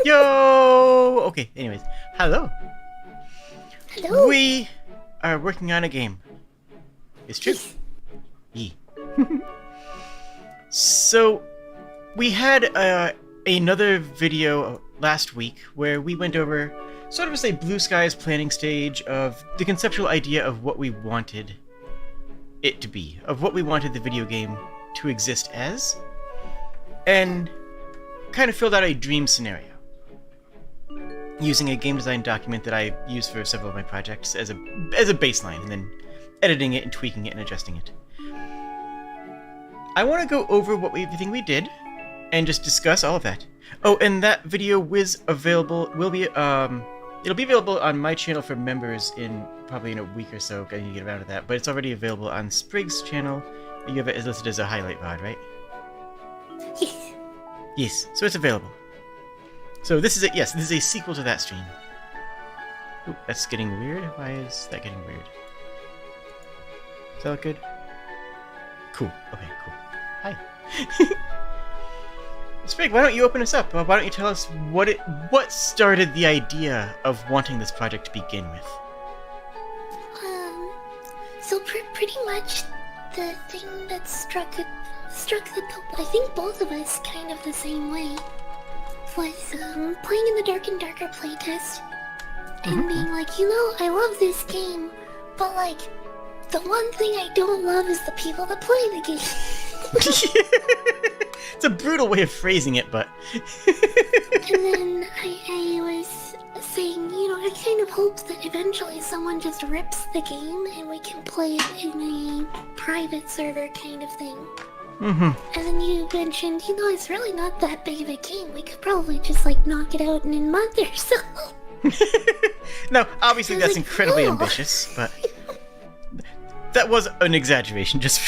Yo! Okay, anyways. Hello. Hello. We are working on a game. It's true. Yes. Yee. So, we had another video last week where we went over sort of a blue skies planning stage of the conceptual idea of what we wanted it to be, of what we wanted the video game to exist as, and kind of filled out a dream scenario using a game design document that I use for several of my projects as a baseline, and then editing it and tweaking it and adjusting it. I want to go over everything we did and just discuss all of that. Oh, and that video will be it'll be available on my channel for members probably in a week or so. I need to get around to that, but it's already available on Sprigg's channel. You have it listed as a highlight VOD, right? Yes. Yes, so it's available. So this is it. Yes, this is a sequel to that stream. Ooh, that's getting weird. Why is that getting weird? Does that look good? Cool. Okay, cool. Hi. Sprigg, why don't you open us up? Why don't you tell us what started the idea of wanting this project to begin with? So pretty much the thing that struck the I think both of us kind of the same way was playing in the Dark and Darker playtest and being like, I love this game, but like the one thing I don't love is the people that play the game. It's a brutal way of phrasing it, but... And then I was saying, I kind of hope that eventually someone just rips the game and we can play it in a private server kind of thing. And then you mentioned, it's really not that big of a game. We could probably just, knock it out in a month or so. No, obviously that's incredibly ambitious, but... That was an exaggeration, just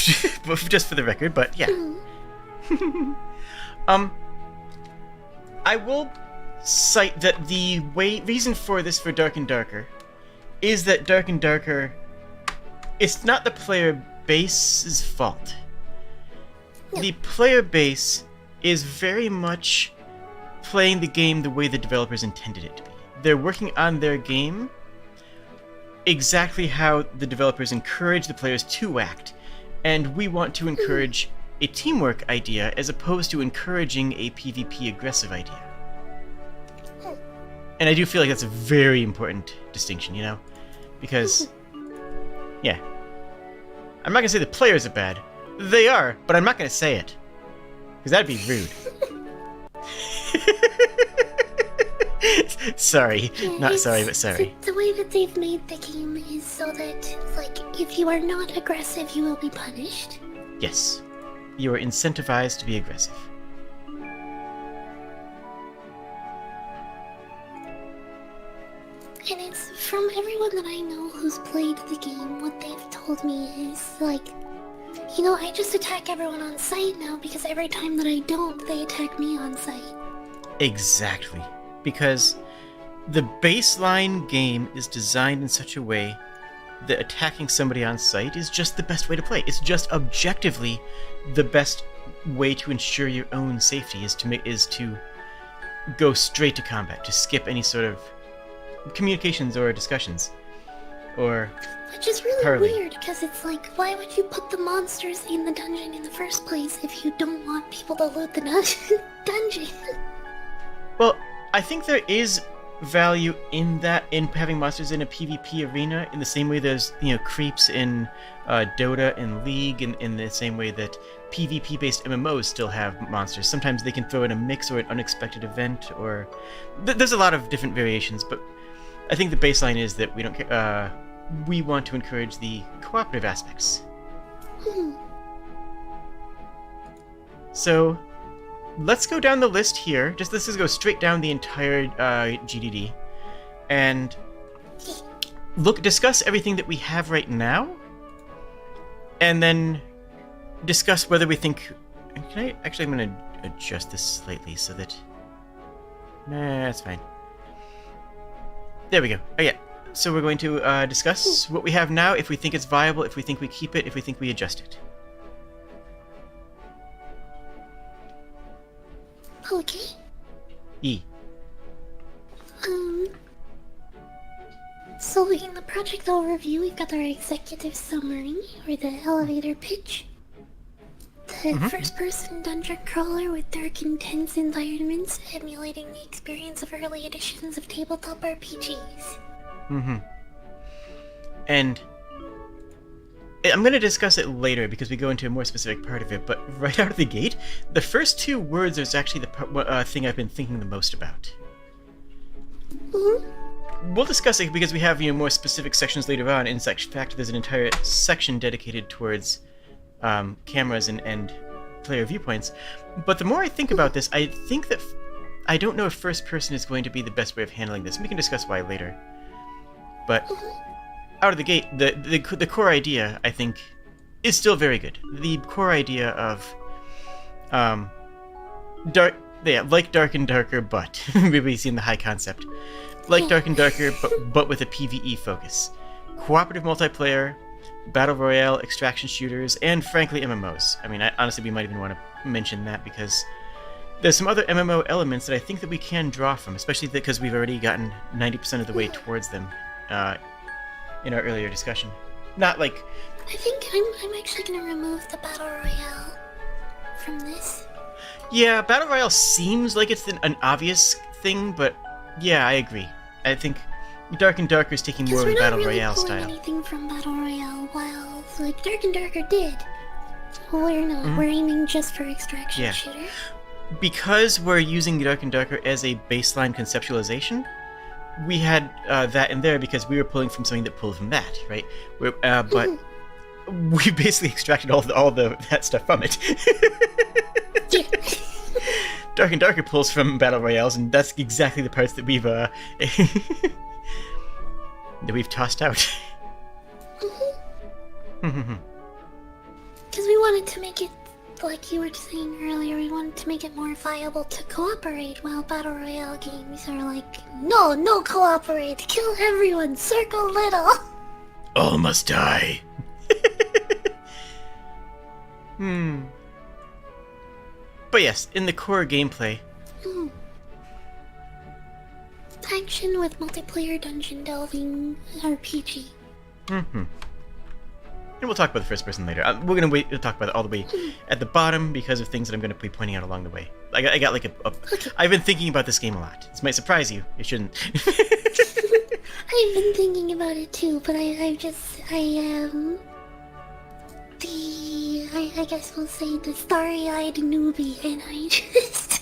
for the record, but yeah. I will cite that the reason for this for Dark and Darker is that Dark and Darker, it's not the player base's fault. The player base is very much playing the game the way the developers intended it to be. They're working on their game exactly how the developers encourage the players to act, and we want to encourage a teamwork idea as opposed to encouraging a PvP aggressive idea. And I do feel like that's a very important distinction, because, yeah, I'm not gonna say the players are bad. They are, but I'm not gonna say it, because that'd be rude. Sorry. Not sorry, but sorry. The way that they've made the game is so that, if you are not aggressive, you will be punished. Yes. You are incentivized to be aggressive. And it's from everyone that I know who's played the game, what they've told me is, I just attack everyone on sight now because every time that I don't, they attack me on sight. Exactly. Because the baseline game is designed in such a way that attacking somebody on sight is just the best way to play. It's just objectively the best way to ensure your own safety is to go straight to combat, to skip any sort of communications or discussions. Which is really weird, because it's why would you put the monsters in the dungeon in the first place if you don't want people to loot the dungeon? Well, I think there is value in having monsters in a PvP arena in the same way there's, creeps in Dota and League, in the same way that PvP-based MMOs still have monsters. Sometimes they can throw in a mix or an unexpected event, or... There's a lot of different variations, but I think the baseline is that we don't care... we want to encourage the cooperative aspects. So... let's go down the list here. Let's just go straight down the entire GDD, and discuss everything that we have right now, and then discuss whether we think. I'm going to adjust this slightly so that. Nah, that's fine. There we go. Oh yeah. So we're going to discuss what we have now, if we think it's viable, if we think we keep it, if we think we adjust it. Okay. E. in the project overview, we've got our executive summary, or the elevator pitch. The first-person dungeon crawler with dark, intense environments, emulating the experience of early editions of tabletop RPGs. And I'm going to discuss it later because we go into a more specific part of it, but right out of the gate, the first 2 words is actually the thing I've been thinking the most about. We'll discuss it because we have more specific sections later on. In fact, there's an entire section dedicated towards cameras and player viewpoints. But the more I think about this, I think that I don't know if first person is going to be the best way of handling this. We can discuss why later. But out of the gate, the core idea, I think, is still very good. The core idea of like Dark and Darker, but we've seen the high concept. Like Dark and Darker, but with a PvE focus. Cooperative multiplayer, battle royale, extraction shooters, and frankly MMOs. I mean, honestly, we might even want to mention that because there's some other MMO elements that I think that we can draw from, especially because we've already gotten 90% of the way towards them in our earlier discussion. Not like... I think I'm actually going to remove the battle royale from this. Yeah, battle royale seems like it's an obvious thing, but yeah, I agree. I think Dark and Darker is taking more of a battle royale style. We're not really pulling anything from battle royale, while like Dark and Darker did. We're not. We're aiming just for extraction shooter. Because we're using Dark and Darker as a baseline conceptualization, we had that in there because we were pulling from something that pulled from that, right? But we basically extracted all that stuff from it. Dark and Darker pulls from battle royales, and that's exactly the parts that we've that we've tossed out. Because we wanted to make it, like you were saying earlier, we wanted to make it more viable to cooperate, while battle royale games are like, no cooperate, kill everyone, circle little. All must die. But yes, in the core gameplay... Action with multiplayer dungeon delving RPG. And we'll talk about the first person later. We're going to wait to talk about it all the way at the bottom because of things that I'm going to be pointing out along the way. I got like I've been thinking about this game a lot. This might surprise you. It shouldn't. I've been thinking about it too, but I guess we'll say the starry-eyed newbie, and I just...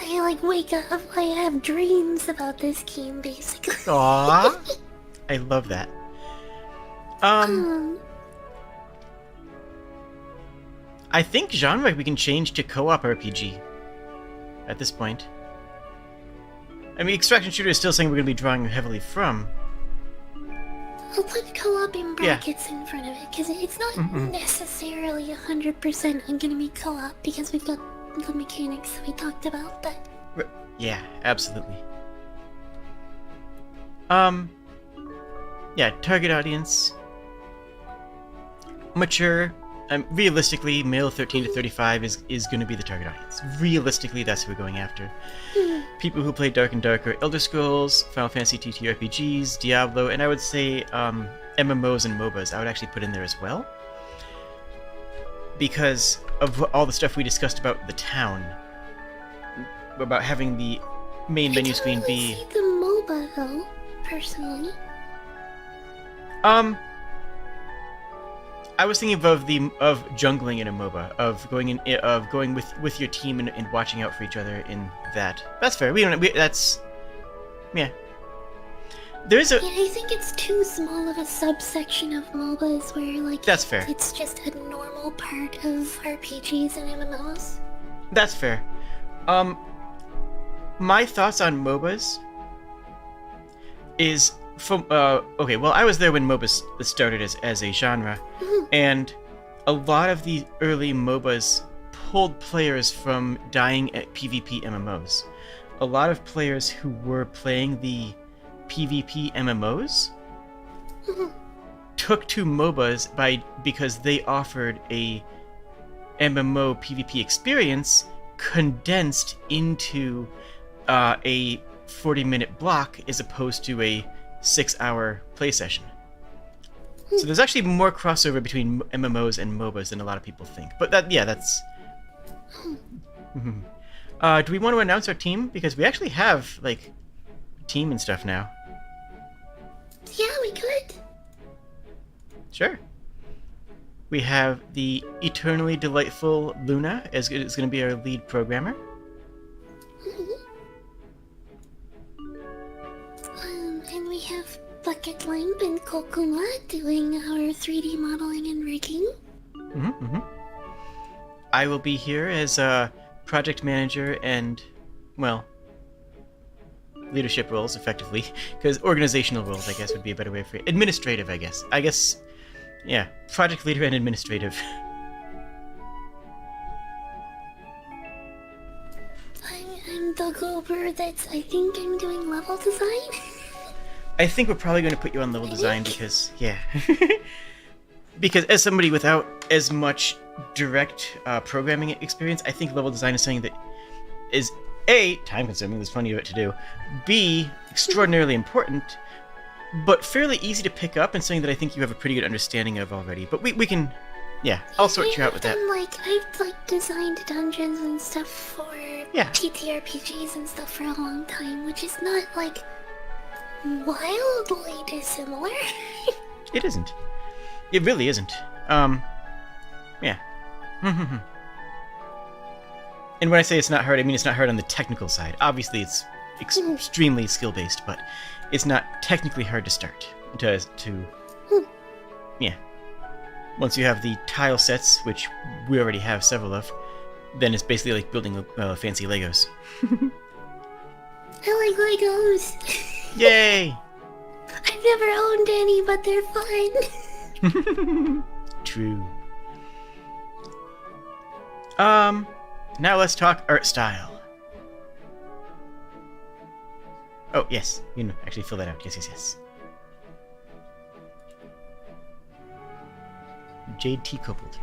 I like wake up, I have dreams about this game, basically. Aww. I love that. I think genre we can change to co-op RPG at this point. I mean, extraction shooter is still something we're going to be drawing heavily from. I'll put co-op in brackets in front of it, because it's not necessarily 100% going to be co-op, because we've got the mechanics that we talked about, but... Yeah, absolutely. Yeah, target audience. Mature. Realistically, male 13 to 35 is going to be the target audience. Realistically, that's who we're going after. People who play Dark and Darker, Elder Scrolls, Final Fantasy TTRPGs, Diablo, and I would say MMOs and MOBAs I would actually put in there as well. Because of all the stuff we discussed about the town. About having the main menu screen be... I totally see the MOBA, though, personally. I was thinking of jungling in a MOBA, of going with your team and watching out for each other in that. That's fair. That's yeah. There's a. Yeah, I think it's too small of a subsection of MOBAs where like that's fair. It's just a normal part of RPGs and MMOs. That's fair. My thoughts on MOBAs is from okay. Well, I was there when MOBAs started as a genre. And a lot of the early MOBAs pulled players from dying at PvP MMOs. A lot of players who were playing the PvP MMOs took to MOBAs because they offered a MMO PvP experience condensed into a 40-minute block as opposed to a 6-hour play session. So there's actually more crossover between MMOs and MOBAs than a lot of people think. But that's... do we want to announce our team? Because we actually have, like, a team and stuff now. Yeah, we could. Sure. We have the eternally delightful Luna is going to be our lead programmer. And we have Bucket Lamp and Kokuma doing our 3D modeling and rigging. I will be here as a project manager and, well, leadership roles, effectively. Because organizational roles, I guess, would be a better way for it. Administrative, I guess. Yeah, project leader and administrative. I'm the goober that's, I think I'm doing level design. I think we're probably going to put you on level design because, yeah. Because as somebody without as much direct programming experience, I think level design is something that is A, time-consuming, there's plenty of it to do, B, extraordinarily important, but fairly easy to pick up and something that I think you have a pretty good understanding of already. But we can, yeah, I'll sort you out with that. I've designed dungeons and stuff for Yeah. TTRPGs and stuff for a long time, which is not, wildly dissimilar. It isn't. It really isn't. Yeah. And when I say it's not hard, I mean it's not hard on the technical side. Obviously, it's extremely skill-based, but it's not technically hard to start. Yeah. Once you have the tile sets, which we already have several of, then it's basically like building fancy Legos. I like Legos. Yay! I've never owned any, but they're fun. True. Now let's talk art style. Oh, yes. You know, actually fill that out. Yes. Jade T. Kobold.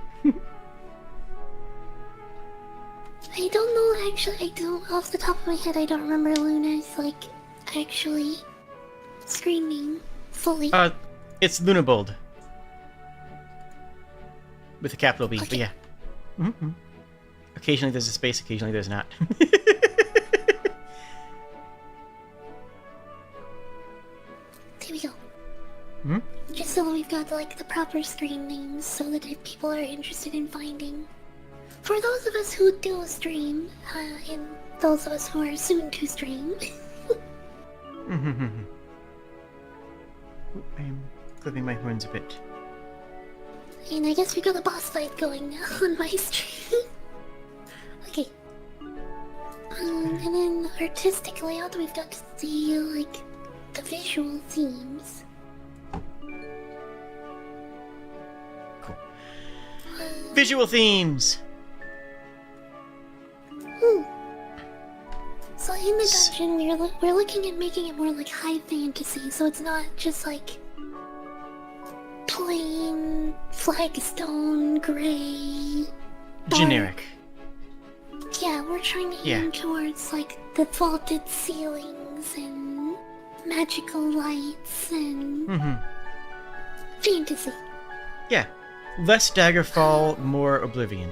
I don't know, actually. I don't, off the top of my head, I don't remember Luna's, actually screen name fully. It's Lunabold. With a capital B, but yeah. Occasionally there's a space, occasionally there's not. There we go. Just so we've got, the proper screen names so that if people are interested in finding. For those of us who do stream, and those of us who are soon to stream. I'm clipping my horns a bit. And I guess we got a boss fight going on my stream. Okay. And then artistic layout, we've got the visual themes. Cool. Visual themes! So in the dungeon, we're looking at making it more high fantasy, so it's not just plain flagstone gray. Generic. Yeah, we're trying to aim towards the vaulted ceilings and magical lights and fantasy. Yeah. Less Daggerfall, more Oblivion.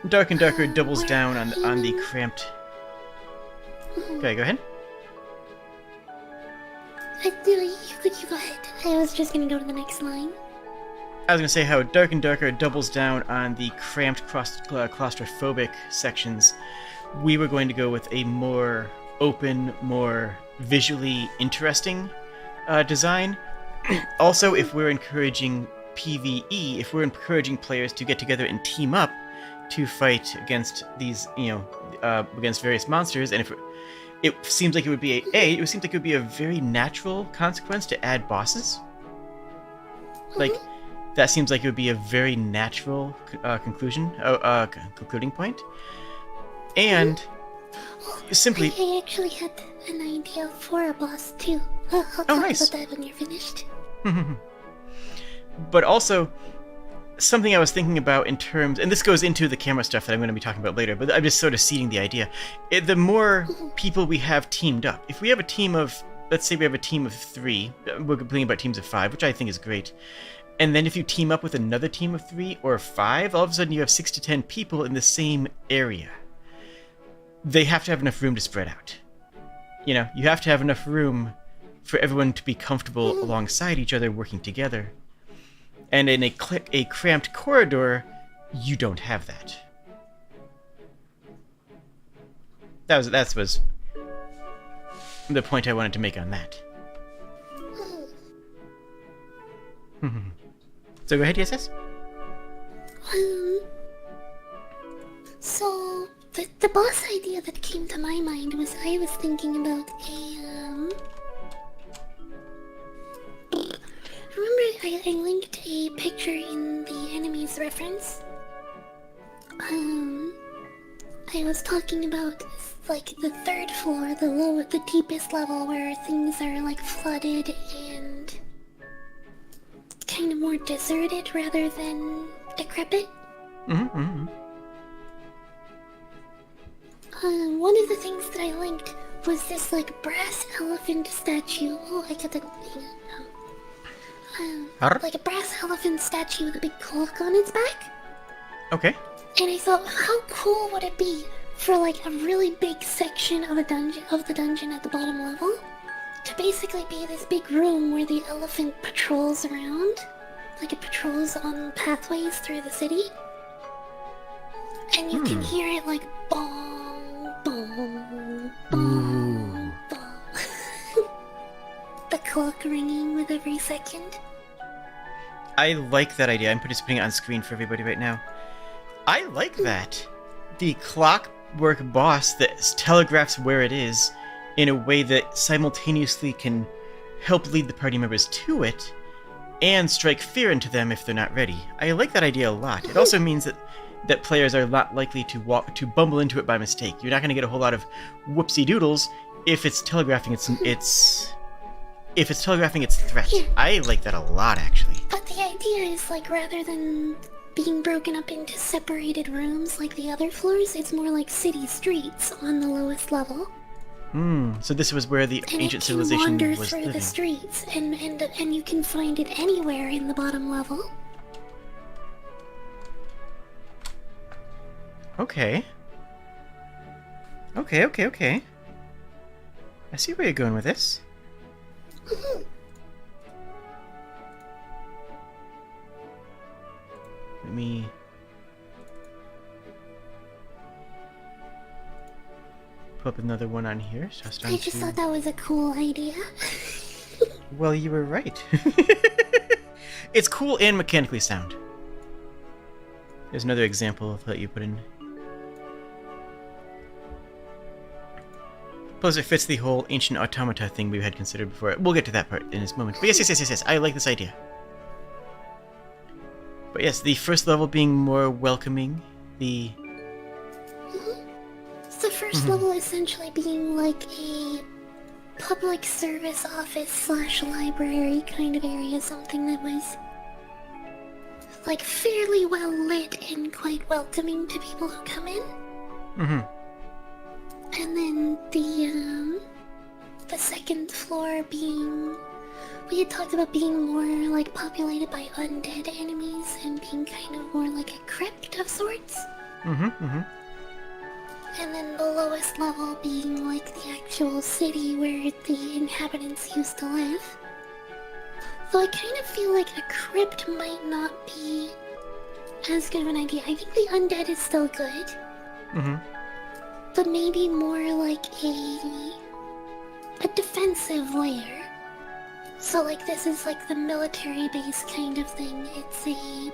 Dark and Darker doubles down on the cramped... Okay, go ahead. You go ahead. I was just gonna go to the next line. I was gonna say how Dark and Darker doubles down on the cramped claustrophobic sections. We were going to go with a more open, more visually interesting design. Also, if we're encouraging PvE, if we're encouraging players to get together and team up to fight against these, against various monsters, and if it seems like it would be it seems like it would be a very natural consequence to add bosses. That seems like it would be a very natural concluding point. And simply... I actually had an idea for a boss, too. I'll talk nice. about that when you're finished. But also, something I was thinking about in terms, and this goes into the camera stuff that I'm going to be talking about later, but I'm just sort of seeding the idea. The more people we have teamed up, if we have a team of, let's say we have a team of 3, we're complaining about teams of 5, which I think is great, and then if you team up with another team of 3 or 5, all of a sudden you have 6 to 10 people in the same area. They have to have enough room to spread out. You know, you have to have enough room for everyone to be comfortable alongside each other, working together. And in a cramped corridor, you don't have that. That was the point I wanted to make on that. So go ahead, yes? So the boss idea that came to my mind was I was thinking about remember I linked a picture in the enemy's reference? I was talking about like the 3rd floor, the deepest level where things are like flooded and kind of more deserted rather than decrepit. One of the things that I linked was this like brass elephant statue. Oh, I got the like a brass elephant statue with a big clock on its back. Okay. And I thought, how cool would it be for like a really big section of the dungeon at the bottom level to basically be this big room where the elephant patrols around, like it patrols on pathways through the city, and you can hear it like bong, bong, bong, bong. The clock ringing with every second. I like that idea. I'm just putting it on screen for everybody right now. I like that. The clockwork boss that telegraphs where it is in a way that simultaneously can help lead the party members to it and strike fear into them if they're not ready. I like that idea a lot. It also means that players are not likely to bumble into it by mistake. You're not going to get a whole lot of whoopsie doodles if it's telegraphing its threat. Yeah. I like that a lot, actually. But the idea is like rather than being broken up into separated rooms like the other floors, it's more like city streets on the lowest level. So this was where the and ancient it can civilization wander was through living. the streets, and you can find it anywhere in the bottom level. Okay. Okay. I see where you're going with this. Let me... pull up another one on here. I just thought that was a cool idea. Well, you were right. It's cool and mechanically sound. There's another example that you put in. Plus, it fits the whole ancient automata thing we had considered before. We'll get to that part in this moment. But yes. I like this idea. But yes, the first level being more welcoming. The first level essentially being like a public service office / library kind of area, something that was like fairly well lit and quite welcoming to people who come in. And then the second floor being, we had talked about being more like populated by undead enemies and being kind of more like a crypt of sorts. And then the lowest level being like the actual city where the inhabitants used to live. Though I kind of feel like a crypt might not be as good of an idea. I think the undead is still good. But maybe more like a defensive layer. So like this is like the military base kind of thing. It's a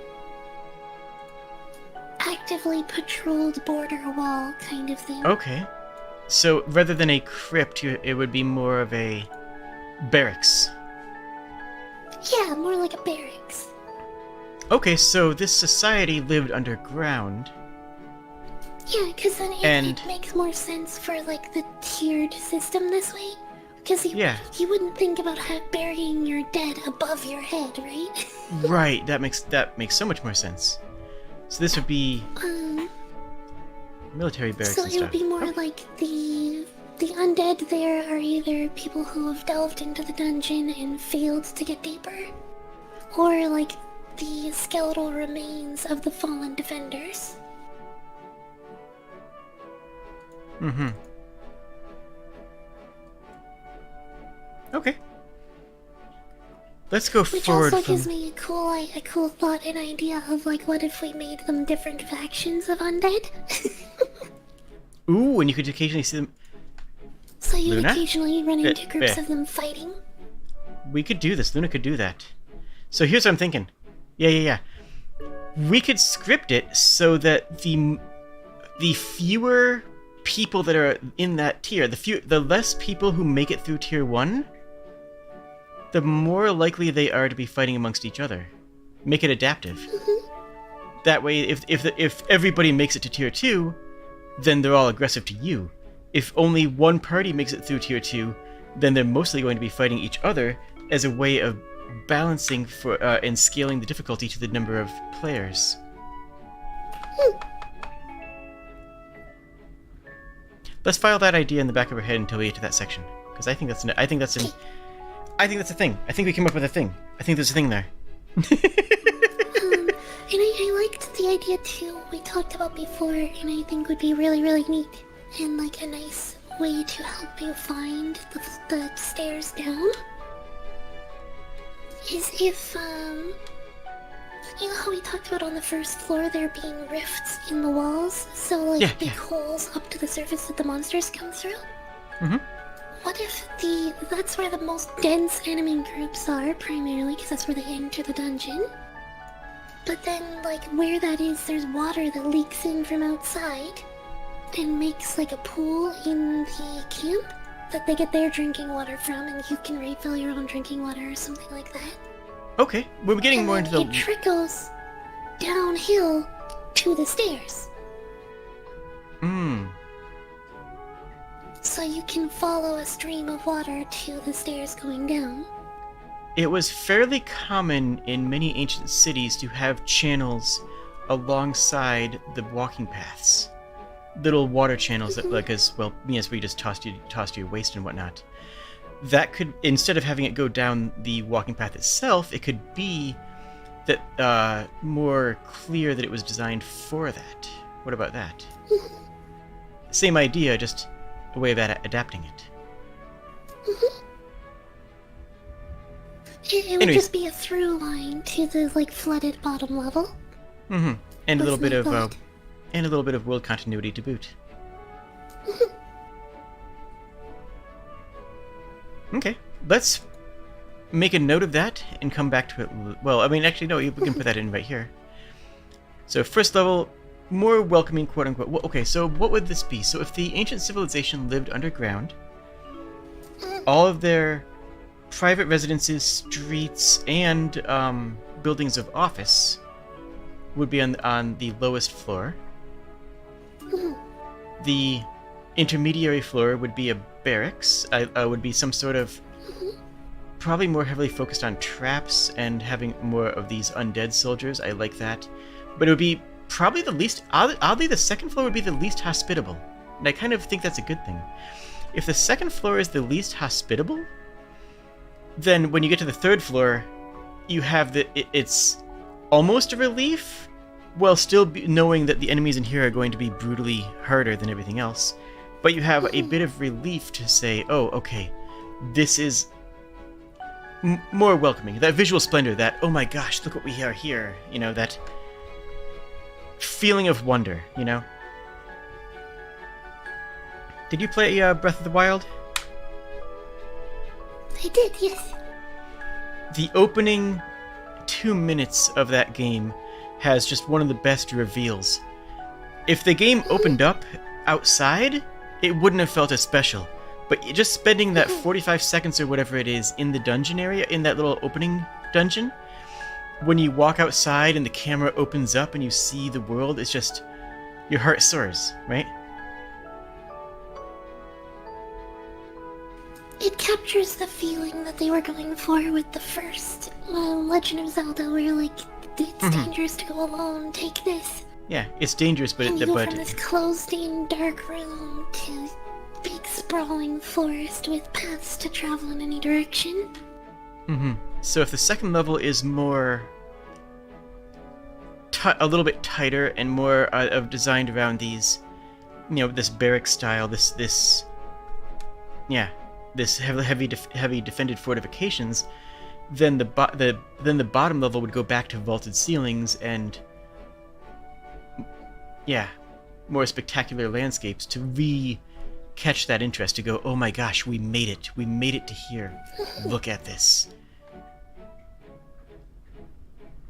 actively patrolled border wall kind of thing. Okay. So rather than a crypt, it would be more of a barracks. Yeah, more like a barracks. Okay, so this society lived underground. Yeah, because then it makes more sense for like the tiered system this way. Because Yeah. you wouldn't think about burying your dead above your head, right? Right. That makes so much more sense. So this would be military barracks So and it would stuff. be more like the undead there are either people who have delved into the dungeon and failed to get deeper, or like the skeletal remains of the fallen defenders. Mm-hmm. Okay. Let's go Which forward also from... gives me a cool thought and idea of like, what if we made them different factions of undead? Ooh, and you could occasionally see them... So you Luna? occasionally run into groups yeah. of them fighting. We could do this. Luna could do that. So here's what I'm thinking. Yeah. We could script it so that the fewer people that are in that tier, the less people who make it through tier 1, the more likely they are to be fighting amongst each other. Make it adaptive. That way, if everybody makes it to tier 2, then they're all aggressive to you. If only one party makes it through tier 2, then they're mostly going to be fighting each other as a way of balancing for and scaling the difficulty to the number of players. Let's file that idea in the back of our head until we get to that section, because I think that's a thing. I think we came up with a thing. I think there's a thing there. And I liked the idea too we talked about before, and I think would be really, really neat and like a nice way to help you find the stairs down. Is if you know how we talked about on the first floor there being rifts in the walls, so like big holes up to the surface that the monsters come through? Mm-hmm. What if that's where the most dense enemy groups are, primarily, because that's where they enter the dungeon. But then, like, where that is, there's water that leaks in from outside and makes, like, a pool in the camp that they get their drinking water from, and you can refill your own drinking water or something like that. Okay, we're getting and more then into the... it trickles downhill to the stairs. So you can follow a stream of water to the stairs going down. It was fairly common in many ancient cities to have channels alongside the walking paths. Little water channels that, like, as well, yes, we just tossed your waste and whatnot. That could, instead of having it go down the walking path itself, it could be that more clear that it was designed for that. What about that? Same idea, just a way of adapting it. It would just be a through line to the like flooded bottom level. And a little bit of thought. and a little bit of world continuity to boot. Okay, let's make a note of that and come back to it. Well, I mean, actually, no, we can put that in right here. So first level, more welcoming, quote unquote. Well, okay, so what would this be? So if the ancient civilization lived underground, all of their private residences, streets, and buildings of office would be on the lowest floor. The intermediary floor would be a barracks. Would be some sort of probably more heavily focused on traps and having more of these undead soldiers. I like that, but it would be probably the least. Oddly, the second floor would be the least hospitable, and I kind of think that's a good thing. If the second floor is the least hospitable, then when you get to the third floor, you have it's almost a relief, while still knowing that the enemies in here are going to be brutally harder than everything else. But you have a bit of relief to say, oh, okay, this is more welcoming. That visual splendor, that, oh my gosh, look what we are here. You know, that feeling of wonder, you know? Did you play Breath of the Wild? I did, yes. The opening 2 minutes of that game has just one of the best reveals. If the game opened up outside, it wouldn't have felt as special. But just spending that 45 seconds or whatever it is in the dungeon area, in that little opening dungeon, when you walk outside and the camera opens up and you see the world, it's just, your heart soars, right? it captures the feeling that they were going for with the first Legend of Zelda, where like it's dangerous to go alone. Take this. Yeah, it's dangerous, but And you go from this closed-in dark room to big sprawling forest with paths to travel in any direction. So if the second level is more a little bit tighter and more designed around these, this barrack style, this heavy defended fortifications, then the bottom level would go back to vaulted ceilings and more spectacular landscapes to catch that interest, to go, oh my gosh, we made it to here. Look at this.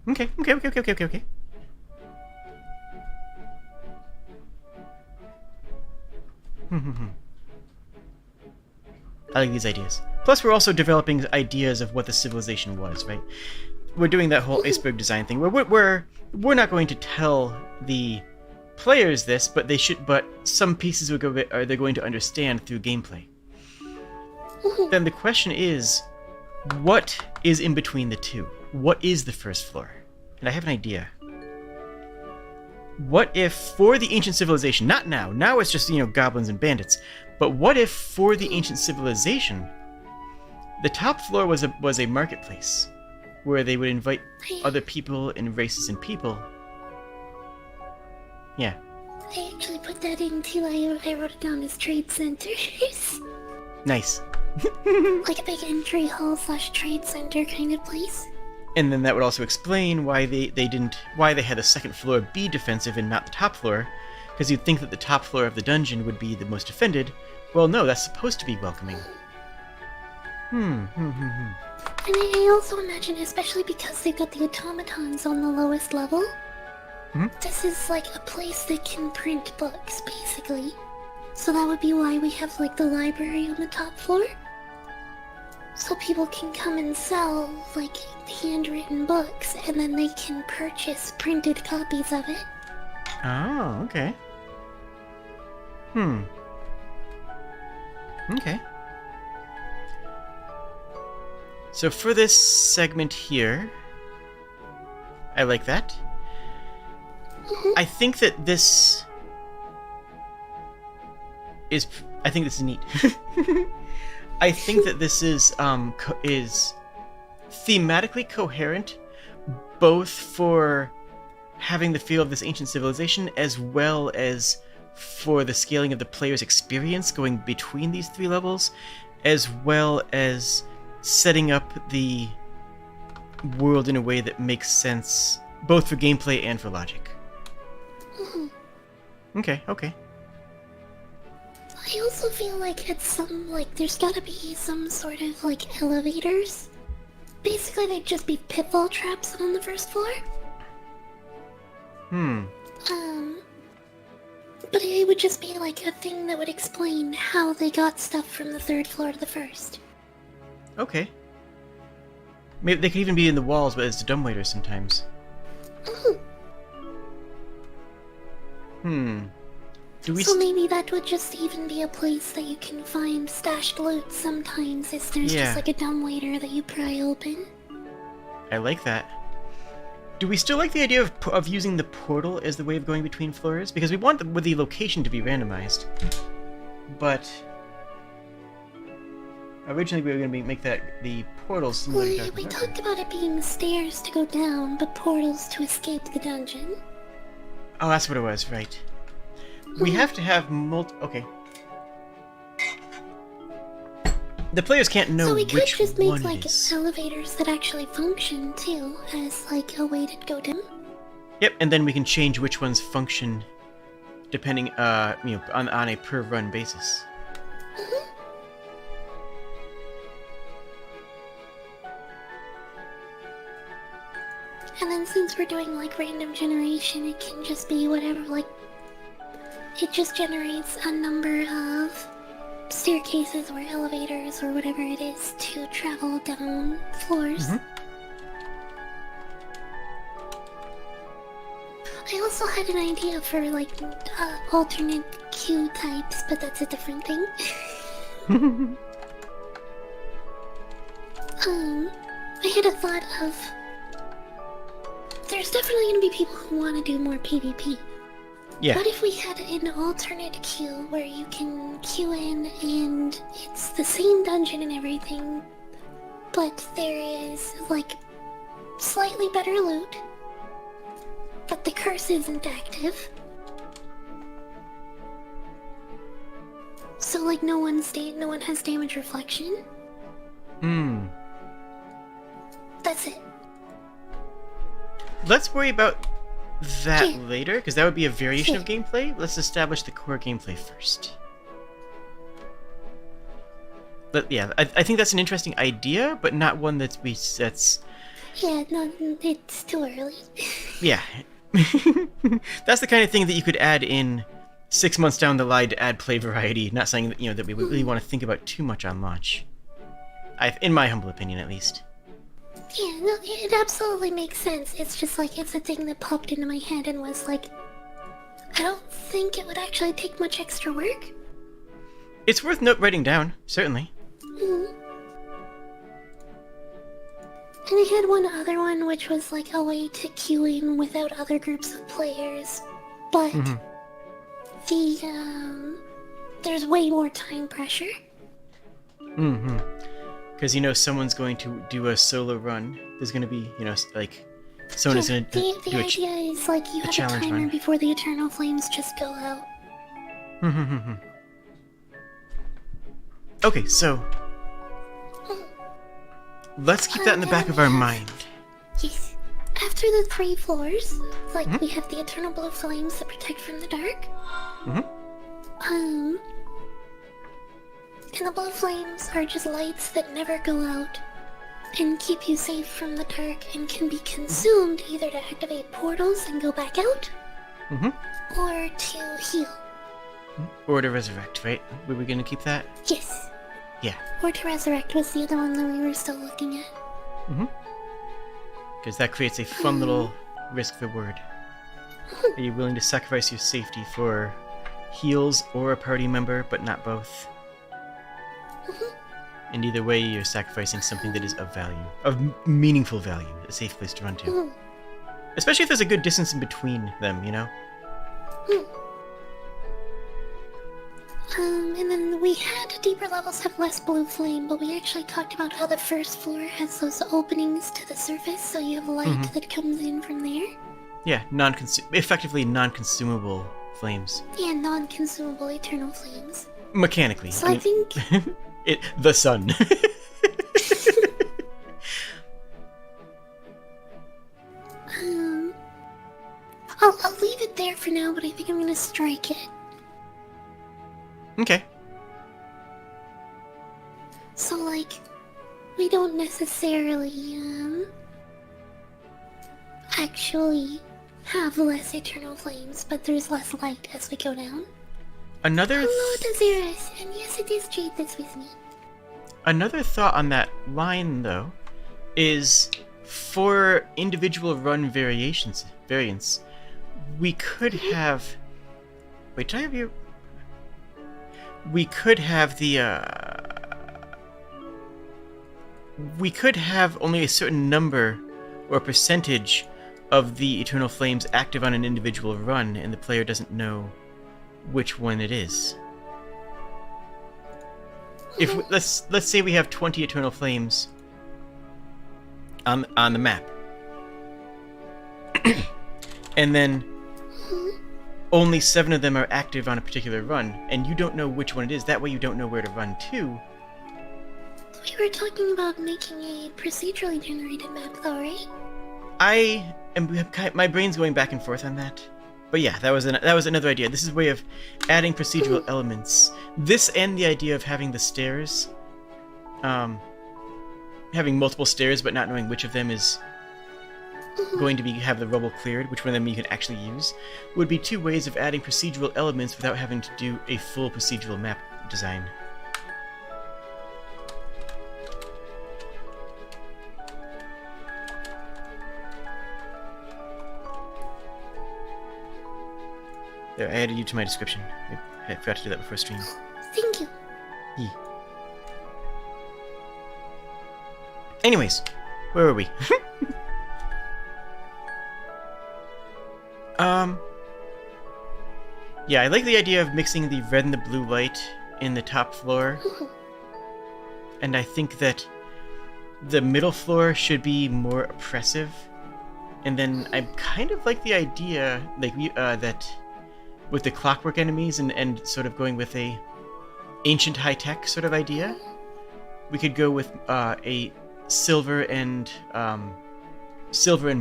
Okay. I like these ideas. Plus, we're also developing ideas of what the civilization was, right? We're doing that whole iceberg design thing. We're not going to tell the players this, but they should. But some pieces they're going to understand through gameplay. Then the question is, what is in between the two? What is the first floor? And I have an idea. What if for the ancient civilization, not now, now it's just, goblins and bandits, but what if for the ancient civilization, the top floor was a marketplace where they would invite other people and races and people? Yeah. I actually put that in too. I wrote it down as trade centers. Nice. Like a big entry hall / trade center kind of place. And then that would also explain why they had the second floor be defensive and not the top floor, because you'd think that the top floor of the dungeon would be the most defended. Well, no, that's supposed to be welcoming. And I also imagine, especially because they've got the automatons on the lowest level, this is like a place that can print books, basically. So that would be why we have like the library on the top floor. So people can come and sell, like, handwritten books, and then they can purchase printed copies of it. Oh, okay. Okay. So for this segment here, I like that. I think that this is... I think this is neat. I think that this is thematically coherent, both for having the feel of this ancient civilization, as well as for the scaling of the player's experience going between these three levels, as well as setting up the world in a way that makes sense, both for gameplay and for logic. Okay. I also feel like there's gotta be some sort of, elevators. Basically, they'd just be pitfall traps on the first floor. But it would just be, a thing that would explain how they got stuff from the third floor to the first. Okay. Maybe they could even be in the walls, but it's dumbwaiters sometimes. So maybe that would just even be a place that you can find stashed loot sometimes, if there's just a dumbwaiter that you pry open. I like that. Do we still like the idea of using the portal as the way of going between floors? Because we want the location to be randomized. But originally we were going to make that the portal similar to Dark We Darker. talked about it being stairs to go down, but portals to escape the dungeon. Oh, that's what it was, right. We have to have okay. The players can't know so we could which just one make it is. elevators that actually function too, as a way to go down. Yep, and then we can change which ones function depending, on a per run basis. And then since we're doing random generation, it can just be whatever, it just generates a number of staircases or elevators or whatever it is to travel down floors. I also had an idea for alternate queue types, but that's a different thing. I had a thought of... There's definitely gonna be people who want to do more PvP. Yeah. What if we had an alternate queue where you can queue in and it's the same dungeon and everything, but there is, like, slightly better loot, but the curse isn't active. So, like, no one has damage reflection. That's it. Let's worry about that later, because that would be a variation of gameplay. Let's establish the core gameplay first. But yeah, I think that's an interesting idea, but not one that's Yeah, no, it's too early. Yeah. That's the kind of thing that you could add in 6 months down the line to add play variety, not something that, that we really want to think about too much on launch. In my humble opinion, at least. Yeah, no, it absolutely makes sense. It's just like, it's a thing that popped into my head and was like, I don't think it would actually take much extra work. It's worth writing down, certainly. And I had one other one, which was like a way to queue in without other groups of players, but there's way more time pressure. Because, someone's going to do a solo run. There's going to be, like, someone is going to do the idea is, like, you have a timer run before the Eternal Flames just go out. Okay, so let's keep that in the back of our mind. Yes. After the 3 floors, like, we have the Eternal Blue Flames that protect from the dark. And the blue flames are just lights that never go out and keep you safe from the dark and can be consumed either to activate portals and go back out, or to heal. Or to resurrect, right? Were we gonna keep that? Yes. Yeah. Or to resurrect was the other one that we were still looking at. Because that creates a fun little risk-reward. Are you willing to sacrifice your safety for heals or a party member, but not both? And either way, you're sacrificing something that is of value, of meaningful value, a safe place to run to. Especially if there's a good distance in between them, And then we had deeper levels have less blue flame, but we actually talked about how the first floor has those openings to the surface, so you have light that comes in from there. Yeah, effectively non-consumable flames. Yeah, non-consumable eternal flames. Mechanically. So I think... the sun. I'll leave it there for now, but I think I'm gonna strike it. Okay. So, like, we don't necessarily, actually have less eternal flames, but there's less light as we go down. Hello, Desirous, and yes, it is Jade that's with me. Another thought on that line, though, is for individual run variants, we could have... Wait, did I have you... We could have we could have only a certain number or percentage of the Eternal Flames active on an individual run, and the player doesn't know which one it is. If let's say we have 20 Eternal Flames on the map, and then only 7 of them are active on a particular run, and you don't know which one it is. That way, you don't know where to run to. We were talking about making a procedurally generated map, though, right? My brain's going back and forth on that. But yeah, that was another idea. This is a way of adding procedural elements. This and the idea of having the stairs, having multiple stairs, but not knowing which of them is going to have the rubble cleared, which one of them you can actually use, would be 2 ways of adding procedural elements without having to do a full procedural map design. There, I added you to my description. I forgot to do that before stream. Thank you. Yeah. Anyways, where were we? Yeah, I like the idea of mixing the red and the blue light in the top floor. And I think that the middle floor should be more oppressive. And then I kind of like the idea, like that with the clockwork enemies and sort of going with a ancient high-tech sort of idea, we could go with a silver and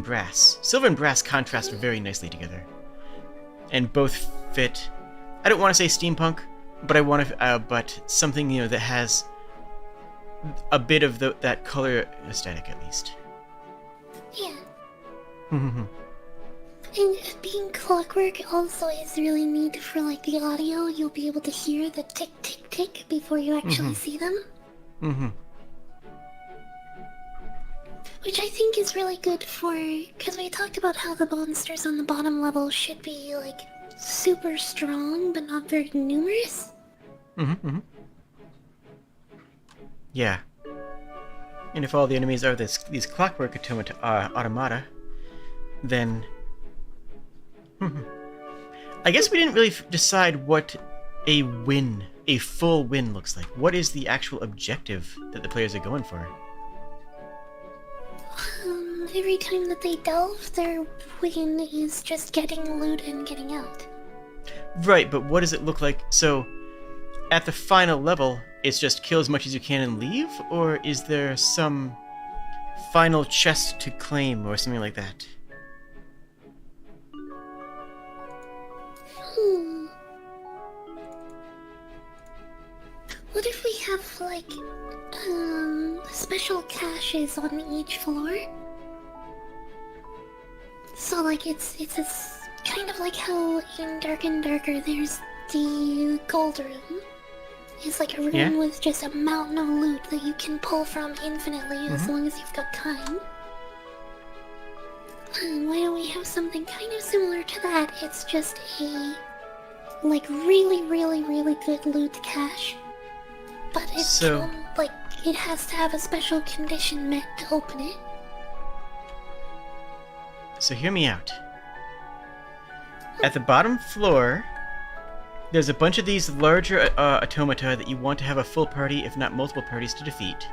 brass. Silver and brass contrast very nicely together, and both fit. I don't want to say steampunk, but I want to, but something that has a bit of that color aesthetic at least. Yeah. And being clockwork also is really neat for like the audio. You'll be able to hear the tick tick tick before you actually see them. Which I think is really good for, because we talked about how the monsters on the bottom level should be like super strong but not very numerous. Yeah. And if all the enemies are these clockwork automata, then I guess we didn't really decide what a full win looks like. What is the actual objective that the players are going for? Every time that they delve, their win is just getting loot and getting out. Right, but what does it look like? So, at the final level, it's just kill as much as you can and leave? Or is there some final chest to claim or something like that? What if we have, like, special caches on each floor? So, like, it's kind of like how in Dark and Darker there's the gold room. It's like a room with just a mountain of loot that you can pull from infinitely as long as you've got time. Why don't we have something kind of similar to that? It's just a, like, really, really, really good loot cache. But it's like, it has to have a special condition met to open it. So hear me out. At the bottom floor, there's a bunch of these larger automata that you want to have a full party, if not multiple parties, to defeat.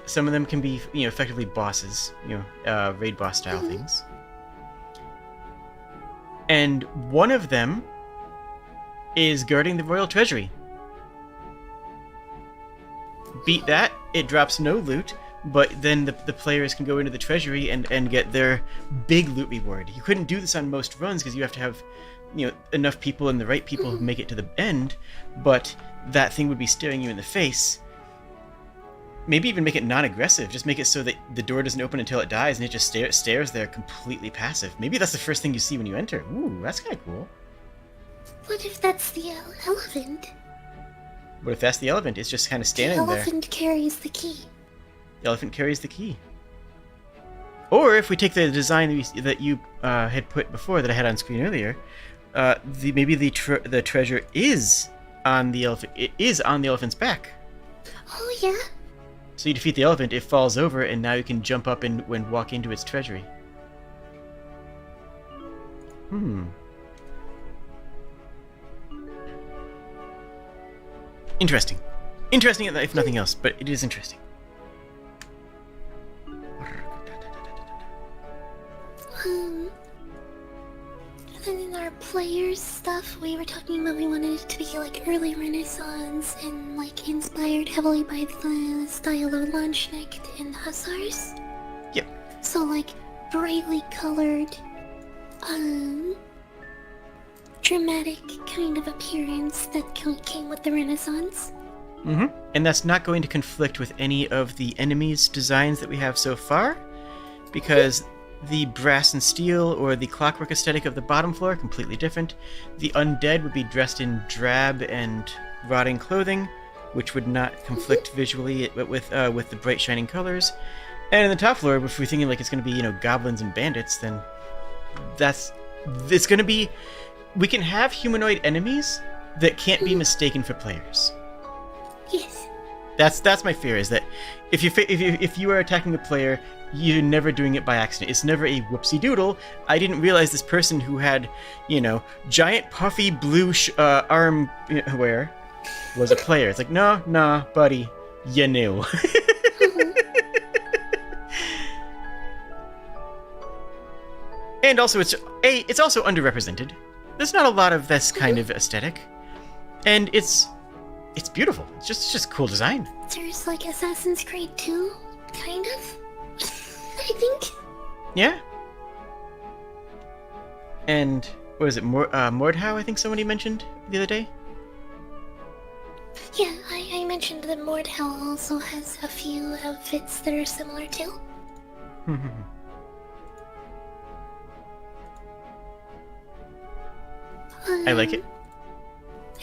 Some of them can be, effectively bosses, raid boss style things. And one of them is guarding the royal treasury. Beat that, it drops no loot, but then the players can go into the treasury and get their big loot reward. You couldn't do this on most runs because you have to have enough people and the right people who make it to the end, but that thing would be staring you in the face. Maybe even make it non-aggressive, just make it so that the door doesn't open until it dies and it just stares there completely passive. Maybe that's the first thing you see when you enter. Ooh, that's kind of cool. What if that's the elephant? What if that's the elephant? It's just kind of standing there. The elephant carries the key. The elephant carries the key. Or if we take the design that you had put before, that I had on screen earlier, maybe the treasure is on the elephant. It is on the elephant's back. Oh yeah. So you defeat the elephant, it falls over, and now you can jump up and walk into its treasury. Interesting. Interesting if nothing else, but it is interesting. Then in our players stuff, we were talking about we wanted it to be like early Renaissance and like inspired heavily by the style of Landsknecht and Hussars. Yep. So like brightly colored, dramatic kind of appearance that came with the Renaissance. And that's not going to conflict with any of the enemies' designs that we have so far, because the brass and steel or the clockwork aesthetic of the bottom floor are completely different. The undead would be dressed in drab and rotting clothing, which would not conflict visually with the bright shining colors. And in the top floor, if we're thinking like it's going to be goblins and bandits, then it's going to be. We can have humanoid enemies that can't be mistaken for players. Yes. That's my fear, is that if you are attacking a player, you're never doing it by accident. It's never a whoopsie doodle. I didn't realize this person who had, giant puffy blue arm wear was a player. It's like, nah, buddy, you knew. And also, it's also underrepresented. There's not a lot of this kind of aesthetic, and it's beautiful. It's just cool design. There's like Assassin's Creed 2, kind of. I think. Yeah. And what is it? Mordhau? I think somebody mentioned the other day. Yeah, I mentioned that Mordhau also has a few outfits that are similar too. I like it.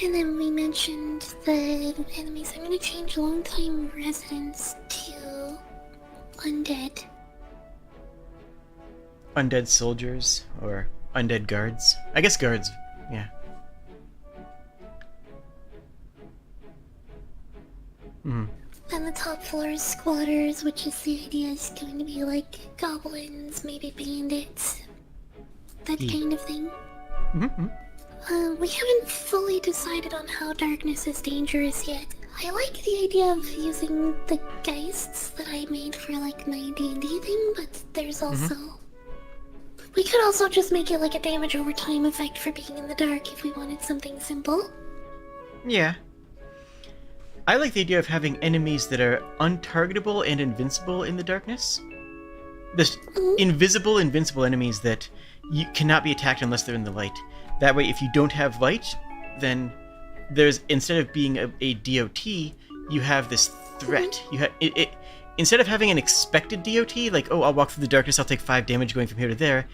And then we mentioned the enemies. I'm gonna change longtime residents to undead. Undead soldiers or undead guards. I guess guards. Yeah. And the top floor is squatters, which is the idea is going to be like goblins, maybe bandits, that kind of thing. We haven't fully decided on how darkness is dangerous yet. I like the idea of using the geists that I made for like my D&D thing, but there's also... We could also just make it like a damage over time effect for being in the dark if we wanted something simple. Yeah. I like the idea of having enemies that are untargetable and invincible in the darkness. There's invincible enemies that you cannot be attacked unless they're in the light. That way, if you don't have light, then there's, instead of being a DOT, you have this threat. You have instead of having an expected DOT, like, oh, I'll walk through the darkness, I'll take 5 damage going from here to there,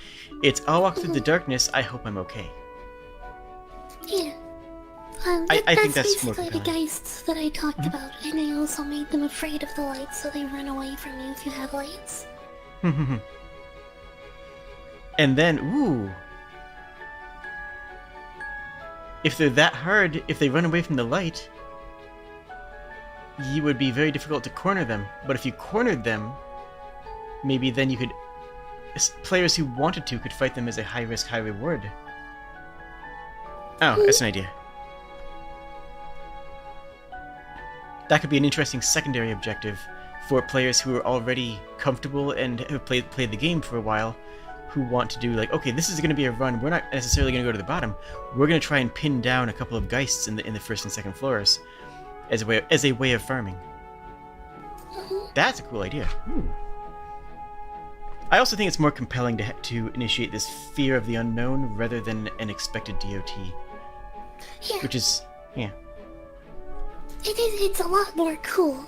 it's, I'll walk through the darkness, I hope I'm okay. Yeah. I think that's more basically the compelling. geists that I talked about, and I also made them afraid of the light, so they run away from you if you have lights. And then, ooh. If they're that hard, if they run away from the light, you would be very difficult to corner them. But if you cornered them, maybe then you could... Players who wanted to could fight them as a high-risk, high-reward. Oh, that's an idea. That could be an interesting secondary objective for players who are already comfortable and have played the game for a while, who want to do like, okay, this is going to be a run. We're not necessarily going to go to the bottom. We're going to try and pin down a couple of geists in the first and second floors as a way of farming. That's a cool idea. Ooh. I also think it's more compelling to initiate this fear of the unknown rather than an expected DOT. Yeah. Which is, yeah. It's a lot more cool.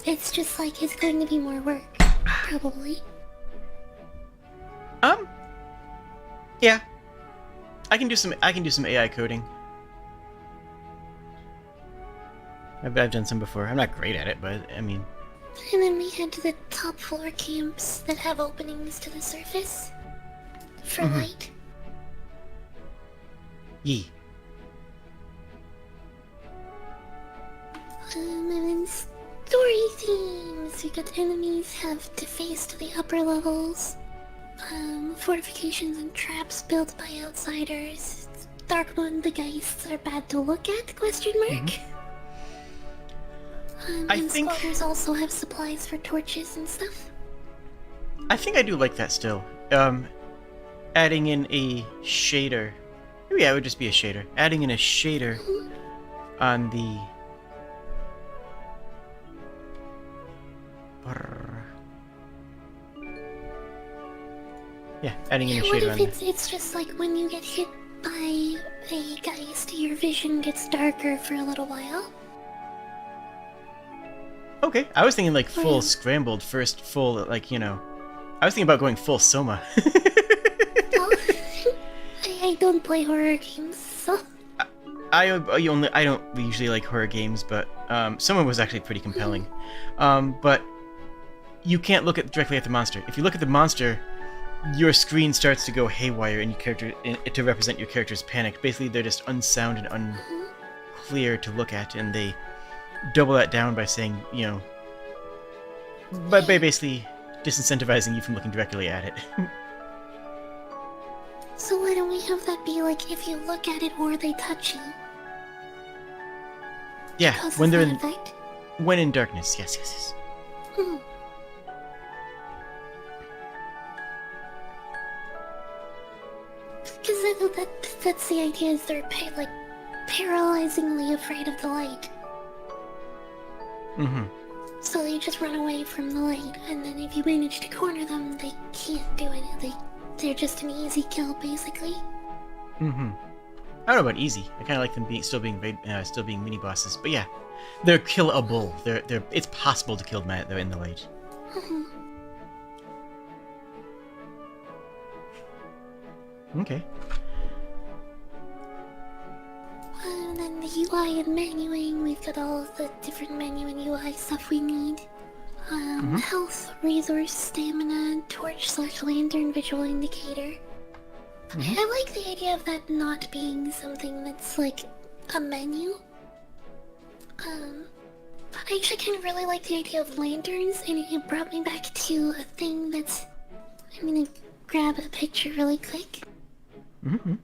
It's just like it's going to be more work, probably. Yeah. I can do some AI coding. I've done some before. I'm not great at it, but I mean. And then we head to the top floor camps that have openings to the surface for light. Yee. And then story themes. We got enemies have defaced the upper levels. Fortifications and traps built by outsiders. Darkmoon, the geists are bad to look at? Question mark. And squatters also have supplies for torches and stuff. I think I do like that still. Adding in a shader. Maybe it would just be a shader. Adding in a shader on the... Yeah, adding in a What shader on if it's just like when you get hit by a geist, your vision gets darker for a little while? Okay, I was thinking like full scrambled first, full like, I was thinking about going full Soma. Well, I don't play horror games, so... I don't usually like horror games, but Soma was actually pretty compelling. But you can't look directly at the monster. If you look at the monster, your screen starts to go haywire and your character to represent your character's panic. Basically, they're just unsound and unclear to look at, and they double that down by saying, you know, by basically disincentivizing you from looking directly at it. So why don't we have that be like if you look at it or they touch you? Yeah, Causes when they're that in, effect? when in darkness. Yes, yes, yes. Hmm. Because that's the idea, is they're like paralyzingly afraid of the light. Mm-hmm. So they just run away from the light, and then if you manage to corner them, they can't do anything. They're just an easy kill, basically. Mm-hmm. I don't know about easy. I kind of like them still being mini bosses, but yeah, they're killable. It's possible to kill them in the light. Mhm. Okay. And then the UI and menuing, we've got all of the different menu and UI stuff we need. Health, resource, stamina, torch/lantern, visual indicator. I like the idea of that not being something that's like a menu. I actually kind of really like the idea of lanterns, and it brought me back to a thing that's... I'm gonna grab a picture really quick. Mm-hmm.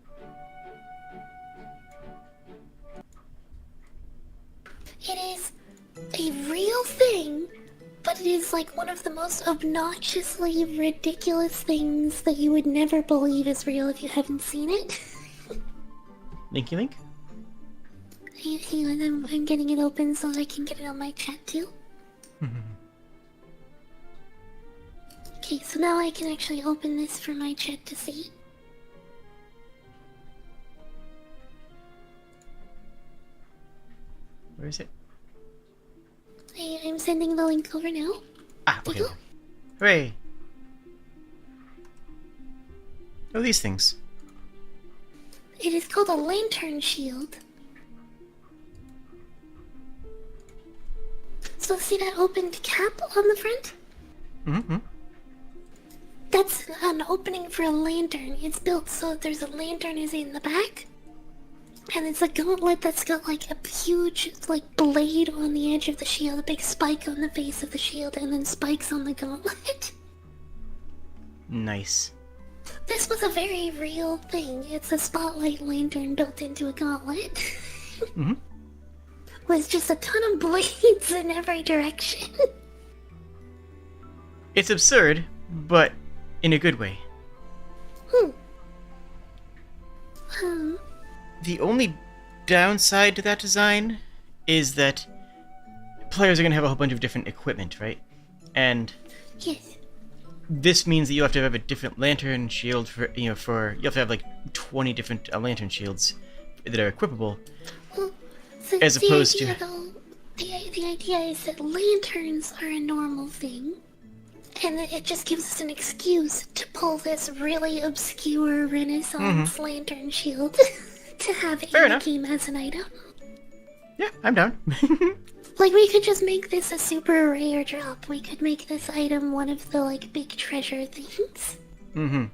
It is a real thing, but it is like one of the most obnoxiously ridiculous things that you would never believe is real if you haven't seen it. Linky Link? Hang on, I'm getting it open so that I can get it on my chat too. Okay, so now I can actually open this for my chat to see. Where is it? I'm sending the link over now. Ah, okay. Hooray! Oh, these things. It is called a lantern shield. So see that opened cap on the front? Mm-hmm. That's an opening for a lantern. It's built so that there's a lantern is in the back. And it's a gauntlet that's got like a huge like blade on the edge of the shield, a big spike on the base of the shield, and then spikes on the gauntlet. Nice. This was a very real thing. It's a spotlight lantern built into a gauntlet. Mm-hmm. With just a ton of blades in every direction. It's absurd, but in a good way. The only downside to that design is that players are going to have a whole bunch of different equipment, right? And Yes. this means that you have to have a different lantern shield for you have to have like 20 different lantern shields that are equipable. Well, As opposed to- the idea is that lanterns are a normal thing, and it just gives us an excuse to pull this really obscure Renaissance lantern shield to have in the game as an item. Yeah, I'm down. Like, we could just make this a super rare drop. We could make this item one of the like big treasure things. Mm-hmm.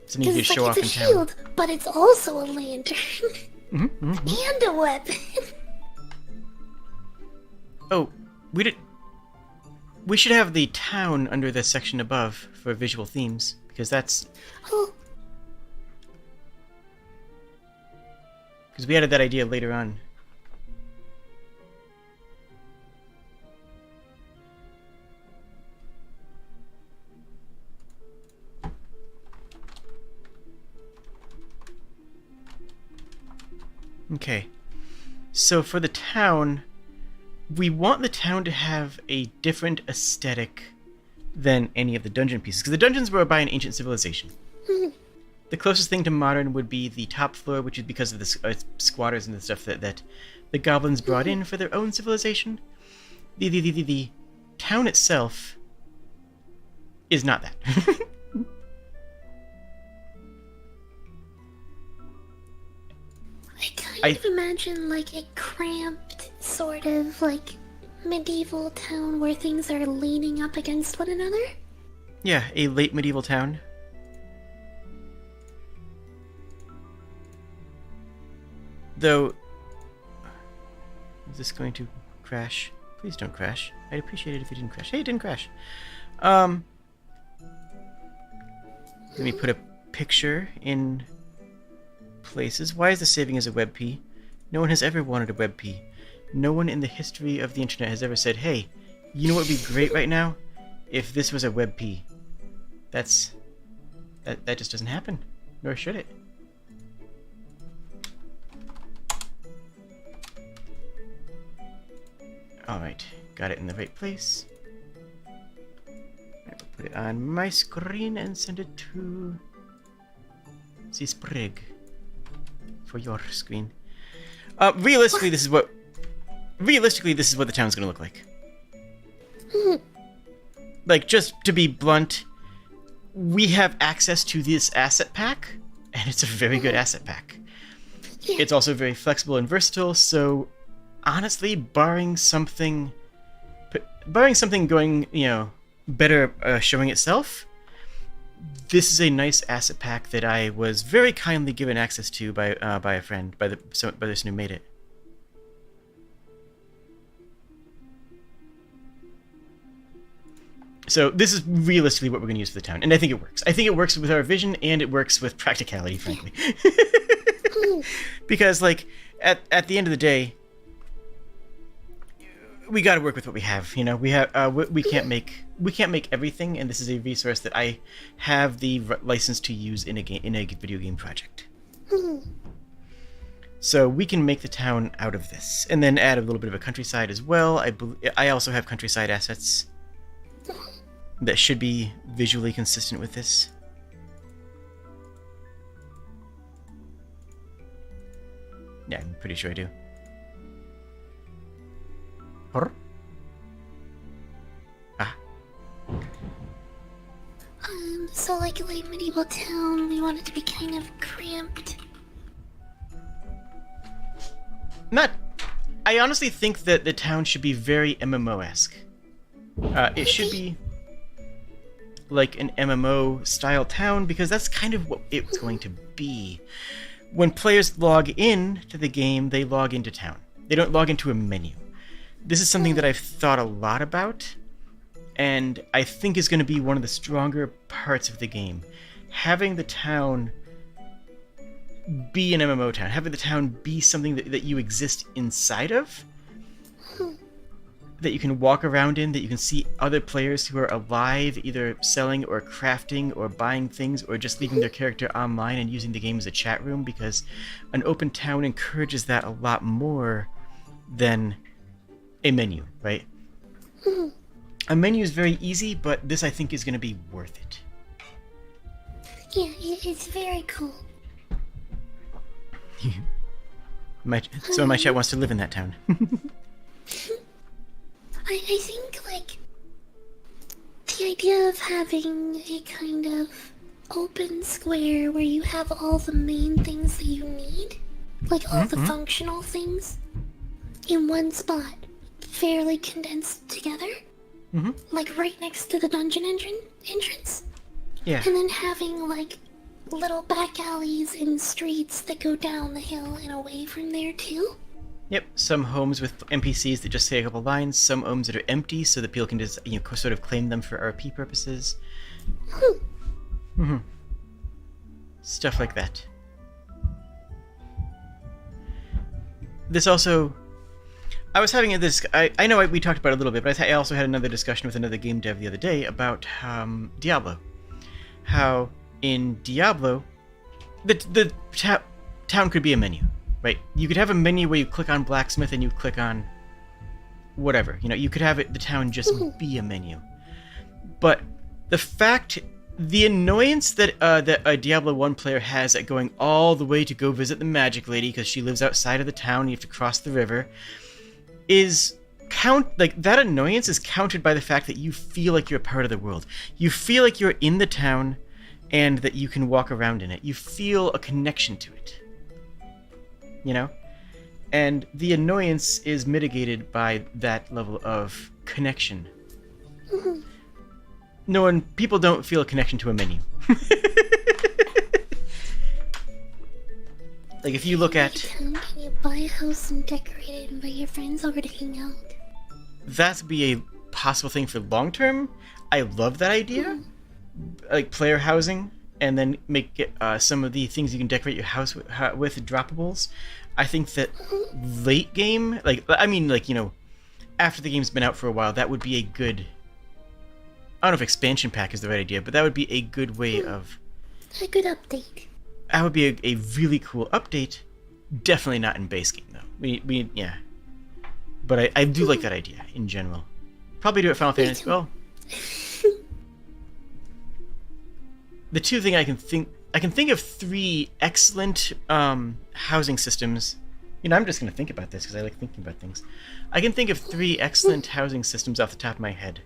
Something you Because can show off in it's a town. shield, but it's also a lantern and a weapon. Oh, we should have the town under the section above for visual themes, because that's... Oh, Because we added that idea later on. Okay. So for the town, we want the town to have a different aesthetic than any of the dungeon pieces, because the dungeons were by an ancient civilization. The closest thing to modern would be the top floor, which is because of the squatters and the stuff that the goblins brought in for their own civilization. The town itself is not that. I kind of imagine like a cramped sort of like medieval town where things are leaning up against one another. Yeah, a late medieval town. Though, is this going to crash. Please don't crash. I'd appreciate it if you didn't crash. Hey, it didn't crash. Let me put a picture in places. Why is this saving as a WebP? No one has ever wanted a WebP. No one in the history of the internet has ever said, hey, you know what would be great right now? If this was a WebP. That just doesn't happen. Nor should it. Alright, got it in the right place. I'll put it on my screen and send it to the Sprigg for your screen. Realistically, this is what the town's gonna look like. Like, just to be blunt, we have access to this asset pack, and it's a very good asset pack. It's also very flexible and versatile, so honestly, barring something going, better showing itself, this is a nice asset pack that I was very kindly given access to by a friend, by the person who made it. So this is realistically what we're going to use for the town, and I think it works. I think it works with our vision, and it works with practicality, frankly. Because, like, at the end of the day, we got to work with what we have. We can't make everything, and this is a resource that I have the license to use in a video game project. So we can make the town out of this, and then add a little bit of a countryside as well. I also have countryside assets that should be visually consistent with this. Yeah, I'm pretty sure I do. Ah. So like a late medieval town, we want it to be kind of cramped. I honestly think that the town should be very MMO-esque. It should be like an MMO style town, because that's kind of what it's going to be. When players log in to the game, they log into town. They don't log into a menu. This is something that I've thought a lot about, and I think is going to be one of the stronger parts of the game. Having the town be an MMO town, having the town be something that you exist inside of, that you can walk around in, that you can see other players who are alive, either selling or crafting or buying things, or just leaving their character online and using the game as a chat room, because an open town encourages that a lot more than a menu, right? A menu is very easy, but this I think is going to be worth it. Yeah, it's very cool. So my chat wants to live in that town. I think, like, the idea of having a kind of open square where you have all the main things that you need, like all the functional things, in one spot, fairly condensed together, like right next to the dungeon entrance. Yeah. And then having, like, little back alleys and streets that go down the hill and away from there, too. Yep, some homes with NPCs that just say a couple lines, some homes that are empty so that people can just, sort of claim them for RP purposes. Stuff like that. This also... I was having this... I know we talked about it a little bit, but I also had another discussion with another game dev the other day about Diablo. How in Diablo, the town could be a menu. Right, you could have a menu where you click on blacksmith and you click on whatever. You could have the town just be a menu. But the annoyance that a Diablo 1 player has at going all the way to go visit the magic lady because she lives outside of the town, you have to cross the river, is that annoyance is countered by the fact that you feel like you're a part of the world. You feel like you're in the town and that you can walk around in it. You feel a connection to it. And the annoyance is mitigated by that level of connection. People don't feel a connection to a menu. Like if you look at... Can you buy a house and decorate it and invite your friends over to hang out? that would be a possible thing for long term. I love that idea, like player housing, and then make it, some of the things you can decorate your house with droppables. I think that late game, after the game's been out for a while, that would be a good. I don't know if expansion pack is the right idea, but that would be a good way of. A good update. That would be a really cool update. Definitely not in base game though. Yeah. But I do like that idea in general. Probably do it Final Fantasy. Well, the two thing I can think of 3 excellent housing systems. I'm just gonna think about this because I like thinking about things. I can think of 3 excellent housing systems off the top of my head.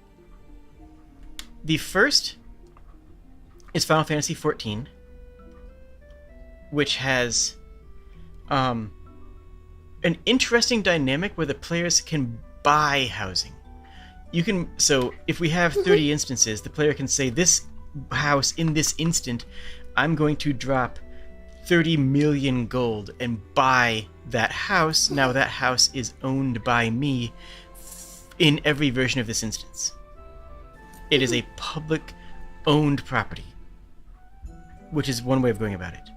The first is Final Fantasy XIV, which has an interesting dynamic where the players can buy housing. So if we have 30 instances, the player can say, this house in this instant, I'm going to drop 30 million gold and buy that house. Now that house is owned by me in every version of this instance. It is a public owned property, which is one way of going about it.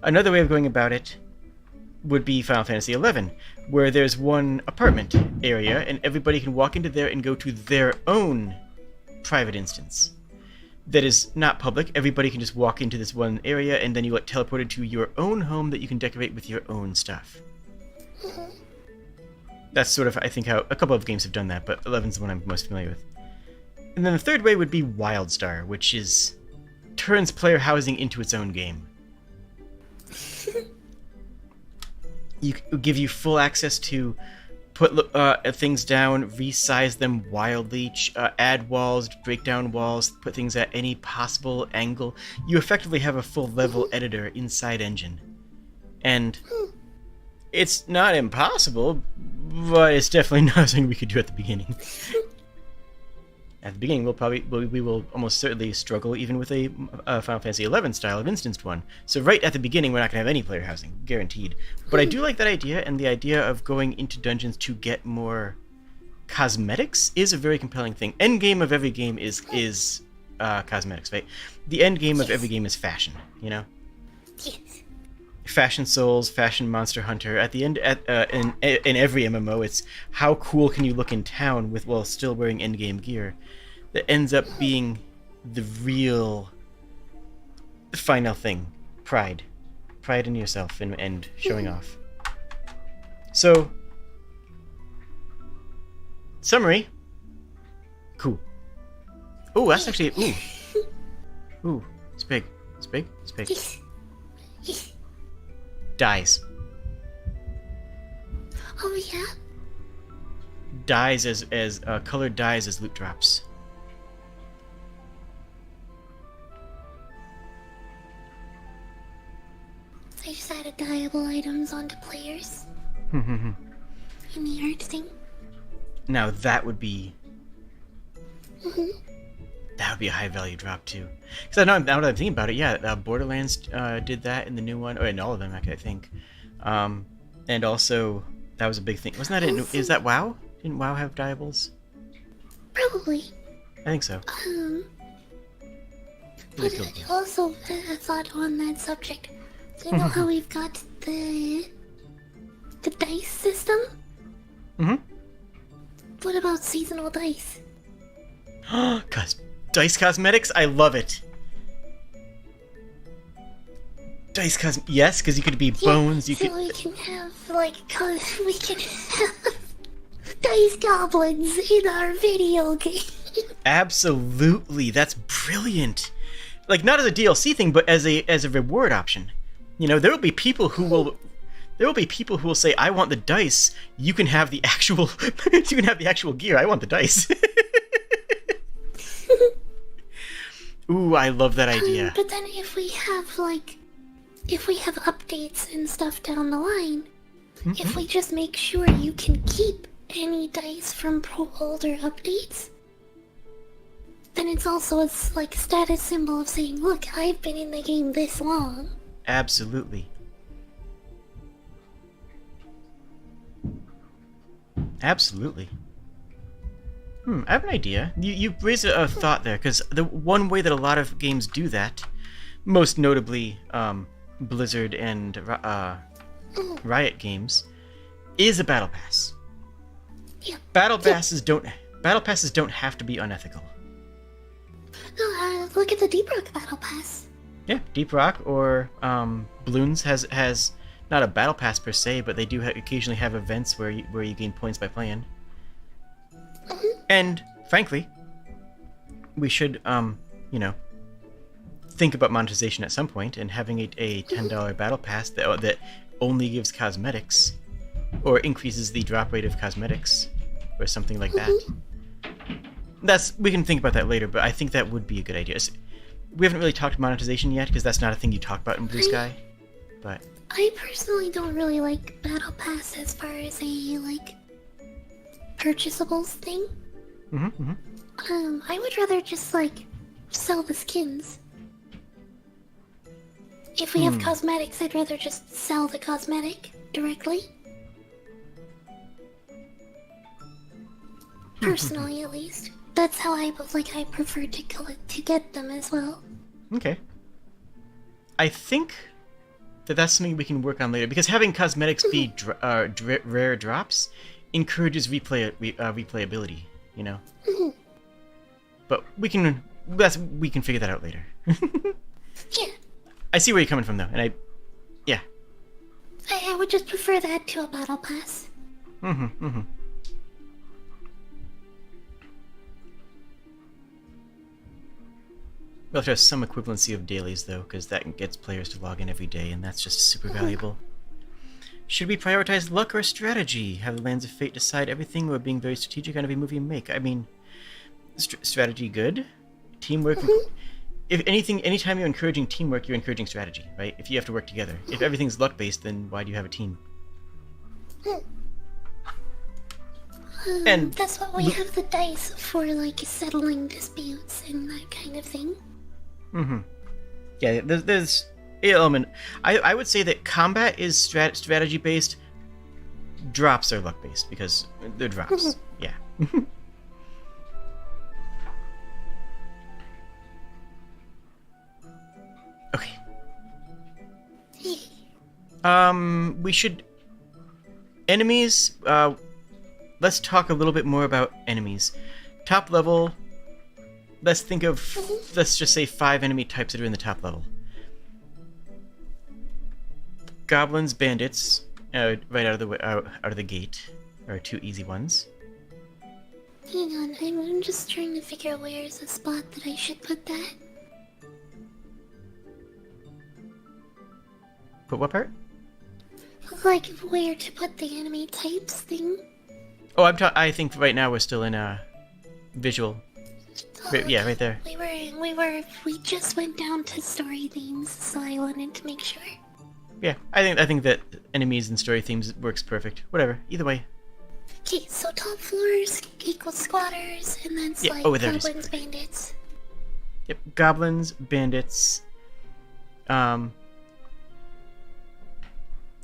Another way of going about it would be Final Fantasy XI, where there's one apartment area and everybody can walk into there and go to their own private instance. That is not public. Everybody can just walk into this one area and then you get teleported to your own home that you can decorate with your own stuff. That's sort of, I think, how a couple of games have done that, but 11's the one I'm most familiar with. And then the third way would be WildStar, which turns player housing into its own game. Give you full access to put things down, resize them wildly, add walls, break down walls, put things at any possible angle. You effectively have a full level editor inside Engine. And it's not impossible, but it's definitely not something we could do at the beginning. At the beginning, we will almost certainly struggle even with a Final Fantasy XI style of instanced one. So right at the beginning, we're not going to have any player housing, guaranteed. But I do like that idea, and the idea of going into dungeons to get more cosmetics is a very compelling thing. End game of every game is cosmetics, right? The end game of every game is fashion, Yes. Fashion Souls, Fashion Monster Hunter. At the end, in every MMO, it's how cool can you look in town while still wearing endgame gear. That ends up being the real final thing. Pride in yourself and showing off. So, summary. Cool. Ooh, that's actually ooh, Sprigg. Dies. Oh yeah? Dies as colored dyes as loot drops. I just added dyeable items onto players. In the art thing. Now that would be... That would be a high value drop too. Because now that I'm thinking about it, yeah, Borderlands did that in the new one, or in all of them, I think. And also, that was a big thing. Wasn't that it? Is that WoW? Didn't WoW have dyeables? Probably. I think so. But also, a thought on that subject. You know how we've got the dice system? What about seasonal dice? Dice cosmetics? I love it. Dice yes, because you could be bones. We can have we can have dice goblins in our video game. Absolutely, that's brilliant. Like not as a DLC thing, but as a reward option. There will be people who will say, "I want the dice. You can have the actual gear. I want the dice." Ooh, I love that idea. But then if we have updates and stuff down the line, if we just make sure you can keep any dice from older updates, then it's also a status symbol of saying, look, I've been in the game this long. Absolutely. Absolutely. I have an idea. You raised a thought there, because the one way that a lot of games do that, most notably Blizzard and Riot games, is a battle pass. Yeah. Battle passes don't have to be unethical. No, look at the Deep Rock Battle Pass. Yeah, Deep Rock or Bloons has not a battle pass per se, but they do occasionally have events where you gain points by playing. And frankly, we should think about monetization at some point, and having a $10 battle pass that only gives cosmetics or increases the drop rate of cosmetics or something like that. We can think about that later, but I think that would be a good idea. We haven't really talked monetization yet, because that's not a thing you talk about in Blue Sky. But I personally don't really like Battle Pass as far as a purchasables thing. I would rather just sell the skins. If we have cosmetics, I'd rather just sell the cosmetic directly. Personally, at least. That's how I prefer to get them as well. Okay. I think that's something we can work on later, because having cosmetics be rare drops encourages replayability, you know. But we can figure that out later. Yeah. I see where you're coming from, though, and I would just prefer that to a battle pass. We'll have to have some equivalency of dailies, though, because that gets players to log in every day, and that's just super valuable. Should we prioritize luck or strategy? Have the Lands of Fate decide everything, or being very strategic on every move you make? I mean, strategy good. Teamwork... If anything, anytime you're encouraging teamwork, you're encouraging strategy, right? If you have to work together. If everything's luck-based, then why do you have a team? And that's what we have the dice for, settling disputes and that kind of thing. Yeah, there's an element. I would say that combat is strategy-based. Drops are luck-based, because they're drops. Yeah. Okay. We should... Enemies, let's talk a little bit more about enemies. Top level, let's think of, let's just say 5 enemy types that are in the top level. Goblins, bandits, right out of the gate, are 2 easy ones. Hang on, I'm just trying to figure out where's the spot that I should put that. Put what part? Where to put the enemy types thing. Oh, I think right now we're still in visual. Yeah, right there. We just went down to story themes, so I wanted to make sure. Yeah, I think that enemies and story themes works perfect. Whatever, either way. Okay, so top floors equals squatters, and then it's goblins, bandits. Yep, goblins, bandits.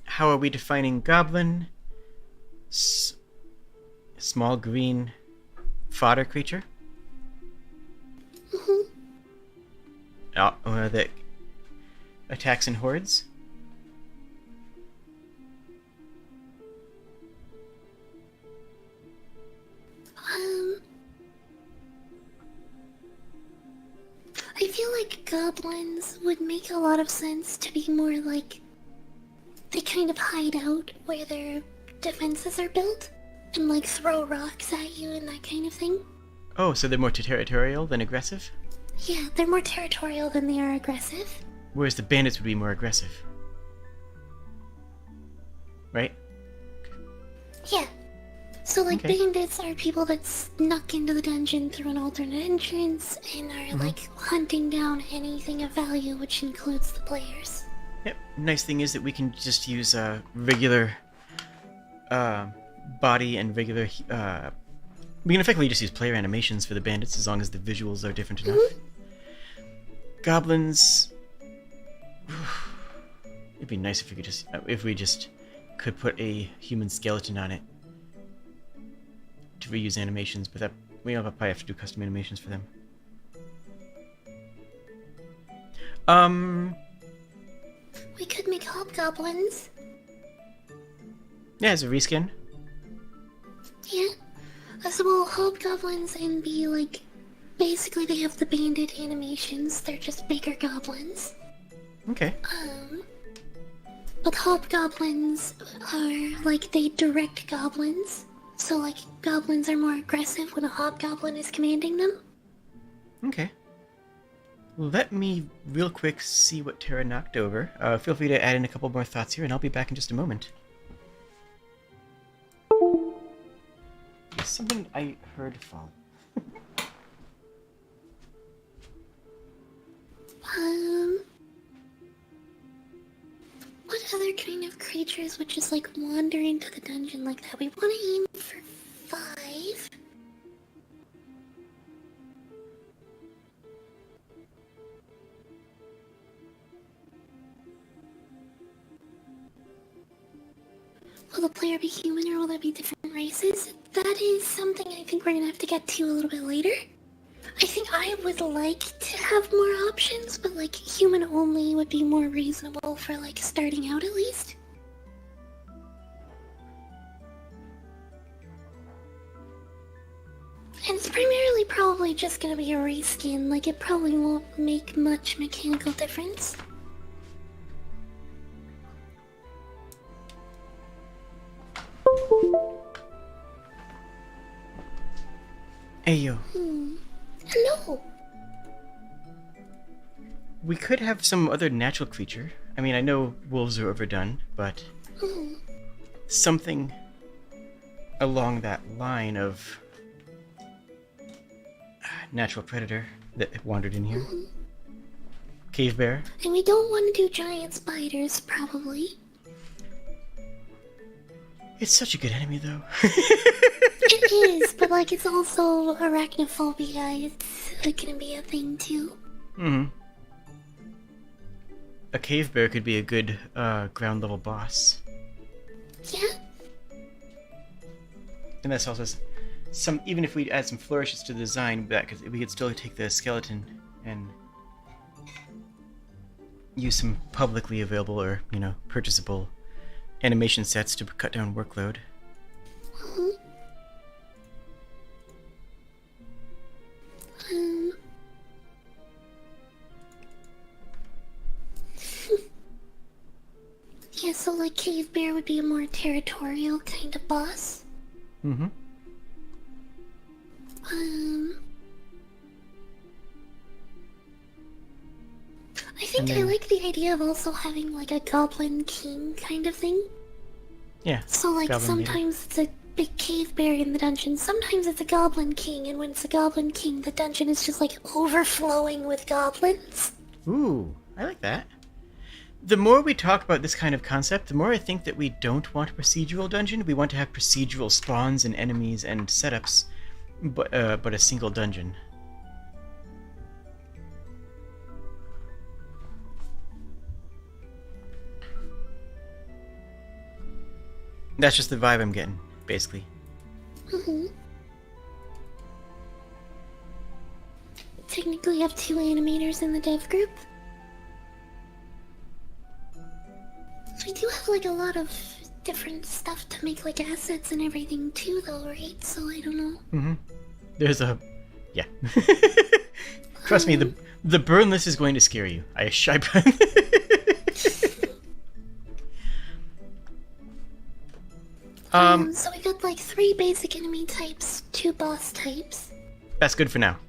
How are we defining goblin? Small green fodder creature. That attacks in hordes. I feel like goblins would make a lot of sense to be more like they kind of hide out where their defenses are built and throw rocks at you and that kind of thing. Oh, so they're more territorial than aggressive? Yeah, they're more territorial than they are aggressive. Whereas the bandits would be more aggressive. Right? Yeah. So Okay. bandits are people that snuck into the dungeon through an alternate entrance and are hunting down anything of value, which includes the players. Yep. Nice thing is that we can just use regular body and regular... we can effectively just use player animations for the bandits as long as the visuals are different enough. Goblins... It'd be nice if we could just... if we just could put a human skeleton on it. to reuse animations, but we'll probably have to do custom animations for them. We could make hobgoblins. Yeah, as a reskin. Yeah. As well, hobgoblins and be like... Basically, they have the bandit animations. They're just bigger goblins. Okay. But hobgoblins are like they direct goblins. So like goblins are more aggressive when a hobgoblin is commanding them. Okay. Let me real quick see what Tara knocked over. Feel free to add in a couple more thoughts here, and I'll be back in just a moment. Something I heard fall. What other kind of creatures would just like wander into the dungeon like that? We want to aim for 5. Will the player be human or will there be different races? That is something I think we're gonna have to get to a little bit later. I think I would like to have more options, but like human only would be more reasonable for like starting out at least. And it's primarily probably just gonna be a reskin, like it probably won't make much mechanical difference. Hey yo. Hello. We could have some other natural creature. I mean, I know wolves are overdone, but something along that line of natural predator that wandered in here. Cave bear. And we don't want to do giant spiders, probably. It's such a good enemy, though. It is, but like it's also arachnophobia. It's gonna be a thing too. A cave bear could be a good ground level boss. Yeah. And that's also some. Even if we add some flourishes to the design, that we could still take the skeleton and use some publicly available or purchasable animation sets to cut down workload. Yeah, so like Cave Bear would be a more territorial kind of boss. I think I like the idea of also having like a Goblin King kind of thing. Yeah. So like Goblin sometimes it's a big cave bear in the dungeon, sometimes it's a Goblin King, and when it's a Goblin King, the dungeon is just like overflowing with goblins. Ooh, I like that. The more we talk about this kind of concept, the more I think that we don't want a procedural dungeon. We want to have procedural spawns and enemies and setups, but a single dungeon. That's just the vibe I'm getting, basically. Technically, you have 2 animators in the dev group. We do have like a lot of different stuff to make like assets and everything too, though, right? So I don't know. There's a, yeah. Trust me, the burn list is going to scare you. So we got like 3 basic enemy types, 2 boss types. That's good for now.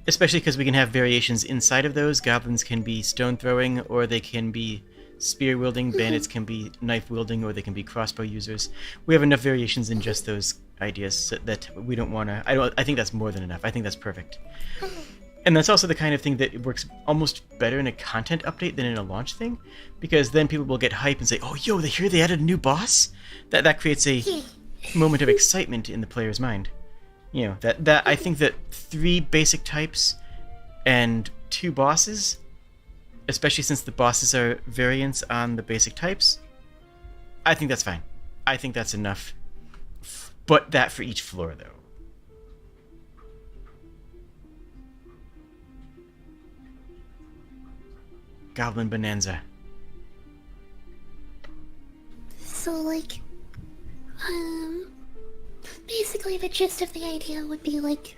Especially because we can have variations inside of those. Goblins can be stone throwing, or they can be spear wielding. Bandits can be knife wielding, or they can be crossbow users. We have enough variations in just those ideas so that we don't want to. I think that's more than enough. I think that's perfect. And that's also the kind of thing that works almost better in a content update than in a launch thing, because then people will get hype and say, "Oh, yo, they added a new boss." That creates a moment of excitement in the player's mind. That I think that 3 basic types and 2 bosses, especially since the bosses are variants on the basic types, I think that's fine. I think that's enough but that for each floor, though. Goblin Bonanza. So, like, basically the gist of the idea would be, like,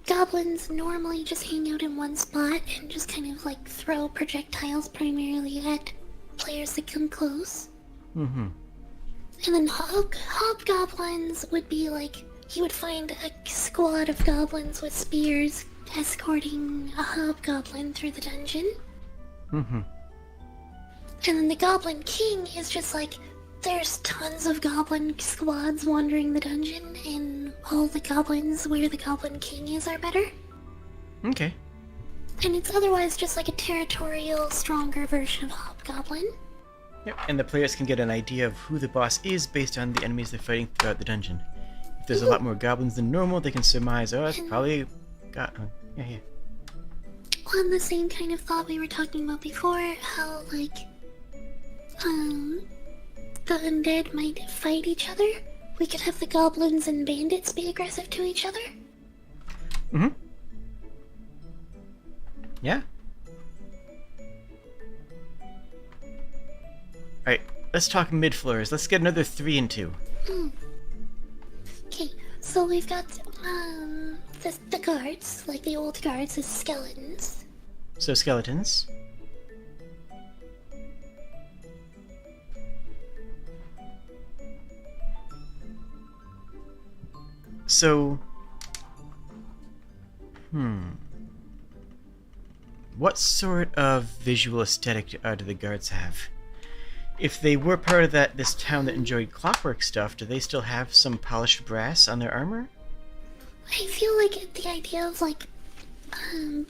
goblins normally just hang out in one spot and just kind of, like, throw projectiles primarily at players that come close. Mm-hmm. And then hobgoblins would be, like, you would find a squad of goblins with spears escorting a hobgoblin through the dungeon. Mm-hmm. And then the Goblin King is just like, there's tons of goblin squads wandering the dungeon, and all the goblins where the Goblin King is are better. Okay. And it's otherwise just like a territorial, stronger version of Hobgoblin. Yep, and the players can get an idea of who the boss is based on the enemies they're fighting throughout the dungeon. If there's a lot more goblins than normal, they can surmise, oh, it's probably got... yeah. On the same kind of thought we were talking about before, how, like, the undead might fight each other. We could have the goblins and bandits be aggressive to each other. Mm-hmm. Yeah. Alright, let's talk mid-floors. Let's get another 3 and 2. Okay, so we've got, the guards, like the old guards as skeletons. So skeletons. So... what sort of visual aesthetic do the guards have? If they were part of this town that enjoyed clockwork stuff, do they still have some polished brass on their armor? I feel like the idea of, like,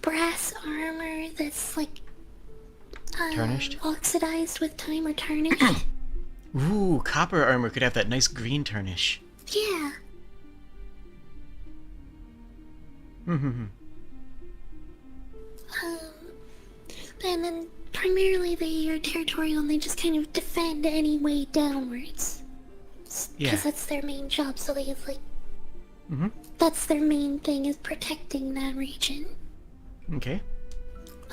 brass armor that's, like, Tarnished? oxidized with time or tarnished. Ooh, copper armor could have that nice green tarnish. Yeah. And then primarily they are territorial and they just kind of defend any way downwards. Yeah. Because that's their main job, so they have, like... That's their main thing, is protecting that region. Okay.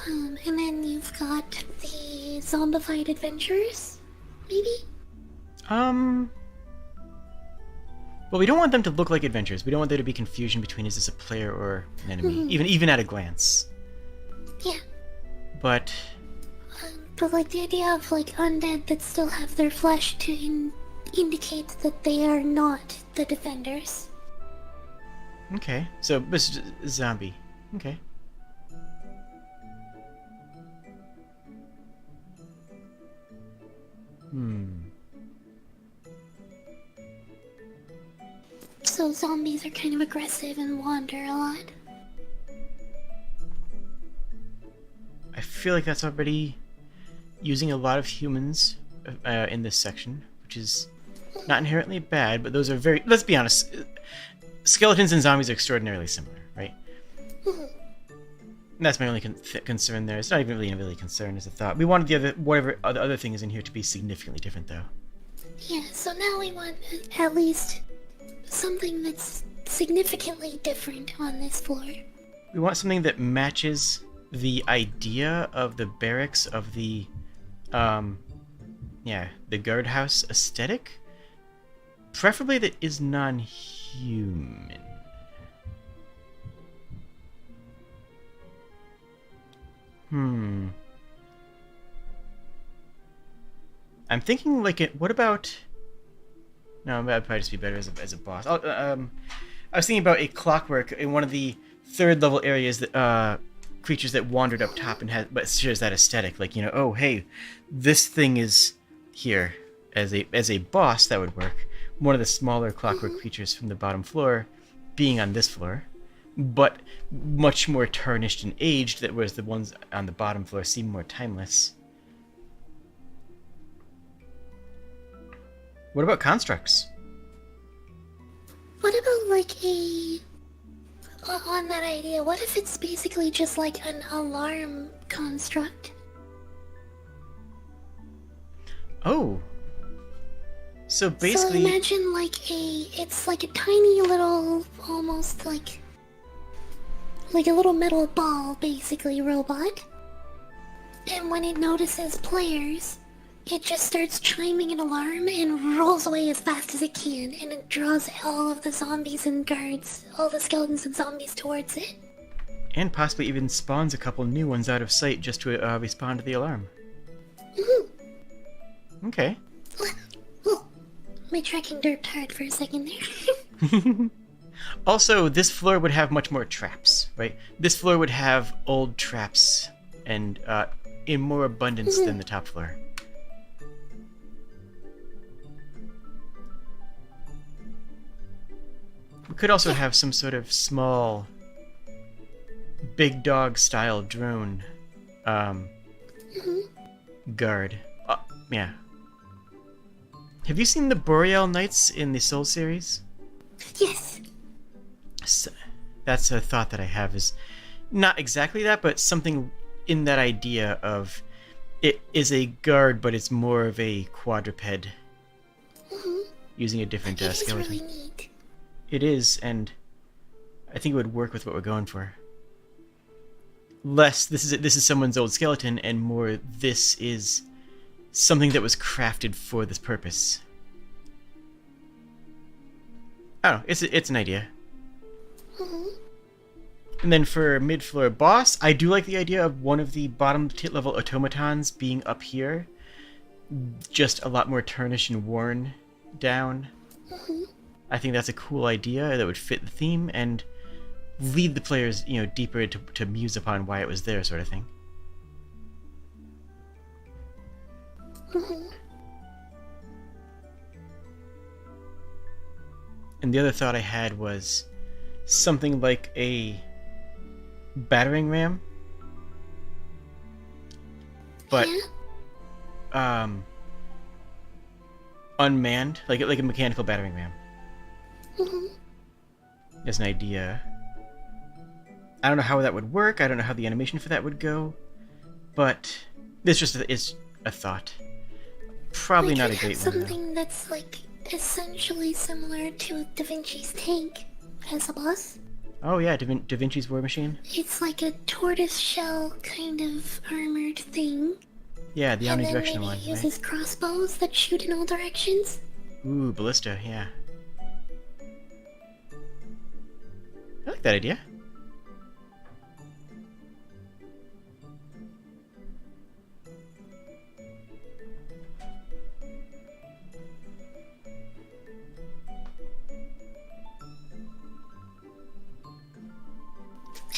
And then you've got the zombified adventurers, maybe? Well, we don't want them to look like adventurers. We don't want there to be confusion between is this a player or an enemy, even at a glance. Yeah. But like the idea of, like, undead that still have their flesh to indicate that they are not the defenders. okay, so this is a zombie. Okay. So zombies are kind of aggressive and wander a lot. I feel like that's already using a lot of humans in this section, which is not inherently bad, but those are very... Let's be honest, skeletons and zombies are extraordinarily similar, right? And that's my only concern there. It's not even really a concern as a thought. We wanted whatever other thing is in here to be significantly different, though. Yeah, so now we want at least something that's significantly different on this floor. We want something that matches the idea of the barracks of the guardhouse aesthetic. Preferably that is non-human. I'm thinking like it. What about? No, that'd probably just be better as a boss. I was thinking about a clockwork in one of the third level areas that creatures that wandered up top and but shares that aesthetic. Like, you know, oh hey, this thing is here as a boss. That would work. One of the smaller clockwork creatures from the bottom floor being on this floor, but much more tarnished and aged, that whereas the ones on the bottom floor seem more timeless. What about constructs? What about, like, on that idea, what if it's basically just like an alarm construct? Oh. So So basically, imagine it's like a tiny little, almost like a little metal ball, basically, robot. And when it notices players, it just starts chiming an alarm and rolls away as fast as it can, and it draws all of the zombies and guards, all the skeletons and zombies towards it. and possibly even spawns a couple new ones out of sight just to respond to the alarm. Okay. Oh, my tracking derped hard for a second there. Also, this floor would have much more traps, right? This floor would have old traps and in more abundance than the top floor. We could also have some sort of small big dog style drone guard. Yeah. Have you seen the Boreal Knights in the Soul series? Yes. So, that's a thought that I have, is not exactly that, but something in that idea of it is a guard, but it's more of a quadruped using a different It is skeleton. really neat. It is, and I think it would work with what we're going for. Less, this is someone's old skeleton, and more, this is something that was crafted for this purpose. I don't know, it's an idea. And then for mid-floor boss, I do like the idea of one of the bottom level automatons being up here. Just a lot more tarnished and worn down. I think that's a cool idea that would fit the theme and lead the players, deeper to muse upon why it was there, sort of thing. And the other thought I had was something like a battering ram, but unmanned, like a mechanical battering ram. As an idea. I don't know how that would work. I don't know how the animation for that would go, but this is a thought. Probably not a great one, though. Something that's like essentially similar to Da Vinci's tank as a boss. Oh yeah, Da Vinci's War Machine. It's like a tortoise shell kind of armored thing. Yeah, the And then omnidirectional maybe one, it uses crossbows that shoot in all directions. right? Ooh, ballista, yeah. I like that idea.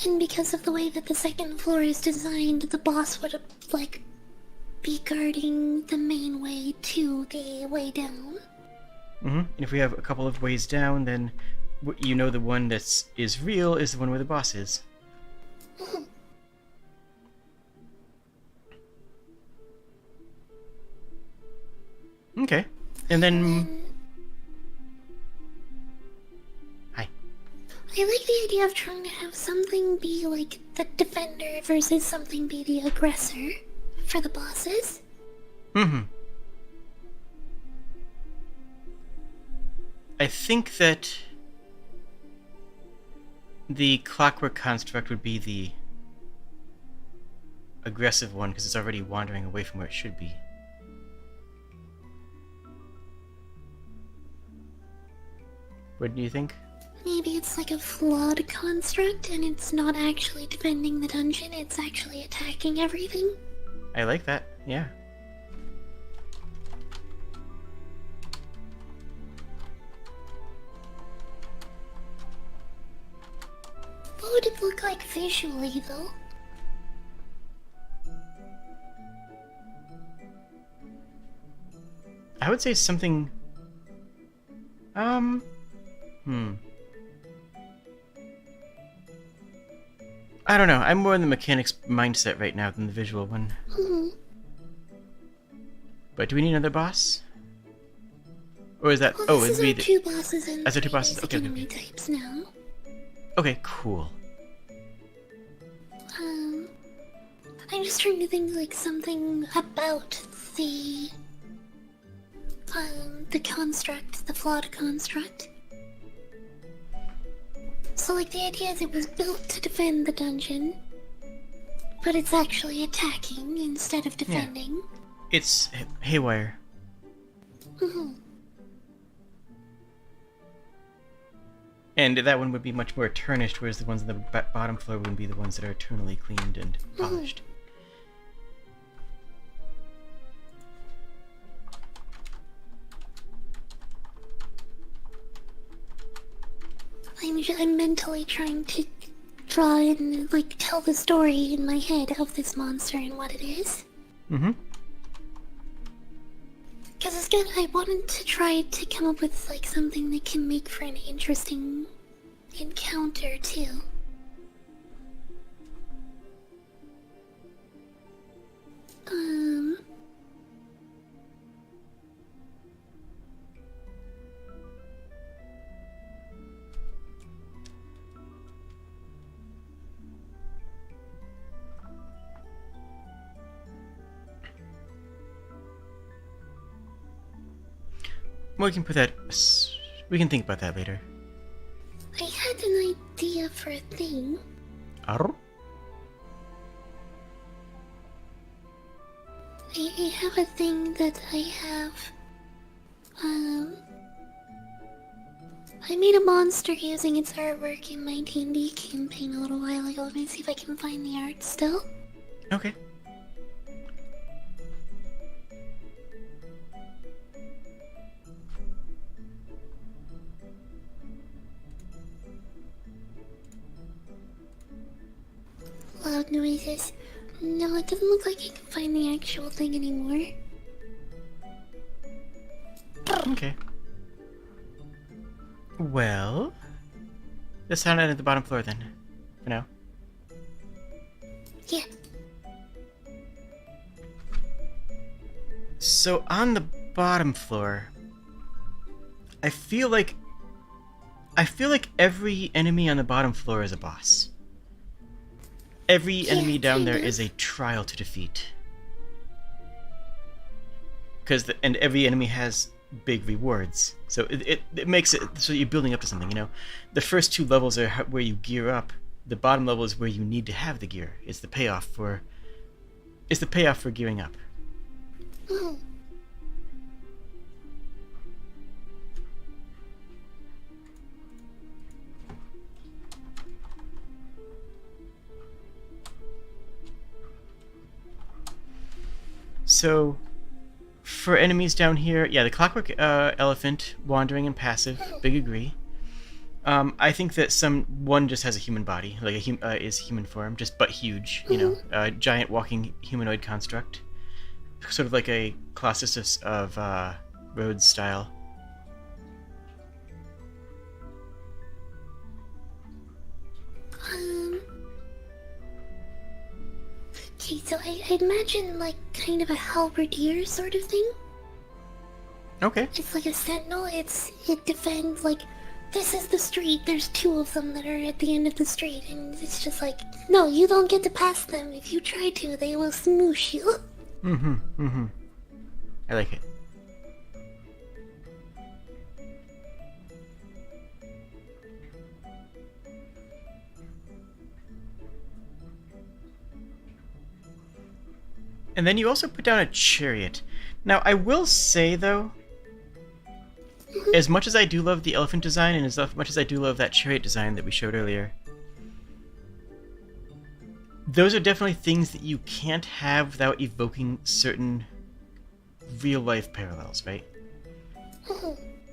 And because of the way that the second floor is designed, the boss would be guarding the main way to the way down. And if we have a couple of ways down, then the one that is real is the one where the boss is. Okay. And then... Hi. I like the idea of trying to have something be like the defender versus something be the aggressor for the bosses. I think that the clockwork construct would be the aggressive one, because it's already wandering away from where it should be. What do you think? Maybe it's like a flawed construct and it's not actually defending the dungeon, it's actually attacking everything. I like that, yeah. What would it look like visually, though? I would say something... I don't know. I'm more in the mechanics mindset right now than the visual one. But do we need another boss? Or is that... Well, oh, this it'd is be... our two bosses and As our two three bosses, basic okay, enemy okay. types now. Okay, cool. I'm just trying to think like something about the construct, the flawed construct. So, like, the idea is it was built to defend the dungeon, but it's actually attacking instead of defending. It's haywire. Mm-hmm. And that one would be much more tarnished, whereas the ones on the bottom floor would be the ones that are eternally cleaned and polished. I'm mentally trying to draw and, like, tell the story in my head of this monster and what it is. Mm-hmm. Because it's good, I wanted to try to come up with, like, something that can make for an interesting encounter, too. We can put that. We can think about that later. I had an idea for a thing. Arr? I have a thing that I have. I made a monster using its artwork in my D&D campaign a little while ago. Let me see if I can find the art still. Okay. Loud noises. No, it doesn't look like I can find the actual thing anymore. Okay. Well, let's sound out at the bottom floor then, for now. Yeah. So on the bottom floor, I feel like every enemy on the bottom floor is a boss. Every enemy down there is a trial to defeat. And every enemy has big rewards. So it makes it so you're building up to something, you know? The first two levels are where you gear up. The bottom level is where you need to have the gear. It's the payoff for gearing up. Oh. So, for enemies down here, yeah, the clockwork elephant, wandering and passive, big agree. I think that one just has a human body, like is human form, but huge, you know, giant walking humanoid construct, sort of like a Colossus of Rhodes style. Okay, so I imagine, like, kind of a halberdier sort of thing. Okay. It's like a sentinel. It defends, like, this is the street. There's two of them that are at the end of the street, and it's just like, no, you don't get to pass them. If you try to, they will smoosh you. I like it. And then you also put down a chariot. Now, I will say, though, as much as I do love the elephant design, and as much as I do love that chariot design that we showed earlier, those are definitely things that you can't have without evoking certain real-life parallels, right?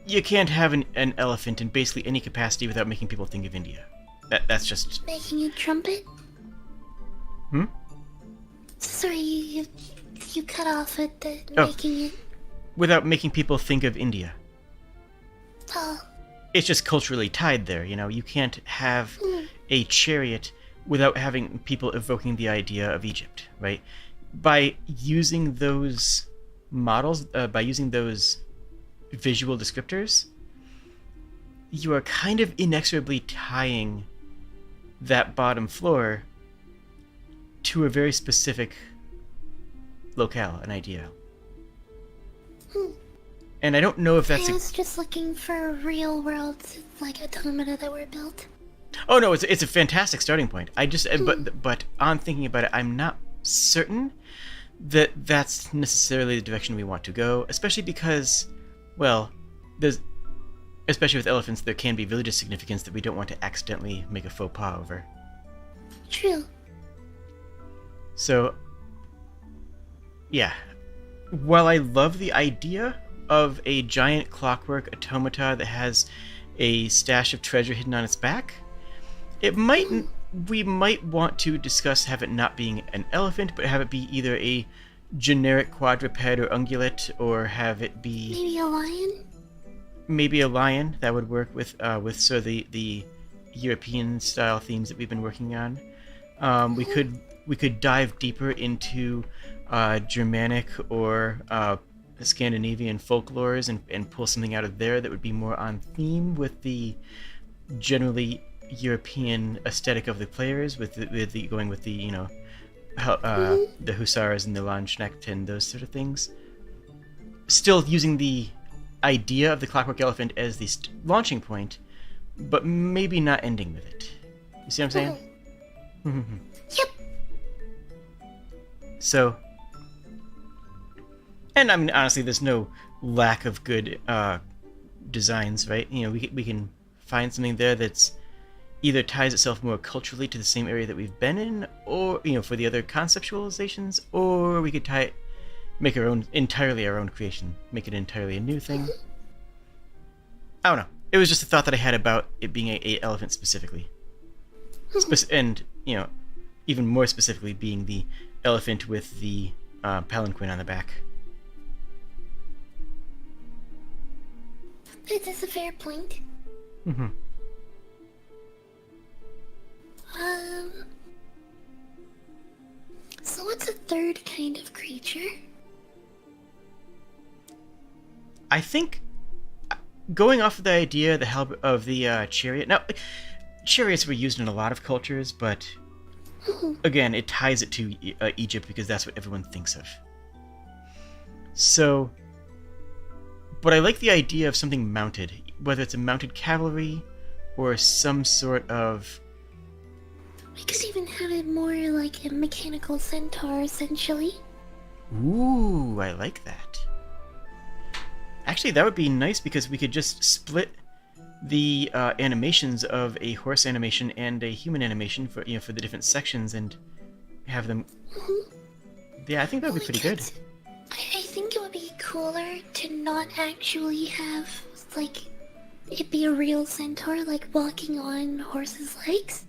You can't have an elephant in basically any capacity without making people think of India. That's just... Making a trumpet? Hmm? Sorry, you cut off at the making it. Without making people think of India. Oh. It's just culturally tied there, you know? You can't have a chariot without having people evoking the idea of Egypt, right? By using those models, by using those visual descriptors, you are kind of inexorably tying that bottom floor to a very specific locale, an idea. And I don't know if that's I was just looking for real world, like, automata that were built. Oh no, it's a fantastic starting point. I just but on thinking about it, I'm not certain that that's necessarily the direction we want to go, especially because, well, there's especially with elephants, there can be religious significance that we don't want to accidentally make a faux pas over. True. So, yeah. While I love the idea of a giant clockwork automata that has a stash of treasure hidden on its back, we might want to discuss have it not being an elephant, but have it be either a generic quadruped or ungulate, or have it be Maybe a lion? maybe a lion. That would work with sort of the European style themes that we've been working on. We could dive deeper into Germanic or Scandinavian folklores and pull something out of there that would be more on theme with the generally European aesthetic of the players, with the going with the the hussars and the Landsknecht and those sort of things. Still using the idea of the Clockwork Elephant as the launching point, but maybe not ending with it. You see what I'm saying? Yep. So, and I mean, honestly, there's no lack of good designs, right? You know, we can find something there that's either ties itself more culturally to the same area that we've been in, or for the other conceptualizations, or we could make entirely our own creation, make it entirely a new thing. I don't know. It was just a thought that I had about it being a elephant specifically, and even more specifically being the elephant with the palanquin on the back. That is a fair point. Mm-hmm. So what's a third kind of creature? I think, going off of the idea of the chariot. Now, chariots were used in a lot of cultures, but again, it ties it to Egypt because that's what everyone thinks of. So, but I like the idea of something mounted, whether it's a mounted cavalry or some sort of... We could even have it more like a mechanical centaur, essentially. Ooh, I like that. Actually, that would be nice because we could just split the animations of a horse animation and a human animation for for the different sections and have them. Yeah, I think that would be pretty good. I think it would be cooler to not actually have like it be a real centaur like walking on horse's legs.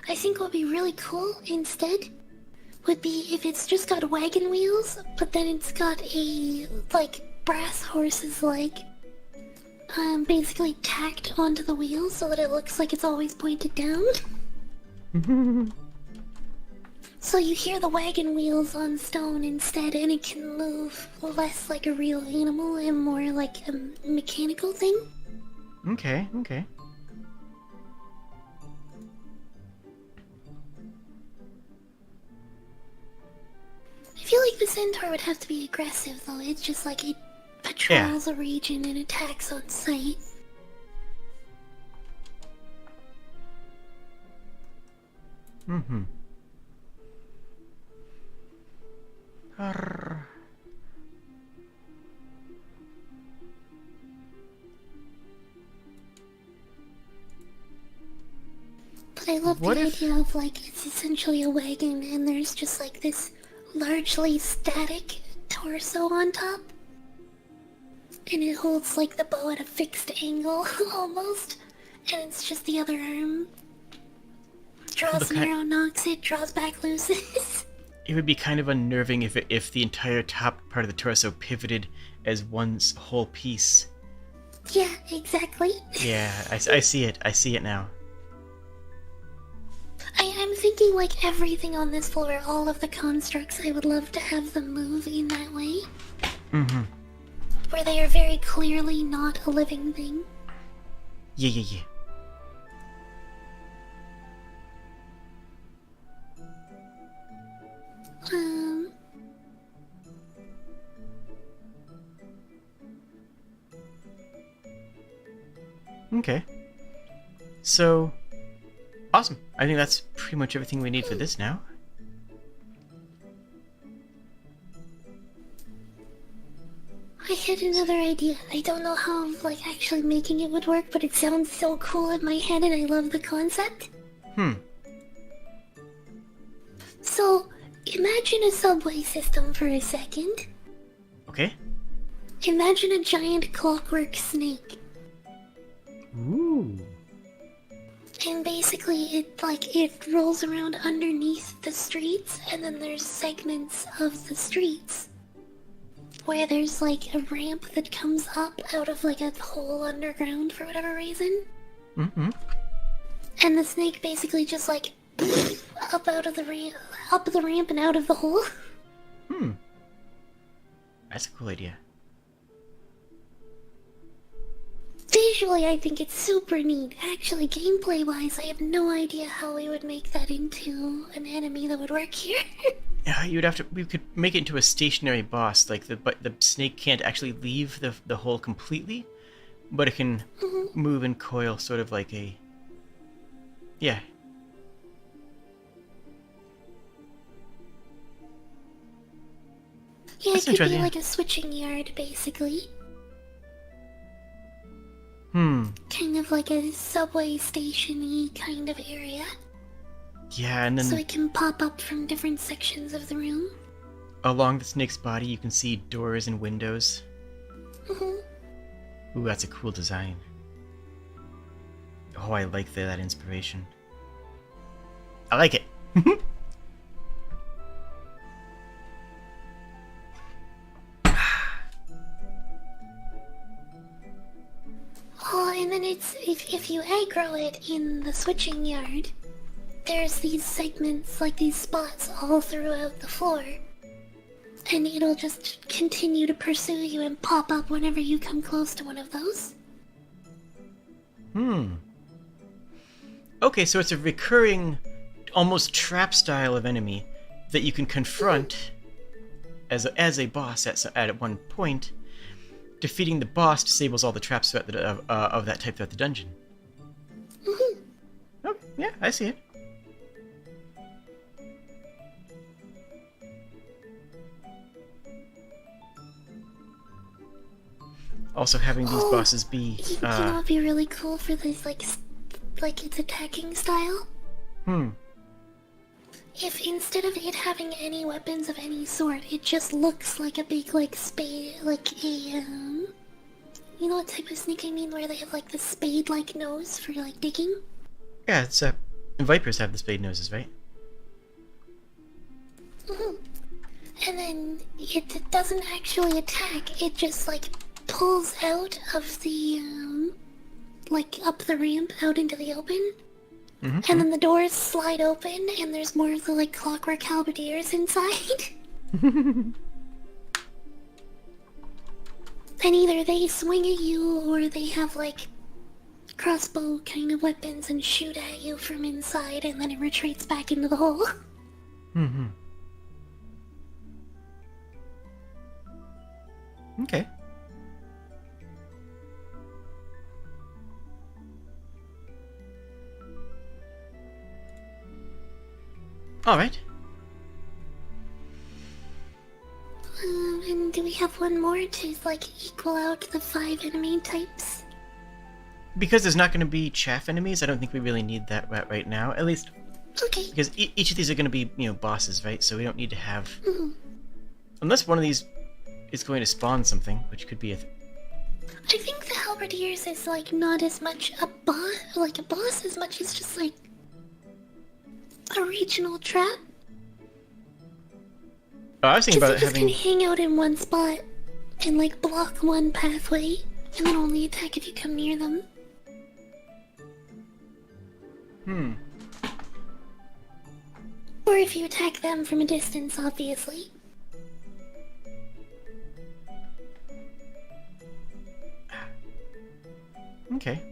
I think what would be really cool instead would be if it's just got wagon wheels, but then it's got a like brass horse's leg basically tacked onto the wheels so that it looks like it's always pointed down. So you hear the wagon wheels on stone instead, and it can move less like a real animal and more like a mechanical thing. Okay. I feel like the centaur would have to be aggressive though. It's just like it patrols a region and attacks on sight. But I love the idea of like it's essentially a wagon and there's just like this largely static torso on top. And it holds like the bow at a fixed angle almost. And it's just the other arm. Draws an arrow, knocks it, draws back, loses. It would be kind of unnerving if the entire top part of the torso pivoted as one whole piece. Yeah, exactly. Yeah, I see it. I see it now. I'm thinking like everything on this floor, all of the constructs, I would love to have them move in that way. Where they are very clearly not a living thing. Yeah. Okay. So, awesome. I think that's pretty much everything we need for this now. I had another idea. I don't know how, like, actually making it would work, but it sounds so cool in my head and I love the concept. So, imagine a subway system for a second. Okay. Imagine a giant clockwork snake. Ooh. And basically it rolls around underneath the streets, and then there's segments of the streets where there's like a ramp that comes up out of like a hole underground for whatever reason. Mm-hmm. And the snake basically just like up the ramp and out of the hole. That's a cool idea. Visually, I think it's super neat. Actually, gameplay-wise, I have no idea how we would make that into an enemy that would work here. Yeah, you'd have to. We could make it into a stationary boss. Like but the snake can't actually leave the hole completely, but it can move and coil, sort of like a. Yeah. Yeah, That's it could be interesting. like a switching yard, basically. Kind of like a subway station-y kind of area. Yeah, and then So it can pop up from different sections of the room. along the snake's body, you can see doors and windows. Ooh, that's a cool design. Oh, I like that inspiration. I like it. Oh, and then it's if you aggro it in the switching yard, there's these segments, like these spots all throughout the floor. And it'll just continue to pursue you and pop up whenever you come close to one of those. Okay, so it's a recurring, almost trap style of enemy that you can confront as a boss at one point. Defeating the boss disables all the traps of that type throughout the dungeon. Oh, yeah, I see it. Also, having these bosses be You know what'd be really cool for this, like its attacking style? If instead of it having any weapons of any sort, it just looks like a big, like, spade, like a, you know what type of snake I mean, where they have, like, the spade-like nose for, like, digging? Yeah, it's Vipers have the spade noses, right? And then it doesn't actually attack, it just, like, pulls out of the, like, up the ramp out into the open. And then the doors slide open, and there's more of the, like, clockwork halberdiers inside. And either they swing at you, or they have, like, crossbow kind of weapons and shoot at you from inside, and then it retreats back into the hole. Okay. Alright. And do we have one more to, like, equal out the 5 enemy types? Because there's not going to be chaff enemies, I don't think we really need that right now. At least, Okay. because each of these are going to be, bosses, right? So we don't need to have... Unless one of these is going to spawn something, which could be a... I think the halberdiers is, like, not as much a boss as much as just, like, a regional trap. Oh, I was thinking Because about they just having... can hang out in one spot and, like, block one pathway, and then only attack if you come near them. Or if you attack them from a distance, obviously. Okay.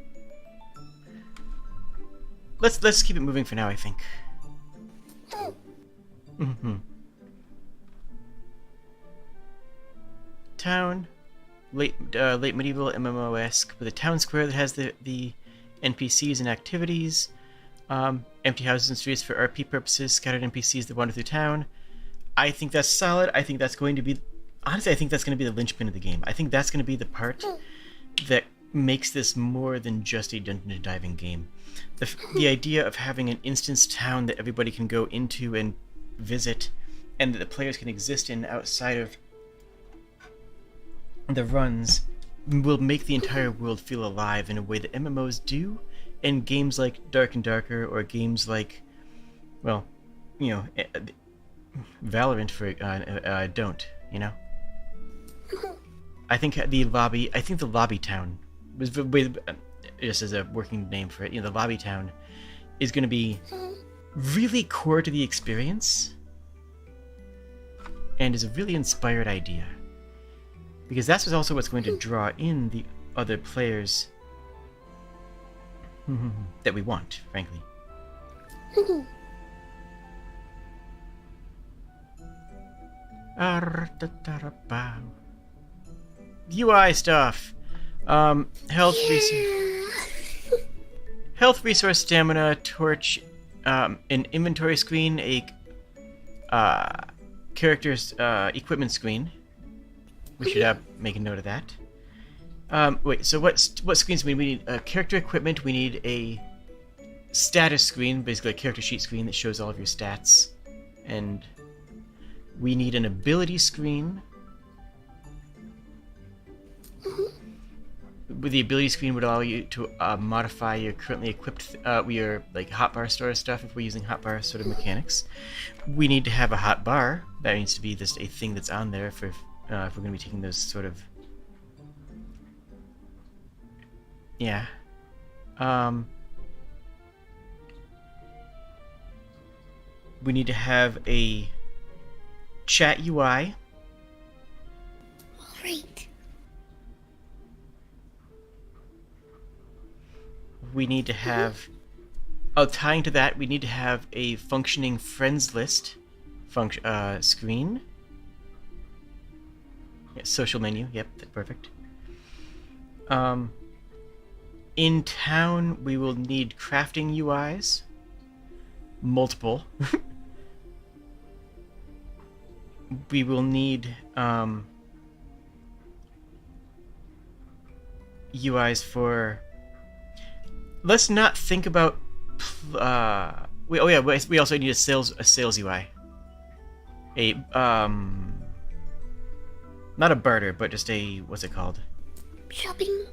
Let's keep it moving for now, I think. Town, late medieval MMO-esque, with a town square that has the NPCs and activities, empty houses and streets for RP purposes, scattered NPCs that wander through town. I think that's solid. I think that's going to be... Honestly, I think that's going to be the linchpin of the game. I think that's going to be the part that makes this more than just a dungeon diving game. The idea of having an instance town that everybody can go into and visit, and that the players can exist in outside of the runs, will make the entire world feel alive in a way that MMOs do, and games like Dark and Darker, or games like, well, you know, Valorant for don't, you know. I think the lobby town was just as a working name for it. You know, the lobby town is going to be really core to the experience, and is a really inspired idea, because that's also what's going to draw in the other players that we want, frankly. UI stuff. Health resource, stamina, torch, an inventory screen, a character's equipment screen. We should make a note of that. Wait, so what screens do we need? We need character equipment, we need a status screen, basically a character sheet screen that shows all of your stats, and we need an ability screen. With the ability screen would allow you to modify your currently equipped your like hotbar store stuff if we're using hotbar sort of mechanics. We need to have a hotbar. That needs to be just a thing that's on there for if we're going to be taking those sort of... Yeah. We need to have a chat UI. Right. We need to have... tying to that, we need to have a functioning friends list screen. Yeah, social menu, yep, perfect. In town, we will need crafting UIs. Multiple. We will need UIs for... Let's not think about... we also need a sales UI. Not a barter, but just a... What's it called? Shopping?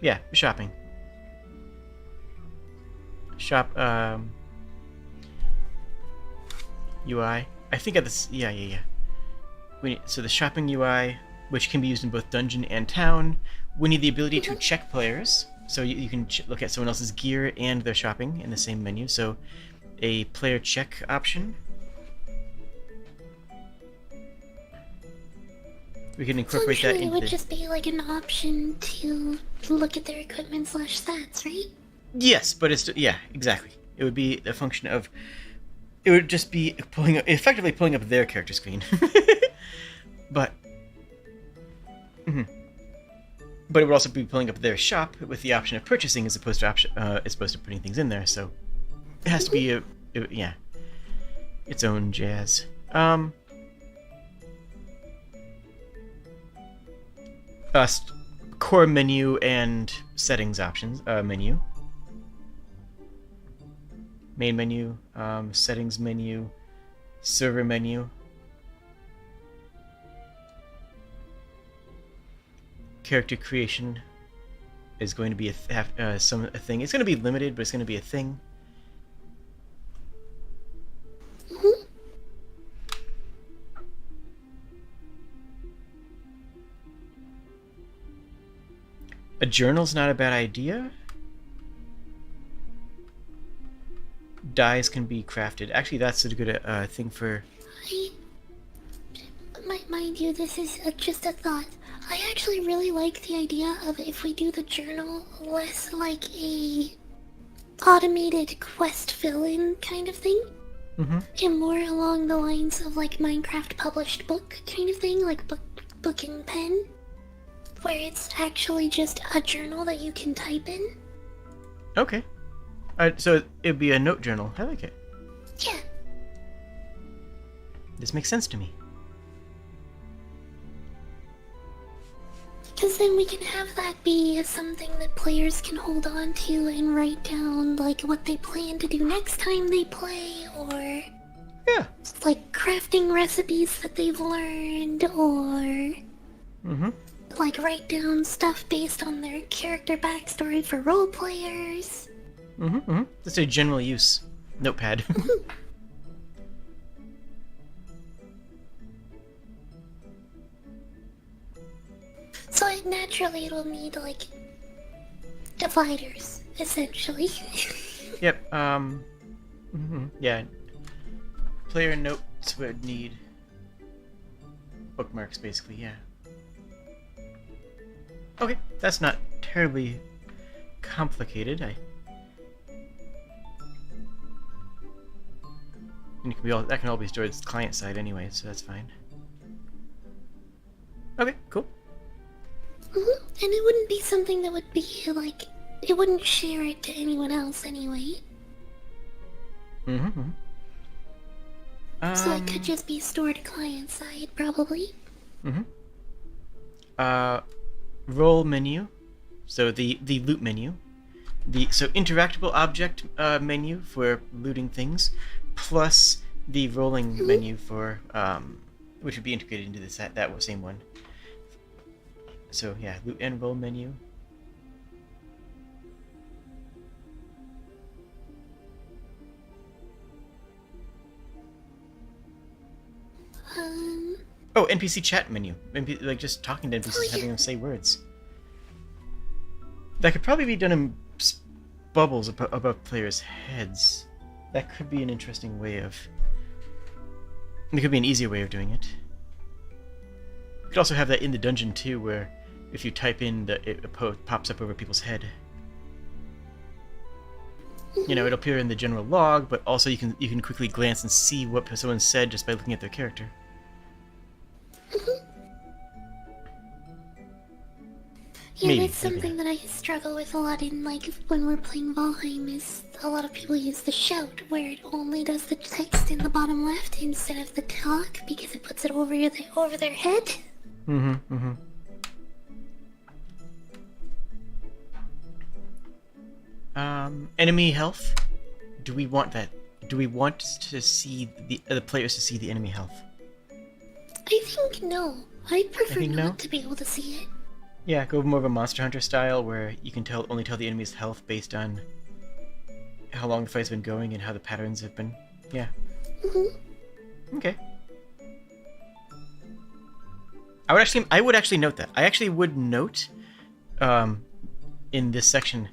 Yeah, shopping. Shop, UI. I think at this... Yeah. So the shopping UI, which can be used in both dungeon and town. We need the ability to check players. So you can look at someone else's gear and their shopping in the same menu. So a player check option. We can incorporate that into... it would just be like an option to look at their equipment / stats, right? Yes, but it's... Yeah, exactly. It would be a function of... It would just be effectively pulling up their character screen. But... But it would also be pulling up their shop with the option of purchasing as opposed to putting things in there, so... It has to be its own jazz. Core menu and settings options. Menu. Main menu. Settings menu. Server menu. Character creation is going to be a thing. It's going to be limited, but it's going to be a thing. A journal's not a bad idea. Dyes can be crafted. Actually, that's a good thing for... Mind you, this is just a thought. I actually really like the idea of if we do the journal less like a automated quest fill-in kind of thing. And more along the lines of like Minecraft published book kind of thing, like book and pen. Where it's actually just a journal that you can type in. Okay. So it'd be a note journal. I like it. Yeah. This makes sense to me. Because then we can have that be something that players can hold on to and write down, like, what they plan to do next time they play, or... Yeah. like, crafting recipes that they've learned, or... like, write down stuff based on their character backstory for role players. That's a general use notepad. So naturally it'll need, like, dividers, essentially. Yep, yeah. Player notes would need bookmarks, basically, yeah. Okay, that's not terribly complicated. And it can be all, that can all be stored client side anyway, so that's fine. Okay, cool. And it wouldn't be something that would be, like, it wouldn't share it to anyone else anyway. So it could just be stored client side, probably. Role menu. So the loot menu. So interactable object menu for looting things, plus the rolling menu for which would be integrated into this that same one. So yeah, loot and roll menu. Oh, NPC chat menu. Like just talking to NPCs, having them say words. That could probably be done in bubbles above players' heads. That could be an interesting way of... It could be an easier way of doing it. You could also have that in the dungeon too, where if you type in, it pops up over people's head. You know, it'll appear in the general log, but also you can quickly glance and see what someone said just by looking at their character. Yeah, Maybe, that's something that I struggle with a lot in, like, when we're playing Valheim, is a lot of people use the shout, where it only does the text in the bottom left instead of the talk, because it puts it over their head. Enemy health. Do we want that? Do we want to see the players to see the enemy health? I think no. I'd prefer think not no? to be able to see it. Yeah, go more of a Monster Hunter style, where you can only tell the enemy's health based on how long the fight's been going and how the patterns have been. Yeah. Okay. I would actually note that. I actually would note, in this section,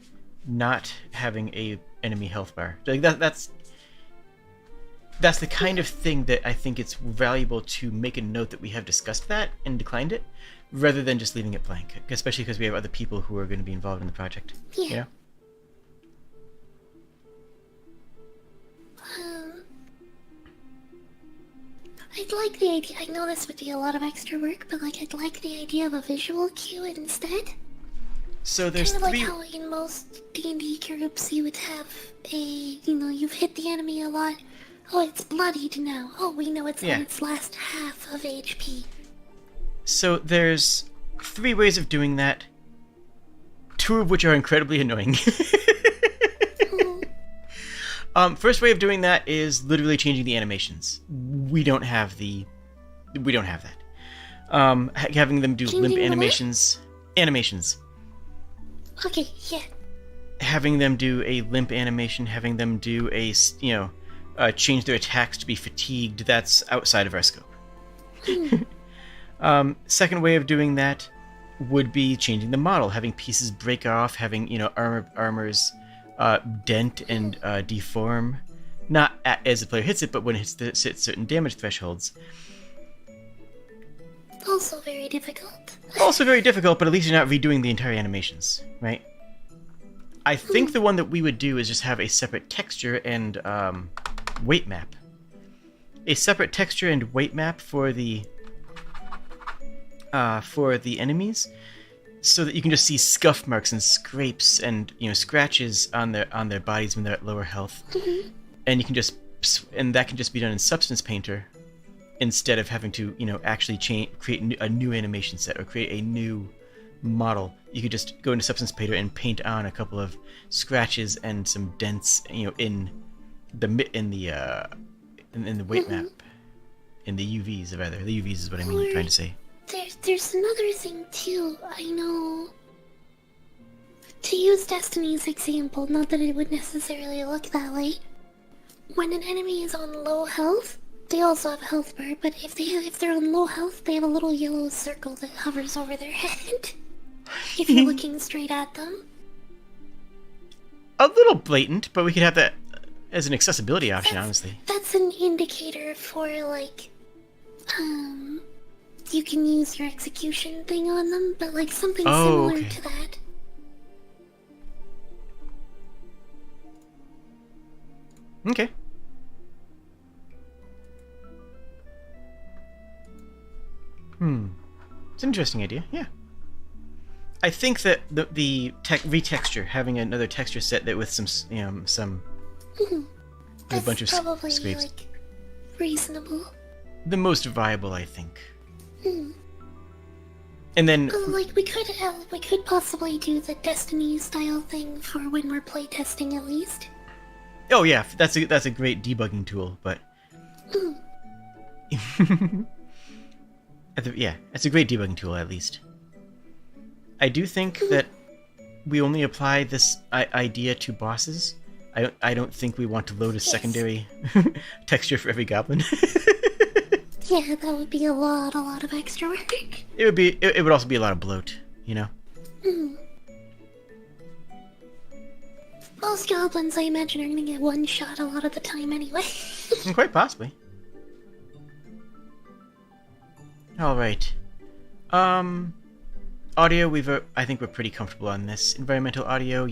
not having a enemy health bar. Like that's the kind of thing that I think it's valuable to make a note that we have discussed that and declined it, rather than just leaving it blank. Especially because we have other people who are going to be involved in the project. Yeah. You know? I'd like the idea. I know this would be a lot of extra work, but like I'd like the idea of a visual cue instead. So there's kind of three... like how in most D&D groups you would have a, you've hit the enemy a lot. Oh, it's bloodied now. Oh, we know it's on its last half of HP. So there's 3 ways of doing that, 2 of which are incredibly annoying. First way of doing that is literally changing the animations. We don't have that. Having them do limp animations. Okay, yeah. Having them do a limp animation, having them do a, change their attacks to be fatigued, that's outside of our scope. Second way of doing that would be changing the model, having pieces break off, having, armors dent and deform. Not as the player hits it, but when it hits certain damage thresholds. Also very difficult. Also very difficult, but at least you're not redoing the entire animations, right? I think the one that we would do is just have a separate texture and weight map. A separate texture and weight map for the enemies, so that you can just see scuff marks and scrapes and scratches on their bodies when they're at lower health, and you can just that can just be done in Substance Painter instead of having to actually create a new animation set or create a new model. You could just go into Substance Painter and paint on a couple of scratches and some dents, in the weight map, in the UVs rather. The UVs is what I mean trying to say. There's another thing too. I know. To use Destiny's example, not that it would necessarily look that way. When an enemy is on low health, they also have a health bar, but if they're on low health, they have a little yellow circle that hovers over their head. If you're looking straight at them. A little blatant, but we could have that as an accessibility option, honestly. That's an indicator for, like, you can use your execution thing on them, but, like, something similar to that. Okay. It's an interesting idea, yeah. I think that the retexture, having another texture set that with some a bunch of probably scrapes, like reasonable. The most viable, I think. And then, like we could possibly do the Destiny style thing for when we're playtesting at least. Oh yeah, that's a great debugging tool, but yeah, it's a great debugging tool at least. I do think that we only apply this idea to bosses. I don't think we want to load a secondary texture for every goblin. Yeah, that would be a lot of extra work. It would also be a lot of bloat, Most goblins, I imagine, are gonna get one shot a lot of the time anyway. Quite possibly. All right. Audio. I think we're pretty comfortable on this. Environmental audio.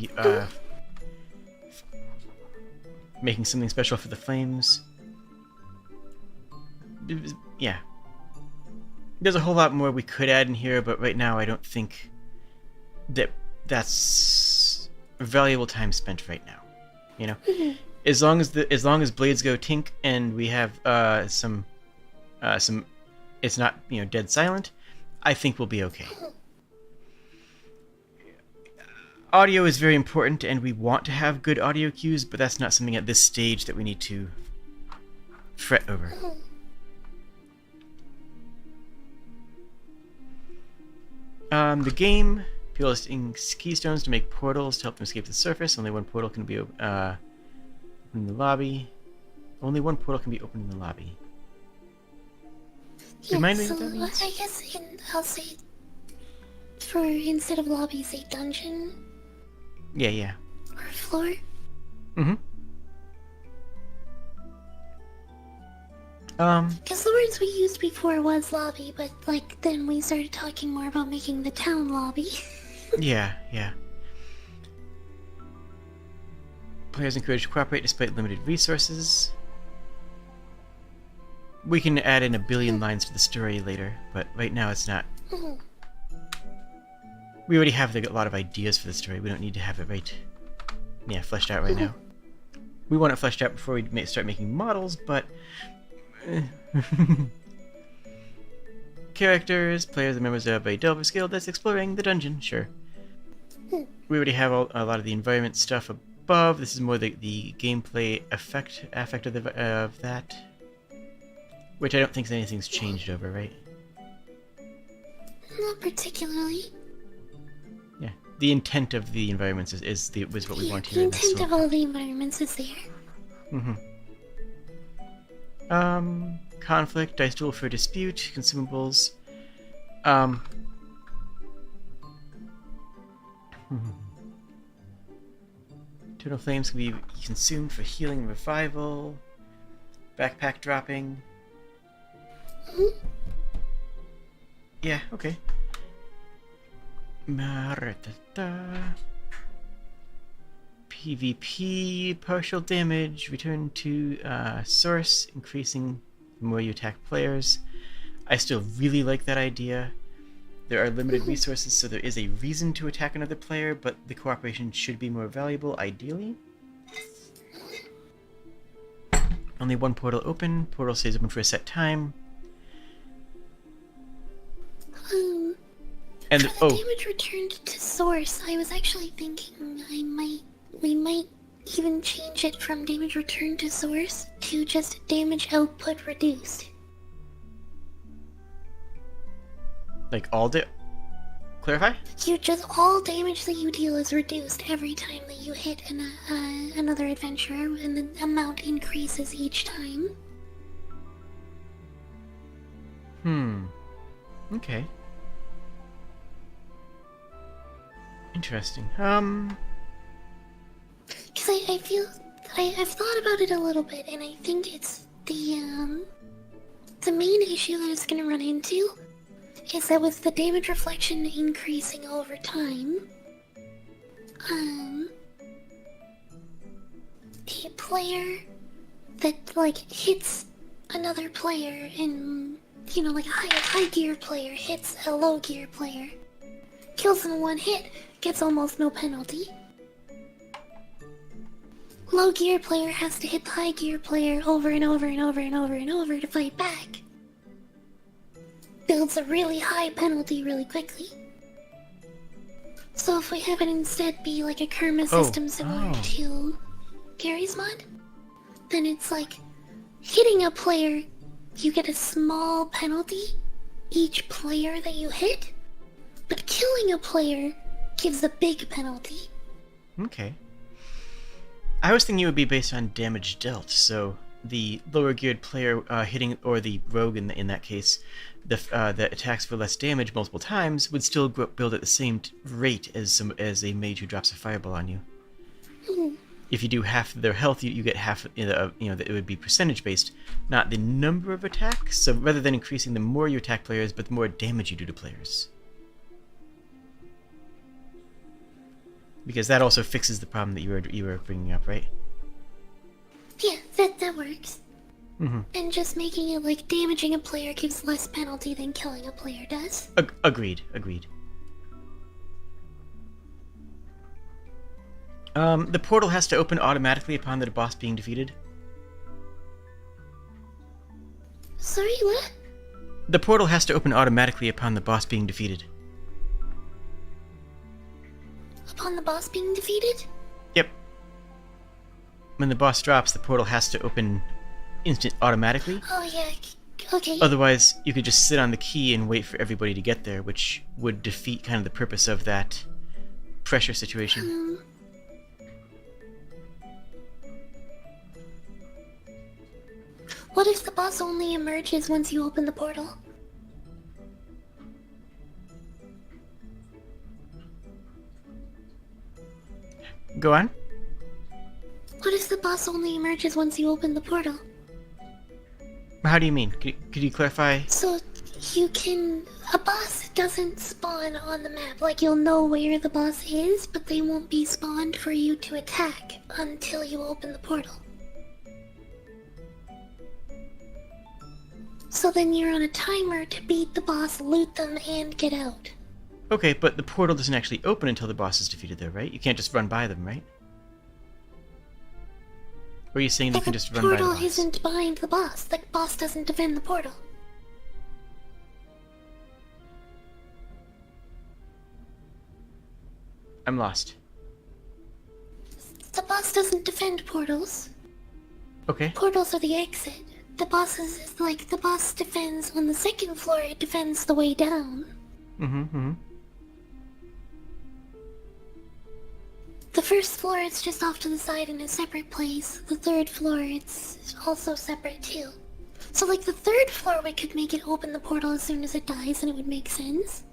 Making something special for the flames. Yeah. There's a whole lot more we could add in here, but right now I don't think that's valuable time spent right now. As long as blades go tink and we have some it's not dead silent, I think we'll be okay. Audio is very important, and we want to have good audio cues, but that's not something at this stage that we need to fret over. The game, people listing keystones to make portals to help them escape the surface. Only one portal can be open in the lobby. Only one portal can be opened in the lobby. Yeah, Remind me so what that means? I guess I'll say for instead of lobby, say dungeon. Yeah. Or floor. Because the words we used before was lobby, but like then we started talking more about making the town lobby. Yeah. Players encouraged to cooperate despite limited resources. We can add in a billion lines to the story later, but right now it's not. We already have a lot of ideas for the story. We don't need to have it fleshed out right now. We want it fleshed out before we start making models, but characters, players, and members of a Delver Guild that's exploring the dungeon. Sure. We already have a lot of the environment stuff above. This is more the gameplay affect of that, which I don't think anything's changed over, right? Not particularly. Yeah, the intent of the environments is what we want here. The intent of all the environments is there. Conflict, dice duel for dispute, consumables. Eternal flames can be consumed for healing and revival. Backpack dropping. Yeah, okay. PvP, partial damage, return to source, increasing the more you attack players. I still really like that idea. There are limited resources, so there is a reason to attack another player, but the cooperation should be more valuable, ideally. Only one portal open. Portal stays open for a set time. And for the damage returned to source, I was actually thinking we might even change it from damage returned to source to just damage output reduced. Like all clarify? All damage that you deal is reduced every time that you hit another adventurer, and the amount increases each time. Okay. Interesting. Because I feel I've thought about it a little bit, and I think it's the main issue that it's gonna run into is that with the damage reflection increasing over time, a player that like hits another player in, you know, like a high gear player hits a low gear player, kills them in one hit, gets almost no penalty. Low gear player has to hit the high gear player over and over and over and over and over to fight back. Builds a really high penalty really quickly. So if we have it instead be like a karma system similar to Gary's mod, then it's like hitting a player, you get a small penalty each player that you hit, but killing a player gives a big penalty. Okay. I was thinking it would be based on damage dealt, so the lower geared player hitting, or the rogue in that case, that attacks for less damage multiple times would still build at the same rate as a mage who drops a fireball on you. If you do half their health, you get half. That it would be percentage based, not the number of attacks. So rather than increasing the more you attack players, but the more damage you do to players. Because that also fixes the problem that you were bringing up, right? Yeah, that works. And just making it like damaging a player gives less penalty than killing a player does. Agreed. The portal has to open automatically upon the boss being defeated. Sorry, what? The portal has to open automatically upon the boss being defeated. Upon the boss being defeated? Yep. When the boss drops, the portal has to open automatically. Oh yeah, okay. Otherwise, you could just sit on the key and wait for everybody to get there, which would defeat kind of the purpose of that pressure situation. What if the boss only emerges once you open the portal? Go on. What if the boss only emerges once you open the portal? How do you mean? Could you clarify? So, a boss doesn't spawn on the map. Like, you'll know where the boss is, but they won't be spawned for you to attack until you open the portal. So then you're on a timer to beat the boss, loot them, and get out. Okay, but the portal doesn't actually open until the boss is defeated there, right? You can't just run by them, right? Or are you saying you can just run by the boss? The portal isn't behind the boss. The boss doesn't defend the portal. I'm lost. The boss doesn't defend portals. Okay. Portals are the exit. The boss the boss defends on the second floor, it defends the way down. The first floor, it's just off to the side in a separate place. The third floor, it's also separate too. So like the third floor, we could make it open the portal as soon as it dies and it would make sense.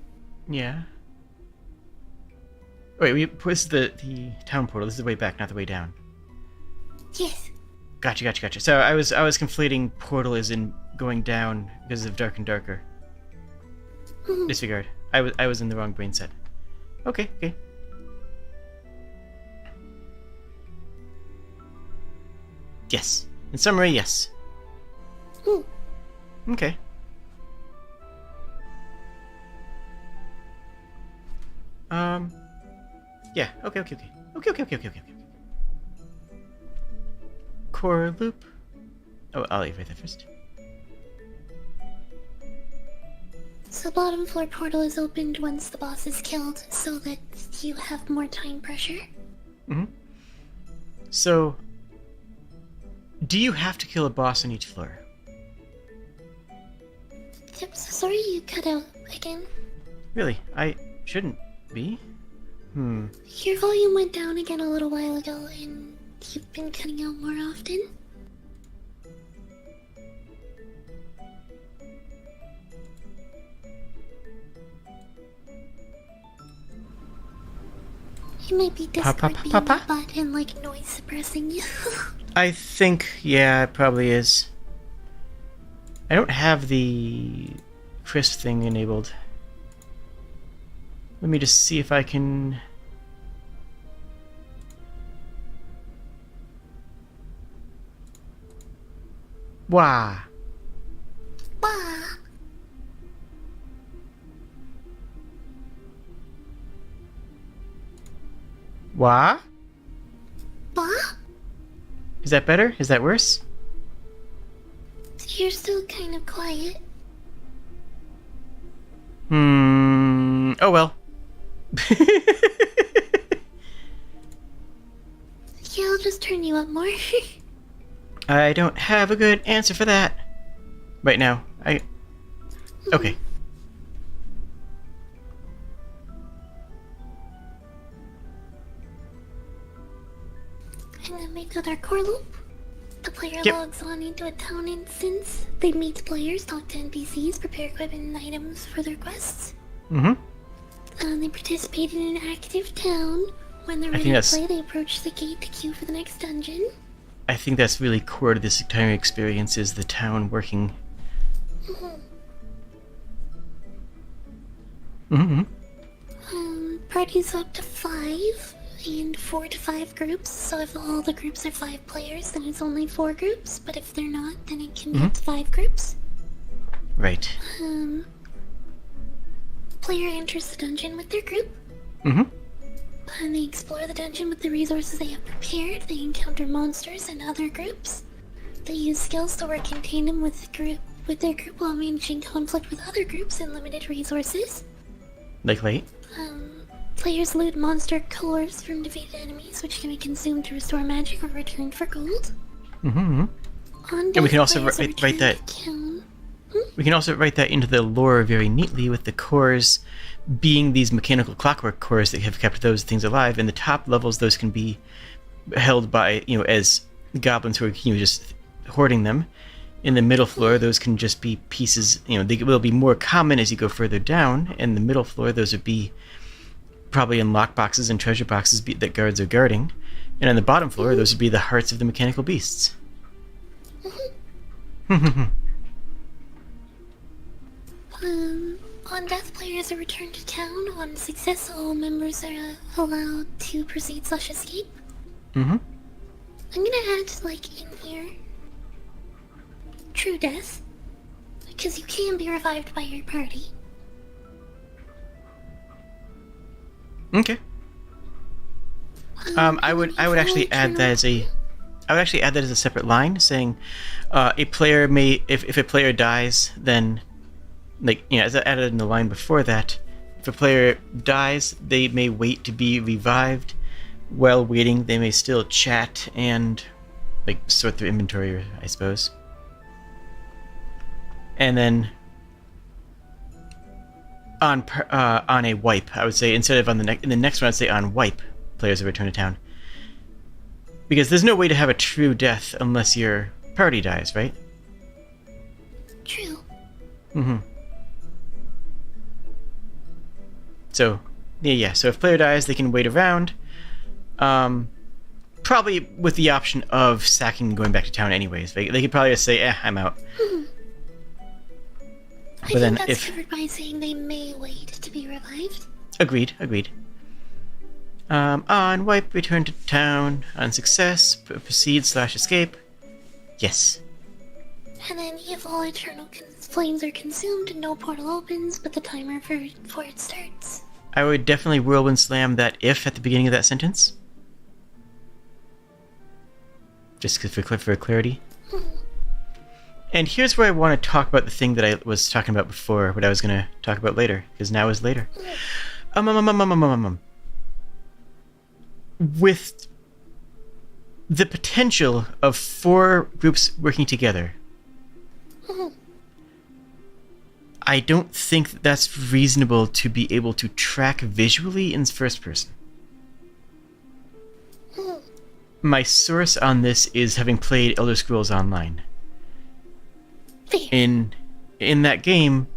Yeah. Wait, this is the town portal. This is the way back, not the way down. Yes. Gotcha. So I was conflating portal as in going down because of Dark and Darker. Disregard. I was in the wrong brain set. Okay. Yes. In summary, yes. Okay. Yeah. Okay. Okay. Okay. Okay. Okay. Okay. Okay. Okay. Core loop. Oh, I'll erase that first. So bottom floor portal is opened once the boss is killed, so that you have more time pressure. Mm-hmm. So, do you have to kill a boss on each floor? Yep, so sorry you cut out again. Really? I shouldn't be. Your volume went down again a little while ago, and you've been cutting out more often. You might be Discord being a bot and like noise suppressing you. I think, yeah, it probably is. I don't have the crisp thing enabled. Let me just see if I can... Wah! Bah! Wah? Bah? Is that better? Is that worse? You're still kind of quiet. Oh well. Yeah, I'll just turn you up more. I don't have a good answer for that. Right now. Okay. And then we've got our core loop. The player Yep. logs on into a town instance. They meet players, talk to NPCs, prepare equipment and items for their quests. They participate in an active town. When they're ready to play, they approach the gate to queue for the next dungeon. I think that's really core to this entire experience, is the town working. Parties up to 5 and 4 to 5 groups. So if all the groups are 5 players, then it's only 4 groups. But if they're not, then it can be up to 5 groups. Right. Player enters the dungeon with their group. And they explore the dungeon with the resources they have prepared. They encounter monsters and other groups. They use skills to work in tandem with their group while managing conflict with other groups and limited resources. Like late? Players loot monster cores from defeated enemies, which can be consumed to restore magic or returned for gold. And we can also write that. We can also write that into the lore very neatly, with the cores being these mechanical clockwork cores that have kept those things alive. In the top levels, those can be held by, as goblins who are, just hoarding them. In the middle floor, those can just be pieces, they will be more common as you go further down. In the middle floor, those would be probably in lockboxes and treasure boxes that guards are guarding. And on the bottom floor, those would be the hearts of the mechanical beasts. On death, players are returned to town. On success, all members are allowed to proceed/escape. I'm gonna add, in here, true death, because you can be revived by your party. Okay. I would actually add that as a separate line, saying a player may, if a player dies, then as I added in the line before that, if a player dies, they may wait to be revived. While waiting, they may still chat and sort through inventory, I suppose. And then on a wipe, I would say, instead of in the next one, I'd say on wipe, players are returned to town. Because there's no way to have a true death unless your party dies, right? True. So, yeah. So if player dies, they can wait around. Probably with the option of sacking and going back to town anyways. They could probably just say, I'm out. I think that's covered by saying they may wait to be revived. Agreed. On wipe, return to town. On success, proceed/escape. Yes. And then if all eternal flames are consumed, no portal opens, but the timer for it starts. I would definitely whirlwind slam that if at the beginning of that sentence. Just for clarity. And here's where I want to talk about the thing that I was talking about before, what I was going to talk about later, because now is later. With the potential of 4 groups working together, I don't think that that's reasonable to be able to track visually in first person. My source on this is having played Elder Scrolls Online. In that game,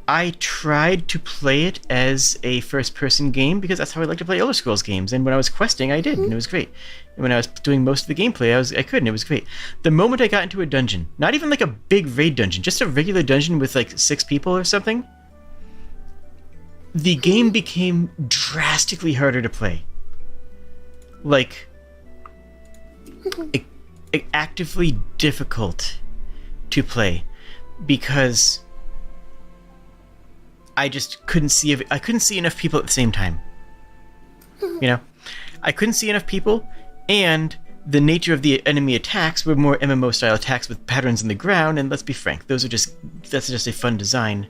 I tried to play it as a first-person game because that's how I like to play Elder Scrolls games. And when I was questing, I did, and it was great. And when I was doing most of the gameplay, I could, and it was great. The moment I got into a dungeon, not even like a big raid dungeon, just a regular dungeon with like 6 people or something, the game became drastically harder to play. Like, actively difficult to play because I just couldn't see enough people at the same time. You know, I couldn't see enough people, and the nature of the enemy attacks were more MMO style attacks with patterns in the ground. And let's be frank, that's just a fun design,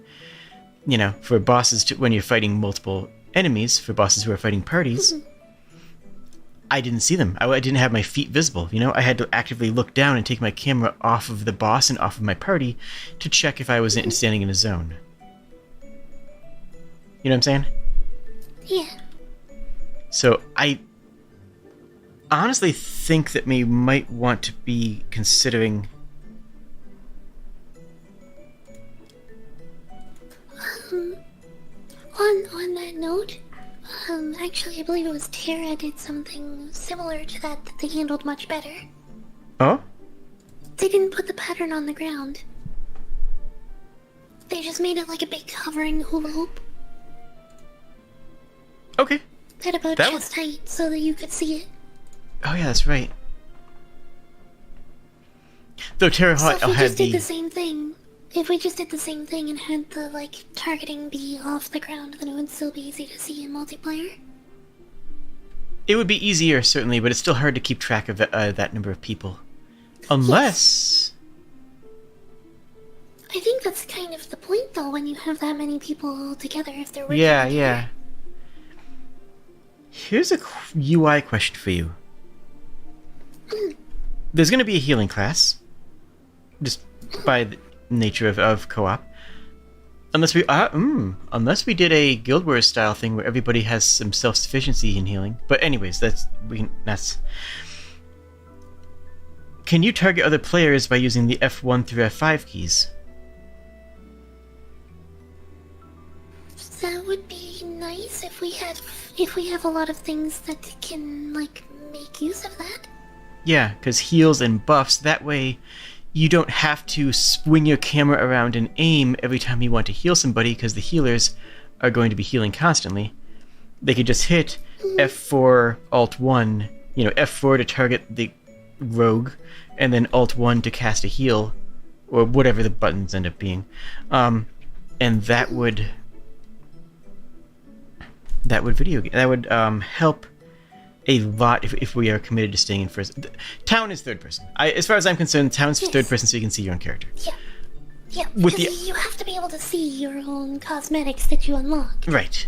you know, for bosses when you're fighting multiple enemies, for bosses who are fighting parties. I didn't see them. I didn't have my feet visible, you know? I had to actively look down and take my camera off of the boss and off of my party to check if I was standing in a zone. You know what I'm saying? Yeah. So I honestly think that we might want to be considering... On that note... actually, I believe it was Terra did something similar to that they handled much better. Oh? They didn't put the pattern on the ground. They just made it like a big hovering hula hoop. Okay. At about chest height so that you could see it. Oh yeah, that's right. Though Terra So if we had just did the same thing... If we just did the same thing and had the, like, targeting be off the ground, then it would still be easy to see in multiplayer. It would be easier, certainly, but it's still hard to keep track of that number of people. Unless... I think that's kind of the point, though, when you have that many people all together, if they're working Yeah, together. yeah. Here's a UI question for you. There's going to be a healing class. Just by the nature of co-op. Unless we did a Guild Wars style thing where everybody has some self-sufficiency in healing. But anyways, that's... Can you target other players by using the F1 through F5 keys? That would be nice if we have a lot of things that can, like, make use of that. Yeah, because heals and buffs, that way you don't have to swing your camera around and aim every time you want to heal somebody, because the healers are going to be healing constantly. They could just hit F4, Alt-1, you know, F4 to target the rogue, and then Alt-1 to cast a heal, or whatever the buttons end up being. And that would help a lot if we are committed to staying in first. Town is third person. As far as I'm concerned, Town's third person, so you can see your own character. Yeah, because you have to be able to see your own cosmetics that you unlock. Right.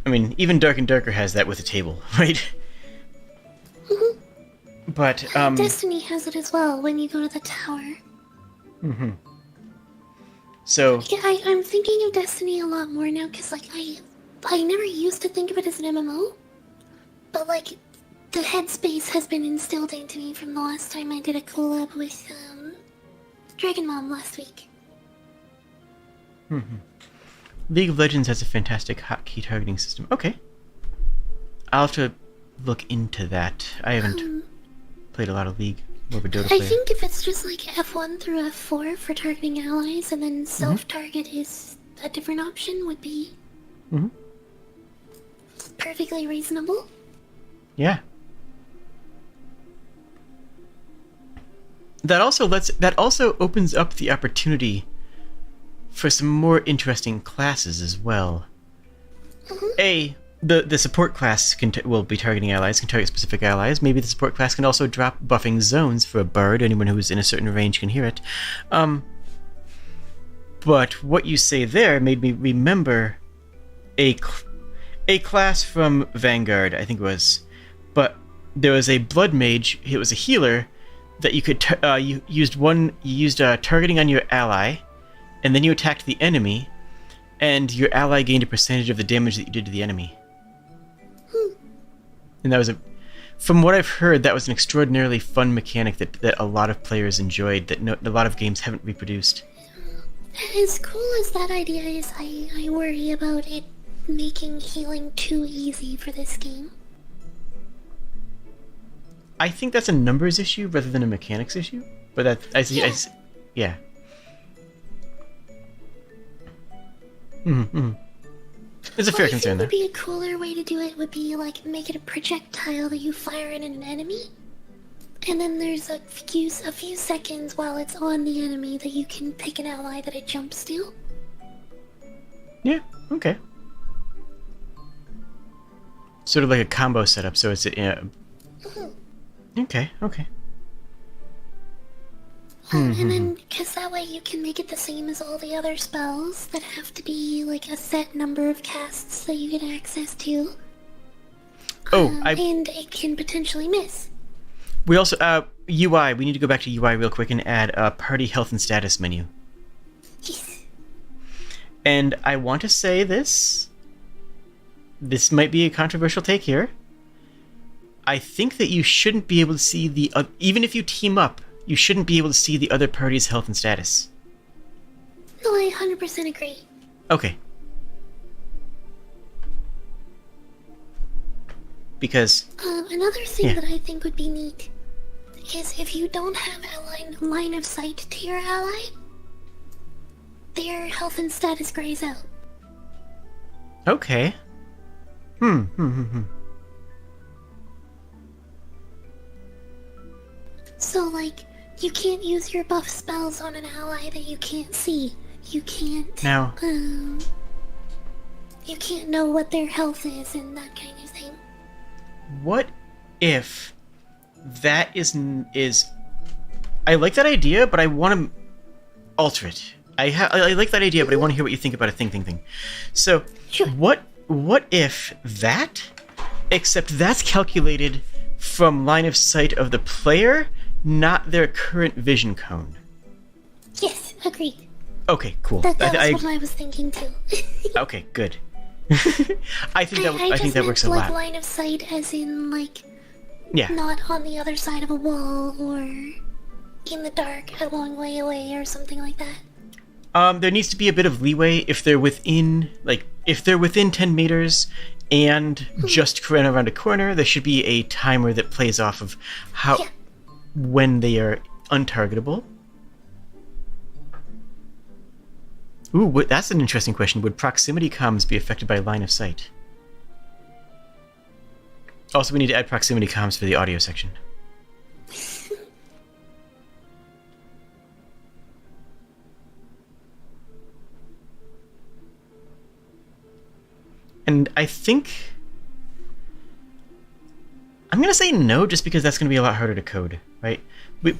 I mean, even Dark and Darker has that with a table, right? But Destiny has it as well when you go to the tower. So Yeah, I'm thinking of Destiny a lot more now, because, like, I never used to think of it as an MMO. But, like, the headspace has been instilled into me from the last time I did a collab with, Dragon Mom last week. League of Legends has a fantastic hotkey targeting system. Okay. I'll have to look into that. I haven't played a lot of League. More of a Dota I player. think if it's just, like, F1 through F4 for targeting allies, and then self-target is a different option, would be perfectly reasonable. Yeah. That also opens up the opportunity for some more interesting classes as well. The support class will be targeting allies, can target specific allies. Maybe the support class can also drop buffing zones for a bard. Anyone who is in a certain range can hear it. But what you say there made me remember a class from Vanguard, I think it was. But there was a blood mage. It was a healer that you could you used targeting on your ally, and then you attacked the enemy, and your ally gained a percentage of the damage that you did to the enemy. And that was from what I've heard, that was an extraordinarily fun mechanic that a lot of players enjoyed, that a lot of games haven't reproduced. As cool as that idea is, I worry about it making healing too easy for this game. I think that's a numbers issue rather than a mechanics issue. But yeah. Mm-hmm. It's a fair concern there. Would be a cooler way to do it would be like make it a projectile that you fire at an enemy, and then there's a few seconds while it's on the enemy that you can pick an ally that it jumps to. Yeah. Okay. Sort of like a combo setup, so it's Okay. And then, because that way you can make it the same as all the other spells that have to be like a set number of casts that you get access to. And it can potentially miss. We also, UI, we need to go back to UI real quick and add a party health and status menu. Yes. And I want to say this might be a controversial take here. I think that you shouldn't be able to see even if you team up, you shouldn't be able to see the other party's health and status. No, I 100% agree. Okay. Because... another thing that I think would be neat is if you don't have a line of sight to your ally, their health and status grays out. Okay. So, like, you can't use your buff spells on an ally that you can't see. You can't... Now... you can't know what their health is and that kind of thing. What if that is... I like that idea, but I want to alter it. I like that idea, but I want to hear what you think about a thing. So, sure. What if that... Except that's calculated from line of sight of the player, not their current vision cone. Yes, agreed. Okay, cool. That's what I was thinking too. Okay, good. I think that works a lot. Line of sight, as in like, yeah, not on the other side of a wall or in the dark, a long way away or something like that. There needs to be a bit of leeway if they're within 10 meters. And just around a corner, there should be a timer that plays off of when they are untargetable. Ooh, that's an interesting question. Would proximity comms be affected by line of sight? Also, we need to add proximity comms for the audio section. And I think... I'm going to say no, just because that's going to be a lot harder to code, right?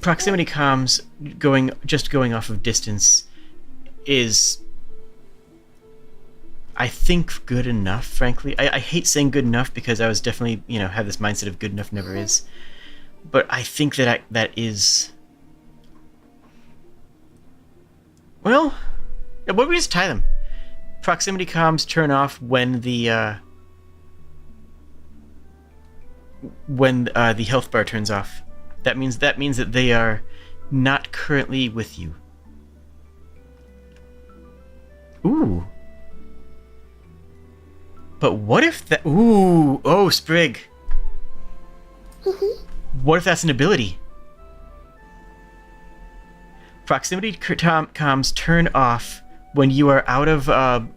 Proximity comms going off of distance is, I think, good enough, frankly. I hate saying good enough because I was definitely, have this mindset of good enough never is. But I think that is... Well, what if we just tie them? Proximity comms turn off when the health bar turns off. That means that they are not currently with you. Ooh. But what if that... Ooh. Oh, Sprigg. What if that's an ability? Proximity comms turn off when you are out of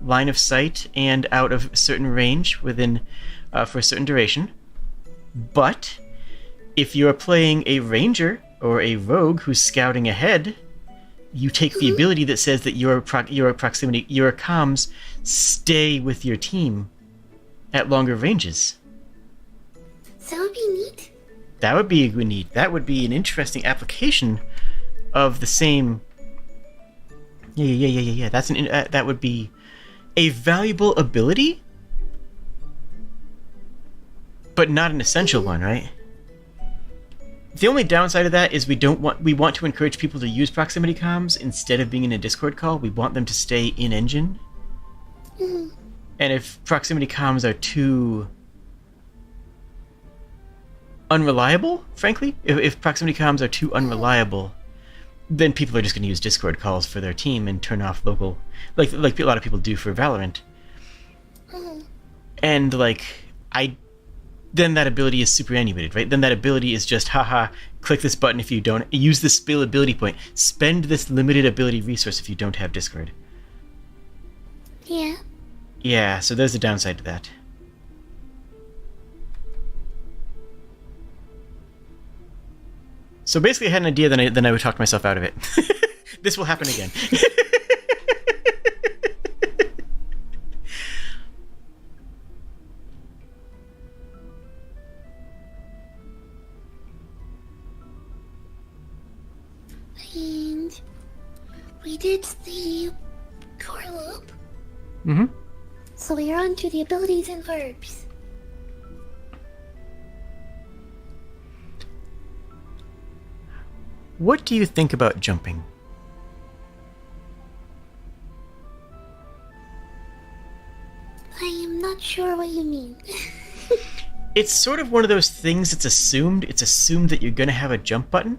line of sight and out of certain range within for a certain duration. But if you are playing a ranger or a rogue who's scouting ahead, you take the ability that says that your comms stay with your team at longer ranges. So that would be neat. That would be neat. That would be an interesting application of the same. Yeah. That would be a valuable ability, but not an essential one, right? The only downside of that is we want to encourage people to use proximity comms instead of being in a Discord call. We want them to stay in engine. Mm-hmm. And if proximity comms are too unreliable, frankly, if proximity comms are too unreliable, then people are just going to use Discord calls for their team and turn off local, like a lot of people do for Valorant. Mm-hmm. And then that ability is superannuated, right? Then that ability is just, haha, click this button if you don't use this spill ability point. Spend this limited ability resource if you don't have Discord. Yeah. Yeah, so there's the downside to that. So basically I had an idea, then I would talk myself out of it. This will happen again. And we did the core loop. Mm-hmm. So we are on to the abilities and verbs. What do you think about jumping? I am not sure what you mean. It's sort of one of those things that's assumed. It's assumed that you're going to have a jump button.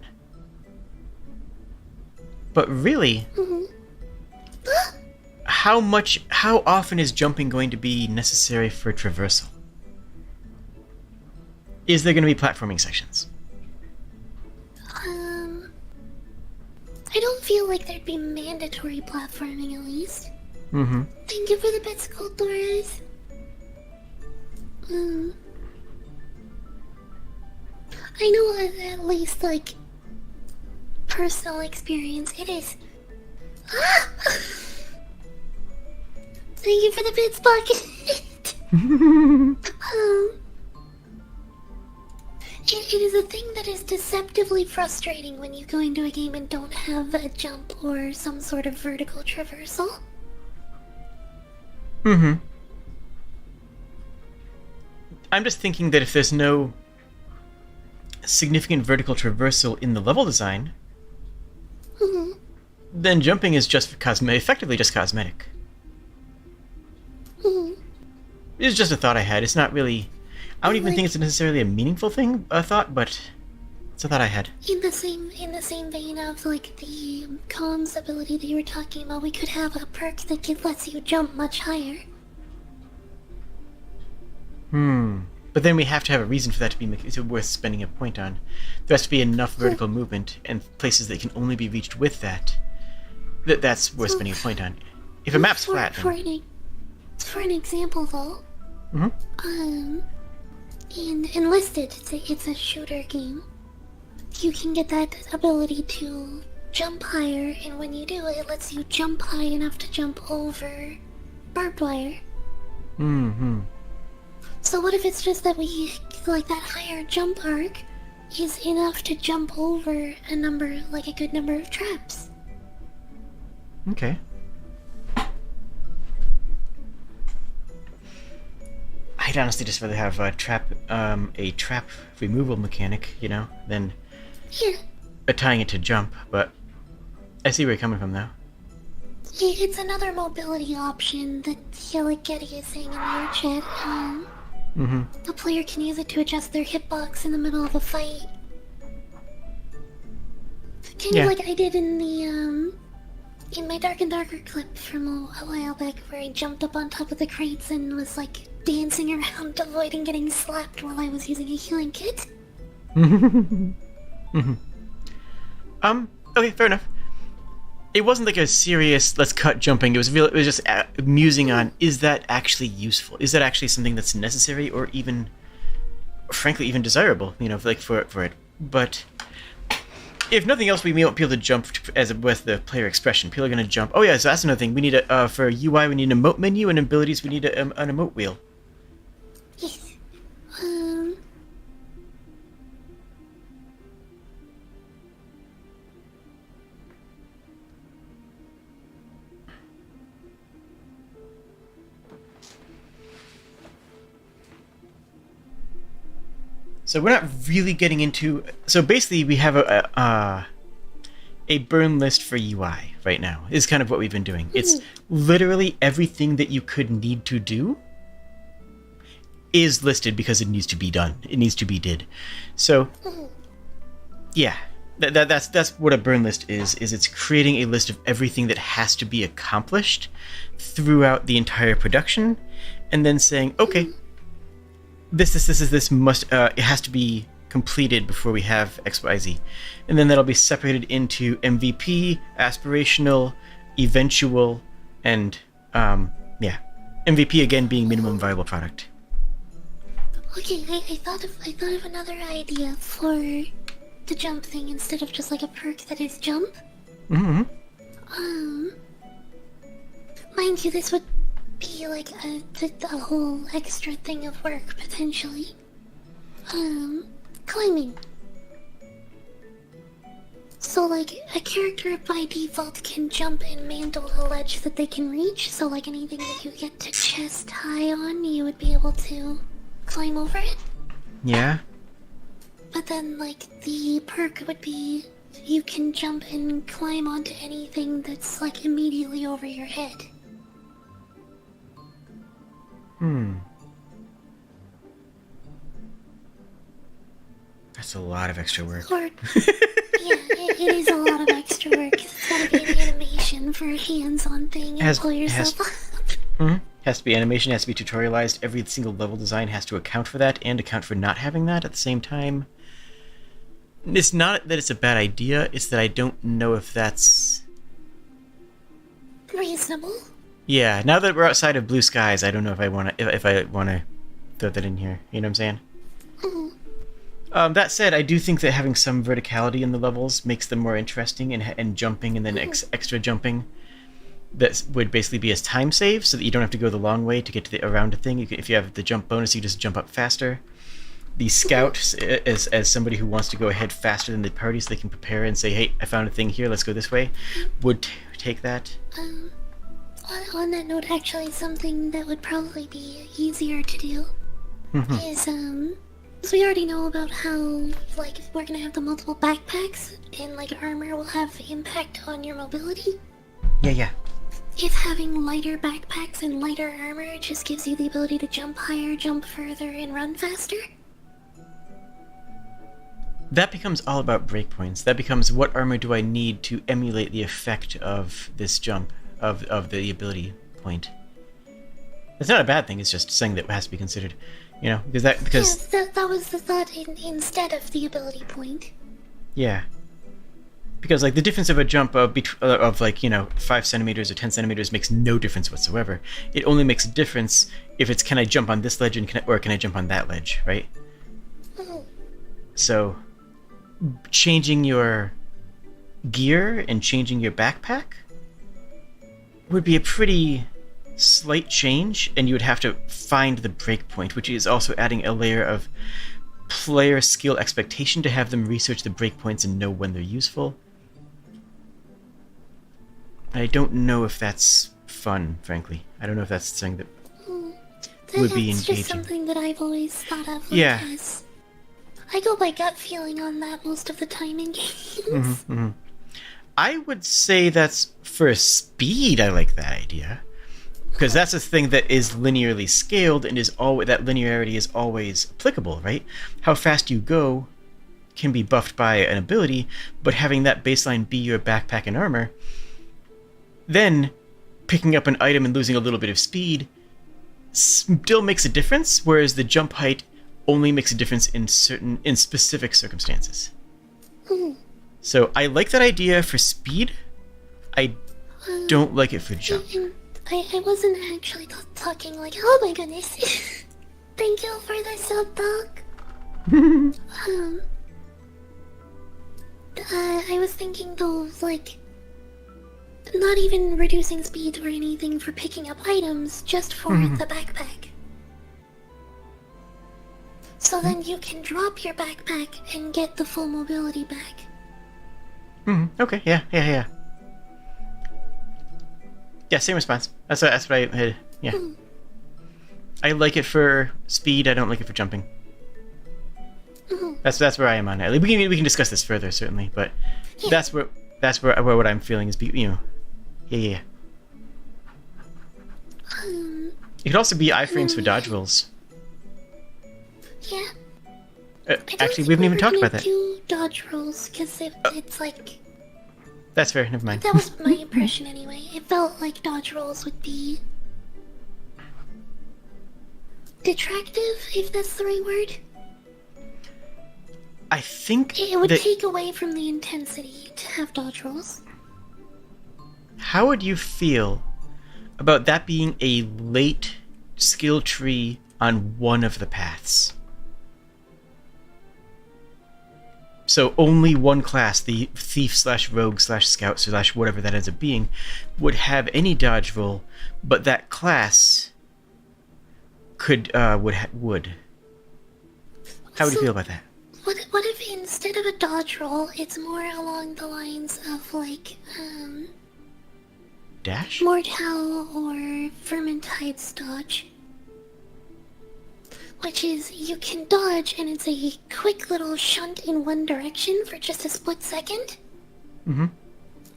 But really, how often is jumping going to be necessary for traversal? Is there going to be platforming sections? I don't feel like there'd be mandatory platforming, at least. Mm-hmm. Thank you for the bits, Cold Doors. I know at least, like, personal experience, it is... Thank you for the bits, Bucket! It is a thing that is deceptively frustrating when you go into a game and don't have a jump or some sort of vertical traversal. Mm-hmm. I'm just thinking that if there's no significant vertical traversal in the level design, then jumping is just effectively just cosmetic. It's just a thought I had. It's not really... I don't even think it's necessarily a meaningful thought, but it's a thought I had. In the same vein of like the comms ability that you were talking about, we could have a perk that lets you jump much higher. But then we have to have a reason for that to be worth spending a point on. There has to be enough vertical movement and places that can only be reached with that's worth spending a point on. If a map's flat, then... For an example, though, in Enlisted, it's a shooter game. You can get that ability to jump higher, and when you do, it lets you jump high enough to jump over barbed wire. So what if it's just that that higher jump arc is enough to jump over a good number of traps? Okay. I'd honestly just rather have a trap removal mechanic, than tying it to jump, but I see where you're coming from now. It's another mobility option that, like Getty is saying in your chat, the player can use it to adjust their hitbox in the middle of a fight. Kind of like I did in the, in my Dark and Darker clip from a while back where I jumped up on top of the crates and was, like, dancing around avoiding getting slapped while I was using a healing kit. Okay, fair enough. It wasn't like a serious, let's cut jumping. It was just musing on, is that actually useful? Is that actually something that's necessary or even, frankly, even desirable, for it? But if nothing else, we may want people to jump with the player expression. People are going to jump. Oh yeah, so that's another thing. We need for UI, we need an emote menu, and abilities, we need an emote wheel. So we're not really getting into... So basically we have a burn list for UI right now, is kind of what we've been doing. It's literally everything that you could need to do is listed because it needs to be done. It needs to be did. So, yeah, that's what a burn list is it's creating a list of everything that has to be accomplished throughout the entire production, and then saying, okay, this must, it has to be completed before we have XYZ. And then that'll be separated into MVP, aspirational, eventual, and, MVP again being minimum viable product. Okay, I thought of another idea for the jump thing instead of just like a perk that is jump. Mm-hmm. Mind you, this would be like a whole extra thing of work potentially. Climbing. So like a character by default can jump and mantle a ledge that they can reach. So like anything that you get to chest high on, you would be able to climb over it. Yeah. But then, like, the perk would be you can jump and climb onto anything that's, like, immediately over your head. That's a lot of extra work. Or, yeah, it is a lot of extra work. It's gotta be an animation for a hands-on thing and pull yourself up. Has to be animation, has to be tutorialized. Every single level design has to account for that and account for not having that at the same time. It's not that it's a bad idea, it's that I don't know if that's... Reasonable. Yeah, now that we're outside of blue skies, I don't know if I want to throw that in here. You know what I'm saying? That said, I do think that having some verticality in the levels makes them more interesting, and jumping and then extra jumping that would basically be as time save, so that you don't have to go the long way to get to the around a thing. If you have the jump bonus, you just jump up faster. The scout, as somebody who wants to go ahead faster than the party so they can prepare and say, hey, I found a thing here, let's go this way, would take that. On that note, actually, something that would probably be easier to do is, so we already know about how, like, if we're gonna have the multiple backpacks, and, like, armor will have impact on your mobility. Yeah. If having lighter backpacks and lighter armor just gives you the ability to jump higher, jump further, and run faster. That becomes all about breakpoints. That becomes, what armor do I need to emulate the effect of this jump, of the ability point. It's not a bad thing, it's just something that has to be considered. You know, because that was the thought instead of the ability point. Yeah. Because, like, the difference of a jump of like, you know, 5 centimeters or 10 centimeters makes no difference whatsoever. It only makes a difference if it's, can I jump on this ledge or can I jump on that ledge, right? So, changing your gear and changing your backpack would be a pretty slight change, and you would have to find the breakpoint, which is also adding a layer of player skill expectation to have them research the breakpoints and know when they're useful. I don't know if that's fun, frankly. I don't know if that's something that would be engaging. That's just something that I've always thought of. Yeah. Because I go by gut feeling on that most of the time in games. I would say that's for speed. I like that idea, because that's a thing that is linearly scaled and is always, that linearity is always applicable, right? How fast you go can be buffed by an ability, but having that baseline be your backpack and armor, then picking up an item and losing a little bit of speed still makes a difference, whereas the jump height only makes a difference in specific circumstances. So I like that idea for speed. I don't like it for jump. I wasn't actually talking like, oh my goodness. Thank you for the sub, dog. I was thinking though, like, not even reducing speed or anything for picking up items, just for the backpack. So then you can drop your backpack and get the full mobility back. Okay, yeah. Yeah, same response. That's what I had. Yeah. I like it for speed, I don't like it for jumping. That's where I am on it. We can discuss this further certainly, but Yeah. that's where what I'm feeling is yeah. You could also be iframes for dodge rolls. Yeah. Actually, we haven't even talked about that. Do dodge rolls because it's like That's fair. Never mind. that was my impression anyway. It felt like dodge rolls would be detractive, if that's the right word. I think It would that, take away from the intensity to have dodge rolls. how would you feel about that being a late skill tree on one of the paths? So only one class, the thief slash rogue slash scout slash whatever that ends up being, would have any dodge roll, but that class would. How would you feel about that? What if instead of a dodge roll, it's more along the lines of like, Dash? Mortal or Vermintide's dodge? Which is, you can dodge and it's a quick little shunt in one direction for just a split second. Mm-hmm.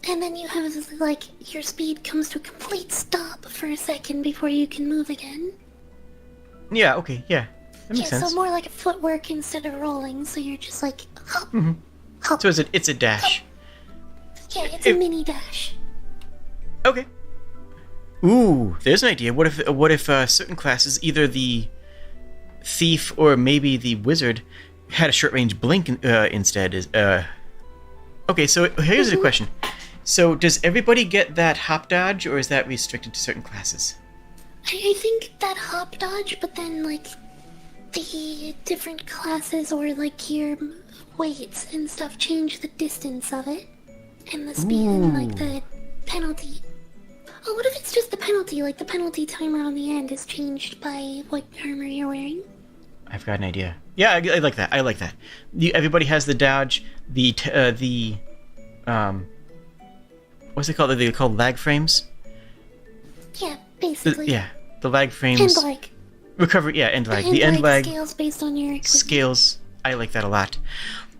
And then you have, like, your speed comes to a complete stop for a second before you can move again. Yeah, okay, yeah. That makes sense. So more like a footwork instead of rolling, so you're just like, hop, Mm-hmm. hop. So it's a dash. Yeah, it's a mini dash. Okay. Ooh, there's an idea. What if certain classes, either the thief or maybe the wizard, had a short range blink instead? Okay, so here's the question. So does everybody get that hop dodge, or is that restricted to certain classes? I think that hop dodge, but then, like, the different classes or, like, your weights and stuff change the distance of it. And the speed and, like, the penalty. Oh, what if it's just the penalty? Like, the penalty timer on the end is changed by what armor you're wearing? I've got an idea. Yeah, I like that. I like that. Everybody has the dodge. What's it called? Are they called lag frames? Yeah, basically. The lag frames. End lag. Recovery. Yeah, end lag. The The end lag scales based on your equipment. scales. I like that a lot.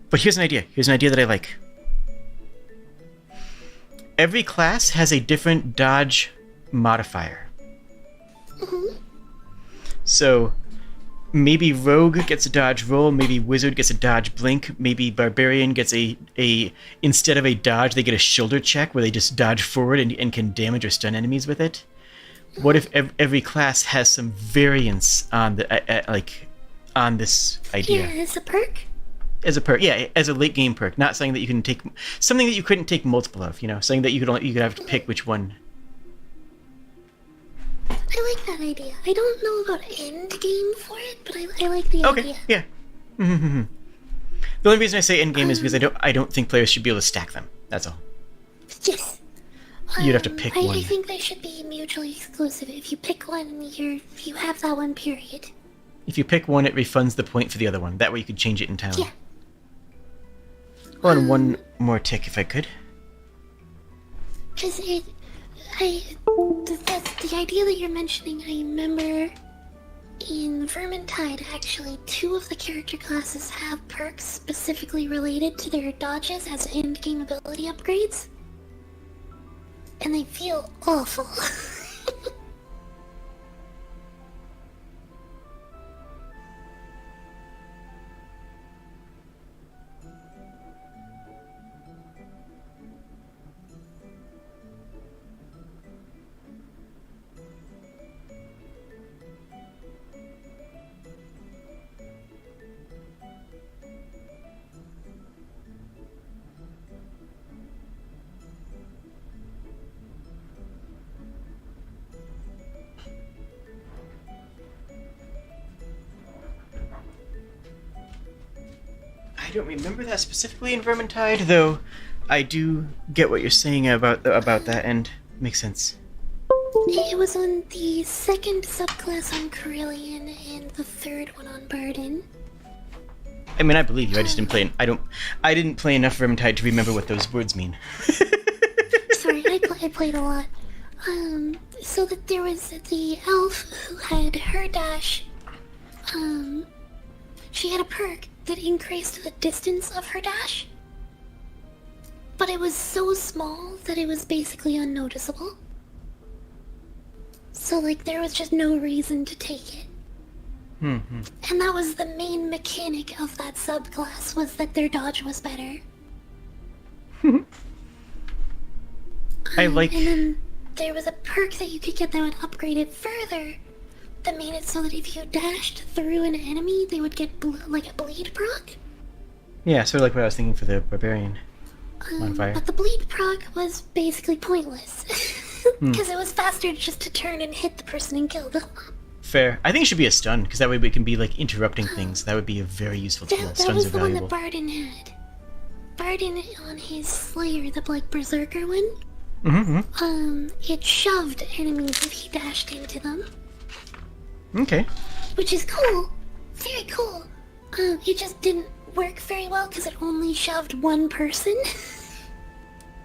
But here's an idea. Here's an idea that I like. Every class has a different dodge modifier. Mm-hmm. So maybe rogue gets a dodge roll, maybe wizard gets a dodge blink, maybe barbarian gets a instead of a dodge, they get a shoulder check where they just dodge forward and can damage or stun enemies with it. What if every class has some variance on the on this idea? Yeah, as a perk? As a perk, yeah, as a late game perk, not something that you can take, something that you couldn't take multiple of, you know, something that you could have to pick which one. I like that idea. I don't know about end game for it, but I like the idea. Okay, yeah. Mm-hmm. The only reason I say end game is because I don't think players should be able to stack them. That's all. Yes. You'd have to pick one. I think they should be mutually exclusive. If you pick one, you have that one, period. If you pick one, it refunds the point for the other one. That way you could change it in town. Yeah. Hold on one more tick if I could. Because the idea that you're mentioning, I remember in Vermintide, actually, 2 of the character classes have perks specifically related to their dodges as end-game ability upgrades. And they feel awful. I don't remember that specifically in Vermintide, though I do get what you're saying about that, and makes sense. It was on the 2nd subclass on Carillion and the 3rd one on Barden. I mean, I believe you. I just didn't play. I didn't play enough Vermintide to remember what those words mean. Sorry, I played a lot. So that there was the elf who had her dash. She had a perk that increased the distance of her dash. But it was so small that it was basically unnoticeable. So, like, there was just no reason to take it. Mm-hmm. And that was the main mechanic of that subclass, was that their dodge was better. I like... And then there was a perk that you could get that would upgrade it further, that made it so that if you dashed through an enemy, they would get like a bleed proc. Yeah, sort of like what I was thinking for the barbarian modifier. But the bleed proc was basically pointless. Because it was faster just to turn and hit the person and kill them. Fair. I think it should be a stun, because that way we can be like interrupting things. That would be a very useful tool. That Stuns was are the one valuable. that Bardin had. Bardin on his Slayer, the like Berserker one. Mm-hmm. It shoved enemies if he dashed into them. Okay. Which is cool. Very cool. It just didn't work very well because it only shoved one person.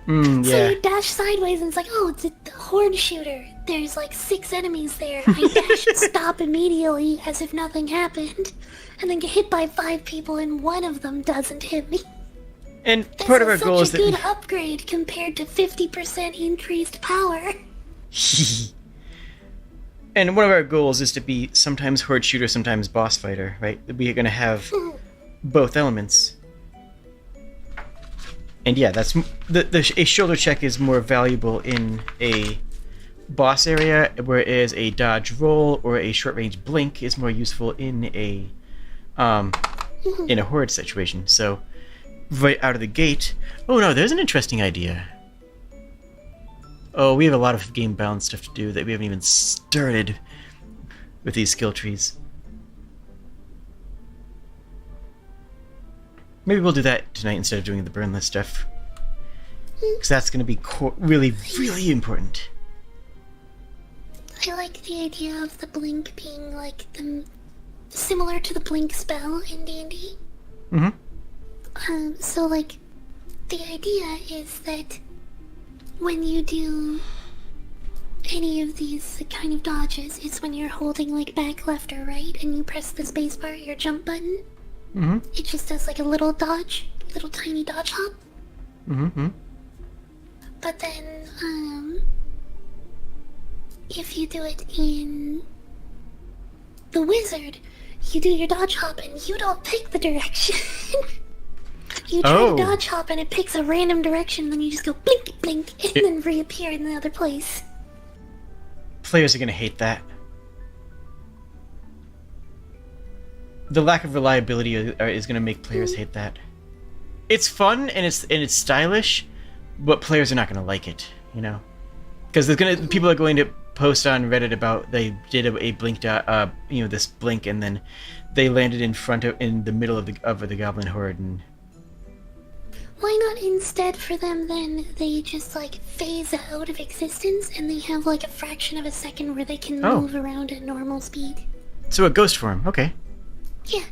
Yeah. So you dash sideways and it's like, oh, it's a horde shooter. There's like 6 enemies there. I dash and stop immediately as if nothing happened. And then get hit by 5 people and one of them doesn't hit me. And This part of our goal is such a good that... upgrade compared to 50% increased power. And one of our goals is to be sometimes horde shooter, sometimes boss fighter, right? We are going to have both elements. And yeah, that's a shoulder check is more valuable in a boss area, whereas a dodge roll or a short range blink is more useful in a horde situation. So right out of the gate, oh no, there's an interesting idea. Oh, we have a lot of game balance stuff to do that we haven't even started with these skill trees. Maybe we'll do that tonight instead of doing the burn list stuff. Because that's going to be really, really important. I like the idea of the blink being like similar to the blink spell in D&D. So like, the idea is that when you do any of these kind of dodges, it's when you're holding like back, left, or right, and you press the spacebar, your jump button. It just does like a little dodge, little tiny dodge hop. But then, if you do it in the wizard, you do your dodge hop and you don't pick the direction. You try to dodge hop and it picks a random direction, then you just go blink, blink, and then reappear in the other place. Players are going to hate that. The lack of reliability is going to make players hate that. It's fun and it's stylish, but players are not going to like it, you know, because people are going to post on Reddit about they did a blink this blink and then they landed in the middle of the goblin horde. And why not instead for them then they just like phase out of existence and they have like a fraction of a second where they can move around at normal speed? So a ghost form, okay. Yeah.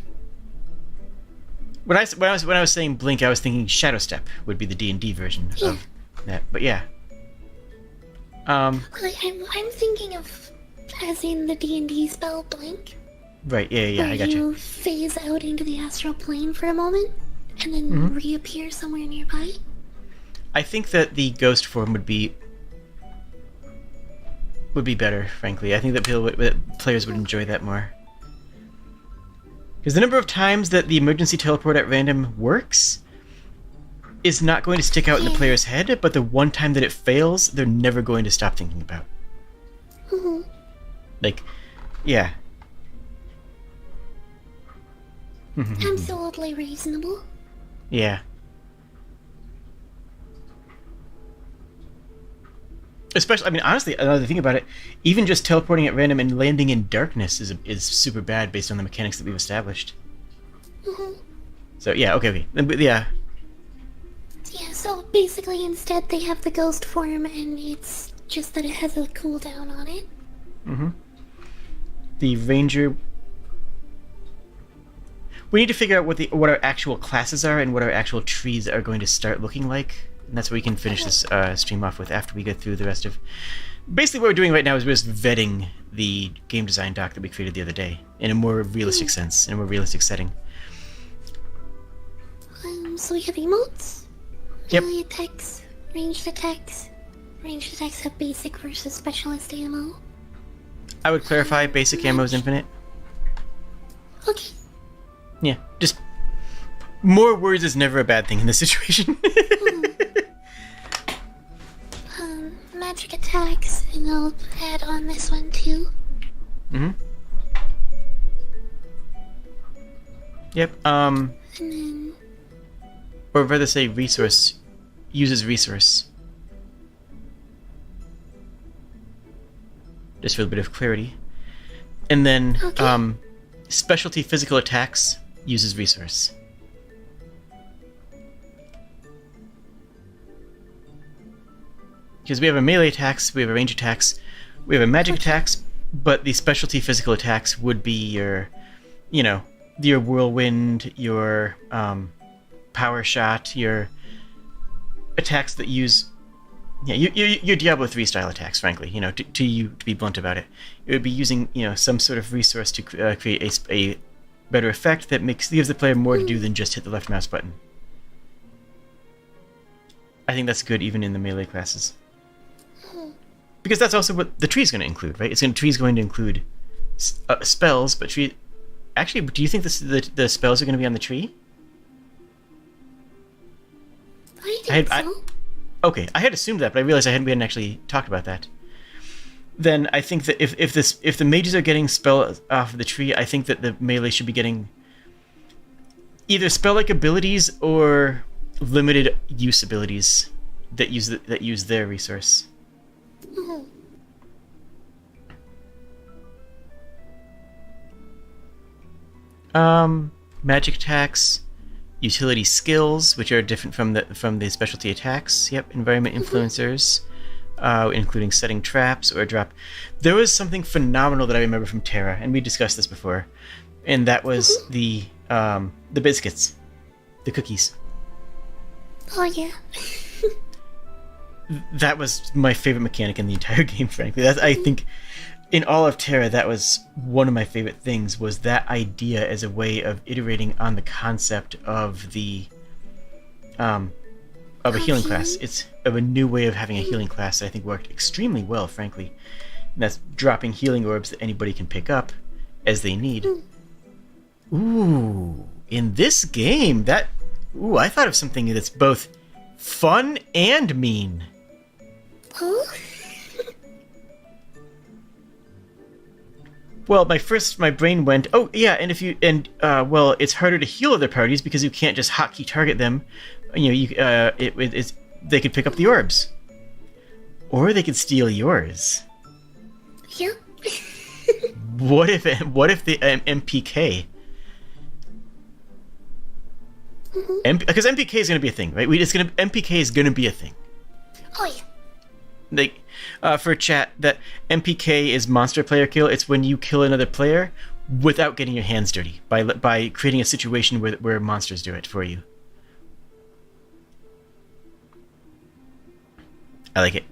When I was saying blink, I was thinking Shadow Step would be the D&D version of that. But yeah. I'm thinking of as in the D&D spell blink. Right. Yeah. I got you. You phase out into the astral plane for a moment and then reappear somewhere nearby. I think that the ghost form would be better. Frankly, I think that players would enjoy that more. Because the number of times that the emergency teleport at random works is not going to stick out in the player's head, but the one time that it fails, they're never going to stop thinking about. Like, yeah. Absolutely reasonable. Yeah. Especially, I mean, honestly, another thing about it, even just teleporting at random and landing in darkness is super bad based on the mechanics that we've established. So, yeah, okay. Yeah. Yeah, so basically instead they have the ghost form and it's just that it has a cooldown on it. The ranger... We need to figure out what our actual classes are and what our actual trees are going to start looking like. And that's what we can finish this stream off with after we get through the rest of... Basically what we're doing right now is we're just vetting the game design doc that we created the other day in a more realistic sense, in a more realistic setting. So we have emotes, Yep. melee attacks, ranged attacks. Ranged attacks have basic versus specialist ammo. I would clarify basic ammo is infinite. Okay. Yeah, just more words is never a bad thing in this situation. Magic attacks, and I'll add on this one too. Mm-hmm. Yep, And then, or rather say resource, uses resource. Just for a bit of clarity. And then, Okay. specialty physical attacks uses resource. Because we have a melee attacks, we have a range attacks, we have a magic attacks, but the specialty physical attacks would be your, you know, your whirlwind, your power shot, your attacks that use, yeah, your Diablo 3 style attacks. Frankly, you know, to be blunt about it, it would be using, you know, some sort of resource to create a better effect that gives the player more to do than just hit the left mouse button. I think that's good even in the melee classes. Because that's also what the tree is going to include, right? Tree is going to include spells, but tree. Actually, do you think the spells are going to be on the tree? I think so. Okay, I had assumed that, but I realized we hadn't actually talked about that. Then I think that if the mages are getting spell off of the tree, I think that the melee should be getting either spell-like abilities or limited use abilities that use their resource. Magic attacks, utility skills, which are different from the specialty attacks. Yep, environment influencers, including setting traps or a drop. There was something phenomenal that I remember from Terra, and we discussed this before, and that was the biscuits, the cookies. Oh yeah. That was my favorite mechanic in the entire game, frankly. I think in all of Terra, that was one of my favorite things, was that idea as a way of iterating on the concept of of a healing class. It's of a new way of having a healing class that I think worked extremely well, frankly. And that's dropping healing orbs that anybody can pick up as they need. Ooh, in this game, I thought of something that's both fun and mean. Oh? Well, my brain went, oh yeah, and well, it's harder to heal other parties because you can't just hotkey target them. You know, they could pick up the orbs, or they could steal yours. Yep. What if the MPK? Because MPK is going to be a thing, right? MPK is going to be a thing. Oh yeah. Like, for chat, that MPK is monster player kill. It's when you kill another player without getting your hands dirty, by creating a situation where monsters do it for you. I like it.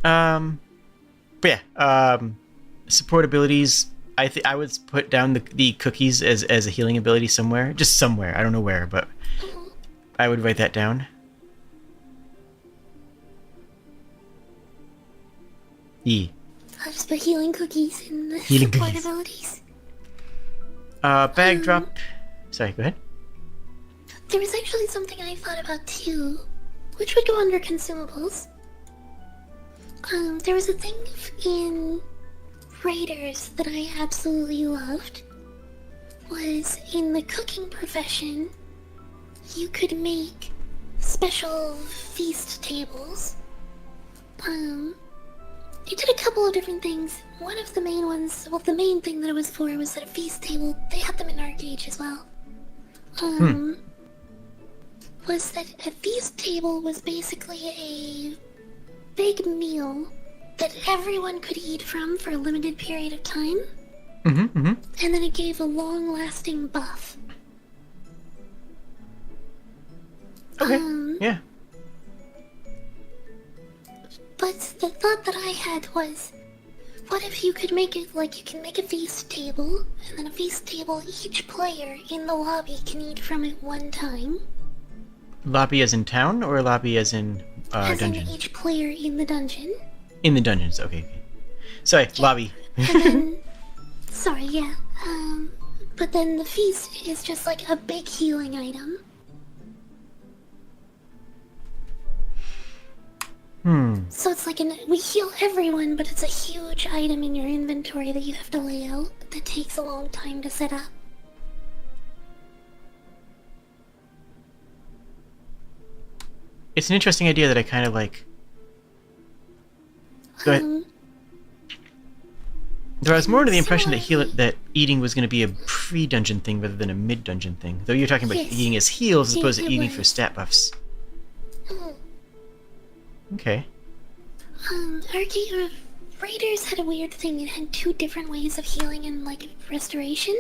But yeah, support abilities. I would put down the cookies as a healing ability somewhere, just somewhere. I don't know where, but I would write that down. I'll just put healing cookies in the Healing support cookies. abilities. Bag drop. Sorry, go ahead. There was actually something I thought about too, which would go under consumables. There was a thing in Raiders that I absolutely loved. Was in the cooking profession, you could make special feast tables. It did a couple of different things. One of the main ones, well, the main thing that it was for was that a feast table, they had them in Arcade as well. Was that a feast table was basically a big meal that everyone could eat from for a limited period of time. And then it gave a long-lasting buff. Okay. Yeah. But the thought that I had was, What if you could make it like you can make a feast table, and then a feast table each player in the lobby can eat from it one time? Lobby as in town, or lobby as in As dungeon? in each player in the dungeon. In the dungeons, okay. Sorry, lobby. And then, sorry, yeah. But then the feast is just like a big healing item. So it's like we heal everyone, but it's a huge item in your inventory that you have to lay out that takes a long time to set up. It's an interesting idea that I kind of like. Go ahead. Though I was more under the impression that eating was going to be a pre-dungeon thing rather than a mid-dungeon thing. Though you're talking about Yes. eating as heals as opposed to It eating was. for stat buffs. Okay. Raiders had a weird thing. It had two different ways of healing and like restoration.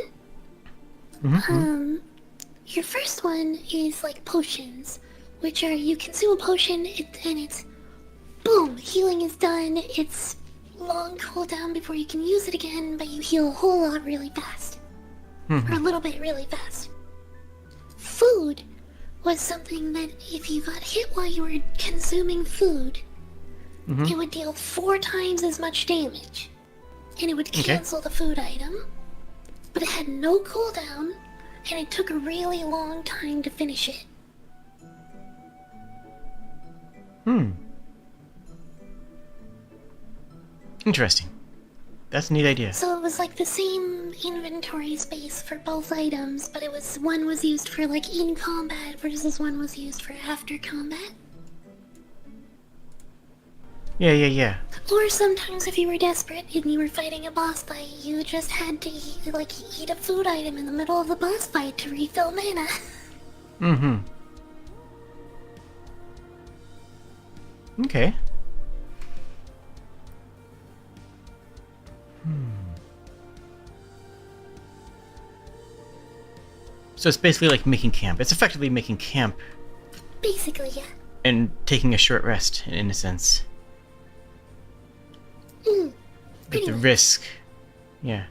Your first one is like potions, which are you consume a potion and it's boom, healing is done. It's long cooldown before you can use it again, but you heal a whole lot really fast, or a little bit really fast. Food was something that if you got hit while you were consuming food, it would deal 4 times as much damage, and it would cancel the food item, but it had no cooldown, and it took a really long time to finish it. Interesting. That's a neat idea. So it was like the same inventory space for both items, but it was one was used for like in combat versus one was used for after combat. Yeah. Or sometimes if you were desperate and you were fighting a boss fight, you just had to eat a food item in the middle of the boss fight to refill mana. Okay. So it's basically like making camp. It's effectively making camp Basically, yeah. and taking a short rest, in a sense. With Pretty the much. risk. Yeah.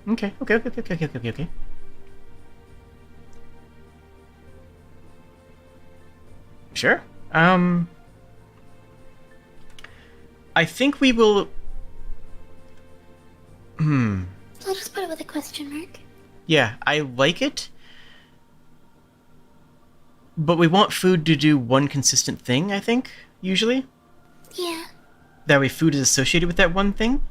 Okay. Sure. I think we will... I'll just put it with a question mark. Yeah, I like it. But we want food to do one consistent thing, I think, usually. Yeah. That way food is associated with that one thing.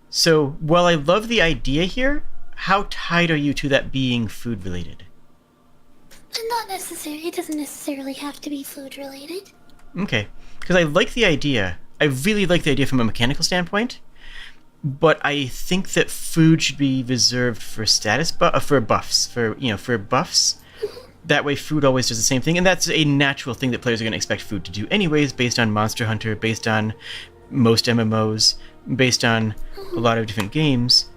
So, while I love the idea here, how tied are you to that being food related? And not necessarily, it doesn't necessarily have to be food related. Okay, because I like the idea. I really like the idea from a mechanical standpoint, but I think that food should be reserved for for buffs, for buffs. That way food always does the same thing, and that's a natural thing that players are going to expect food to do anyways, based on Monster Hunter, based on most MMOs, based on a lot of different games.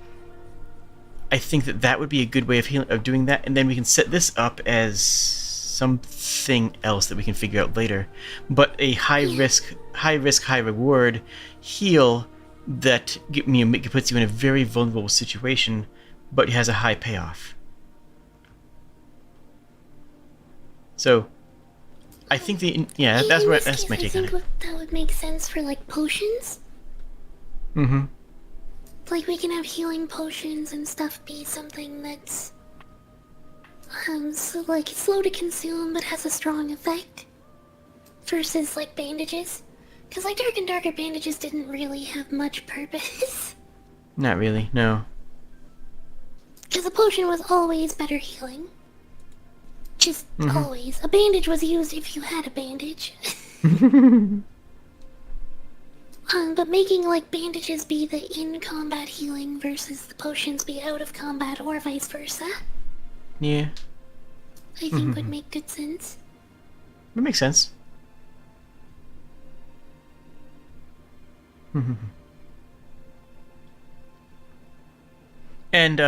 I think that would be a good way of doing that, and then we can set this up as something else that we can figure out later. But a high risk, high reward heal that puts you in a very vulnerable situation, but has a high payoff. So, I think that's my take on it. I think that would make sense for like potions. Like we can have healing potions and stuff be something that's so like slow to consume but has a strong effect. Versus like bandages. Because like Dark and Darker bandages didn't really have much purpose. Not really, no. Because a potion was always better healing. Just always. A bandage was used if you had a bandage. But making like bandages be the in-combat healing versus the potions be out of combat or vice versa, Yeah, I think would make good sense. that makes sense. And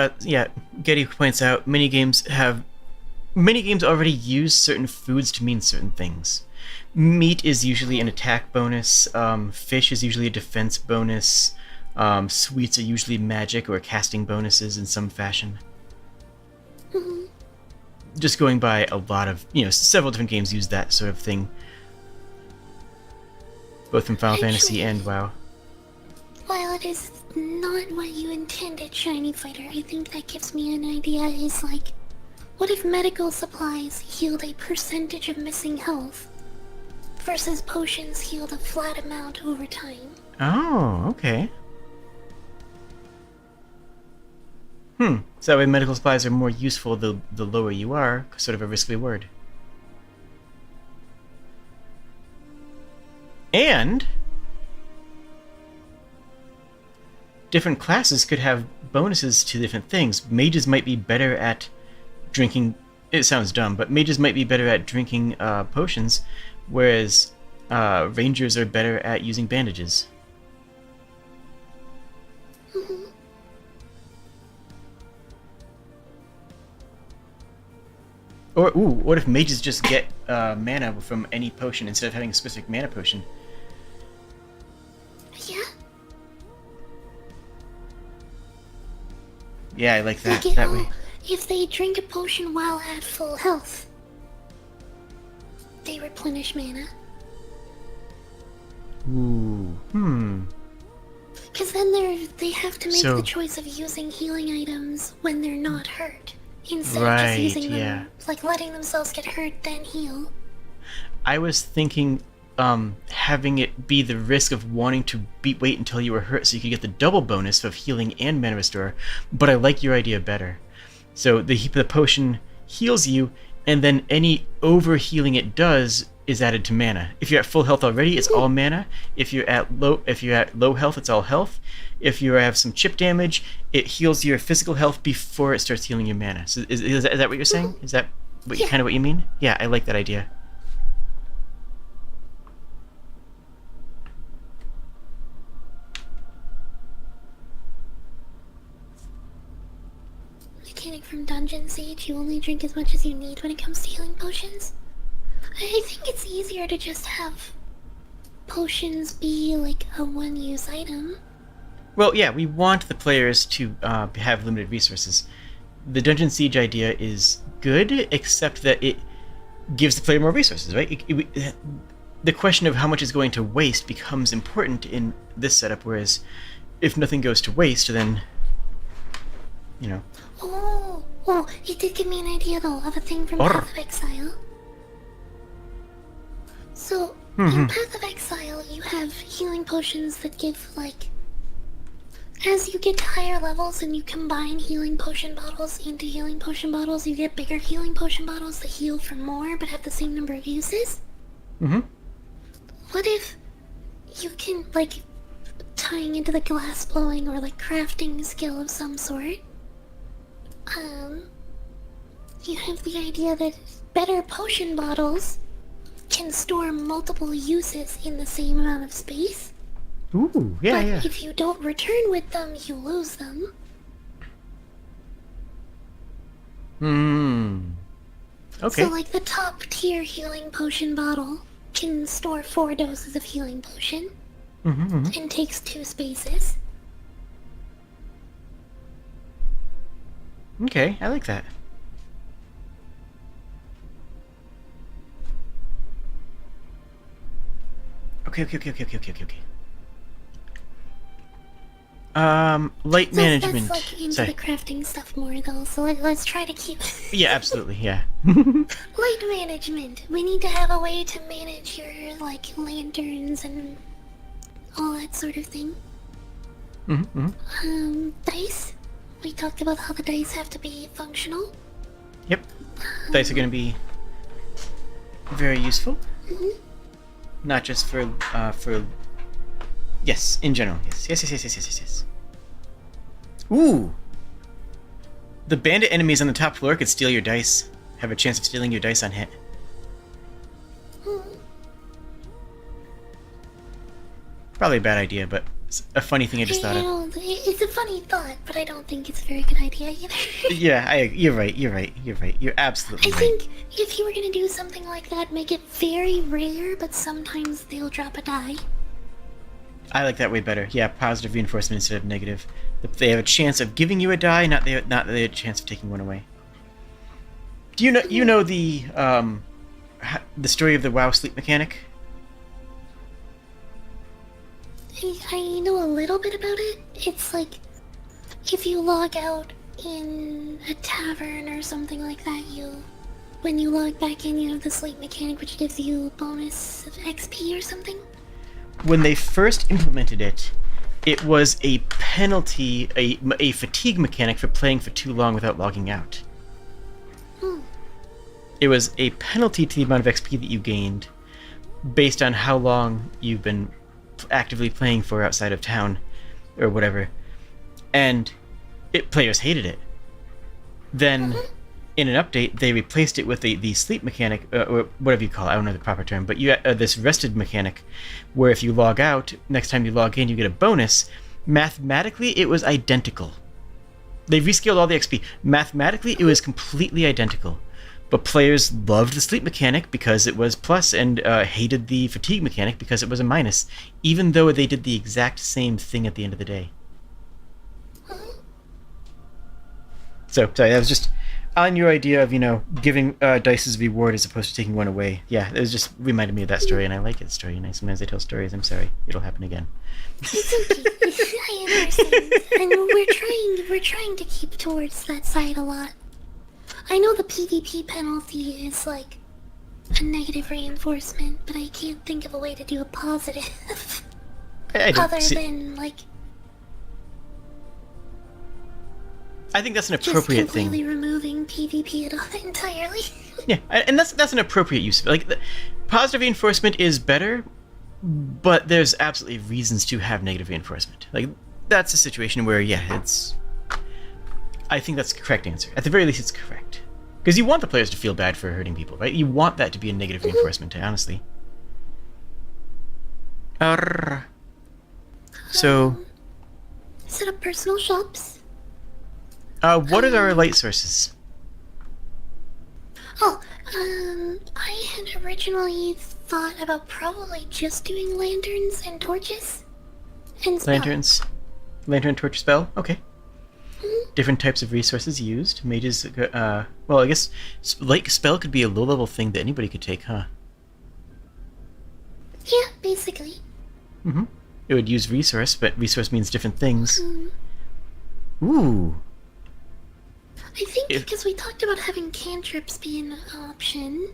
Getty points out many games already use certain foods to mean certain things. Meat is usually an attack bonus. Fish is usually a defense bonus. Sweets are usually magic or casting bonuses in some fashion. Mhm. Just going by a lot of, several different games use that sort of thing. Both in Final Fantasy and WoW. While it is not what you intended, Shiny Fighter, I think that gives me an idea is like, what if medical supplies healed a percentage of missing health versus potions healed a flat amount over time? Oh, okay. So that way medical supplies are more useful the lower you are, sort of a risk-reward. And different classes could have bonuses to different things. Mages might be better at drinking... It sounds dumb, but mages might be better at drinking potions, whereas rangers are better at using bandages. Or, what if mages just get mana from any potion instead of having a specific mana potion? Yeah? Yeah, I like that, Like that way. if they drink a potion while at full health, they replenish mana. Ooh, Because then they have to make So- the choice of using healing items when they're not hurt. Instead of Right, just using them, yeah. like letting themselves get hurt, then heal. I was thinking having it be the risk of wanting to wait until you were hurt so you could get the double bonus of healing and mana restore, but I like your idea better. So the potion heals you, and then any overhealing it does is added to mana. If you're at full health already, it's all mana. If you're at low health, it's all health. If you have some chip damage, it heals your physical health before it starts healing your mana. So is that what you're saying? Is that Yeah. kind of what you mean? Yeah, I like that idea. Mechanic from Dungeon Siege, you only drink as much as you need when it comes to healing potions. I think it's easier to just have potions be like a one-use item. Well, yeah, we want the players to have limited resources. The Dungeon Siege idea is good, except that it gives the player more resources, right? The question of how much is going to waste becomes important in this setup, whereas if nothing goes to waste, then, Oh, it did give me an idea though of a thing from Path of Exile. So, in Path of Exile, you have healing potions that give, like... As you get to higher levels and you combine healing potion bottles into healing potion bottles, you get bigger healing potion bottles that heal for more but have the same number of uses. What if you can, like, tying into the glass blowing or, like, crafting skill of some sort, you have the idea that better potion bottles can store multiple uses in the same amount of space. Ooh, yeah, But yeah. if you don't return with them, you lose them. Okay. So, like, the top tier healing potion bottle can store 4 doses of healing potion and takes 2 spaces. Okay, I like that. Okay. Light So management. that's, like, into Sorry. the crafting stuff more, though, so let's try to keep... Yeah, absolutely, yeah. Light management. We need to have a way to manage your, like, lanterns and all that sort of thing. Dice. We talked about how the dice have to be functional. Yep. Dice are going to be very useful. Not just for yes, in general. Yes. Ooh. The bandit enemies on the top floor could steal your dice. Have a chance of stealing your dice on hit. Probably a bad idea, but It's a funny thing I just thought of. It's a funny thought, but I don't think it's a very good idea either. Yeah, you're right. You're absolutely I right. think if you were gonna do something like that, make it very rare, but sometimes they'll drop a die. I like that way better. Yeah, positive reinforcement instead of negative. They have a chance of giving you a die, not that they have a chance of taking one away. Do you know the story of the WoW sleep mechanic? I know a little bit about it. It's like if you log out in a tavern or something like that, when you log back in, you have the sleep mechanic, which gives you a bonus of XP or something. When they first implemented it, it was a penalty, a fatigue mechanic for playing for too long without logging out. It was a penalty to the amount of XP that you gained based on how long you've been actively playing for outside of town or whatever. And players hated it. Then in an update, they replaced it with the sleep mechanic, or whatever you call it, I don't know the proper term, but you this rested mechanic, where if you log out, next time you log in, you get a bonus. Mathematically, it was identical. They rescaled all the XP. Mathematically, it was completely identical. But players loved the sleep mechanic because it was plus, and hated the fatigue mechanic because it was a minus, even though they did the exact same thing at the end of the day. So, sorry, that was just on your idea of, giving dice as a reward as opposed to taking one away. Yeah, it was just reminded me of that story, and I like that story. And sometimes I tell stories. I'm sorry, it'll happen again. It's okay. I understand. And we're trying to keep towards that side a lot. I know the PvP penalty is like a negative reinforcement, but I can't think of a way to do a positive. Other than like. I think that's an appropriate thing. Just completely removing PvP entirely. Yeah, and that's an appropriate use of it. Like, positive reinforcement is better, but there's absolutely reasons to have negative reinforcement. Like, that's a situation where, yeah, I think that's the correct answer. At the very least, it's correct. Because you want the players to feel bad for hurting people, right? You want that to be a negative reinforcement, honestly. So... set up personal shops. What are our light sources? I had originally thought about probably just doing lanterns and torches. And spell. Lantern, torch, spell? Okay. Different types of resources used. Mages, well, I guess like spell could be a low-level thing that anybody could take, huh? Yeah, basically. It would use resource, but resource means different things. Ooh. I think because we talked about having cantrips be an option,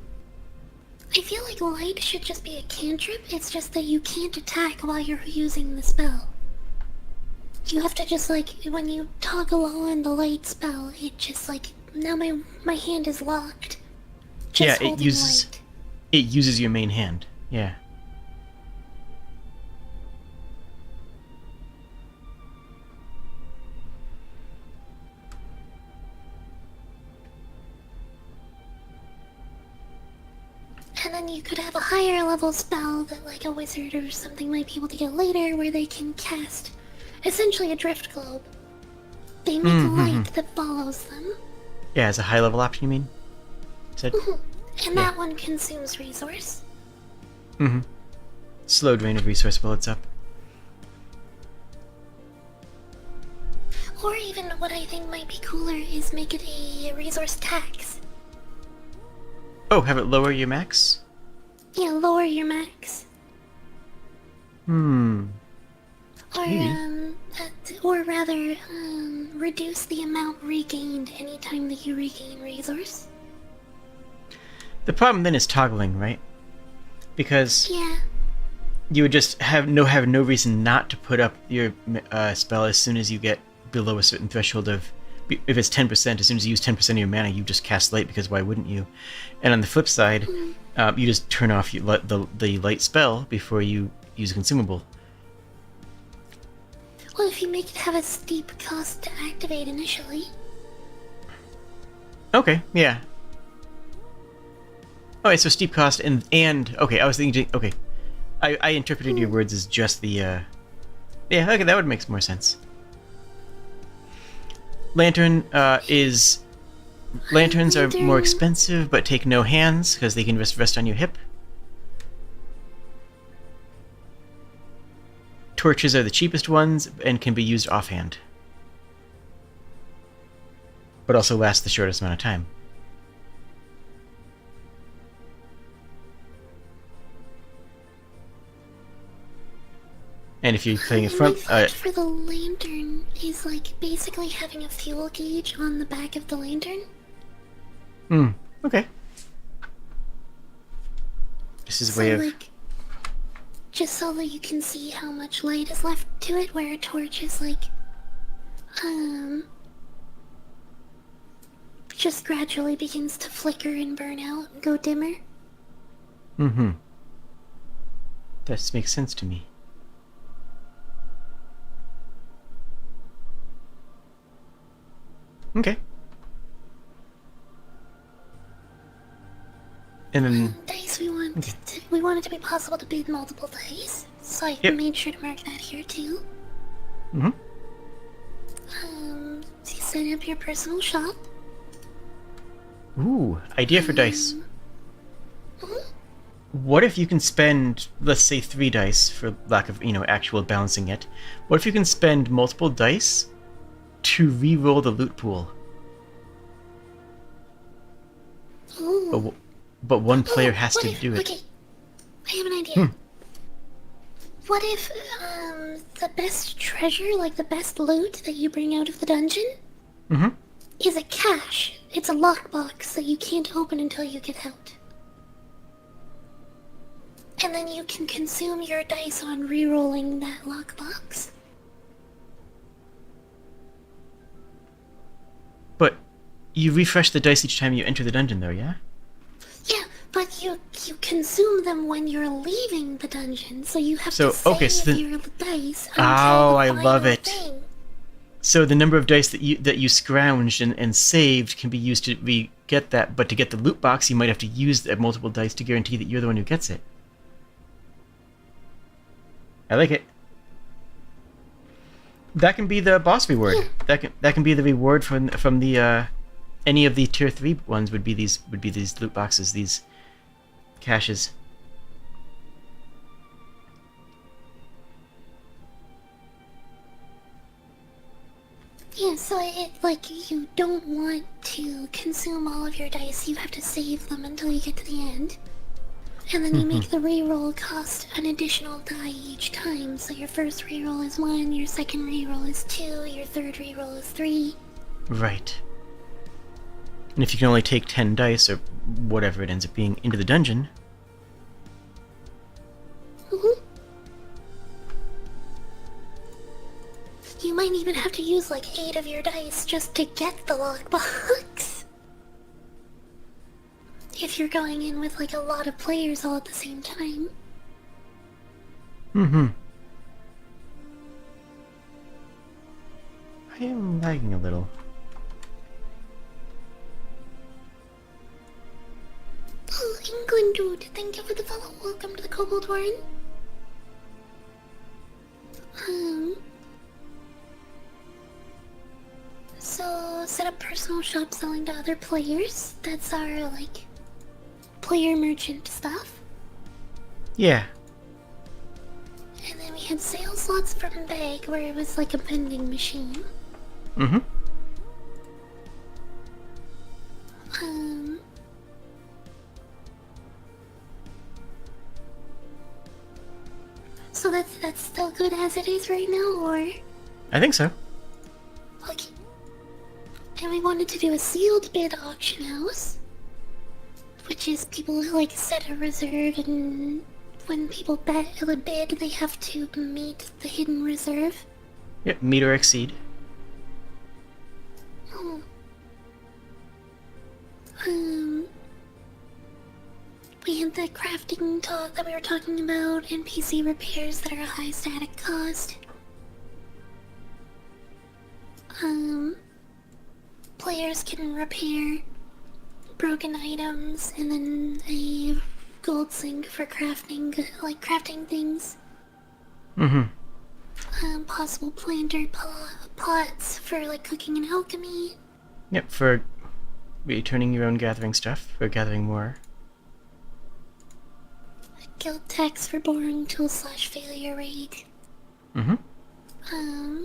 I feel like light should just be a cantrip. It's just that you can't attack while you're using the spell. You have to just, like, when you toggle on the light spell, it just, like, now my hand is locked. Just yeah, it uses your main hand. Yeah. And then you could have a higher level spell that, like, a wizard or something might be able to get later, where they can cast essentially a drift globe. They make a light that follows them. Yeah, as a high level option, you mean? And that one consumes resource. Slow drain of resource while it's up. Or even what I think might be cooler is make it a resource tax. Oh, have it lower your max? Yeah, lower your max. Or rather, reduce the amount regained anytime that you regain resource. The problem then is toggling, right? Because you would just have no reason not to put up your spell as soon as you get below a certain threshold of... If it's 10%, as soon as you use 10% of your mana, you just cast light, because why wouldn't you? And on the flip side, you just turn off the light spell before you use a consumable. Well, if you make it have a steep cost to activate initially. Okay, yeah. Alright, so steep cost and okay, I was thinking, okay. I interpreted your words as just the Yeah, okay, that would make more sense. Lantern Lanterns are more expensive, but take no hands, because they can just rest on your hip. Torches are the cheapest ones, and can be used offhand. But also last the shortest amount of time. And if you're playing in front... my thought for the lantern is like basically having a fuel gauge on the back of the lantern. Okay. This is a way of... like, just so that you can see how much light is left to it, where a torch is like, just gradually begins to flicker and burn out and go dimmer. That makes sense to me. Okay. And then... dice we want it to be possible to bid multiple dice, so I made sure to mark that here too. So you set up your personal shop. Ooh, idea for dice. What if you can spend, let's say, 3 dice, for lack of, actual balancing it. What if you can spend multiple dice to re-roll the loot pool? But one player has to do it. Okay, I have an idea. What if the best treasure, like the best loot that you bring out of the dungeon, is a cache? It's a lockbox that you can't open until you get out. And then you can consume your dice on re-rolling that lockbox. But you refresh the dice each time you enter the dungeon, though, yeah? Yeah, but you consume them when you're leaving the dungeon, so you have to save your dice until I the love final it. thing. So the number of dice that you scrounged and saved can be used to re-get that, but to get the loot box, you might have to use the multiple dice to guarantee that you're the one who gets it. I like it. That can be the boss reward. Yeah. That can be the reward from the any of the tier 3 ones would be these loot boxes, these caches. Yeah, so you don't want to consume all of your dice, you have to save them until you get to the end. And then you make the reroll cost an additional die each time, so your first reroll is 1, your second reroll is 2, your third reroll is 3. Right. And if you can only take 10 dice, or whatever it ends up being, into the dungeon... You might even have to use like 8 of your dice just to get the lockbox. If you're going in with like a lot of players all at the same time. I am lagging a little. Oh, England dude, thank you for the follow. Welcome to the Kobold Warren. So set up personal shop selling to other players. That's our like player merchant stuff. Yeah. And then we had sales slots from Bag where it was like a vending machine. So that's still good as it is right now, or? I think so. Okay. And we wanted to do a sealed bid auction house, which is people like set a reserve, and when people bid, they have to meet the hidden reserve. Yep, meet or exceed. We had the crafting talk that we were talking about, NPC repairs that are a high static cost. Players can repair broken items, and then a gold sink for crafting, like crafting things. Possible planter pots for like cooking and alchemy. Yep, for returning your own gathering stuff, or gathering more. Guild tax for boring tool / failure rate. Mm-hmm.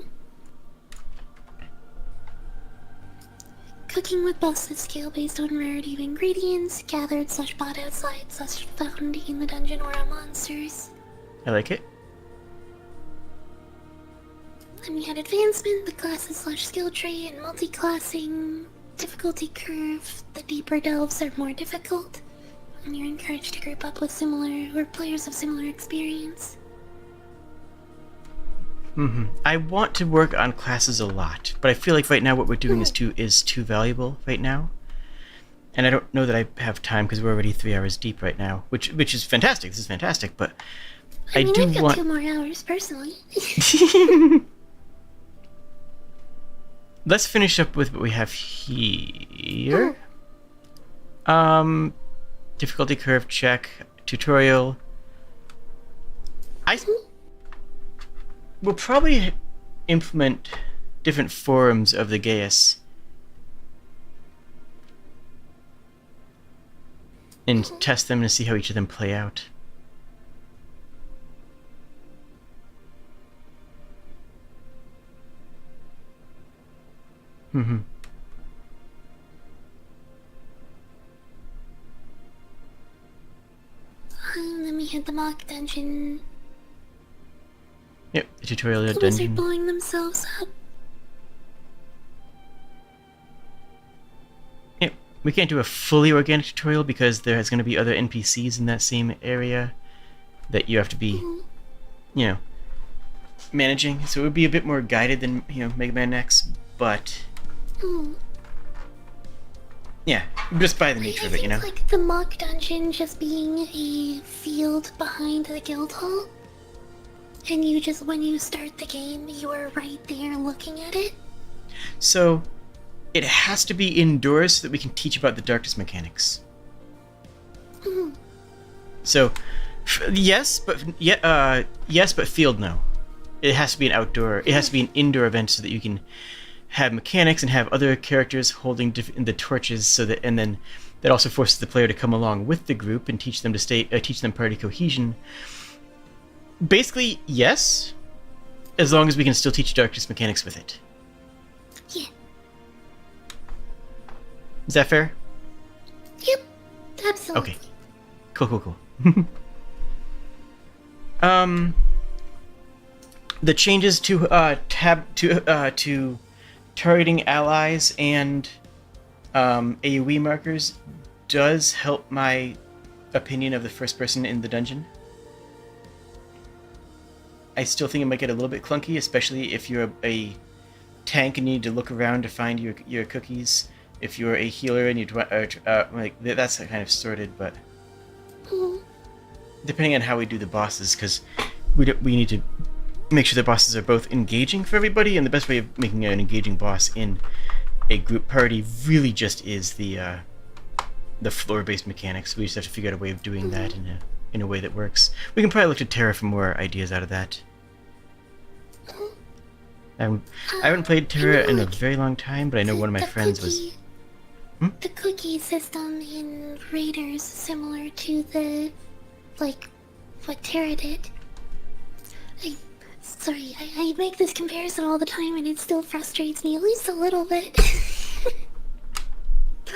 Cooking with busted skill based on rarity of ingredients, gathered / bought outside / found in the dungeon or on monsters. I like it. Then we had advancement, the classes / skill tree, and multi-classing. Difficulty curve, the deeper delves are more difficult. And you're encouraged to group up with similar or players of similar experience. I want to work on classes a lot, but I feel like right now what we're doing is too valuable right now. And I don't know that I have time because we're already 3 hours deep right now, which is fantastic. This is fantastic, but I mean, do I've got want 2 more hours personally. Let's finish up with what we have here. Difficulty curve check, tutorial. We'll probably implement different forms of the Gaius and test them to see how each of them play out. Then we had the mock dungeon. Yep, the tutorial The dungeon. wizard blowing themselves up. Yep, we can't do a fully organic tutorial because there's going to be other NPCs in that same area that you have to be, you know, managing. So it would be a bit more guided than, you know, Mega Man X, but yeah, just by the nature of it, you know. Like the mock dungeon just being a field behind the guild hall, and you just, when you start the game, you are right there looking at it. So it has to be indoors so that we can teach about the darkness mechanics. So yes, but field no. It has to be an outdoor. It has to be an indoor event so that you can have mechanics and have other characters holding the torches, so that, and then that also forces the player to come along with the group and teach them to teach them party cohesion. Basically, yes, as long as we can still teach darkness mechanics with it. Yeah. Is that fair? Yep. Absolutely. Okay. Cool. The changes to to targeting allies and AoE markers does help my opinion of the first person in the dungeon. I still think it might get a little bit clunky, especially if you're a tank and you need to look around to find your cookies. If you're a healer and you like that's kind of sorted, but depending on how we do the bosses, because we need to make sure the bosses are both engaging for everybody, and the best way of making an engaging boss in a group party really just is the floor-based mechanics. We just have to figure out a way of doing that in a way that works. We can probably look to Terra for more ideas out of that. I haven't played Terra in a very long time, but I know one of my friends was... The cookie system in Raiders is similar to the, like, what Terra did. Sorry, I make this comparison all the time and it still frustrates me at least a little bit.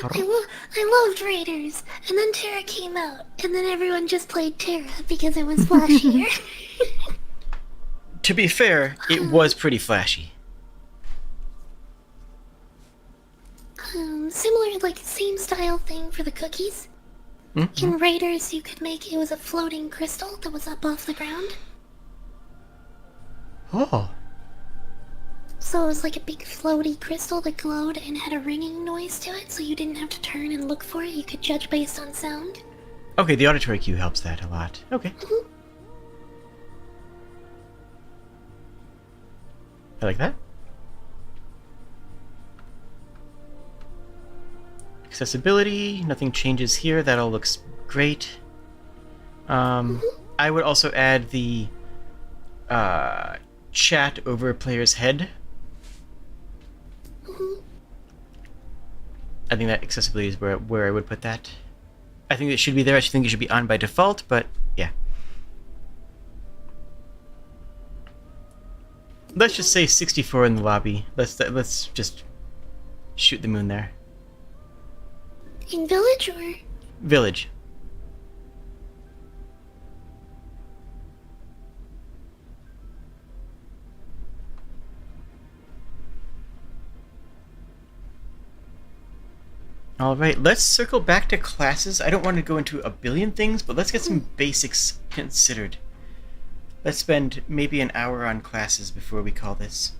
I loved Raiders, and then Terra came out, and then everyone just played Terra because it was flashier. To be fair, it was pretty flashy. Similar, like, same style thing for the cookies. In Raiders, you could make it was a floating crystal that was up off the ground. Oh. So it was like a big floaty crystal that glowed and had a ringing noise to it, so you didn't have to turn and look for it. You could judge based on sound. Okay, the auditory cue helps that a lot. Okay. I like that. Accessibility, nothing changes here. That all looks great. I would also add the chat over a player's head. Mhm. I think that accessibility is where I would put that. I think it should be there. I think it should be on by default, but yeah. Let's just say 64 in the lobby. Let's just shoot the moon there. In village or? Village. Alright, let's circle back to classes. I don't want to go into a billion things, but let's get some basics considered. Let's spend maybe an hour on classes before we call this.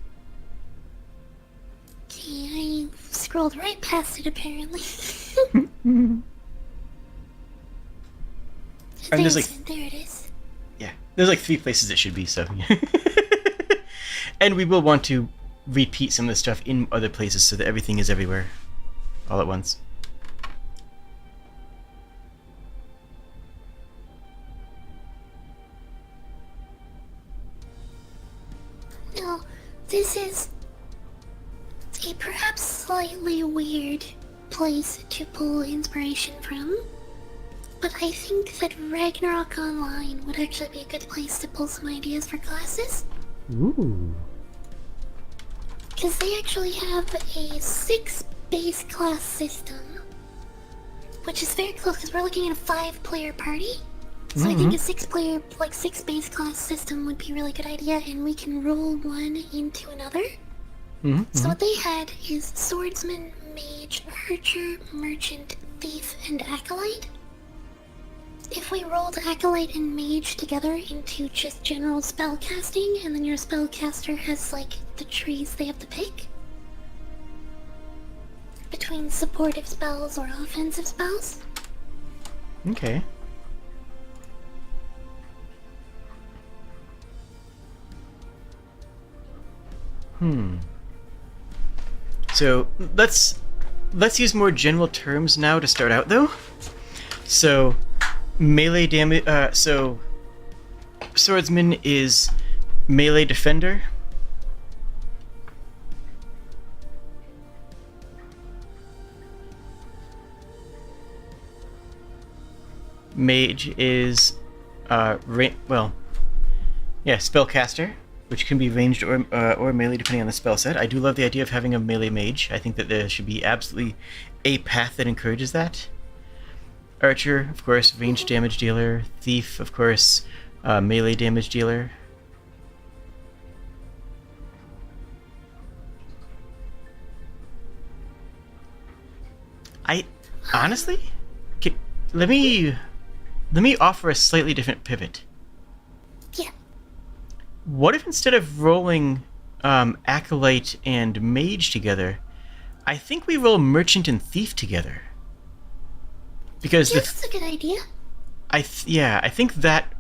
Okay, I scrolled right past it apparently. And there's there it is. Yeah, there's like 3 places it should be, so. And we will want to repeat some of the stuff in other places so that everything is everywhere all at once. Now, this is a perhaps slightly weird place to pull inspiration from, but I think that Ragnarok Online would actually be a good place to pull some ideas for classes. Ooh. Because they actually have a 6 base class system, which is very close because we're looking at a 5-player party. So I think a 6-player, like 6 base class system would be a really good idea, and we can roll one into another. So what they had is swordsman, mage, archer, merchant, thief, and acolyte. If we rolled acolyte and mage together into just general spell casting, and then your spellcaster has like the trees they have to pick between supportive spells or offensive spells. Okay. So let's use more general terms now to start out, though. So melee damage. So swordsman is melee defender. Mage is spellcaster, which can be ranged or melee depending on the spell set. I do love the idea of having a melee mage. I think that there should be absolutely a path that encourages that. Archer, of course, ranged damage dealer. Thief, of course, melee damage dealer. I honestly, let me offer a slightly different pivot. Yeah. What if instead of rolling acolyte and mage together, I think we roll merchant and thief together? Because that's a good idea. I think that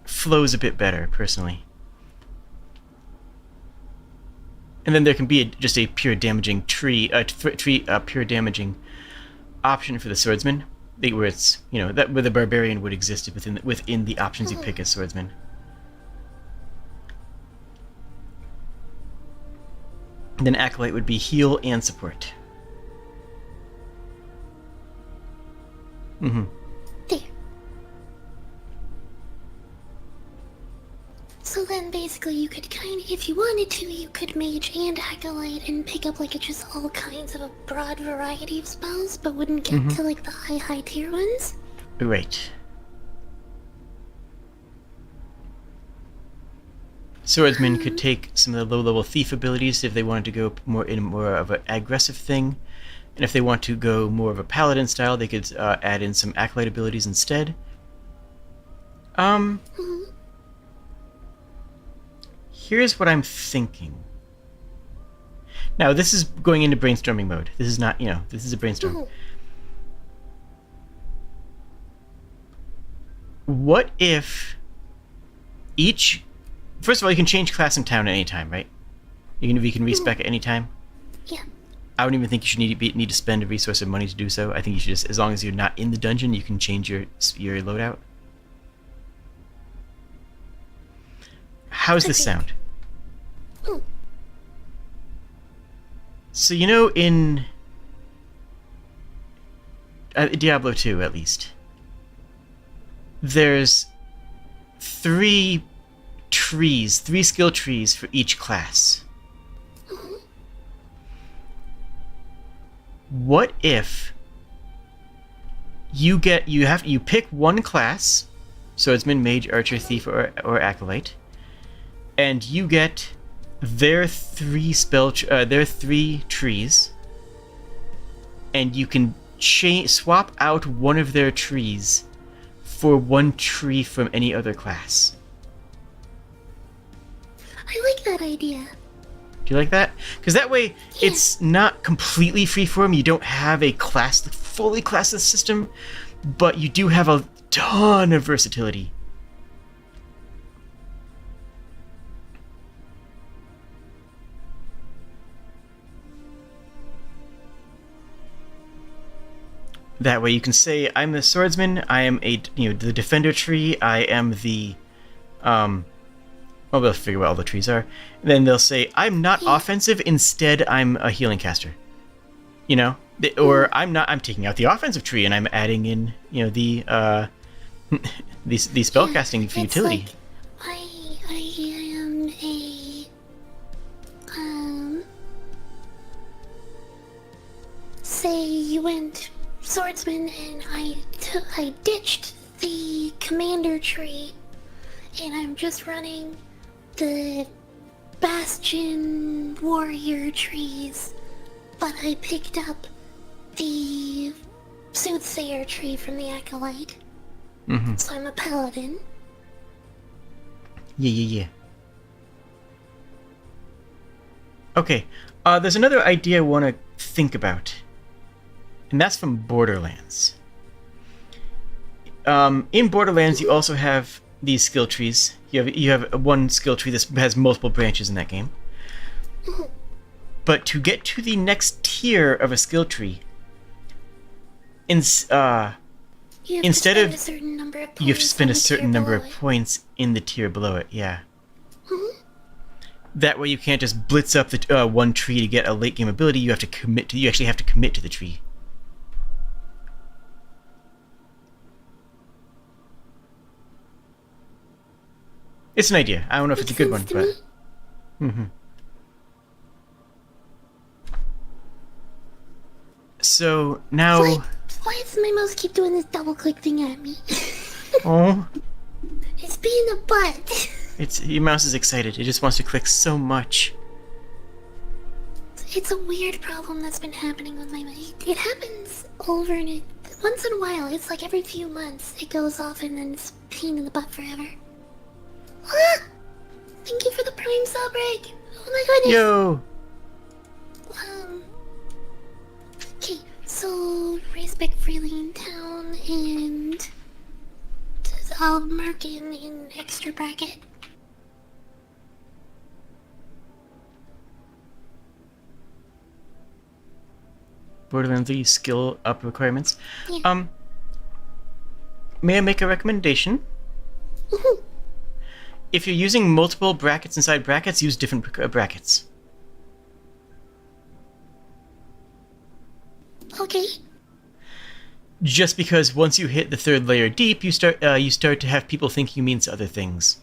flows a bit better, personally. And then there can be just a pure damaging pure damaging option for the swordsman, where it's where the barbarian would exist within the options you pick as swordsman. And then acolyte would be heal and support. There. So then basically you could if you wanted to, you could mage and acolyte and pick up just all kinds of a broad variety of spells, but wouldn't get to the high tier ones. Right. Swordsman could take some of the low-level thief abilities if they wanted to go more of an aggressive thing. And if they want to go more of a paladin style, they could add in some acolyte abilities instead. Here's what I'm thinking. Now, this is going into brainstorming mode. This is not, this is a brainstorm. What if first of all, you can change class and town at any time, right? You can respec at any time. Yeah. I don't even think you should need to spend a resource of money to do so. I think you should just, as long as you're not in the dungeon, you can change your loadout. How's this sound? So you know in Diablo 2 at least, there's three skill trees for each class. What if you pick one class, swordsman, mage, archer, thief, or acolyte, and you get their three trees, and you can swap out one of their trees for one tree from any other class. I like that idea. Do you like that? Because that way, it's not completely freeform. You don't have a fully classless system, but you do have a ton of versatility. That way, you can say, "I'm the swordsman. I am the defender tree. I am the Well, they'll figure out what all the trees are. And then they'll say, I'm not offensive, instead I'm a healing caster. You know? Or I'm taking out the offensive tree and I'm adding in, the spellcasting for utility. Like, I am say you went swordsman and I ditched the commander tree and I'm just running the bastion warrior trees, but I picked up the soothsayer tree from the acolyte. Mm-hmm. So I'm a paladin. Yeah. Okay, there's another idea I want to think about, and that's from Borderlands. In Borderlands, you also have these skill trees. You have one skill tree that has multiple branches in that game. But to get to the next tier of a skill tree, instead of you have to spend a certain number of points in the tier below it. Yeah. Mm-hmm. That way, you can't just blitz up the one tree to get a late game ability. You actually have to commit to the tree. It's an idea. I don't know if it's a good one, but. Mm-hmm. So now. Why does my mouse keep doing this double click thing at me? Oh. It's being a butt. Your mouse is excited. It just wants to click so much. It's a weird problem that's been happening with my mouse. It happens once in a while. It's like every few months it goes off and then it's a pain in the butt forever. Ah! Thank you for the Prime Sprigg. Oh my goodness. Yo. Okay, so Raceback Freeling Town and I'll mark in extra bracket. Borderlands 3 skill up requirements. Yeah. May I make a recommendation? Mm-hmm. If you're using multiple brackets inside brackets, use different brackets. Okay. Just because once you hit the third layer deep, you start to have people think you mean other things.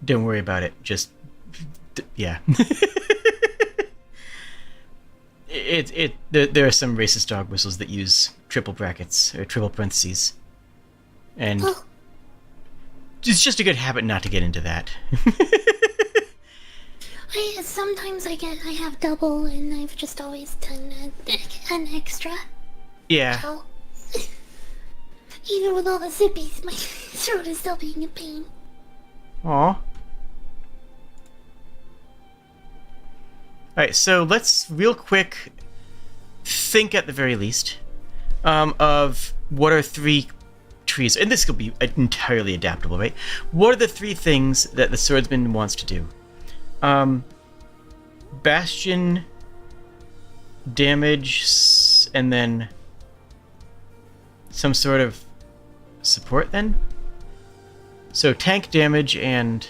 Don't worry about it. Just yeah. There are some racist dog whistles that use triple brackets or triple parentheses, and it's just a good habit not to get into that. Sometimes I have double, and I've just always done an extra. Yeah. So, even with all the zippies, my throat is still being in pain. Aw. Alright, so let's real quick think at the very least of what are three trees, and this will be entirely adaptable, right? What are the three things that the swordsman wants to do? Bastion, damage, and then some sort of support then? So tank, damage, and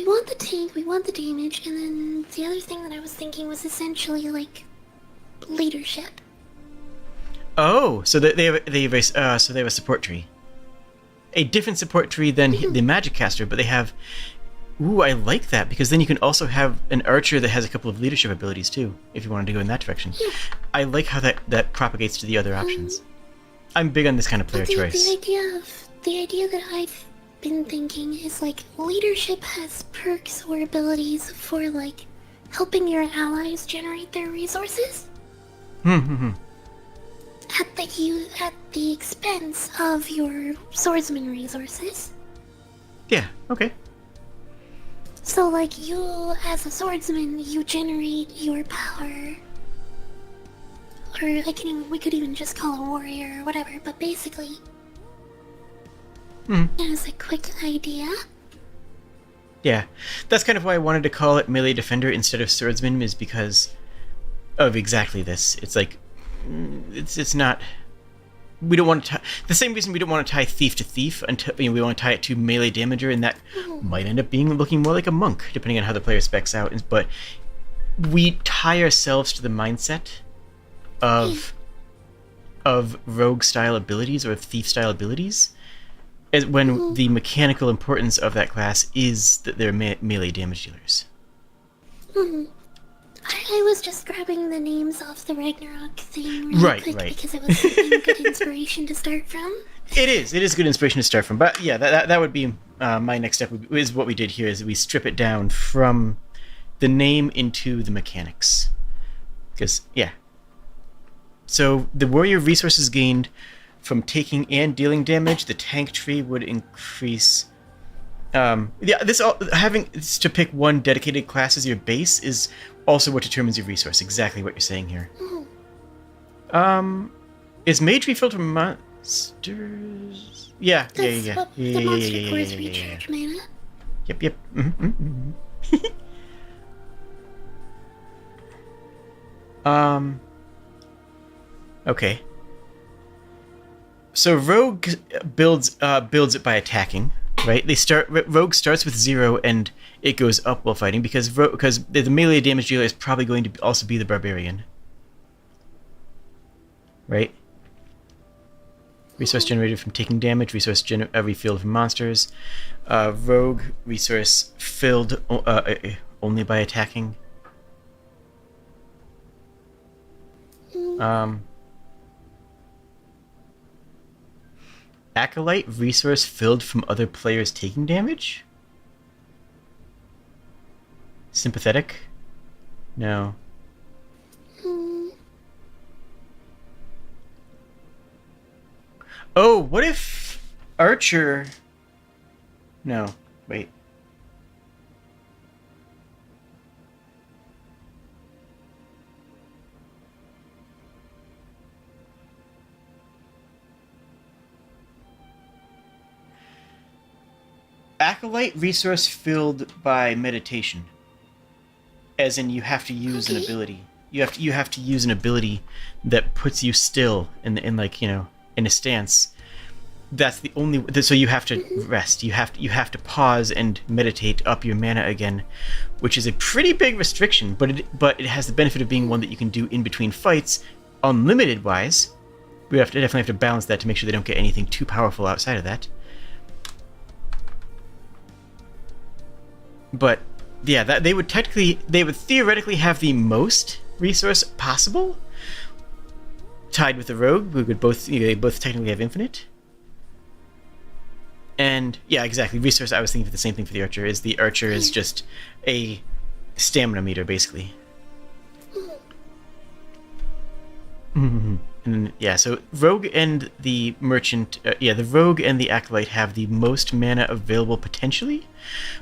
we want the tank, we want the damage, and then the other thing that I was thinking was essentially like leadership. Oh, so they have a support tree. A different support tree than the magic caster, but they have. Ooh, I like that, because then you can also have an archer that has a couple of leadership abilities too, if you wanted to go in that direction. Yeah. I like how that propagates to the other options. I'm big on this kind of player choice. The idea that I've been thinking is like leadership has perks or abilities for like helping your allies generate their resources. At the expense of your swordsman resources. Yeah, okay. So like you as a swordsman, you generate your power. Or we could even just call a warrior or whatever, but basically as a quick idea. Yeah, that's kind of why I wanted to call it melee defender instead of swordsman, is because of exactly this. It's like it's not. We don't want to the same reason we don't want to tie thief to thief until we want to tie it to melee damager, and that might end up looking more like a monk depending on how the player specs out. But we tie ourselves to the mindset of rogue style abilities or thief style abilities, as when the mechanical importance of that class is that they're melee damage dealers. I was just grabbing the names off the Ragnarok thing quick because it was a good inspiration to start from. It is good inspiration to start from, but yeah, that would be my next step. Is what we did here is we strip it down from the name into the mechanics, because yeah. So the warrior resources gained from taking and dealing damage, the tank tree would increase. Having to pick one dedicated class as your base is also what determines your resource. Exactly what you're saying here. Is Mage Tree filled from monsters? Yeah. The monster cores recharge mana. Yep. Okay. So Rogue builds it by attacking. Right, Rogue starts with 0 and it goes up while fighting because the melee damage dealer is probably going to also be the barbarian. Right. Resource generated from taking damage. Resource refilled from monsters. Rogue resource filled only by attacking. Acolyte resource filled from other players taking damage? Sympathetic? No. Oh, what if Archer... No, wait. Acolyte resource filled by meditation, as in you have to use an ability. You have to use an ability that puts you still in a stance. That's the only. So you have to rest. You have to pause and meditate up your mana again, which is a pretty big restriction. But it has the benefit of being one that you can do in between fights, unlimited wise. We definitely have to balance that to make sure they don't get anything too powerful outside of that. But yeah, they would theoretically have the most resource possible, tied with the rogue. They both technically have infinite. And yeah, exactly. Resource. I was thinking of the same thing for the archer. The archer is just a stamina meter, basically. And yeah, so rogue and the merchant, the rogue and the acolyte have the most mana available potentially.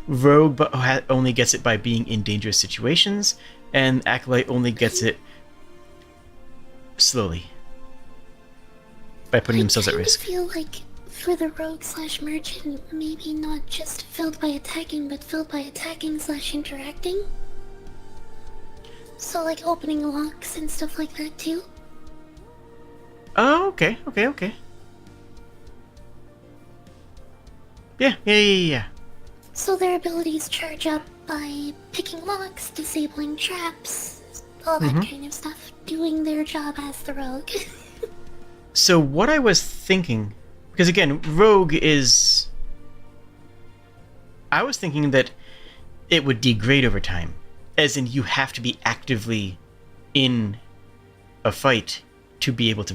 Rogue only gets it by being in dangerous situations, and acolyte only gets it slowly by putting themselves at risk. I feel like for the rogue/merchant, maybe not just filled by attacking, but filled by attacking/interacting. So like opening locks and stuff like that too. Oh, okay. Yeah. So their abilities charge up by picking locks, disabling traps, all that kind of stuff, doing their job as the rogue. So what I was thinking, because again, rogue is... I was thinking that it would degrade over time, as in you have to be actively in a fight to be able to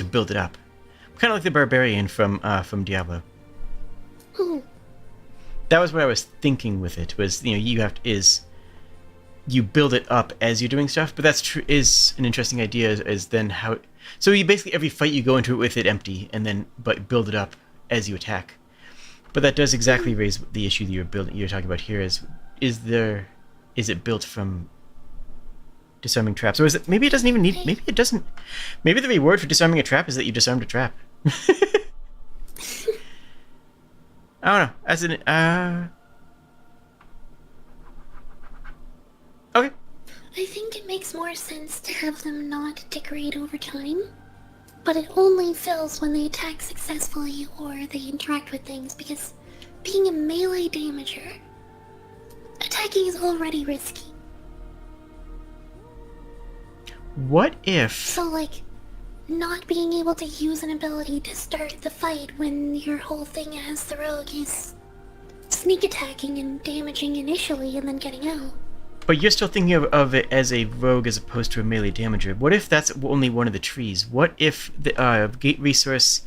build it up, kind of like the barbarian from Diablo. Ooh. That was what I was thinking with it. Was you build it up as you're doing stuff, but that's true is an interesting idea. Is then how so you basically every fight you go into it with it empty, and then but build it up as you attack. But that does exactly raise the issue that you're talking about here. Is it built from disarming traps, or is it maybe it doesn't even need? Maybe it doesn't. Maybe the reward for disarming a trap is that you disarmed a trap. I don't know. As in, okay. I think it makes more sense to have them not degrade over time, but it only fails when they attack successfully or they interact with things, because being a melee damager, attacking is already risky. What if... So, like, not being able to use an ability to start the fight when your whole thing as the rogue is sneak attacking and damaging initially and then getting out. But you're still thinking of it as a rogue as opposed to a melee damager. What if that's only one of the trees? What if the gate resource...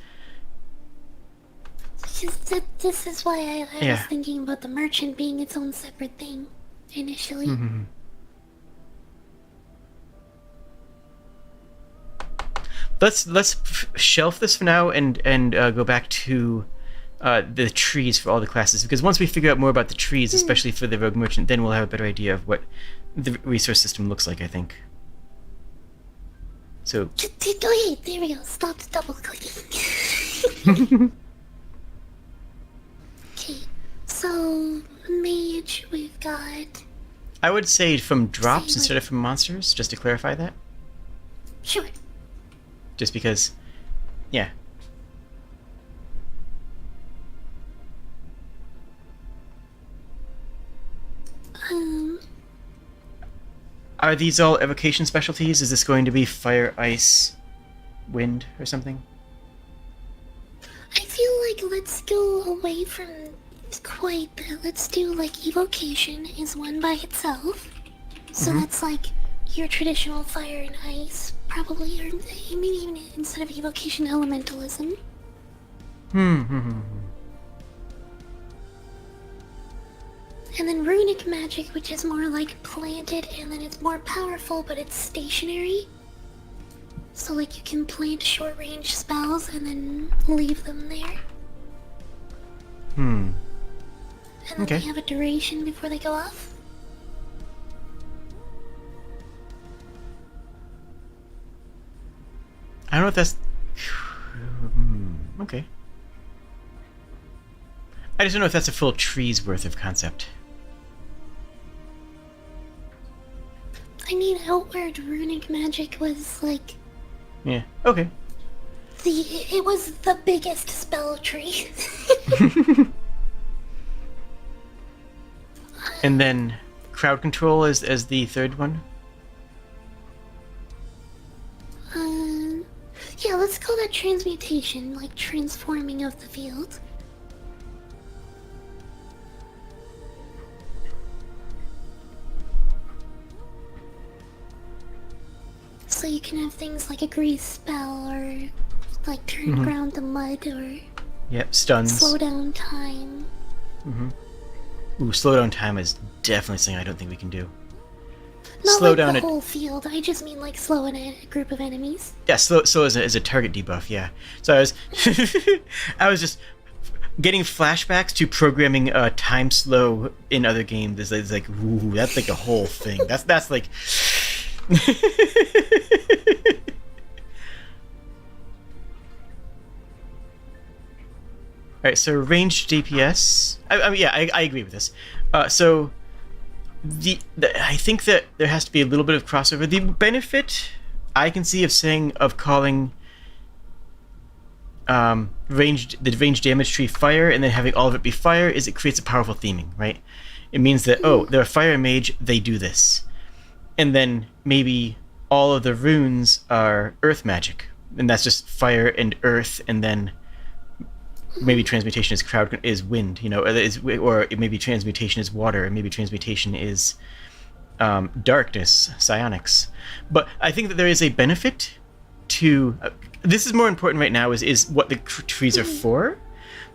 This is why I was thinking about the merchant being its own separate thing initially. Mm-hmm. Let's shelf this for now and go back to the trees for all the classes, because once we figure out more about the trees, especially for the rogue merchant, then we'll have a better idea of what the resource system looks like, I think. So... Okay, there we go. Stop double clicking. Okay, so mage we've got... I would say from drops instead of from monsters, just to clarify that. Sure. Just because, yeah. Are these all evocation specialties? Is this going to be fire, ice, wind, or something? I feel like let's go away from quite that. Let's do like evocation is one by itself. So that's like your traditional fire and ice, probably, or maybe even instead of evocation, elementalism. And then runic magic, which is more like planted, and then it's more powerful, but it's stationary. So like you can plant short-range spells and then leave them there. And then they have a duration before they go off. I don't know if that's... okay. I just don't know if that's a full tree's worth of concept. I mean, outward runic magic was like... Yeah, okay. It was the biggest spell tree. And then crowd control as the third one? Yeah, let's call that transmutation, like transforming of the field. So you can have things like a grease spell, or like turn ground to mud, or stuns. slow down time. Ooh, slow down time is definitely something I don't think we can do. Not slow like down the whole field, I just mean like slow in a group of enemies. Yeah, slow as a target debuff, yeah. So I was I was just getting flashbacks to programming time slow in other games. It's like, ooh, that's like a whole thing. That's like Alright, so ranged DPS. I mean, yeah, I agree with this. So I think that there has to be a little bit of crossover. The benefit I can see of calling the range damage tree fire and then having all of it be fire is it creates a powerful theming, right? It means that, oh, they're a fire mage, they do this. And then maybe all of the runes are earth magic, and that's just fire and earth, and then maybe transmutation is wind, or maybe transmutation is water, and maybe transmutation is darkness, psionics. But I think that there is a benefit to... this is more important right now is what the trees are for,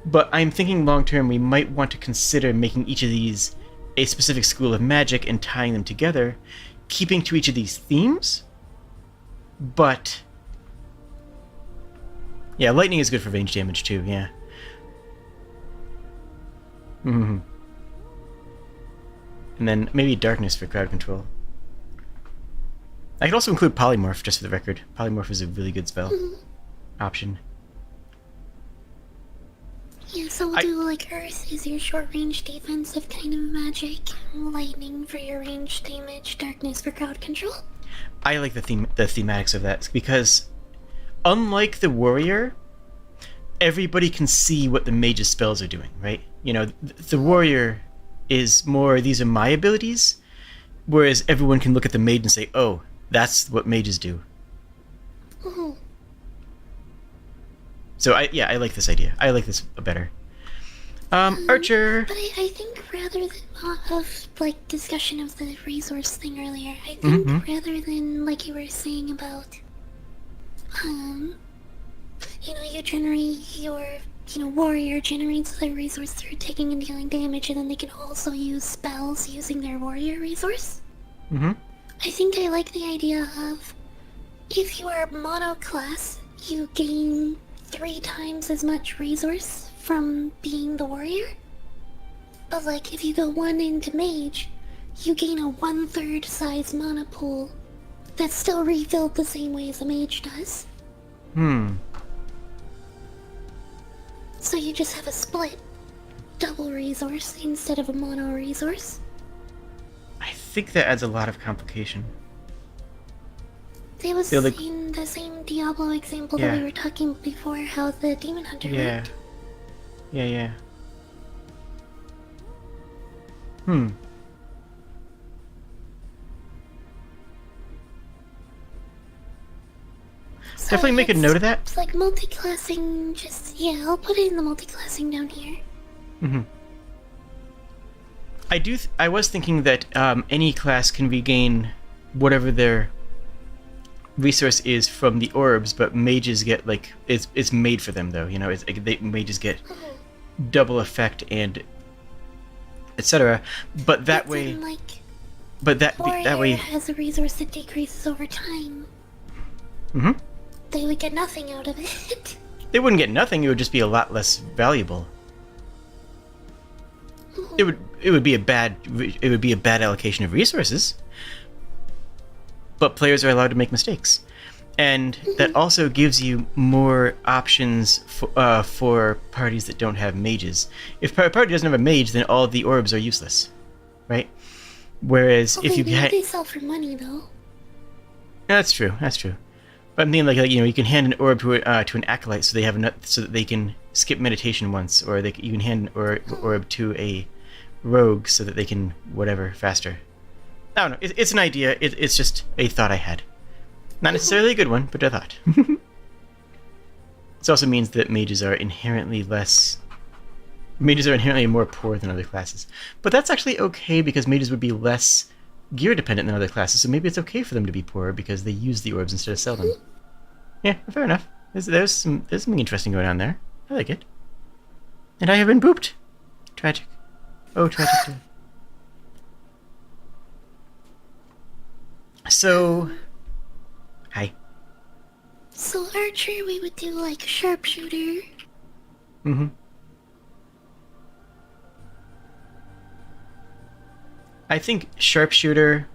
but I'm thinking long term we might want to consider making each of these a specific school of magic and tying them together, keeping to each of these themes, but... yeah, lightning is good for range damage too, yeah. Mm-hmm. And then maybe darkness for crowd control. I could also include polymorph, just for the record. Polymorph is a really good spell option. Yeah, so we'll do like Earth is your short range defensive kind of magic, lightning for your range damage, darkness for crowd control. I like the thematics of that, because unlike the warrior, everybody can see what the mage's spells are doing, right? The warrior is more, these are my abilities, whereas everyone can look at the mage and say, oh, that's what mages do. So I like this idea. I like this better. Archer. But I think rather than of like discussion of the resource thing earlier, I think rather than like you were saying about, you generate your warrior generates the resource through taking and dealing damage, and then they can also use spells using their warrior resource. I think I like the idea of, if you are mono class, you gain 3 times as much resource from being the warrior. But like, if you go 1 into mage, you gain a 1/3 size mana pool that's still refilled the same way as a mage does. So you just have a split double resource instead of a mono resource. I think that adds a lot of complication. It was in the same Diablo example that we were talking before, how the Demon Hunter worked. Yeah. So definitely make a note of that. It's like multi-classing, I'll put it in the multi-classing down here. I was thinking that any class can regain whatever their resource is from the orbs, but mages get it's made for them though. Mages get double effect and etc. But that way, that way has a resource that decreases over time. They would get nothing out of it. They wouldn't get nothing. It would just be a lot less valuable. It would be a bad allocation of resources. But players are allowed to make mistakes, and that also gives you more options for parties that don't have mages. If a party doesn't have a mage, then all of the orbs are useless, right? Whereas if they sell for money though. That's true. But I'm thinking you can hand an orb to an acolyte so they have so that they can skip meditation once, or you can hand an orb to a rogue so that they can whatever faster. I don't know. It's an idea. It's just a thought I had. Not necessarily a good one, but a thought. This also means that mages are inherently more poor than other classes. But that's actually okay, because mages would be less gear dependent than other classes, so maybe it's okay for them to be poorer because they use the orbs instead of sell them. Yeah, fair enough. There's something interesting going on there. I like it. And I have been booped. Tragic. Oh, tragic. So, hi. So archer, we would do like sharpshooter. I think sharpshooter,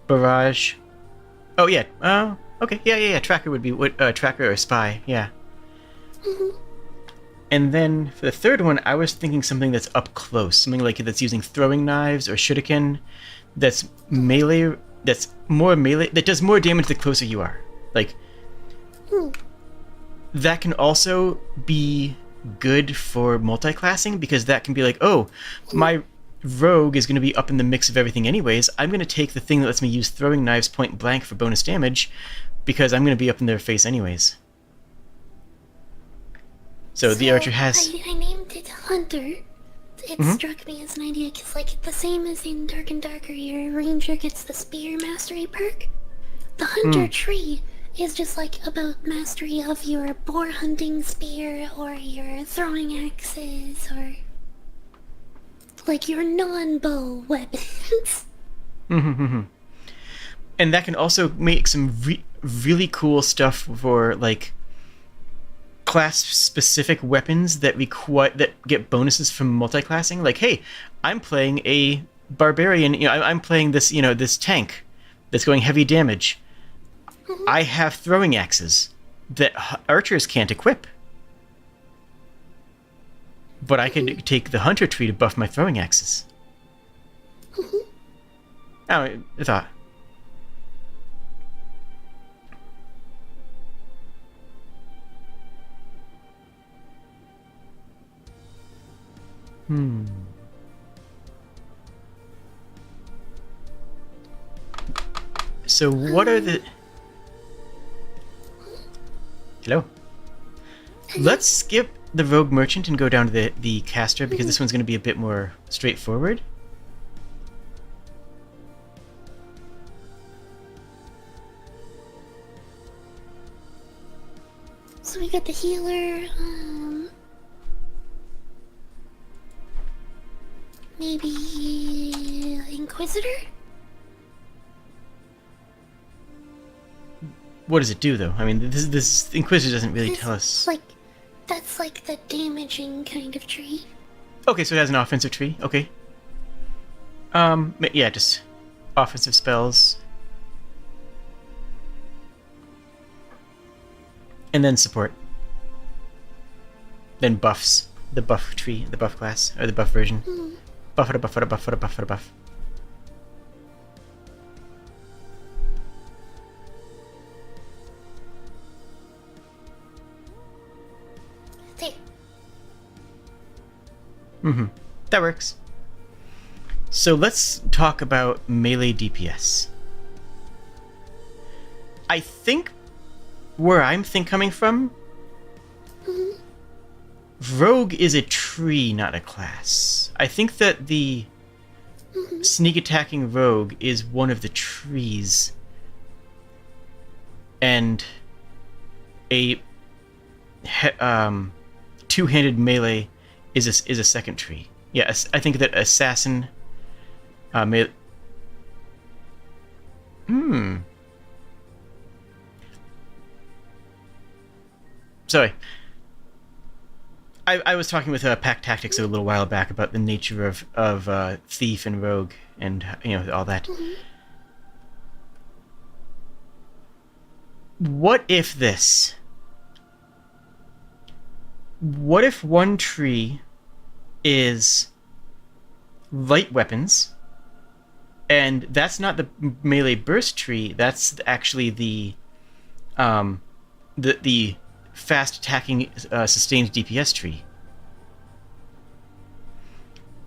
barrage. Oh yeah. Okay. Yeah. Tracker would be tracker or spy. Yeah. And then for the third one, I was thinking something that's up close, something like that's using throwing knives or shuriken. That's melee. That's more melee. That does more damage the closer you are. Like, that can also be good for multi-classing, because that can be like, oh, my rogue is going to be up in the mix of everything anyways. I'm going to take the thing that lets me use throwing knives point blank for bonus damage, because I'm going to be up in their face anyways. So the archer has... I named it Hunter. It struck me as an idea, because, like, the same as in Dark and Darker, your ranger gets the spear mastery perk. The Hunter tree is just, like, about mastery of your boar hunting spear, or your throwing axes, or, like, your non-bow weapons. And that can also make some really cool stuff for, like, class-specific weapons that get bonuses from multi-classing. Like, hey, I'm playing a barbarian. You know, I'm playing this. You know, this tank that's going heavy damage. I have throwing axes that archers can't equip, but I could take the hunter tree to buff my throwing axes. Oh, I thought. So what are the... Hello? Let's skip the rogue merchant and go down to the caster, because this one's going to be a bit more straightforward. So we got the healer, maybe Inquisitor? What does it do, though? I mean, this Inquisitor doesn't really tell us. That's like the damaging kind of tree. Okay, so it has an offensive tree. Okay. Yeah, just offensive spells. And then support. Then buffs. The buff tree, the buff class, or the buff version. Buff it, buff it, buff it, buff it, buff. That works. So let's talk about melee DPS. I think where I'm coming from, rogue is a tree, not a class. I think that the sneak attacking rogue is one of the trees, and a two-handed melee is a second tree. Yeah, I think that assassin Sorry. I was talking with Pack Tactics a little while back about the nature of thief and rogue, and all that. What if this? What if one tree is light weapons, and that's not the melee burst tree, that's actually the fast attacking sustained DPS tree.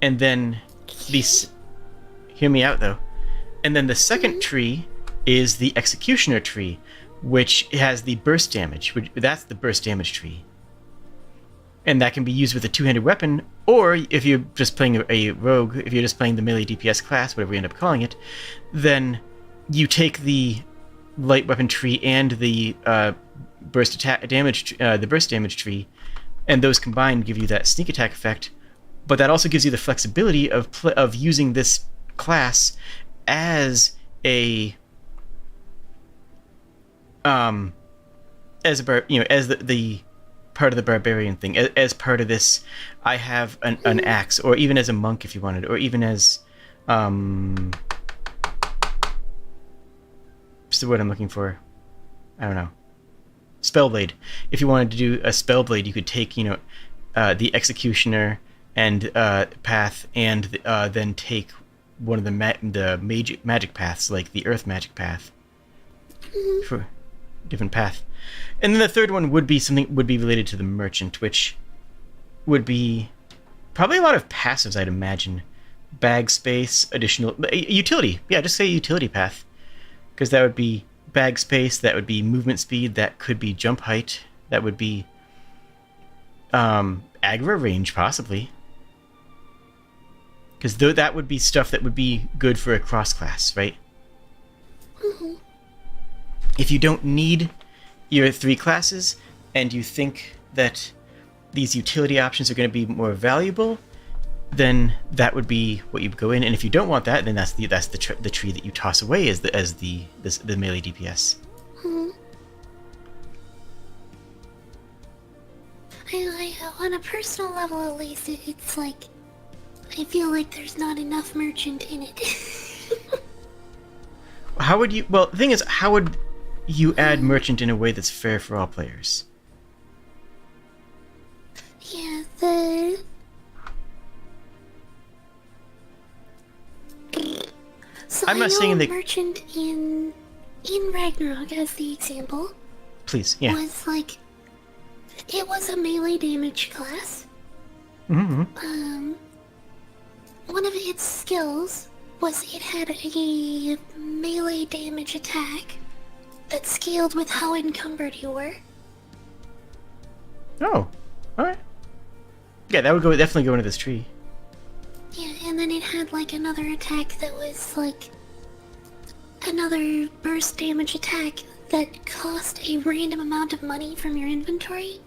And then hear me out though. And then the second tree is the executioner tree, which has the burst damage. That's the burst damage tree. And that can be used with a two-handed weapon, or if you're just playing a rogue, if you're just playing the melee DPS class, whatever we end up calling it, then you take the light weapon tree and the burst damage tree, and those combined give you that sneak attack effect. But that also gives you the flexibility of using this class as the part of the barbarian thing, as part of this. I have an axe, or even as a monk if you wanted, or even as what's the word I'm looking for? I don't know. Spellblade. If you wanted to do a spellblade, you could take the executioner and path, and then take one of the magic paths, like the earth magic path, for different path. And then the third one would be related to the merchant, which would be probably a lot of passives, I'd imagine. Bag space, additional utility. Yeah, just say utility path, because that would be bag space. That would be movement speed. That could be jump height. That would be aggro range, possibly. Because that would be stuff that would be good for a cross class, right? Mm-hmm. If you don't need your 3 classes and you think that these utility options are going to be more valuable, then that would be what you go in. And if you don't want that, then that's the tree that you toss away as the melee DPS. Mm-hmm. On a personal level, at least, it's like I feel like there's not enough merchant in it. How would you? Well, the thing is, how would you add merchant in a way that's fair for all players? Yeah, So I'm not saying that merchant in Ragnarok, as the example, please, yeah, was like it was a melee damage class. mm-hmm. One of its skills was it had a melee damage attack that scaled with how encumbered you were. Oh, all right. Yeah, that would definitely go into this tree. Yeah, and then it had like another attack that was like another burst damage attack that cost a random amount of money from your inventory.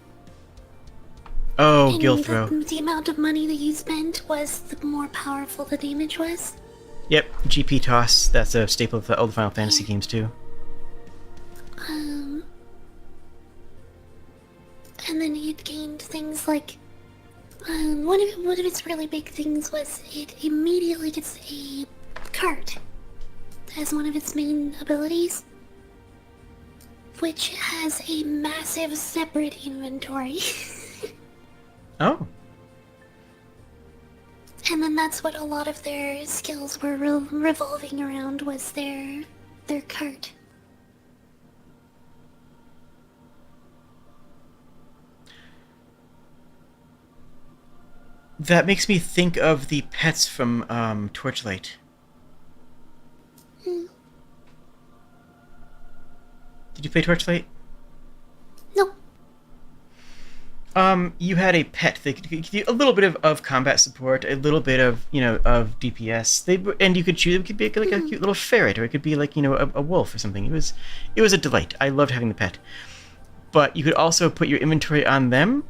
Oh, and Guild Throw. The amount of money that you spent was the more powerful the damage was. Yep, GP toss. That's a staple of all the Final Fantasy games too. And then it gained things like one of its really big things was it immediately gets a cart as one of its main abilities, which has a massive separate inventory. Oh. And then that's what a lot of their skills were revolving around, was their cart. That makes me think of the pets from Torchlight. Did you play Torchlight? No. You had a pet that could give you a little bit of combat support, a little bit of of DPS. And you could choose. It could be like a cute little ferret, or it could be like a wolf or something. It was a delight. I loved having the pet. But you could also put your inventory on them,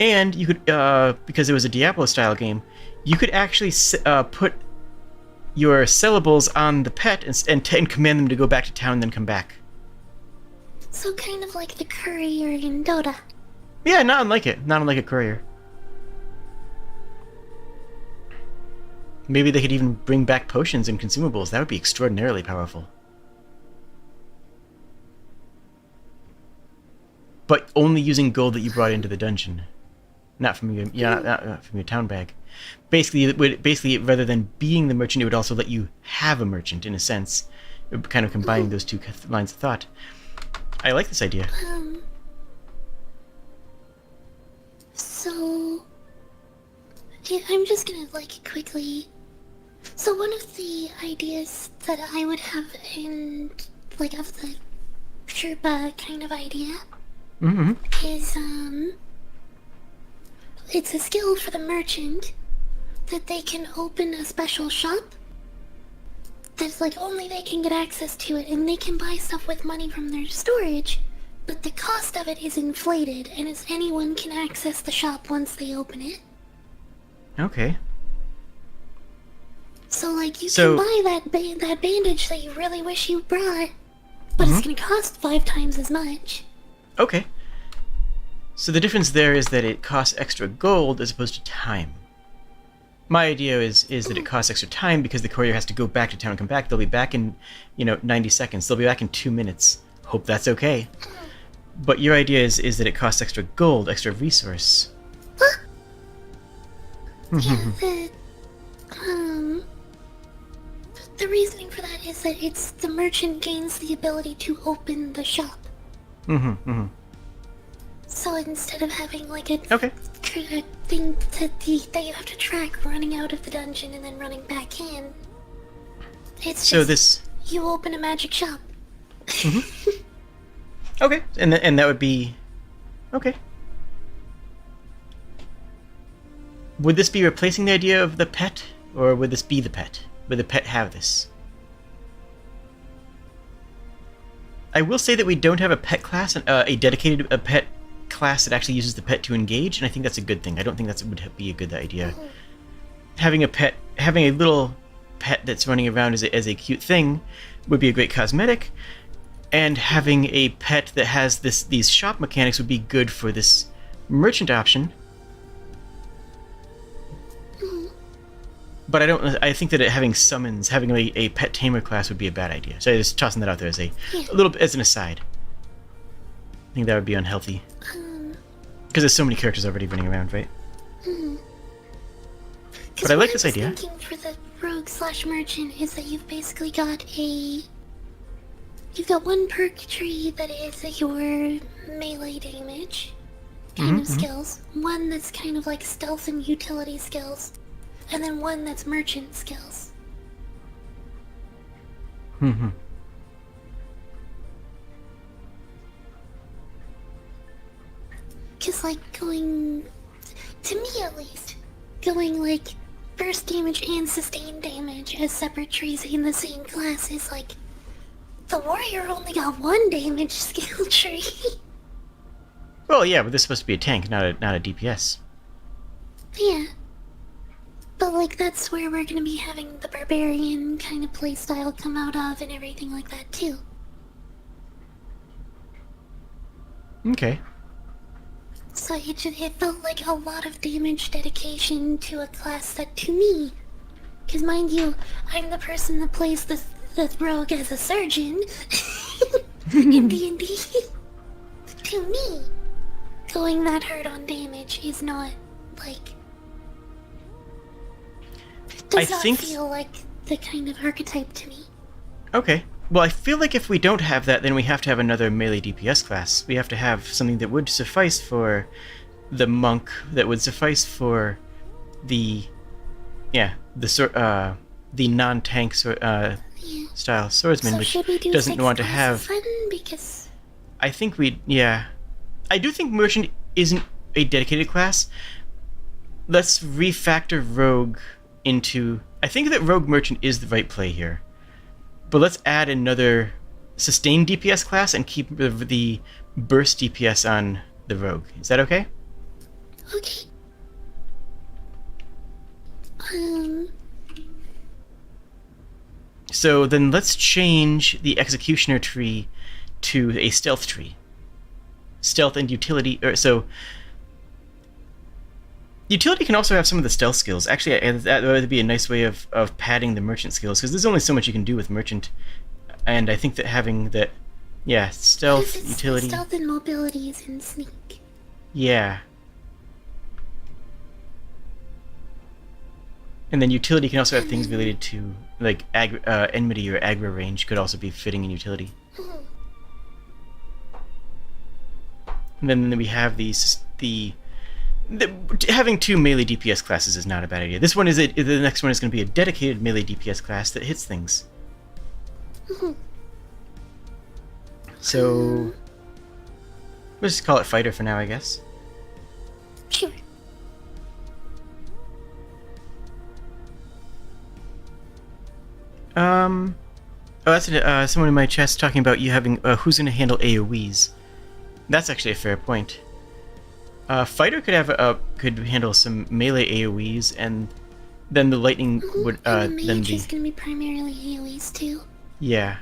and you could because it was a Diablo style game, you could actually put your sellables on the pet and command them to go back to town and then come back. So kind of like the courier in Dota. Yeah, not unlike it. Not unlike a courier. Maybe they could even bring back potions and consumables. That would be extraordinarily powerful. But only using gold that you brought into the dungeon, not from your not from your town bag. Basically, rather than being the merchant, it would also let you have a merchant in a sense, kind of combining those two lines of thought. I like this idea. So, yeah, I'm just gonna quickly. So one of the ideas that I would have in of the Sherpa kind of idea is it's a skill for the merchant that they can open a special shop that's only they can get access to it, and they can buy stuff with money from their storage, but the cost of it is inflated, and as anyone can access the shop once they open it. Okay. So you can buy that bandage that you really wish you brought, but it's gonna cost 5 times as much. Okay. So the difference there is that it costs extra gold as opposed to time. My idea is that it costs extra time because the courier has to go back to town and come back. They'll be back in 90 seconds. They'll be back in 2 minutes. Hope that's okay. But your idea is that it costs extra gold, extra resource. Yeah, the reasoning for that is that the merchant gains the ability to open the shop. So instead of having like a Okay. thing that you have to track running out of the dungeon and then running back in, it's So just this. you open a magic shop. Okay, and that would be. Okay. Would this be replacing the idea of the pet, or would this be the pet? Would the pet have this? I will say that we don't have a pet class, a dedicated pet class that actually uses the pet to engage, and I think that's a good thing. I don't think that would be a good idea. Having a little pet that's running around as a cute thing would be a great cosmetic, and having a pet that has these shop mechanics would be good for this merchant option. But I think that having summons, having a pet tamer class would be a bad idea. So I'm just tossing that out there as a little bit as an aside. I think that would be unhealthy. Because there's so many characters already running around, right? But I like this idea. What I was thinking for the rogue/merchant is that you've basically got you've got one perk tree that is your melee damage kind of skills, one that's kind of like stealth and utility skills, and then one that's merchant skills. Because, like, going, to me at least, going, like, burst damage and sustained damage as separate trees in the same class is, like, the warrior only got one damage skill tree. Well, yeah, but this is supposed to be a tank, not a DPS. Yeah. But, like, that's where we're gonna be having the barbarian kind of playstyle come out of and everything like that, too. Okay. So it felt like a lot of damage dedication to a class that, to me, because mind you, I'm the person that plays the rogue as a surgeon in D&D. To me, going that hard on damage is not, like, does not feel like the kind of archetype to me. Okay. Well, I feel like if we don't have that, then we have to have another melee DPS class. We have to have something that would suffice for the monk, that would suffice for the non-tank style swordsman, So which should we do doesn't 6 want to classes have. then? Because I think I do think merchant isn't a dedicated class. Let's refactor rogue into. I think that rogue merchant is the right play here. But let's add another sustained DPS class and keep the burst DPS on the rogue. Is that okay? okay. So then let's change the executioner tree to a stealth tree. Stealth and utility, utility can also have some of the stealth skills. Actually, that would be a nice way of padding the merchant skills, because there's only so much you can do with merchant. And I think that having that, stealth, Because utility. stealth and mobility is in sneak. Yeah. And then utility can also have things related to, like, enmity or aggro range could also be fitting in utility. And then we have having 2 melee DPS classes is not a bad idea. The next one is going to be a dedicated melee DPS class that hits things. So let's just call it fighter for now, I guess. Sure. That's someone in my chat's talking about you having who's going to handle AoEs. That's actually a fair point. Fighter could handle some melee AoEs, and then the lightning would And the then mage be is gonna be primarily AoEs too. yeah.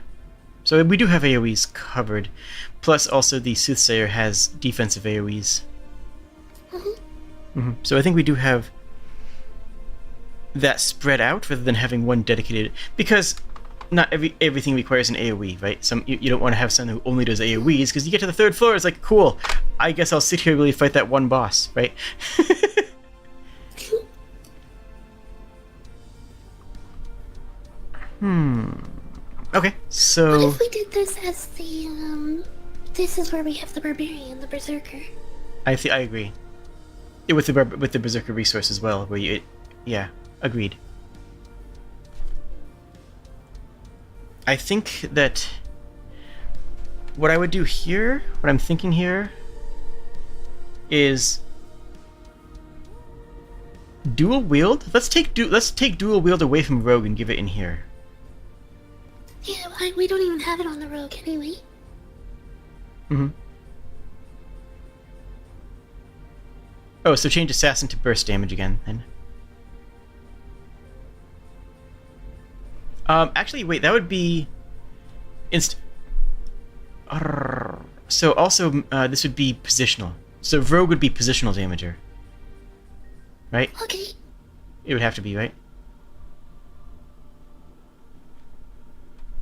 So we do have AoEs covered. Plus, also the soothsayer has defensive AoEs. So I think we do have that spread out rather than having one dedicated, because not everything requires an AoE, right? You don't want to have someone who only does AoEs, because you get to the 3rd floor, it's like, cool, I guess I'll sit here and really fight that one boss, right? Okay, so What if we did this as the this is where we have the barbarian, the berserker. I agree. With the berserker resource as well, where yeah, agreed. I think that what I would do here, what I'm thinking here, is dual wield. Let's take dual wield away from rogue and give it in here. Yeah, we don't even have it on the rogue anyway. Mm-hmm. Oh, so change assassin to burst damage again, then. Actually, wait, that would be... So also, this would be positional. So rogue would be positional damager. Right? Okay. It would have to be, right?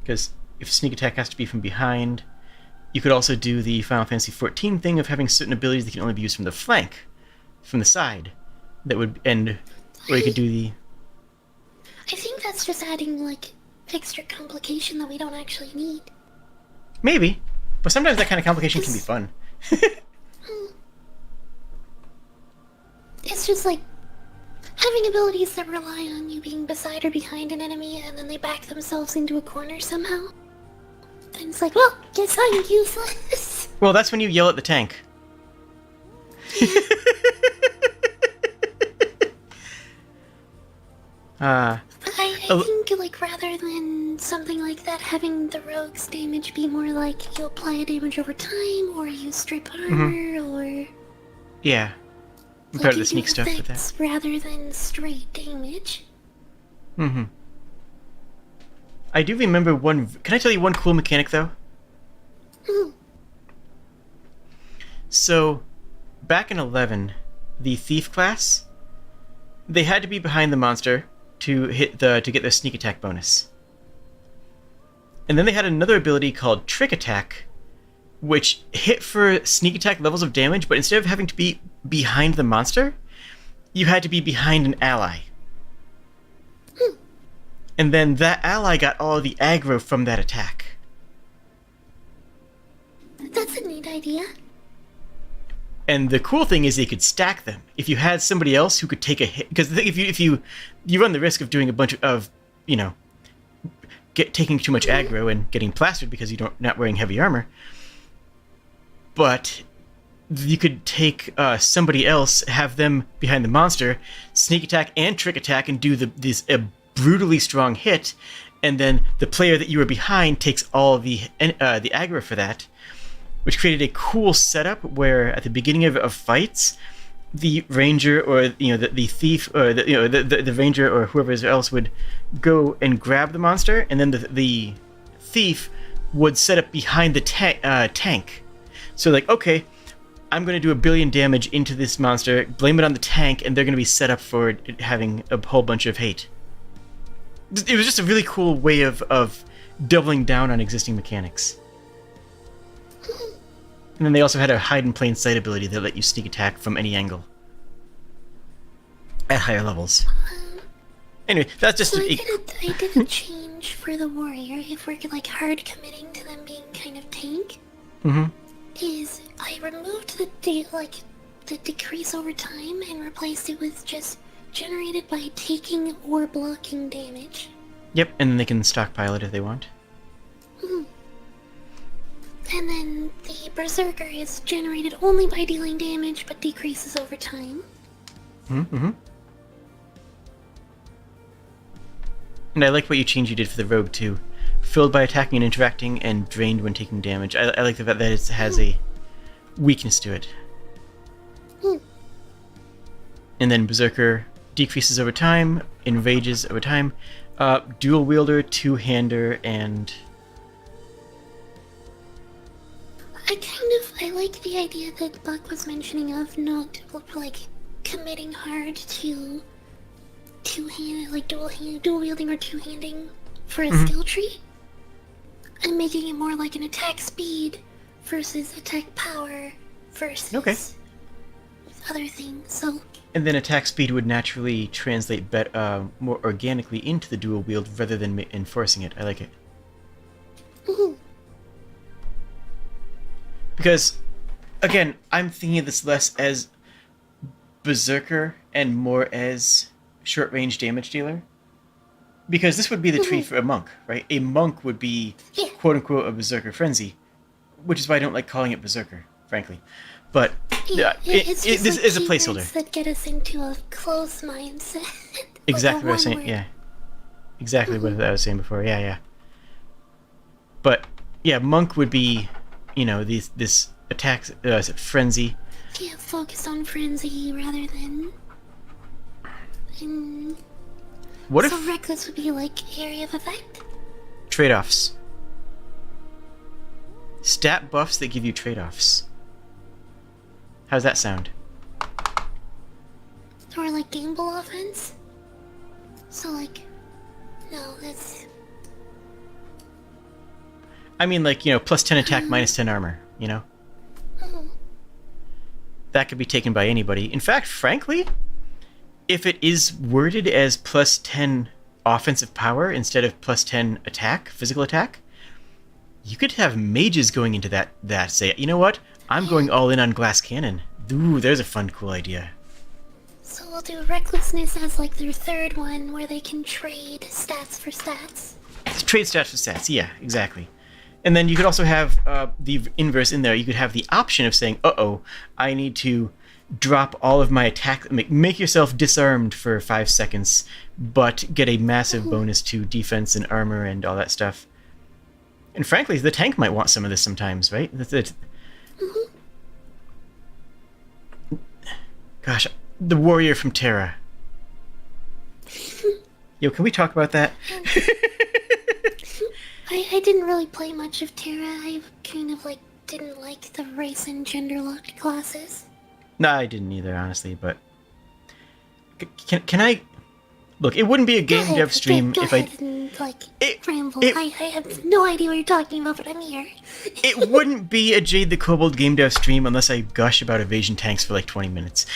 Because if sneak attack has to be from behind, you could also do the Final Fantasy XIV thing of having certain abilities that can only be used from the flank, from the side. That would end... Or you could do the... I think that's just adding, like, extra complication that we don't actually need. Maybe. But sometimes that kind of complication can be fun. It's just like having abilities that rely on you being beside or behind an enemy and then they back themselves into a corner somehow. And it's like, well, guess I'm useless. Well, that's when you yell at the tank. I think, like, rather than something like that, having the rogue's damage be more like you apply a damage over time, or you strip armor, or... Yeah. Like, Part of the sneak stuff with that. effects rather than straight damage. Mm-hmm. I do remember one... Can I tell you one cool mechanic, though? So, back in 11, the Thief class, they had to be behind the monster to get their sneak attack bonus. And then they had another ability called Trick Attack, which hit for sneak attack levels of damage, but instead of having to be behind the monster, you had to be behind an ally. And then that ally got all the aggro from that attack. That's a neat idea. And the cool thing is they could stack them. If you had somebody else who could take a hit, because if you run the risk of doing a bunch of taking too much aggro and getting plastered because you're not wearing heavy armor. But you could take somebody else, have them behind the monster, sneak attack and trick attack, and do this brutally strong hit, and then the player that you were behind takes all the aggro for that, which created a cool setup where at the beginning of fights, the ranger or the thief or the ranger or whoever else would go and grab the monster, and then the thief would set up behind the tank. So like, okay, I'm going to do 1 billion damage into this monster, blame it on the tank, and they're going to be set up for it having a whole bunch of hate. It was just a really cool way of doubling down on existing mechanics. And then they also had a hide in plain sight ability that let you sneak attack from any angle. At higher levels. Anyway, that's just... So I did a change for the warrior, if we're like hard committing to them being kind of tank. Is I removed the decrease over time and replaced it with just generated by taking or blocking damage. Yep, and then they can stockpile it if they want. And then the berserker is generated only by dealing damage but decreases over time. And I like what you did for the rogue too. Filled by attacking and interacting, and drained when taking damage. I like the fact that it has a weakness to it. And then berserker decreases over time, enrages over time, dual wielder, two-hander, and... I like the idea that Buck was mentioning of not, like, committing hard to two-hand, like dual wielding or two-handing for a skill tree, and making it more like an attack speed versus attack power versus other things. So. And then attack speed would naturally translate more organically into the dual wield rather than enforcing it. I like it. Because, again, I'm thinking of this less as Berserker and more as short-range damage dealer. Because this would be the tree for a monk, right? A monk would be, quote-unquote, a Berserker Frenzy, which is why I don't like calling it Berserker, frankly. But it's just this like is a placeholder. That get us into a closed mindset. Exactly what I was saying, yeah. Exactly what I was saying before, yeah. But, yeah, monk would be, this attack, frenzy. Yeah, focus on frenzy rather than... What so if... reckless would be like area of effect? Trade-offs. Stat buffs that give you trade-offs. How's that sound? Or like gamble offense? So like... No, that's... I mean, like, plus 10 attack, minus 10 armor, Oh. That could be taken by anybody. In fact, frankly, if it is worded as plus 10 offensive power instead of plus 10 attack, physical attack, you could have mages going into that say, you know what? I'm going all in on glass cannon. Ooh, there's a fun, cool idea. So we'll do recklessness as like their third one where they can trade stats for stats. Trade stats for stats, yeah, exactly. And then you could also have the inverse in there. You could have the option of saying, uh-oh, I need to drop all of my attack, make yourself disarmed for 5 seconds, but get a massive bonus to defense and armor and all that stuff. And frankly, the tank might want some of this sometimes, right? Gosh, the warrior from Terra. Yo, can we talk about that? I didn't really play much of Terra. I kind of like didn't like the race and gender locked classes. No, I didn't either, honestly, but... Can I... Look, it wouldn't be a game dev stream go if ahead and, ramble. I have no idea what you're talking about, but I'm here. It wouldn't be a Jade the Kobold game dev stream unless I gush about evasion tanks for like 20 minutes.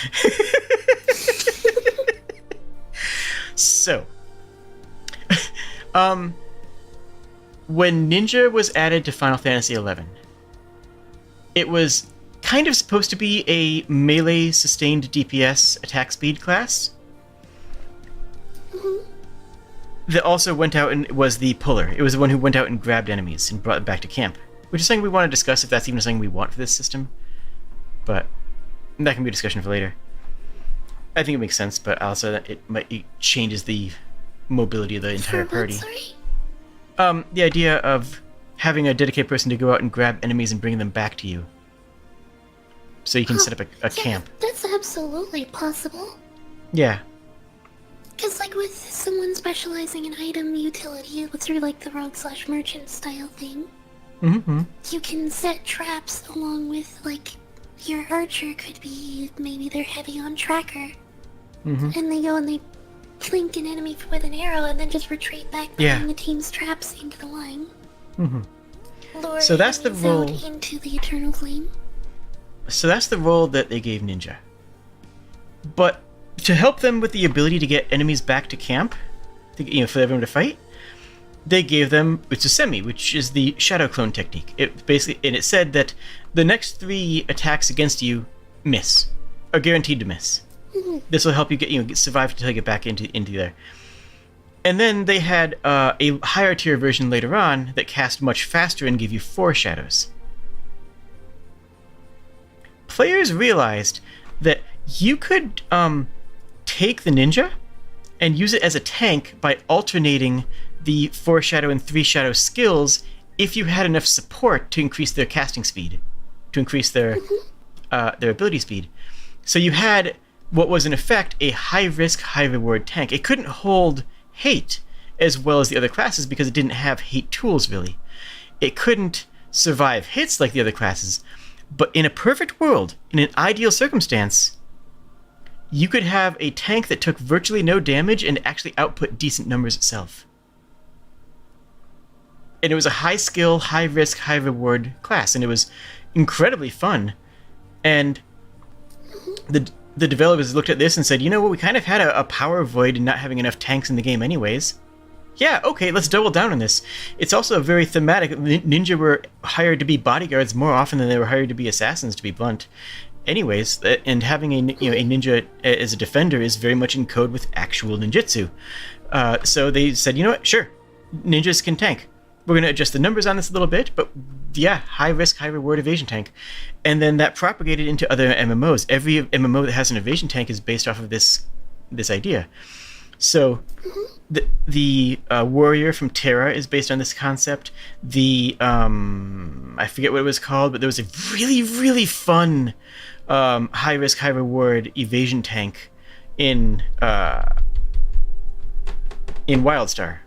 So... when Ninja was added to Final Fantasy XI, it was kind of supposed to be a melee sustained DPS attack speed class that also went out and was the puller. It was the one who went out and grabbed enemies and brought them back to camp, which is something we want to discuss if that's even something we want for this system. But that can be a discussion for later. I think it makes sense, but also that it changes the mobility of the entire party. Sorry? The idea of having a dedicated person to go out and grab enemies and bring them back to you. So you can set up a camp. That's absolutely possible. Yeah. Because, like, with someone specializing in item utility through, like, the rogue/merchant style thing, you can set traps along with, like, your archer could be, maybe they're heavy on tracker. And they go and they clink an enemy with an arrow and then just retreat back behind the team's traps into the line. So that's the role into the Eternal Flame. So that's the role that they gave Ninja. But to help them with the ability to get enemies back to camp, for everyone to fight, they gave them Utsusemi, which is the shadow clone technique. It said that the next 3 attacks against you are guaranteed to miss. This will help you survive until you get back into there. And then they had a higher tier version later on that cast much faster and gave you 4 shadows. Players realized that you could take the ninja and use it as a tank by alternating the 4 shadow and 3 shadow skills if you had enough support to increase their casting speed, to increase their ability speed. So you had what was in effect a high-risk, high-reward tank. It couldn't hold hate as well as the other classes because it didn't have hate tools, really. It couldn't survive hits like the other classes, but in a perfect world, in an ideal circumstance, you could have a tank that took virtually no damage and actually output decent numbers itself. And it was a high-skill, high-risk, high-reward class, and it was incredibly fun. And the developers looked at this and said, you know what, we kind of had a power void in not having enough tanks in the game anyways. Yeah, okay, let's double down on this. It's also very thematic. Ninja were hired to be bodyguards more often than they were hired to be assassins, to be blunt. Anyways, and having a ninja as a defender is very much in code with actual ninjutsu. So they said, you know what, sure, ninjas can tank. We're going to adjust the numbers on this a little bit, but yeah, high risk, high reward evasion tank. And then that propagated into other MMOs. Every MMO that has an evasion tank is based off of this idea. So the warrior from Terra is based on this concept. The I forget what it was called, but there was a really, really fun high risk, high reward evasion tank in WildStar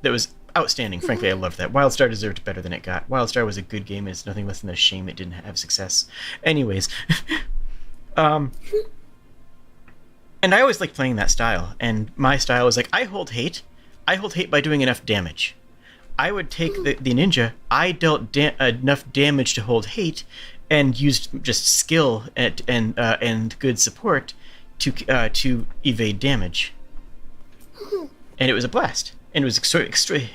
that was outstanding. Frankly, I loved that. WildStar deserved better than it got. WildStar was a good game. It's nothing less than a shame it didn't have success. Anyways, and I always liked playing that style. And my style was like, I hold hate by doing enough damage. I would take the ninja. I dealt enough damage to hold hate, and used just skill and good support to evade damage. And it was a blast. And it was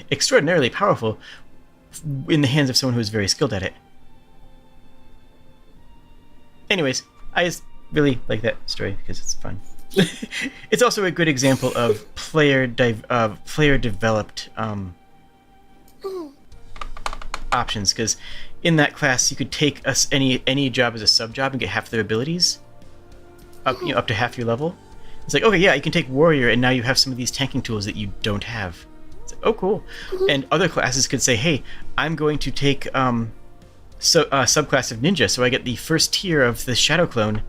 extraordinarily powerful in the hands of someone who was very skilled at it. Anyways, I just really like that story because it's fun. It's also a good example of player-developed options, because in that class you could take any job as a sub-job and get half their abilities, up to half your level. It's like, okay, yeah, you can take warrior, and now you have some of these tanking tools that you don't have. It's like, oh, cool. And other classes could say, hey, I'm going to take subclass of ninja, so I get the first tier of the shadow clone,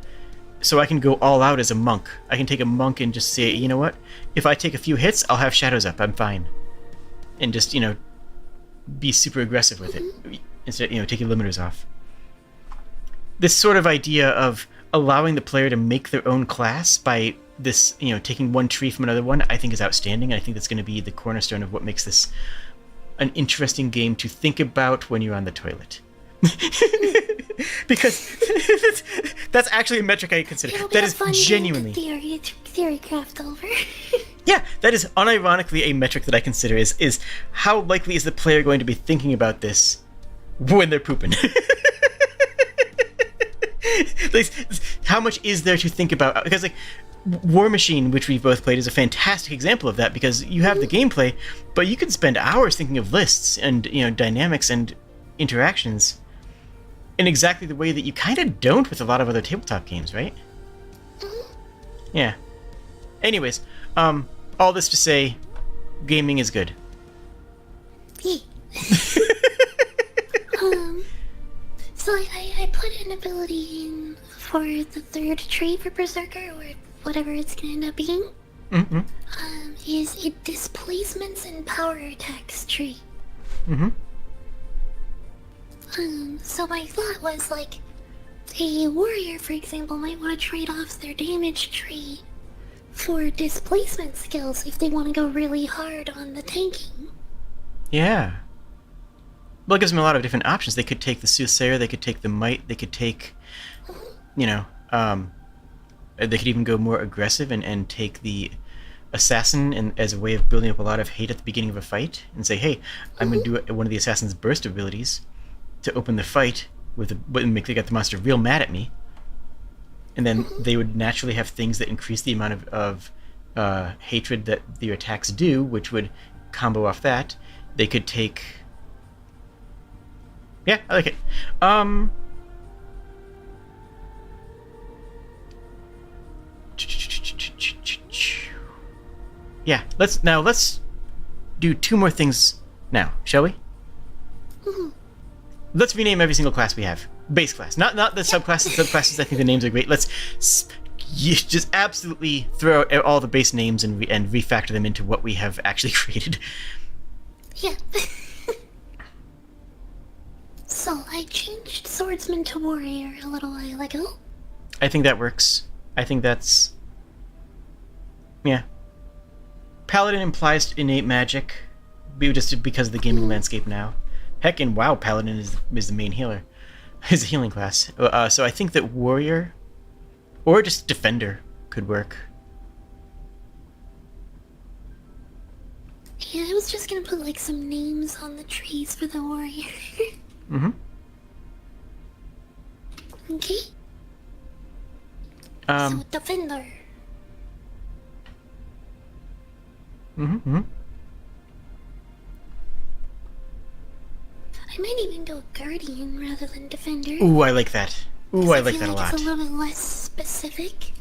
so I can go all out as a monk. I can take a monk and just say, you know what? If I take a few hits, I'll have shadows up. I'm fine. And just, be super aggressive with it. Instead, taking limiters off. This sort of idea of allowing the player to make their own class by this, taking one tree from another one, I think is outstanding. I think that's going to be the cornerstone of what makes this an interesting game to think about when you're on the toilet. Because that's actually a metric I consider. That is genuinely theory craft over. Yeah, that is unironically a metric that I consider is how likely is the player going to be thinking about this when they're pooping. Like, how much is there to think about? Because War Machine, which we've both played, is a fantastic example of that, because you have the gameplay, but you can spend hours thinking of lists and dynamics and interactions in exactly the way that you kind of don't with a lot of other tabletop games, right? Yeah. Anyways, all this to say, gaming is good. So I put an ability in for the third tree for Berserker, or whatever it's gonna end up being. Is it displacements and power attacks tree. So my thought was a warrior, for example, might want to trade off their damage tree for displacement skills if they want to go really hard on the tanking. Yeah. Well, it gives them a lot of different options. They could take the Soothsayer, they could take the Might, they could take, they could even go more aggressive and take the Assassin as a way of building up a lot of hate at the beginning of a fight, and say, hey, I'm going to do one of the Assassin's burst abilities to open the fight and make the monster real mad at me. And then they would naturally have things that increase the amount of hatred that their attacks do, which would combo off that. They could take... Yeah, I like it. Yeah, let's do two more things now, shall we? Let's rename every single class we have. Base class, not the subclasses. Subclasses, I think the names are great. Let's just absolutely throw out all the base names and refactor them into what we have actually created. Yeah. So I changed swordsman to warrior a little while ago. I think that works. I think that's... Yeah. Paladin implies innate magic, just because of the gaming landscape now. Heck, in WoW, Paladin is the main healer. Is a healing class. So I think that warrior, or just defender, could work. Yeah, I was just gonna put like some names on the trees for the warrior. Mm-hmm. Okay. So defender. Mm-hmm. I might even go guardian rather than defender. Ooh, I like that. Ooh, I like that a lot. It's a little bit less specific.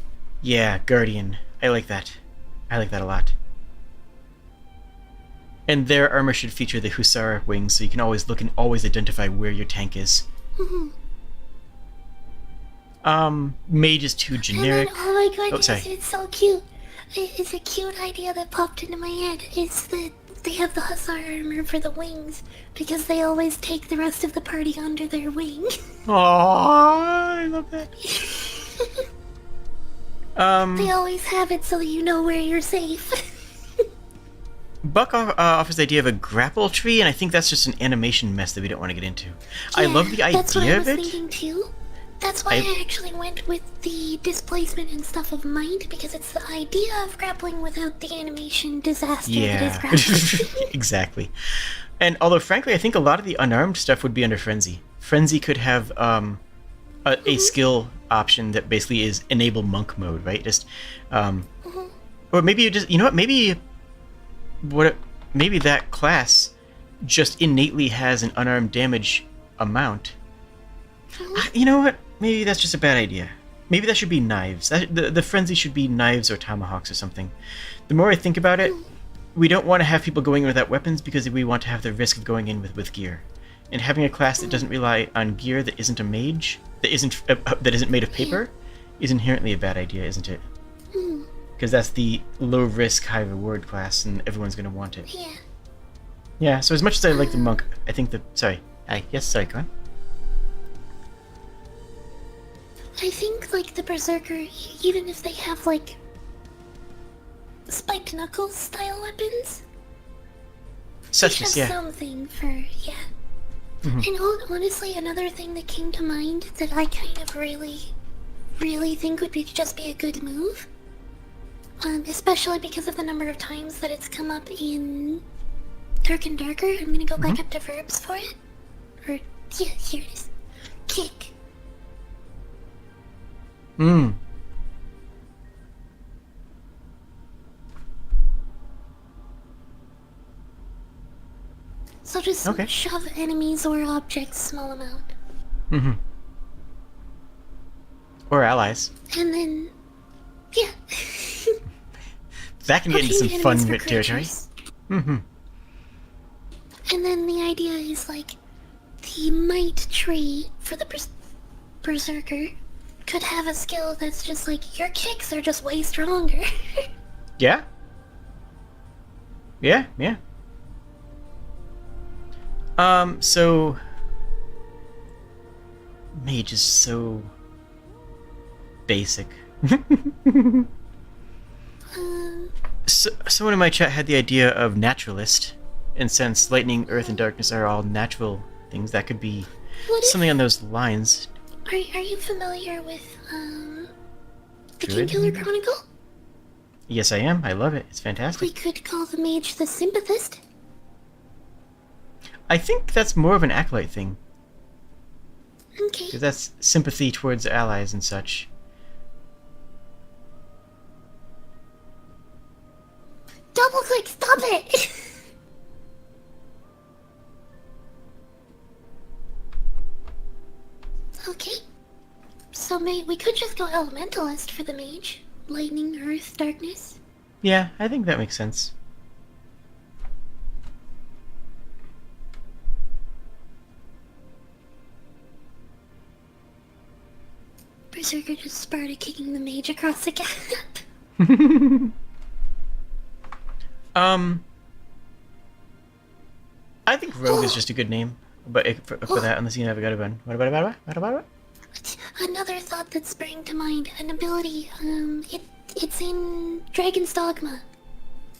Yeah, guardian. I like that. I like that a lot. And their armor should feature the Hussar wings, so you can always look and always identify where your tank is. Mm-hmm. Mage is too generic. And then, oh my goodness, sorry. it's so cute. It's a cute idea that popped into my head. It's that they have the Hussar armor for the wings, because they always take the rest of the party under their wing. Aww, I love that. They always have it so you know where you're safe. Buck offers the idea of a grapple tree, and I think that's just an animation mess that we don't want to get into. I love the idea that's what I was of it. thinking too. That's why I actually went with the displacement and stuff of mind, because it's the idea of grappling without the animation disaster that is grappling. Exactly. And although, frankly, I think a lot of the unarmed stuff would be under Frenzy. Frenzy could have a skill option that basically is enable monk mode, right? Just, or maybe you just, you know what? Maybe that class just innately has an unarmed damage amount. You know what? Maybe that's just a bad idea. Maybe that should be knives. The frenzy should be knives or tomahawks or something. The more I think about it, we don't want to have people going in without weapons because we want to have the risk of going in with gear. And having a class that doesn't rely on gear that isn't a mage, that isn't made of paper, is inherently a bad idea, isn't it? Because that's the low risk, high reward class, and everyone's going to want it. Yeah. Yeah. So as much as I like the monk, I think the sorry, go on. I think, like, the Berserker, even if they have, like, spiked knuckles style weapons, Such they as, have something for, And honestly, another thing that came to mind that I kind of really think would just be a good move, especially because of the number of times that it's come up in Dark and Darker. I'm gonna go back up to verbs for it. Yeah, here it is. Kick. So just shove enemies or objects small amount. Or allies. And then, that can get into some fun territory. And then the idea is, like, the might tree for the Berserker could have a skill that's just like, your kicks are just way stronger. Yeah. So mage is so basic. So someone in my chat had the idea of naturalist, and since lightning, earth, and darkness are all natural things, that could be something on those lines. Are you familiar with the Kingkiller Chronicle? Yes, I am. I love it. It's fantastic. We could call the mage the sympathist. I think that's more of an acolyte thing. Okay. Because that's sympathy towards allies and such. Double click, stop it! Okay. So we could just go elementalist for the mage. Lightning, earth, darkness. Yeah, I think that makes sense. Berserker just started kicking the mage across the gap. I think rogue is just a good name, but for that, unless you have a good one. What about it? Another thought that sprang to mind, an ability, it's in Dragon's Dogma.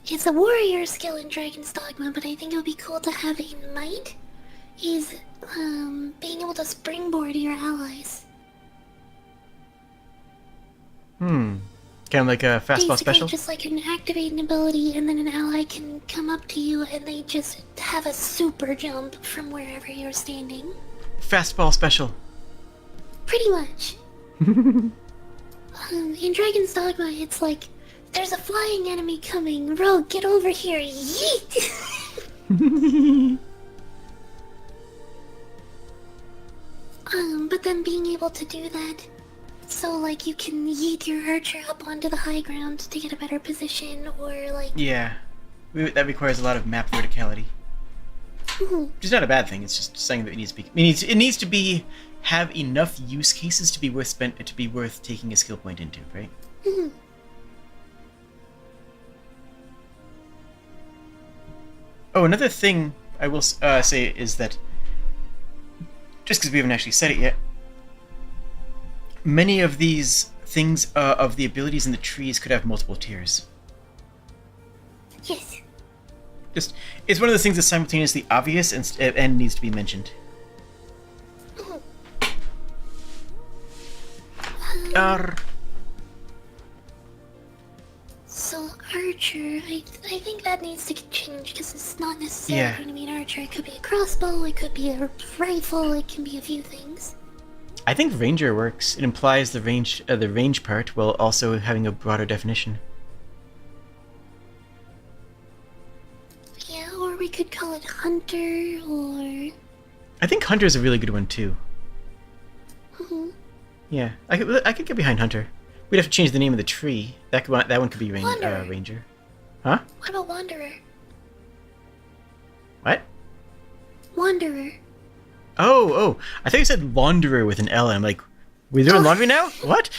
It's a warrior skill in Dragon's Dogma, but I think it would be cool to have in might, is, being able to springboard your allies. Kind of like a fastball Basically, special? just like an activate an ability, and then an ally can come up to you, and they just have a super jump from wherever you're standing. Fastball special. Pretty much. In Dragon's Dogma, it's like, there's a flying enemy coming. Rogue, get over here. Yeet! But then being able to do that, so like you can yeet your archer up onto the high ground to get a better position, or like... Yeah. That requires a lot of map verticality. Mhm. Which is not a bad thing, it's just something that needs to be... It needs to be... have enough use cases to be worth taking a skill point into, right? Mhm. Oh, another thing I will say is that, just because we haven't actually said it yet, many of these things of the abilities in the trees could have multiple tiers. Yes. Just, it's one of those things that's simultaneously obvious and needs to be mentioned. Mhm. So archer, I think that needs to get changed because it's not necessarily going to be an archer. It could be a crossbow, it could be a rifle, it can be a few things. I think ranger works. It implies the range part while also having a broader definition. Yeah, or we could call it hunter, or... I think hunter is a really good one too. Mhm. Yeah, I could get behind hunter. We'd have to change the name of the tree. That one could be Wanderer. ranger. Huh? What about wanderer? What? Wanderer. Oh! I thought you said launderer with an L. I'm like, we're doing laundry now? What?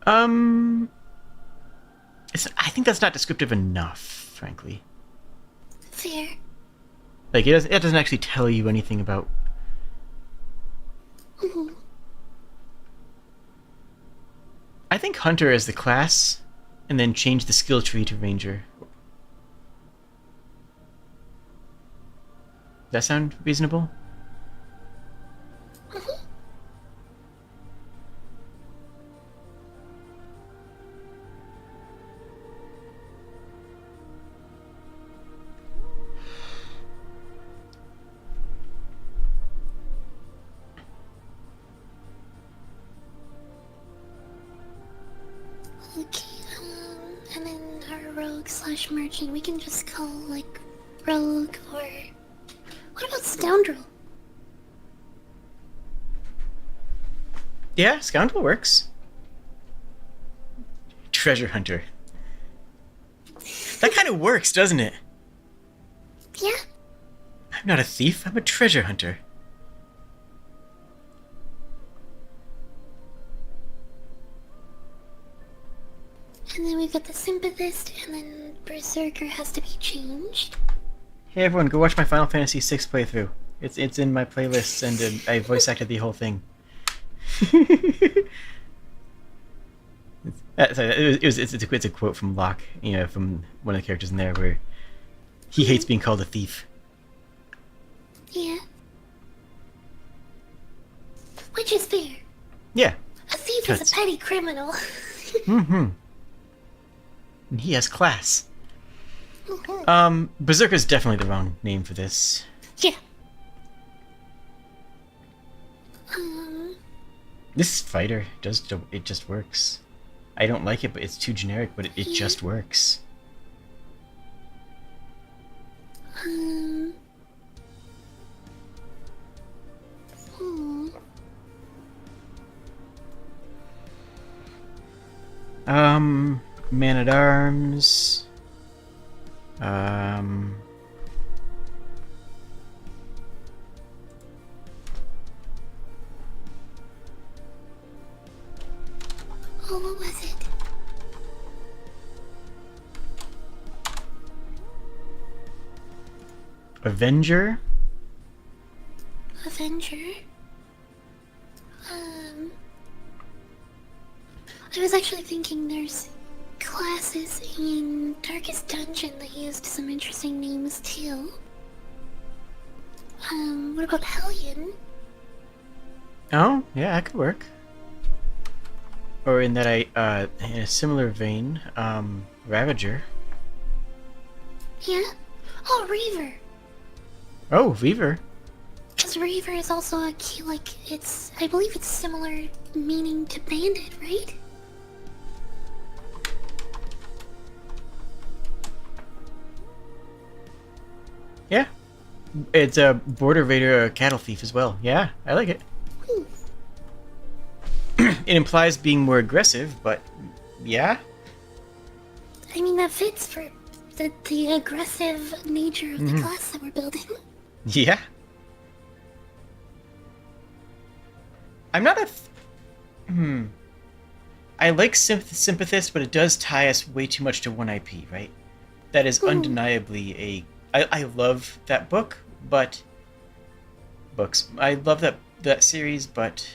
I think that's not descriptive enough, frankly. Fair. Like, it doesn't actually tell you anything about... Mhm. I think hunter is the class, and then change the skill tree to ranger. Does that sound reasonable? Mhm. Okay, and then our rogue / merchant, we can just call, like, rogue, or... What about scoundrel? Yeah, scoundrel works. Treasure hunter. That kind of works, doesn't it? Yeah? I'm not a thief, I'm a treasure hunter. And then we've got the sympathist, and then berserker has to be changed. Hey everyone, go watch my Final Fantasy VI playthrough. It's in my playlists, and I voice acted the whole thing. It's a quote from Locke, from one of the characters in there, where he hates being called a thief. Yeah. Which is fair. Yeah. A thief is a petty criminal. Mm-hmm. And he has class. Mhm. Berserker's definitely the wrong name for this. Yeah. This fighter it just works. I don't like it, but it's too generic, but it just works. Hmm. Man-at-Arms. Oh, what was it? Avenger. Avenger? I was actually thinking there's classes in Darkest Dungeon that used some interesting names too. What about Hellion? Oh, yeah, that could work. Or in that in a similar vein, Ravager. Yeah? Oh, Reaver! Oh, Weaver. Because Reaver is also a key, like, I believe it's similar meaning to bandit, right? Yeah. It's a border raider, a cattle thief as well. Yeah, I like it. Hmm. It implies being more aggressive, but yeah. I mean, that fits for the aggressive nature of the class that we're building. Yeah. I'm not a... I like Sympathist, but it does tie us way too much to one IP, right? That is undeniably a... I love that book, but... Books. I love that series, but...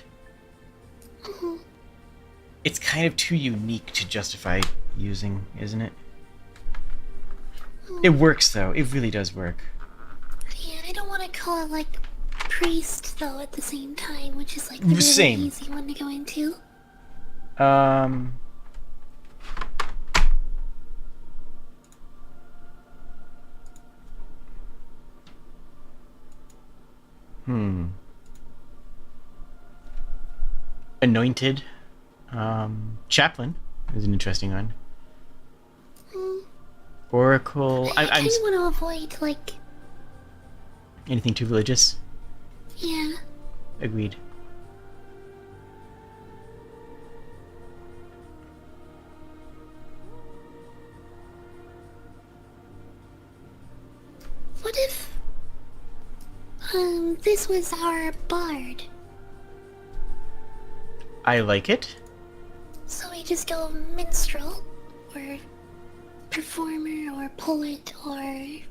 It's kind of too unique to justify using, isn't it? It works, though. It really does work. Yeah, I don't want to call it, like, priest, though, at the same time, which is, like, the really Same. easy one to go into. Anointed. Chaplain is an interesting one. Oracle. I kind of want to avoid, like... Anything too religious? Yeah. Agreed. What if... this was our bard? I like it. So we just go minstrel, or performer, or poet, or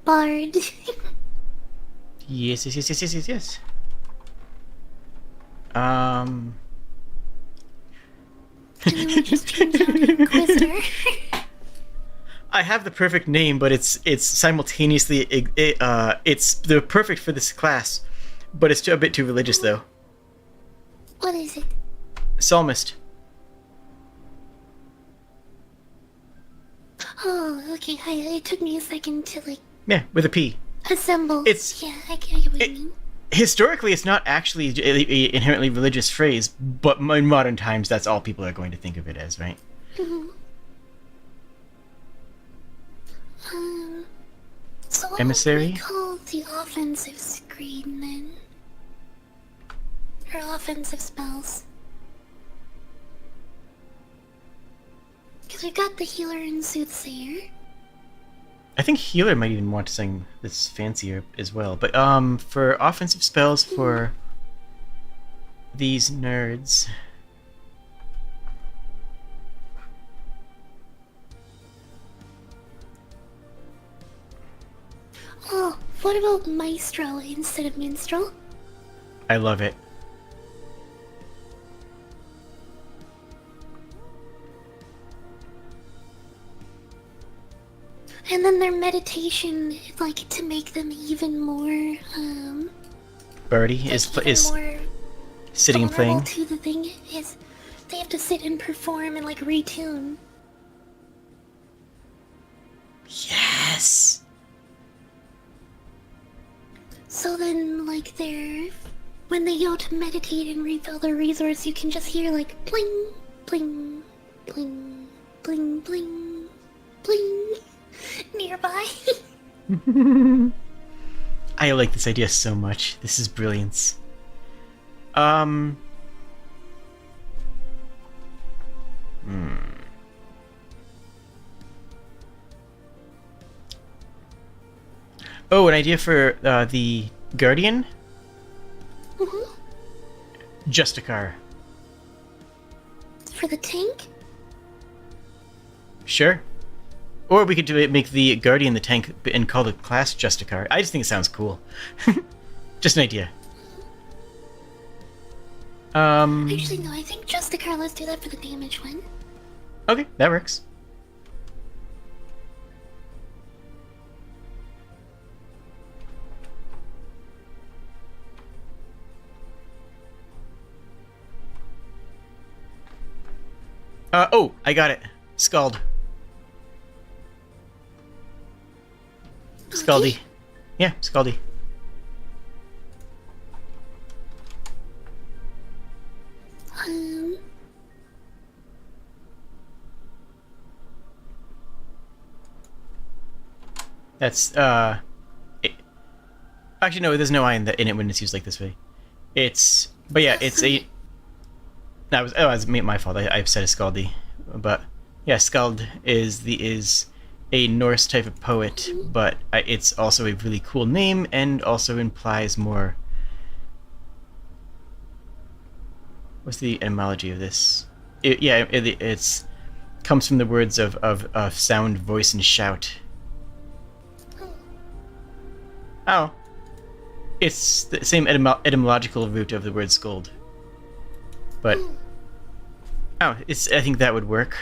bard. Yes. And then we just change out Inquisitor. I have the perfect name, but it's simultaneously they're perfect for this class, but it's a bit too religious though. What is it? Psalmist. Oh, okay. It took me a second to, like, Yeah, with a P. assemble. It's- Yeah, I get what you mean. Historically, it's not actually an inherently religious phrase, but in modern times, that's all people are going to think of it as, right? So what Emissary? would we call the offensive screen then? Or offensive spells? Because we've got the healer and soothsayer. I think healer might even want to sing this fancier as well. But for offensive spells for these nerds, Oh, what about maestro instead of minstrel? I love it. And then their meditation, like, to make them even more, Birdie like, is even more sitting and vulnerable playing. to the thing is they have to sit and perform and, like, retune. Yes. So then, like, when they go to meditate and refill their resource, you can just hear, like, bling, bling, bling, bling, bling, bling, nearby. I like this idea so much. This is brilliance. Oh, an idea for the Guardian? Justicar. For the tank? Sure. Or we could make the Guardian the tank and call the class Justicar. I just think it sounds cool. Just an idea. Actually, no, I think Justicar, let's do that for the damage one. Okay, that works. Oh, I got it. Scald. Scaldy. Okay. Yeah, Scaldy. Um, That's, actually, no, there's no I in it when it's used like this way. But yeah, it's a... That was my fault. I've said a Scaldy. But, yeah, Skald is a Norse type of poet, but it's also a really cool name and also implies more... What's the etymology of this? It's comes from the words of sound, voice, and shout. Oh. It's the same etymological root of the word scold. But... Oh, I think that would work.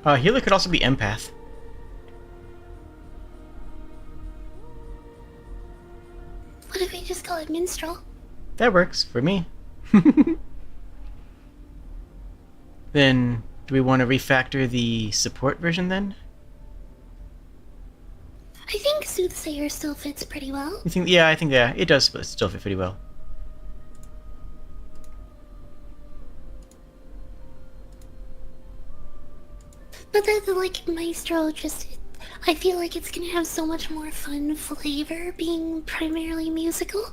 Healer could also be empath. what if we just call it minstrel? That works for me. Then, do we want to refactor the support version then? I think soothsayer still fits pretty well. You think? Yeah, I think it does still fit pretty well. But then, like, maestro just... I feel like it's gonna have so much more fun flavor being primarily musical.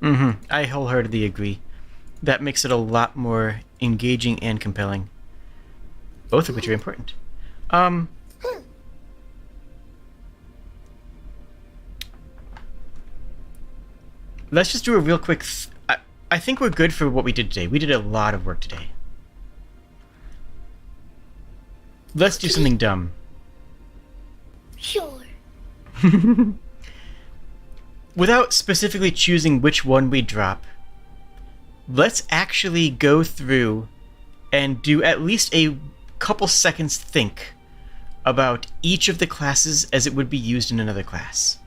Mm-hmm. I wholeheartedly agree. That makes it a lot more engaging and compelling. Both of which are important. Let's just do a real quick... I think we're good for what we did today. We did a lot of work today. Let's do something dumb. Sure. Without specifically choosing which one we drop, let's actually go through and do at least a couple seconds think about each of the classes as it would be used in another class.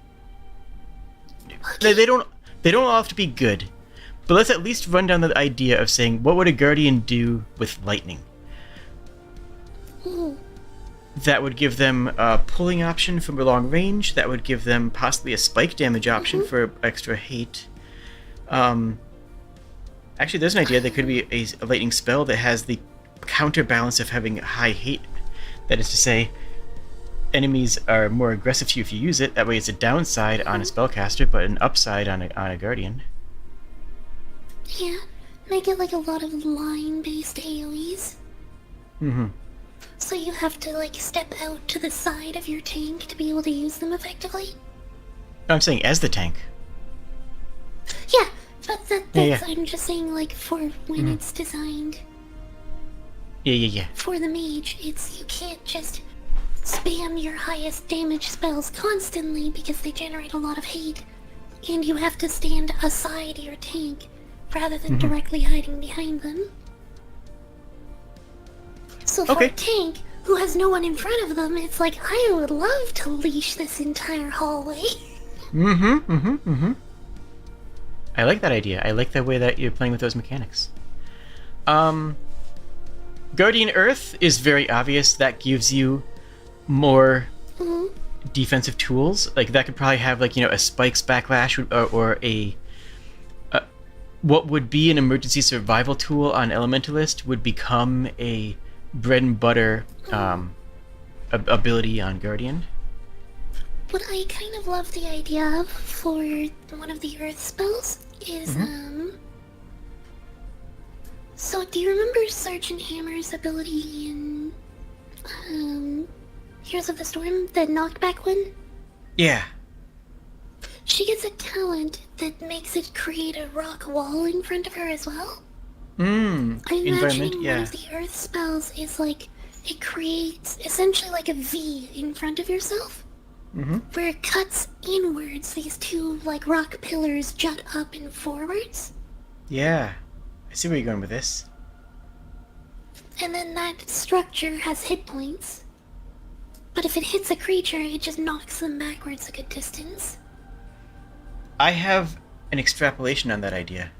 They don't all have to be good, but let's at least run down the idea of saying, what would a guardian do with lightning? Ooh. That would give them a pulling option for long range. That would give them possibly a spike damage option for extra hate. Actually, there's an idea. There could be a lightning spell that has the counterbalance of having high hate. That is to say, enemies are more aggressive to you if you use it. That way it's a downside on a spellcaster, but an upside on a guardian. Yeah, make it like a lot of line-based AoEs. Mm-hmm. So you have to, like, step out to the side of your tank to be able to use them effectively? I'm saying as the tank. Yeah, but that's... Yeah. I'm just saying, like, for when it's designed Yeah. for the mage, you can't just spam your highest damage spells constantly because they generate a lot of hate, and you have to stand aside your tank rather than directly hiding behind them. So for a tank who has no one in front of them, it's like, I would love to leash this entire hallway. I like that idea. I like the way that you're playing with those mechanics. Guardian Earth is very obvious. That gives you more defensive tools. Like, that could probably have, like, a spikes backlash or a... what would be an emergency survival tool on Elementalist would become a bread and butter ability on Guardian. What I kind of love the idea of for one of the Earth spells is, so do you remember Sergeant Hammer's ability in, Heroes of the Storm, the knockback one? Yeah. She gets a talent that makes it create a rock wall in front of her as well. I'm imagining one of the Earth spells is like, it creates essentially like a V in front of yourself, where it cuts inwards. These two like rock pillars jut up and forwards. Yeah, I see where you're going with this. And then that structure has hit points, but if it hits a creature, it just knocks them backwards a good distance. I have an extrapolation on that idea.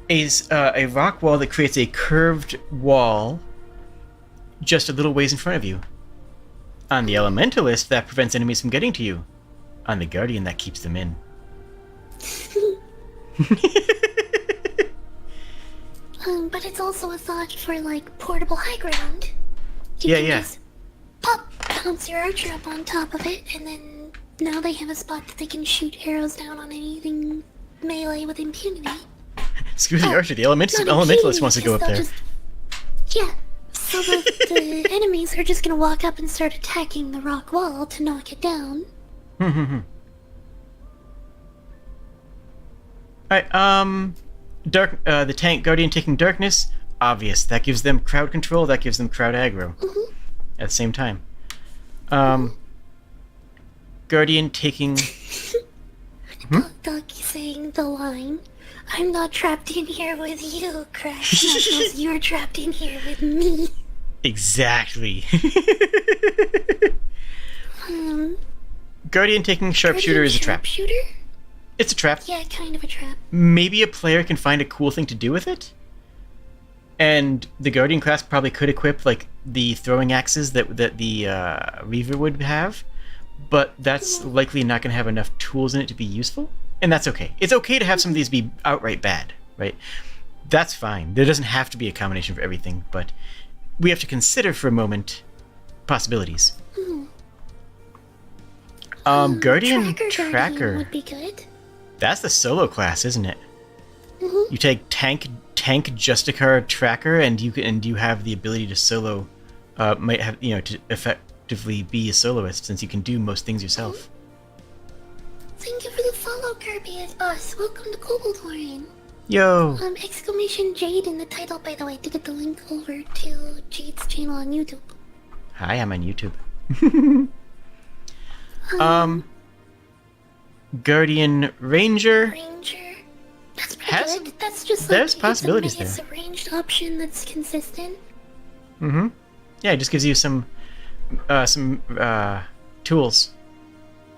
is a rock wall that creates a curved wall just a little ways in front of you. On the Elementalist, that prevents enemies from getting to you. On the Guardian, that keeps them in. But it's also a thought for, like, portable high ground. You can Yeah. just pop, bounce your archer up on top of it, and then now they have a spot that they can shoot arrows down on anything melee with impunity. Screw the Archer, the Elementalist impunity, wants to go up because there. they'll Yeah, so the enemies are just gonna walk up and start attacking the rock wall to knock it down. Alright, the tank Guardian taking Darkness, obvious. That gives them crowd control, that gives them crowd aggro. At the same time. Guardian taking... Duck saying the line, "I'm not trapped in here with you, Crash. Knuckles, you're trapped in here with me." Exactly. Guardian taking Sharpshooter is a trap. Sharpshooter? It's a trap. Yeah, kind of a trap. Maybe a player can find a cool thing to do with it. And the Guardian class probably could equip like the throwing axes that the Reaver would have, but that's likely not going to have enough tools in it to be useful. And that's okay. It's okay to have some of these be outright bad, right? That's fine. There doesn't have to be a combination for everything, but we have to consider for a moment possibilities. Guardian Tracker would be good. That's the solo class, isn't it? You take tank Justicar Tracker, and you have the ability to solo. Might have to effectively be a soloist since you can do most things yourself. Thank you for the follow, Kirby as boss. Welcome to Kobold Warren. Yo. Exclamation Jade in the title, by the way, to get the link over to Jade's channel on YouTube. Hi, I'm on YouTube. Guardian Ranger. That's pretty good. That's just there's like, possibilities it's a ranged option that's consistent. Yeah, it just gives you some tools.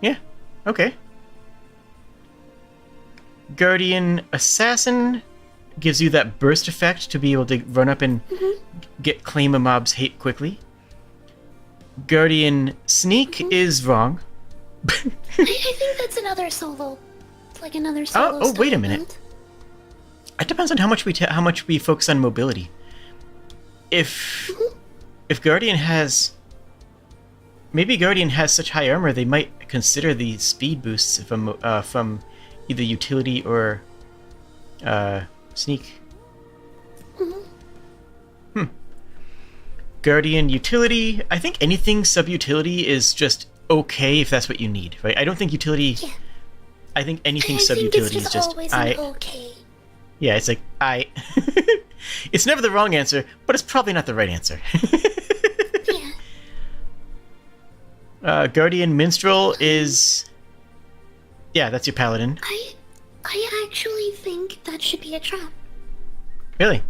Yeah, okay. Guardian Assassin gives you that burst effect to be able to run up and claim a mob's hate quickly. Guardian Sneak is wrong. I think that's another solo, like another solo. Oh, wait a style minute. build. It depends on how much we focus on mobility. If Guardian has such high armor, they might consider the speed boosts from either utility or sneak. Guardian utility. I think anything sub-utility is just okay if that's what you need, right? I don't think utility. Yeah. I think anything I sub-utility think it's is just always an okay. Yeah, it's like it's never the wrong answer, but it's probably not the right answer. Yeah. Guardian Minstrel is... Yeah, that's your paladin. I actually think that should be a trap. Really?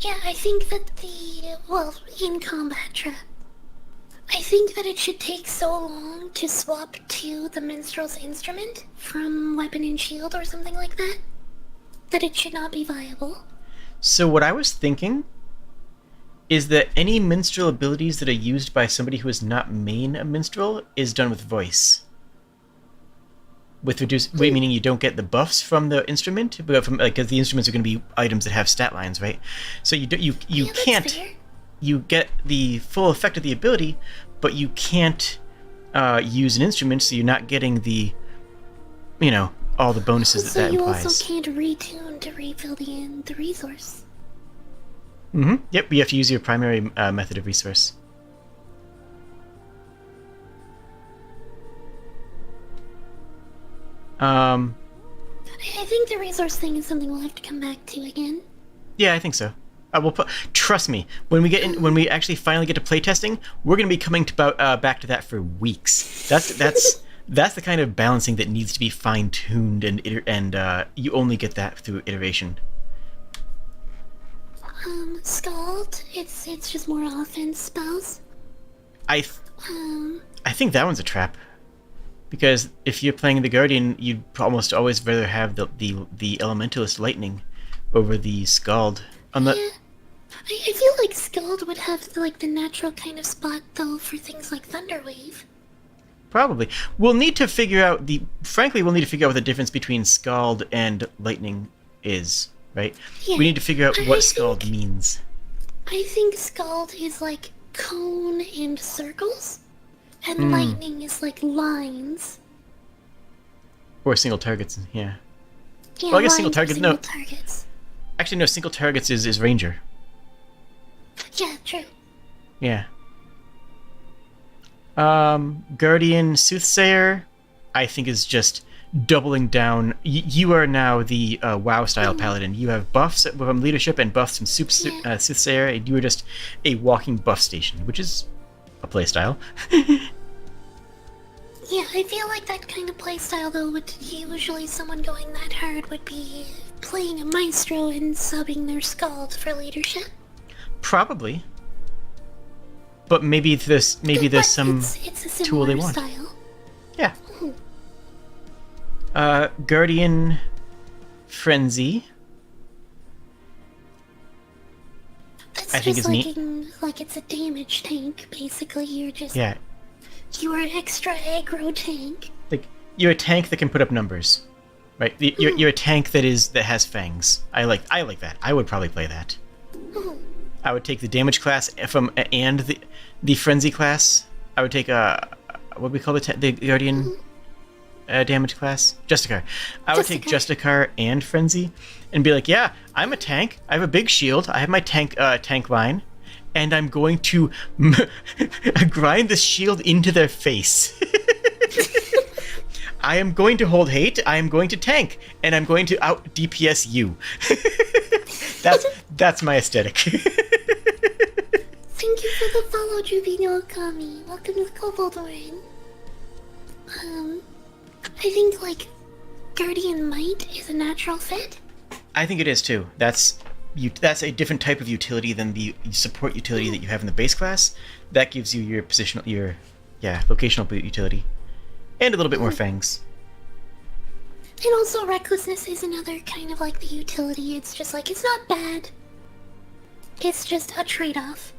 Yeah, I think that in combat trap. I think that it should take so long to swap to the minstrel's instrument from weapon and shield or something like that, that it should not be viable. So what I was thinking is that any minstrel abilities that are used by somebody who is not main a minstrel is done with voice. With reduced, meaning you don't get the buffs from the instrument, but because the instruments are going to be items that have stat lines, right? So you can't. Fair. You get the full effect of the ability, but you can't use an instrument, so you're not getting the, all the bonuses that you implies. also can't retune to refill the resource. Yep, you have to use your primary method of resource. I think the resource thing is something we'll have to come back to again. Yeah, I think so. Trust me, when we actually finally get to playtesting, we're going to be coming back to that for weeks. That's the kind of balancing that needs to be fine-tuned, and you only get that through iteration. Scald, it's just more offense spells. I think that one's a trap. Because if you're playing the Guardian, you'd almost always rather have the Elementalist Lightning, over the Scald. Yeah. I feel like Scald would have like the natural kind of spot though for things like Thunderwave. Probably. We'll need to figure out what the difference between Scald and Lightning is, right? Yeah. We need to figure out what Scald means. I think Scald is like cone and circles, and Lightning is like lines. Or single targets, yeah. Yeah, Well, I guess single targets, no. Targets. Actually, no, single targets is Ranger. Yeah, true. Yeah. Guardian Soothsayer, I think is just doubling down. You are now the WoW-style paladin. You have buffs from leadership and buffs from Soothsayer, and you are just a walking buff station, which is a playstyle. Yeah, I feel like that kind of playstyle though would usually someone going that hard would be playing a maestro and subbing their Scald for leadership. Probably. But maybe there's some it's a tool they want. Style. Yeah. Guardian Frenzy. That's I think just is neat. like it's a damage tank. Basically, you're just Yeah. You are an extra aggro tank. Like you're a tank that can put up numbers, right? You're a tank that has fangs. I like that. I would probably play that. I would take the damage class and the frenzy class. I would take what do we call the guardian damage class? Justicar. I would take Justicar and frenzy, and be like, yeah, I'm a tank. I have a big shield. I have my tank line, and I'm going to grind the shield into their face. I am going to hold hate. I am going to tank, and I'm going to out DPS you. That's my aesthetic. Thank you for the follow, Jubino Okami. Welcome to the Kobold Rain. I think like Guardian Might is a natural fit. I think it is too. That's a different type of utility than the support utility that you have in the base class. That gives you your locational utility, and a little bit more fangs. And also Recklessness is another kind of like the utility. It's just like, it's not bad. It's just a trade-off.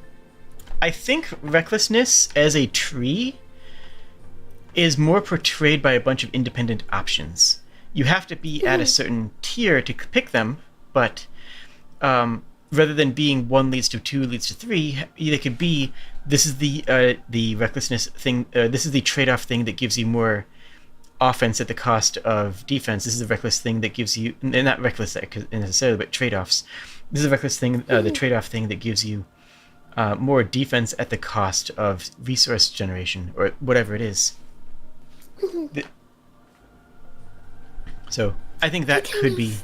I think Recklessness as a tree is more portrayed by a bunch of independent options. You have to be at a certain tier to pick them, but rather than being 1 leads to 2 leads to 3, they could be, this is the Recklessness thing, this is the trade-off thing that gives you more offense at the cost of defense. This is the reckless thing that gives you, and not reckless necessarily, but trade-offs. This is the reckless thing, the trade-off thing that gives you more defense at the cost of resource generation, or whatever it is. So, I think that could be...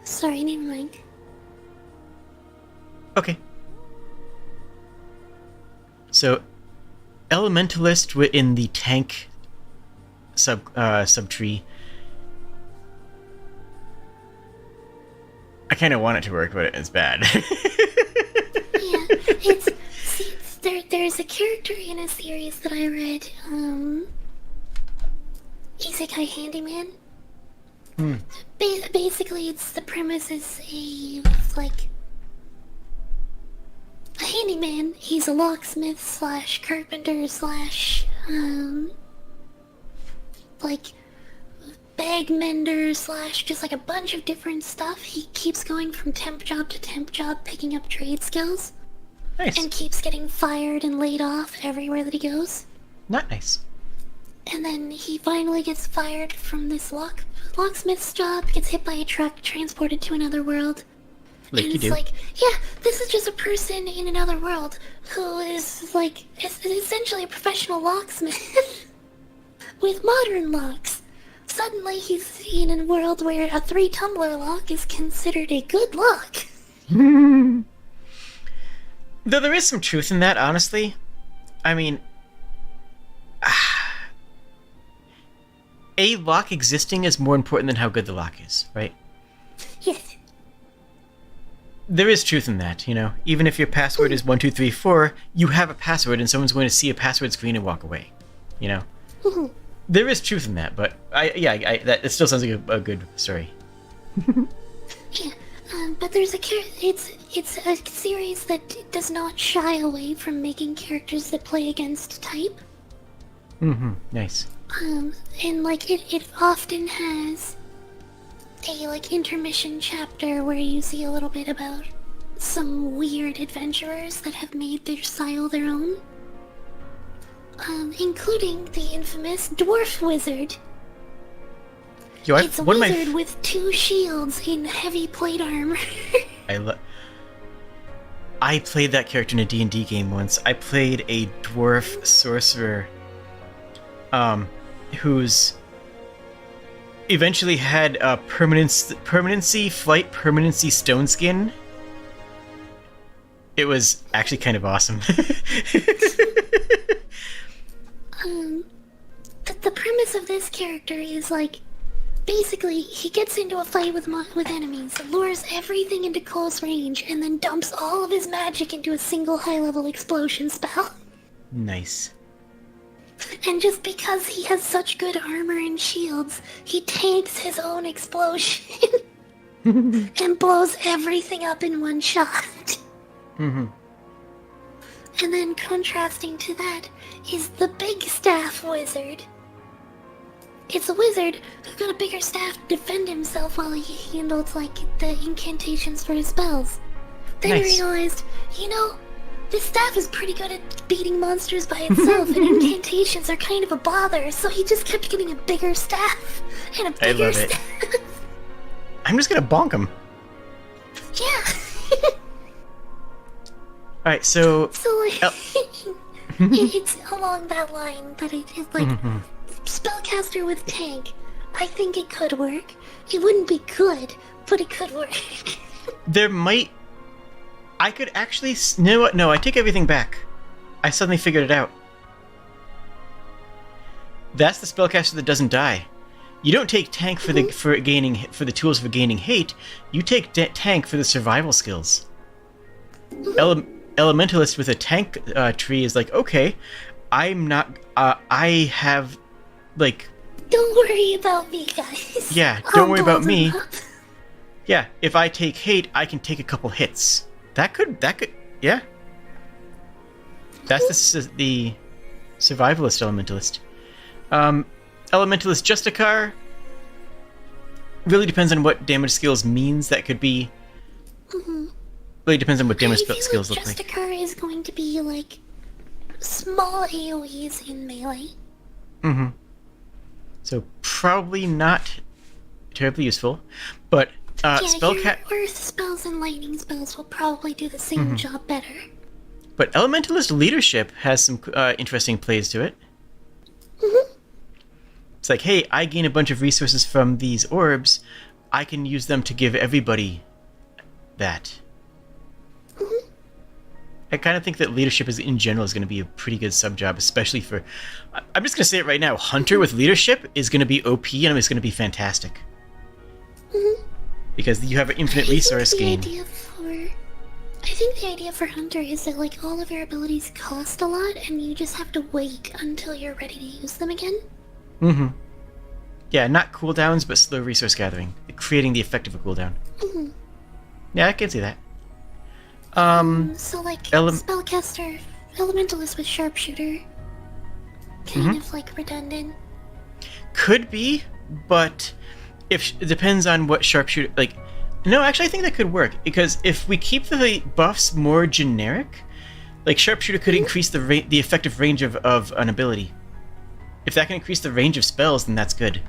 Sorry, never mind. Okay. So, Elementalist in the tank subtree. I kind of want it to work, but it's bad. There's a character in a series that I read, Isekai Handyman. Basically, the premise is a handyman. He's a locksmith / carpenter / bag mender / just like a bunch of different stuff. He keeps going from temp job to temp job, picking up trade skills. Nice. And keeps getting fired and laid off everywhere that he goes. Not nice. And then he finally gets fired from this locksmith's job, gets hit by a truck, transported to another world. Like and you it's do. like, yeah, this is just a person in another world who is essentially a professional locksmith with modern locks. Suddenly he's in a world where a 3-tumbler lock is considered a good lock. Though there is some truth in that, honestly. I mean, a lock existing is more important than how good the lock is, right? Yes. There is truth in that, you know? Even if your password is 1234, you have a password and someone's going to see a password screen and walk away, you know? There is truth in that, but that it still sounds like a good story. Yeah, but there's it's a series that does not shy away from making characters that play against type. Nice. And like it often has a like intermission chapter where you see a little bit about some weird adventurers that have made their style their own. Including the infamous dwarf wizard. Yo, It's a wizard with 2 shields in heavy plate armor. I played that character in a D&D game once. I played a dwarf sorcerer, who's eventually had a flight permanency stone skin. It was actually kind of awesome. The premise of this character is like, basically, he gets into a fight with enemies, lures everything into close range, and then dumps all of his magic into a single high-level explosion spell. Nice. And just because he has such good armor and shields, he tanks his own explosion and blows everything up in one shot. And then contrasting to that is the Big Staff Wizard. It's a wizard who got a bigger staff to defend himself while he handled, like, the incantations for his spells. Then he realized, this staff is pretty good at beating monsters by itself, and incantations are kind of a bother, so he just kept getting a bigger staff, and a bigger staff. I'm just gonna bonk him. Yeah. Alright, so... it's along that line, but it's like... Spellcaster with tank. I think it could work. It wouldn't be good, but it could work. I could actually... You know what? No, I take everything back. I suddenly figured it out. That's the spellcaster that doesn't die. You don't take tank for the tools for gaining hate. You take tank for the survival skills. Elementalist with a tank tree is like, okay, I'm not... I have... Like, don't worry about me, guys. Yeah, don't worry about me. Yeah, if I take hate, I can take a couple hits. That could, yeah. That's the survivalist elementalist. Elementalist Justicar really depends on what damage skills means. That could be. Really depends on what damage skills look like. Justicar is going to be like small AoEs in melee. So probably not terribly useful, but your earth spells and lightning spells will probably do the same job better. But elementalist leadership has some interesting plays to it. It's like, hey, I gain a bunch of resources from these orbs. I can use them to give everybody that. I kind of think that leadership in general is going to be a pretty good sub-job, especially for... I'm just going to say it right now. Hunter with leadership is going to be OP, and it's going to be fantastic. Because you have an infinite resource gain. I think the idea for Hunter is that, like, all of your abilities cost a lot, and you just have to wait until you're ready to use them again. Yeah, not cooldowns, but slow resource gathering. Creating the effect of a cooldown. Yeah, I can see that. So like spellcaster, elementalist with sharpshooter, kind of like redundant. Could be, but it depends on what sharpshooter. Like, no, actually, I think that could work because if we keep the buffs more generic, like sharpshooter could increase the effective range of an ability. If that can increase the range of spells, then that's good.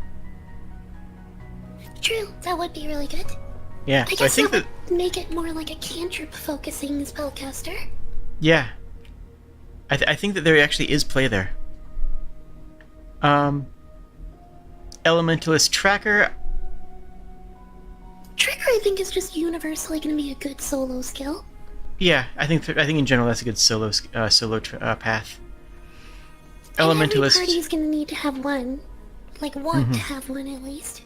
True, that would be really good. Yeah, I guess that would make it more like a cantrip focusing spellcaster. Yeah. I think that there actually is play there. Elementalist Tracker. Tracker, I think, is just universally going to be a good solo skill. Yeah, I think in general that's a good solo path. Elementalist. Every party is going to need to have one. Like, want to have one at least.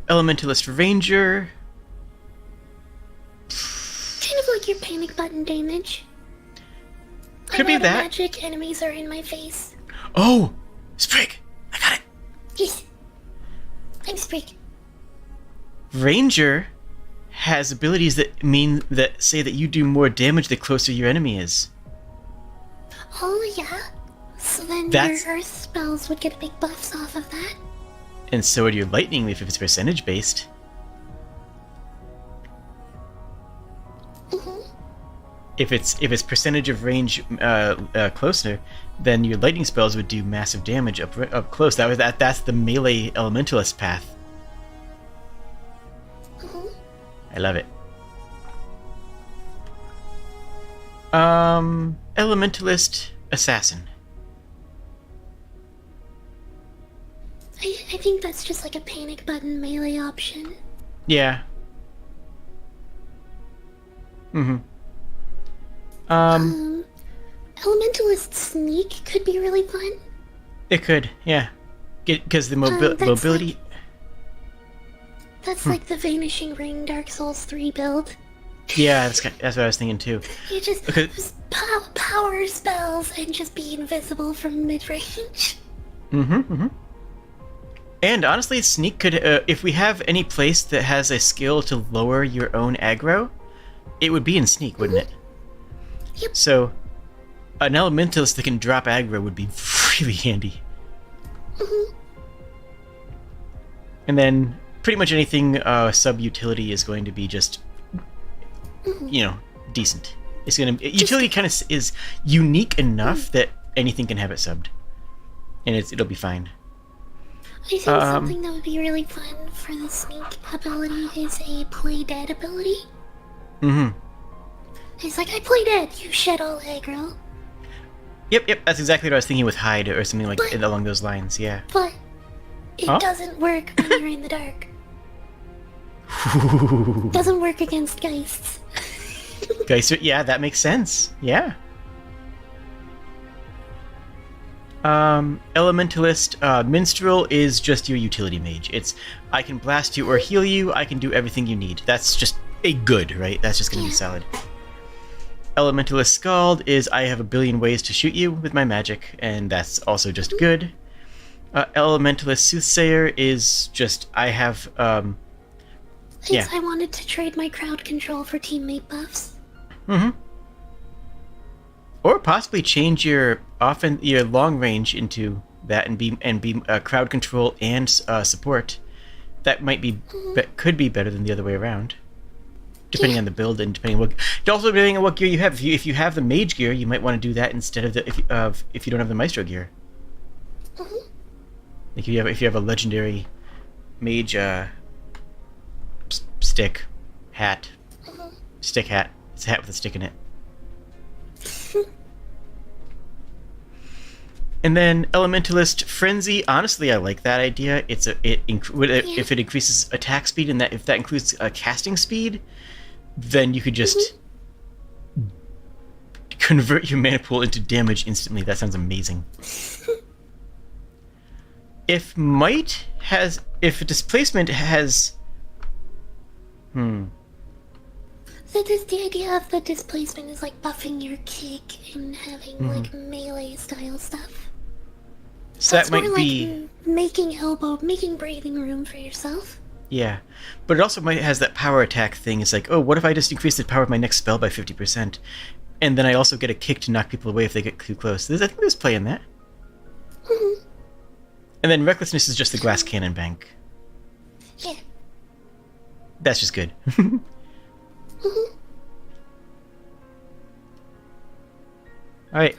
Elementalist Ranger. Kind of like your panic button damage. Could be that. Magic enemies are in my face. Oh, Sprigg! I got it! Yes. I'm Sprigg. Ranger has abilities that say that you do more damage the closer your enemy is. Oh, yeah? So then That's- your earth spells would get big buffs off of that? And so would your lightning if it's percentage based. Mm-hmm. If it's percentage of range closer, then your lightning spells would do massive damage up close. That's the melee elementalist path. Mm-hmm. I love it. Elementalist assassin. I think that's just like a panic button melee option. Yeah. Mm-hmm. Elementalist sneak could be really fun. It could, yeah. Because the That's mobility. That's like the Vanishing Ring Dark Souls 3 build. Yeah, that's what I was thinking too. You just power spells and just be invisible from mid-range. Mm-hmm. And honestly, sneak could. If we have any place that has a skill to lower your own aggro, it would be in sneak, wouldn't it? Yep. So, an elementalist that can drop aggro would be really handy. Mm-hmm. And then pretty much anything sub-utility is going to be just, decent. It's gonna utility kind of is unique enough that anything can have it subbed, and it'll be fine. I think something that would be really fun for the sneak ability is a play dead ability. Mm-hmm. It's like, I play dead, you shed all aggro. Yep, that's exactly what I was thinking with hide or something like along those lines, yeah. But it doesn't work when you're in the dark. Doesn't work against geists. Geister, yeah, that makes sense. Yeah. Elementalist, Minstrel is just your utility mage. It's, I can blast you or heal you, I can do everything you need. That's just a good, right? That's just gonna be solid. Elementalist Scald is, I have a billion ways to shoot you with my magic, and that's also just good. Elementalist Soothsayer is just, I have, I wanted to trade my crowd control for teammate buffs. Mm-hmm. Or possibly change your long range into that and be crowd control and support. That might be could be better than the other way around, depending on the build and depending on what gear you have. If you have the mage gear, you might want to do that instead of if you don't have the maestro gear. Mm-hmm. Like if you have a legendary mage stick hat, stick hat. It's a hat with a stick in it. And then Elementalist Frenzy. Honestly, I like that idea. If it increases attack speed and if that includes casting speed, then you could just convert your mana pool into damage instantly. That sounds amazing. If displacement has, The idea of the displacement is like buffing your kick and having like melee style stuff. So that's that might more be like making breathing room for yourself. Yeah, but it also might has that power attack thing. It's like, oh, what if I just increase the power of my next spell by 50%, and then I also get a kick to knock people away if they get too close. I think there's play in that. Mm-hmm. And then recklessness is just the glass cannon bank. Yeah. That's just good. Mm-hmm. All right.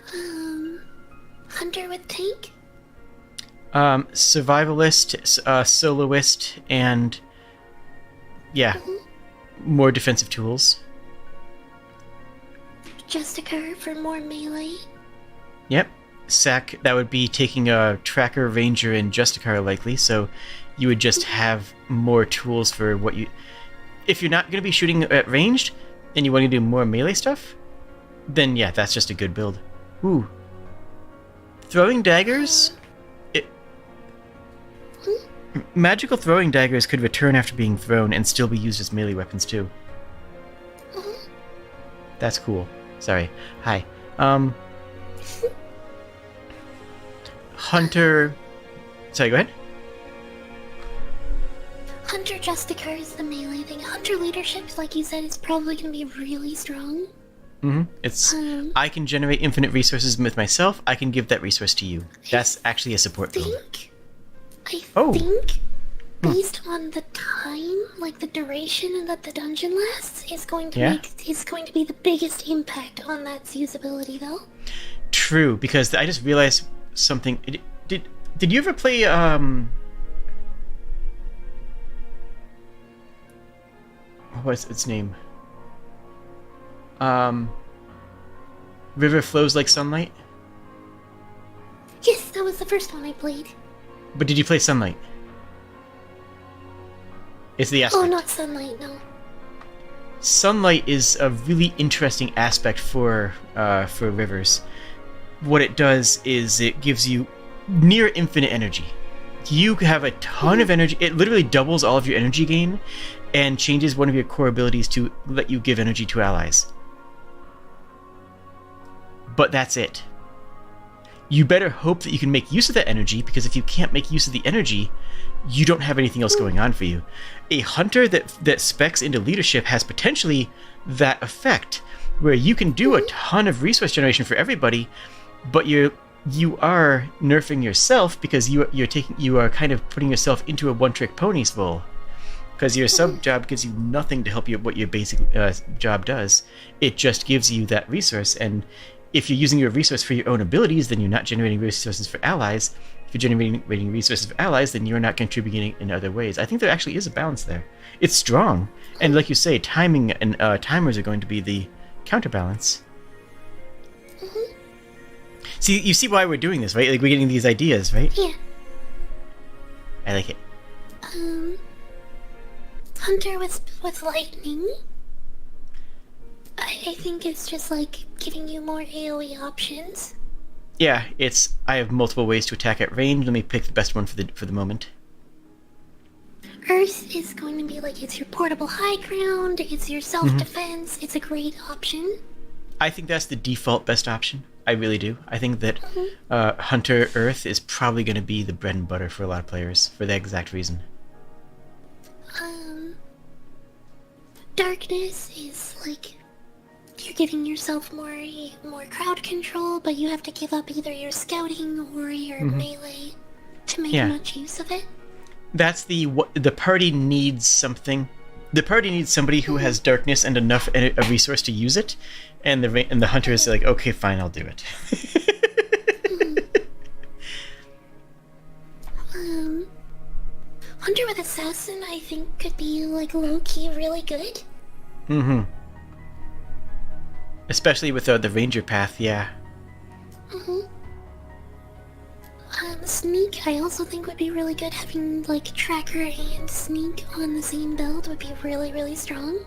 Hunter with tank. Survivalist, soloist, and more defensive tools. Justicar for more melee. Yep. Sack, that would be taking a tracker, ranger, and Justicar likely, so you would just have more tools for what you... If you're not going to be shooting at ranged, and you want to do more melee stuff, then yeah, that's just a good build. Ooh. Throwing daggers? Magical throwing daggers could return after being thrown and still be used as melee weapons too. That's cool. Sorry. Hi. Hunter... Sorry, go ahead. Hunter just occurs the melee thing. Hunter leadership, like you said, is probably going to be really strong. It's I can generate infinite resources with myself. I can give that resource to you. That's actually a support build. I think, based on the time, like the duration that the dungeon lasts, is going to be the biggest impact on that usability, though. True, because I just realized something. Did you ever play what's its name? River Flows Like Sunlight? Yes, that was the first one I played. But did you play Sunlight? It's the aspect. Oh, not Sunlight, no. Sunlight is a really interesting aspect for rivers. What it does is it gives you near infinite energy. You have a ton of energy. It literally doubles all of your energy gain and changes one of your core abilities to let you give energy to allies. But that's it. You better hope that you can make use of that energy, because if you can't make use of the energy, you don't have anything else going on for you. A hunter that specs into leadership has potentially that effect, where you can do a ton of resource generation for everybody, but you are nerfing yourself, because you are kind of putting yourself into a one-trick pony's role. Because your sub job gives you nothing to help you what your basic job does. It just gives you that resource, and if you're using your resource for your own abilities, then you're not generating resources for allies. If you're generating resources for allies, then you're not contributing in other ways. I think there actually is a balance there. It's strong, and like you say, timing and timers are going to be the counterbalance. See, you see why we're doing this, right? Like, we're getting these ideas, right? Yeah. I like it. Hunter with lightning. I think it's just like giving you more AoE options. Yeah, I have multiple ways to attack at range. Let me pick the best one for the moment. Earth is going to be like, it's your portable high ground, it's your self-defense, it's a great option. I think that's the default best option. I really do. I think that Hunter Earth is probably going to be the bread and butter for a lot of players, for that exact reason. Darkness is like, you're giving yourself more crowd control, but you have to give up either your scouting or your melee to make much use of it. That's the party needs something. The party needs somebody who has darkness and enough a resource to use it, and the hunter is like, okay, fine, I'll do it. Hunter with Assassin, I think, could be like low-key really good. Especially with the ranger path, yeah. Sneak, I also think would be really good. Having like tracker and sneak on the same build would be really, really strong.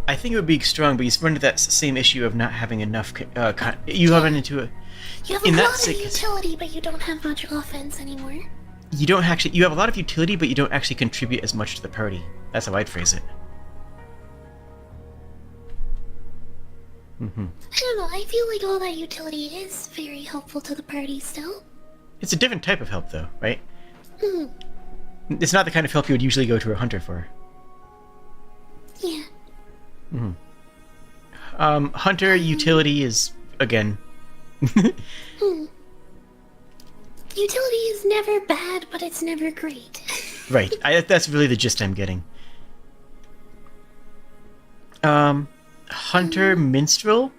I think it would be strong, but you run into that same issue of not having enough. You run into a. You have a lot of utility, but you don't have much offense anymore. You don't actually. You have a lot of utility, but you don't actually contribute as much to the party. That's how I'd phrase it. I don't know. I feel like all that utility is very helpful to the party still. It's a different type of help, though, right? It's not the kind of help you would usually go to a hunter for. Yeah. Hunter utility is, again... Utility is never bad, but it's never great. Right. That's really the gist I'm getting. Hunter Minstrel?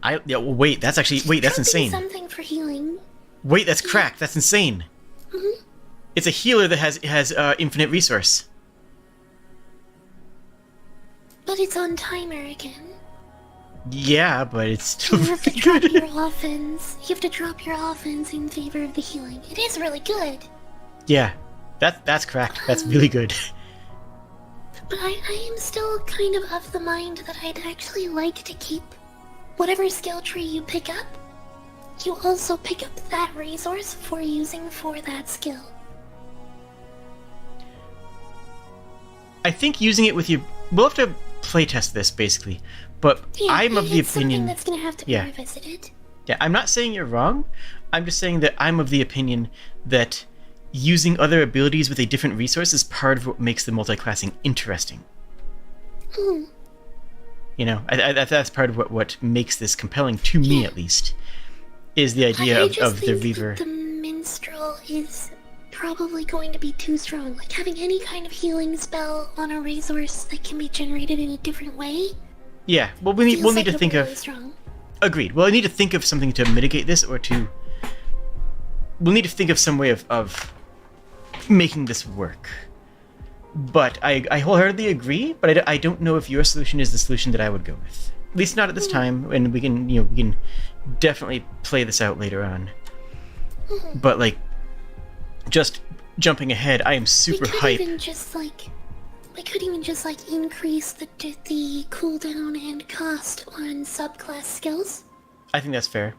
Wait, that's insane. Something for healing. Wait, that's cracked. That's insane. It's a healer that has infinite resource. But it's on timer again. Yeah, but it's still you have to drop your offense. You have to drop your offense in favor of the healing. It is really good. Yeah, that's cracked. That's really good. But I am still kind of the mind that I'd actually like to keep whatever skill tree you pick up. You also pick up that resource for using for that skill. I think using it with your... We'll have to playtest this, basically. But yeah, I'm of the it's opinion... something that's going to have to be revisited. Yeah, I'm not saying you're wrong. I'm just saying that I'm of the opinion that using other abilities with a different resource is part of what makes the multi-classing interesting. Hmm. You know, that's part of what makes this compelling, to me at least, is the idea of the Reaver. The minstrel is probably going to be too strong. Like having any kind of healing spell on a resource that can be generated in a different way. Yeah, well, we'll need to think really of. Strong. Agreed. Well, I need to think of something to mitigate this, or to. We'll need to think of some way of making this work. But I wholeheartedly agree. But I don't know if your solution is the solution that I would go with. At least not at this time. And we can definitely play this out later on. But like, just jumping ahead, I am super hyped. We could even just increase the cooldown and cost on subclass skills. I think that's fair.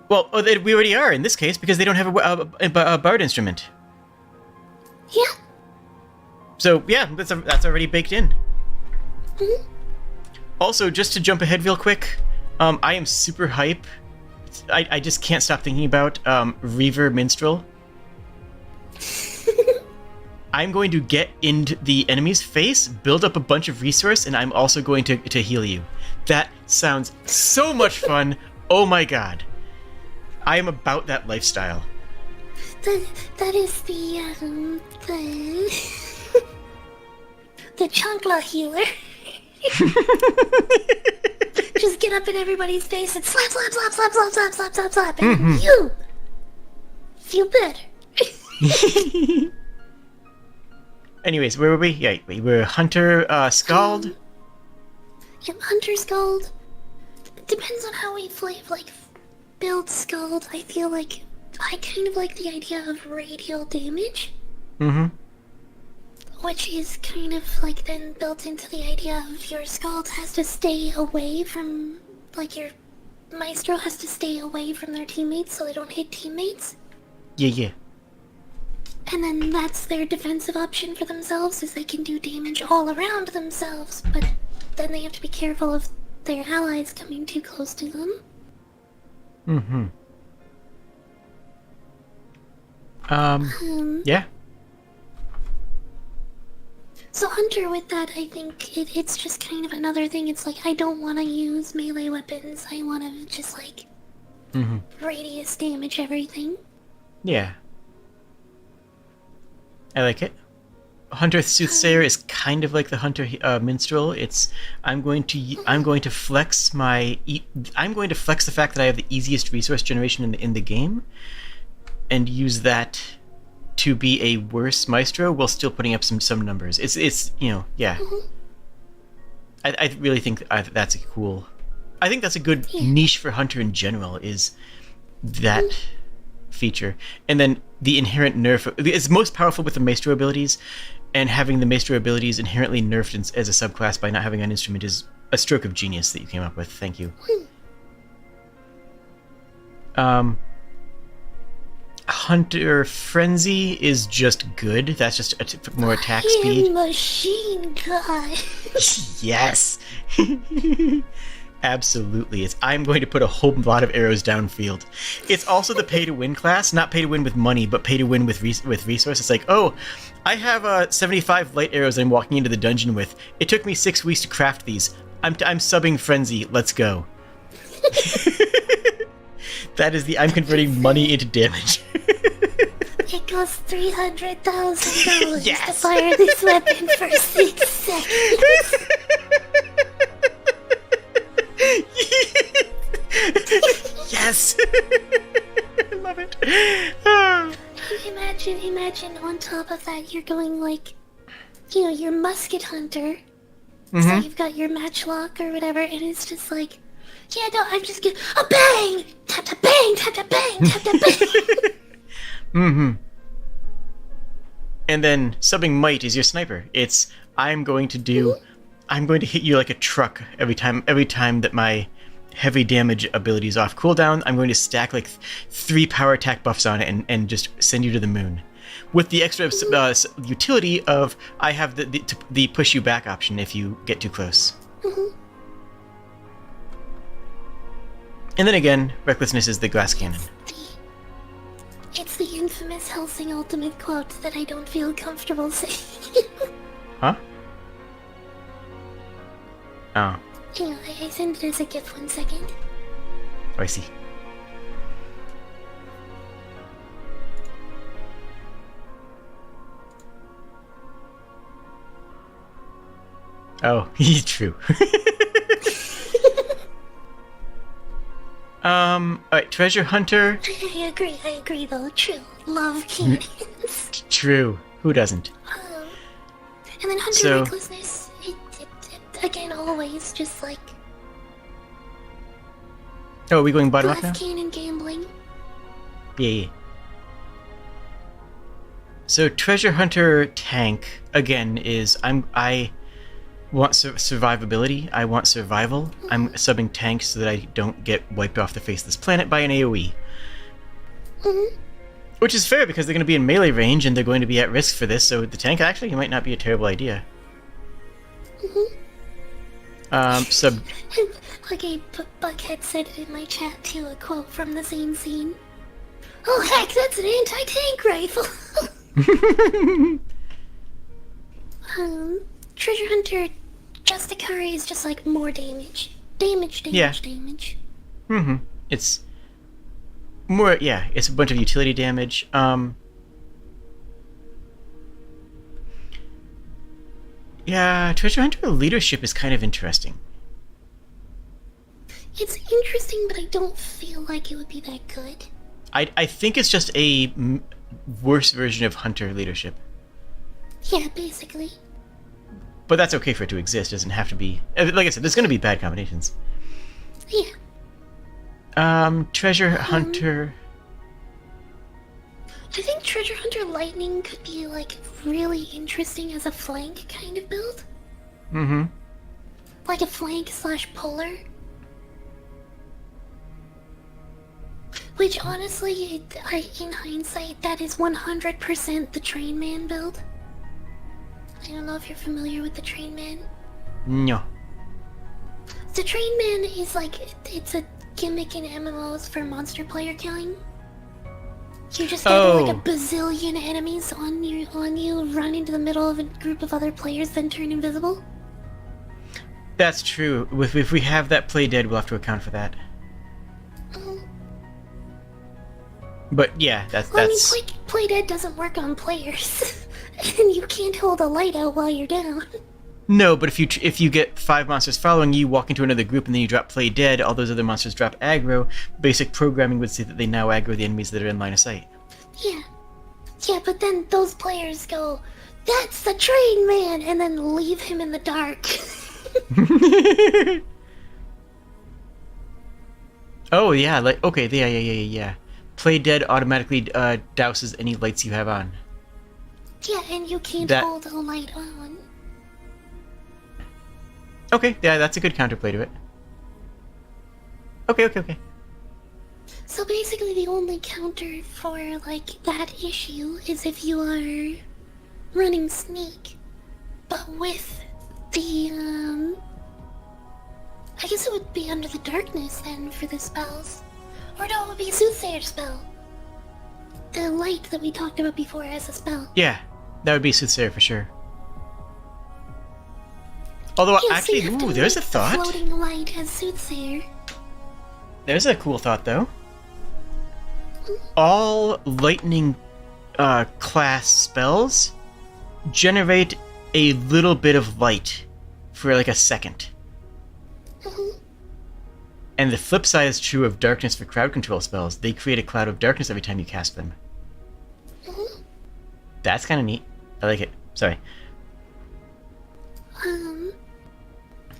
Well, we already are in this case because they don't have a bard instrument. Yeah. So yeah, that's already baked in. Mm-hmm. Also, just to jump ahead real quick, I am super hype. I just can't stop thinking about Reaver Minstrel. I'm going to get into the enemy's face, build up a bunch of resource, and I'm also going to heal you. That sounds so much fun. Oh my god. I am about that lifestyle. That is the the Chunkla healer. Just get up in everybody's face and slap, slap, slap, slap, slap, slap, slap, slap, slap, and you feel better. Anyways, where were we? Yeah, we were Hunter Scald. Yeah, Hunter Scald. Depends on how we build Scald. I feel like I kind of like the idea of radial damage. Mm-hmm. Which is kind of then built into the idea of your Scald has to stay away from, your Maestro has to stay away from their teammates so they don't hit teammates. Yeah. And then that's their defensive option for themselves, is they can do damage all around themselves, but then they have to be careful of their allies coming too close to them. Mm-hmm. Yeah. So Hunter, with that, I think it's just kind of another thing. It's I don't want to use melee weapons. I want to just radius damage everything. Yeah. I like it. Hunter Soothsayer is kind of like the Hunter Minstrel. I'm going to flex the fact that I have the easiest resource generation in the game, and use that to be a worse Maestro while still putting up some numbers. It's yeah. I really think that's cool. I think that's a good niche for Hunter in general, is that feature. And then the inherent nerf. It's most powerful with the Maestro abilities, and having the Maestro abilities inherently nerfed as a subclass by not having an instrument is a stroke of genius that you came up with. Thank you. Hunter Frenzy is just good. That's just more attack speed. Machine gun. Yes. Absolutely. I'm going to put a whole lot of arrows downfield. It's also the pay-to-win class. Not pay-to-win with money, but pay-to-win with resource. It's I have 75 light arrows I'm walking into the dungeon with. It took me 6 weeks to craft these. I'm subbing Frenzy. Let's go. That is I'm converting money into damage. It costs $300,000 to fire this weapon for 6 seconds. Yes. I love it. Imagine on top of that you're going your musket hunter. So you've got your matchlock or whatever, and it's just I'm just getting a bang, tap tap bang, tap tap bang, tap tap bang. Mm-hmm. And then subbing Might is your sniper. I'm going to hit you like a truck every time that my heavy damage ability is off cooldown. I'm going to stack 3 power attack buffs on it and just send you to the moon. With the extra utility of I have the push you back option if you get too close. And then again, recklessness is the glass cannon. It's the infamous Helsing ultimate quote that I don't feel comfortable saying. Huh? Oh. Hang on, I sent it as a GIF 1 second. Oh, I see. Oh, true. Alright, treasure hunter. I agree though, true. Love cannons. True. Who doesn't? And then hunter recklessness, it again, always just like... Oh, are we going bottom up now? Glass cannon gambling. Yeah. So treasure hunter tank again is I want survivability. I want survival. I'm subbing tanks so that I don't get wiped off the face of this planet by an AoE. Which is fair because they're going to be in melee range and they're going to be at risk for this. So the tank actually might not be a terrible idea. Sub. Okay, Buckhead said it in my chat too, a quote from the same scene. Oh heck, that's an anti-tank rifle! Treasure Hunter Justicari is just like more damage. Damage. It's more, yeah, it's a bunch of utility damage. Yeah, Treasure Hunter leadership is kind of interesting. It's interesting, but I don't feel like it would be that good. I think it's just a worse version of Hunter leadership. Yeah, basically. But that's okay for it to exist. It doesn't have to be... Like I said, there's going to be bad combinations. Yeah. Treasure Hunter... I think Treasure Hunter Lightning could be, like, really interesting as a flank kind of build. Like a flank / polar. Which, honestly, in hindsight, that is 100% the Train Man build. I don't know if you're familiar with the Train Man. No. The Train Man is like, it's a gimmick in MMOs for monster player killing. You just gather like a bazillion enemies on you, run into the middle of a group of other players, then turn invisible. That's true. If we have that play dead, we'll have to account for that. But yeah, that's... Well, I mean, play dead doesn't work on players. And you can't hold a light out while you're down. No, but if you get 5 monsters following you, walk into another group, and then you drop play dead, all those other monsters drop aggro, basic programming would say that they now aggro the enemies that are in line of sight. Yeah. Yeah, but then those players go, "That's the Train Man!" and then leave him in the dark. Oh, yeah, like, okay, yeah. Play dead automatically douses any lights you have on. Yeah, and you can't hold a light on. Okay, yeah, that's a good counterplay to it. Okay. So basically the only counter for, like, that issue is if you are running Sneak, but with the, I guess it would be Under the Darkness then for the spells. Or no, it would be Soothsayer spell. The light that we talked about before as a spell. Yeah, that would be Soothsayer for sure. Although, yeah, actually, so there's a thought. Floating light as Soothsayer. There's a cool thought, though. All lightning class spells generate a little bit of light for like a second. And the flip side is true of darkness for crowd control spells. They create a cloud of darkness every time you cast them. That's kind of neat. I like it. Sorry.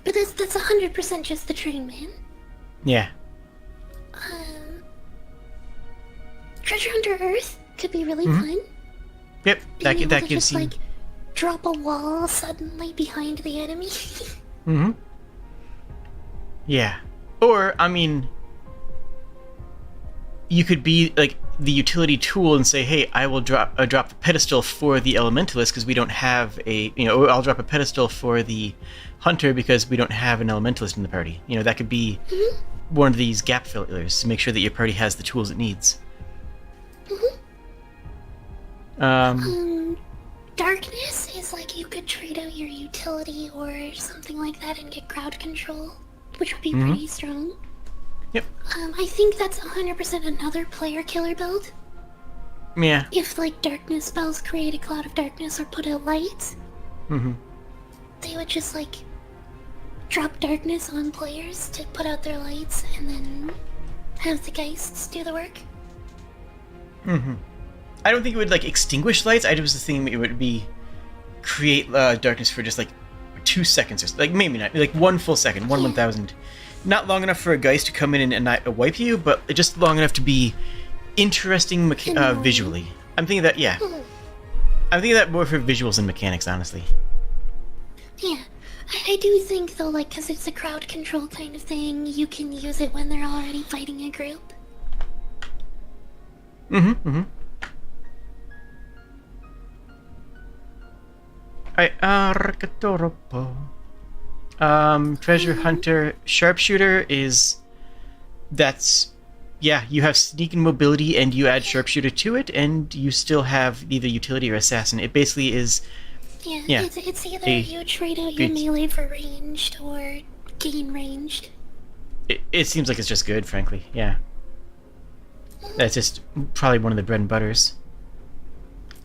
But that's 100% just the Train Man. Yeah. Treasure Hunter Earth could be really fun. Yep, that gives just, you... like, drop a wall suddenly behind the enemy. Yeah. Or, I mean... You could be, like... the utility tool and say, hey, I will drop the pedestal for the elementalist because we don't have a, or I'll drop a pedestal for the hunter because we don't have an elementalist in the party. That could be one of these gap fillers to make sure that your party has the tools it needs. Darkness is like you could trade out your utility or something like that and get crowd control, which would be pretty strong. Yep. I think that's 100% another player killer build. Yeah. If like darkness spells create a cloud of darkness or put out lights, they would just like drop darkness on players to put out their lights and then have the geists do the work. I don't think it would like extinguish lights. I just think it would be create darkness for just like 2 seconds or like maybe not like 1 full second, 1/1000. Not long enough for a geist to come in and not wipe you, but just long enough to be interesting visually. I'm thinking that I'm thinking that more for visuals and mechanics, honestly. Yeah, I do think though, like, because it's a crowd control kind of thing, you can use it when they're already fighting a group. Alright, treasure hunter sharpshooter is you have sneak and mobility and you add sharpshooter to it and you still have either utility or assassin. It basically is it's either you trade out your melee for ranged or gain ranged. It seems like it's just good, frankly. Yeah, that's just probably one of the bread and butters.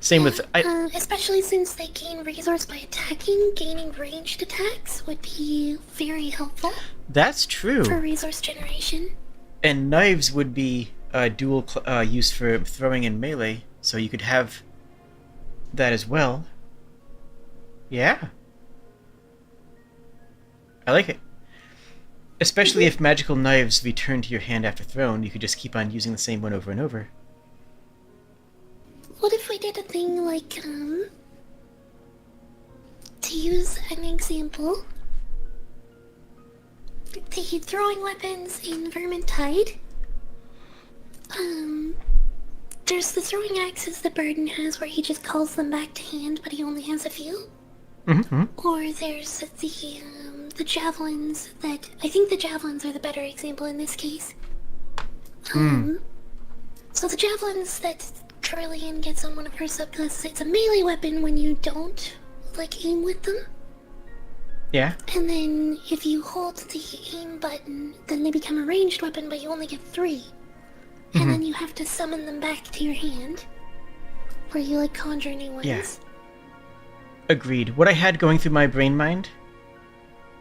Same with especially since they gain resource by attacking, gaining ranged attacks would be very helpful. That's true. For resource generation. And knives would be dual use for throwing and melee, so you could have that as well. Yeah. I like it. Especially if magical knives return to your hand after thrown, you could just keep on using the same one over and over. What if we did a thing like, to use an example, the throwing weapons in Vermintide, there's the throwing axes that Burden has where he just calls them back to hand, but he only has a few. Or there's the javelins that, I think the javelins are the better example in this case. So the javelins that Trillian gets on one of her subclasses, it's a melee weapon when you don't, like, aim with them. Yeah. And then if you hold the aim button, then they become a ranged weapon, but you only get 3. And then you have to summon them back to your hand, where you, like, conjure new ones. Yeah. Agreed. What I had going through my brain mind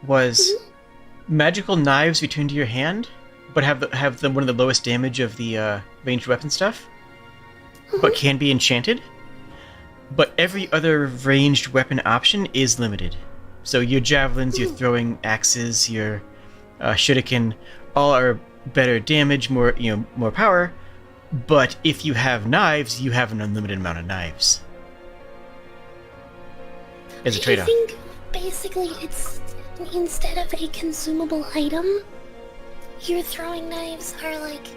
was magical knives return to your hand, but have one of the lowest damage of the ranged weapon stuff. But can be enchanted. But every other ranged weapon option is limited. So your javelins, your throwing axes, your shuriken, all are better damage, more power. But if you have knives, you have an unlimited amount of knives. As a trade-off. I think basically it's instead of a consumable item, your throwing knives are like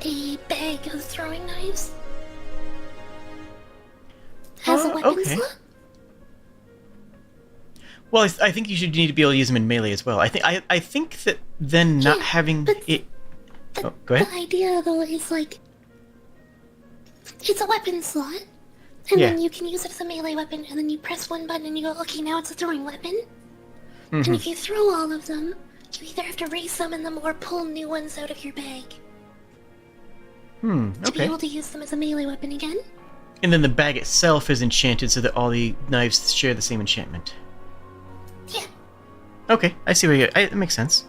a bag of throwing knives. Has a weapon slot? Well, I think you should need to be able to use them in melee as well. I think that then not having it. Go ahead. The idea though is like it's a weapon slot, and then you can use it as a melee weapon, and then you press one button and you go, okay, now it's a throwing weapon. And if you throw all of them, you either have to re-summon them or pull new ones out of your bag. To be able to use them as a melee weapon again. And then the bag itself is enchanted so that all the knives share the same enchantment. Yeah. Okay, I see where you... That makes sense.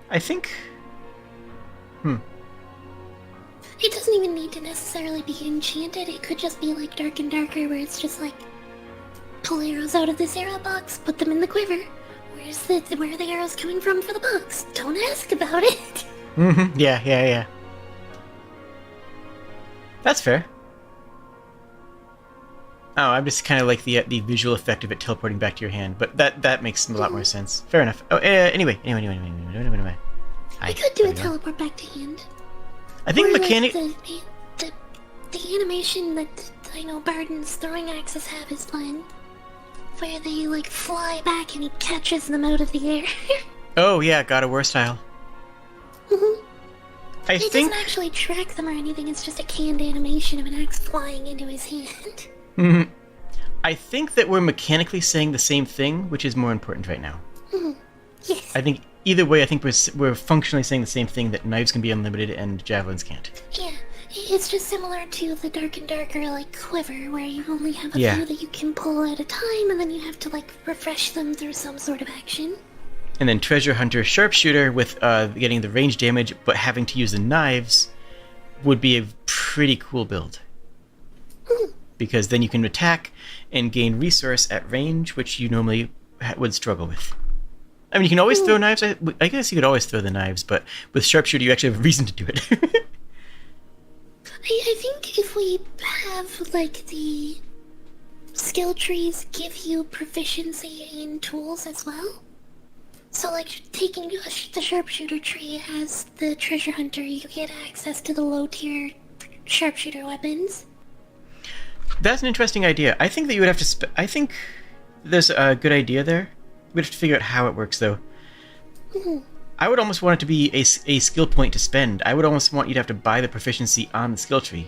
I think... It doesn't even need to necessarily be enchanted, it could just be like Dark and Darker, where it's just like, pull arrows out of this arrow box, put them in the quiver. Where are the arrows coming from for the box? Don't ask about it. Yeah. That's fair. Oh, I'm just kind of like the visual effect of it teleporting back to your hand, but that makes a lot more sense. Fair enough. Oh, anyway. I could do a teleport back to hand. I think Or mechanic. like the animation that I know Barden's throwing axes have is fun. Where they like fly back and he catches them out of the air. Oh yeah, God of War style. I It think. doesn't actually track them or anything, it's just a canned animation of an axe flying into his hand. I think that we're mechanically saying the same thing, which is more important right now. Yes. I think either way, I think we're functionally saying the same thing, that knives can be unlimited and javelins can't. Yeah. It's just similar to the Dark and Darker like quiver, where you only have a Yeah. few that you can pull at a time, and then you have to like refresh them through some sort of action. And then Treasure Hunter Sharpshooter with getting the range damage, but having to use the knives would be a pretty cool build. Because then you can attack and gain resource at range, which you normally would struggle with. I mean, you can always throw knives. I guess you could always throw the knives, but with Sharpshooter, you actually have a reason to do it. I think if we have like the skill trees give you proficiency in tools as well. So like taking the sharpshooter tree as the treasure hunter, you get access to the low tier sharpshooter weapons. That's an interesting idea. I think that you would have to... I think there's a good idea there. We'd have to figure out how it works, though. I would almost want it to be a skill point to spend. I would almost want you to have to buy the proficiency on the skill tree.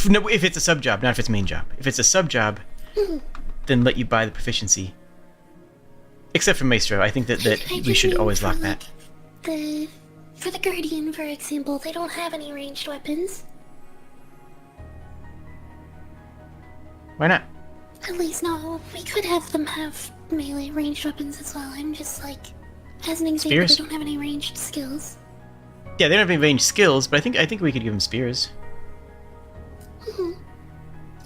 No, if it's a sub-job, not if it's main job. If it's a sub-job, then let you buy the proficiency. Except for Maestro. I think that I we just should mean always for, lock like, that. For the Guardian, for example, they don't have any ranged weapons. Why not? At least no, we could have them have melee ranged weapons as well. I'm just like, as an example, Spears? they don't have any ranged skills. Yeah, they don't have any ranged skills, but I think we could give them spears.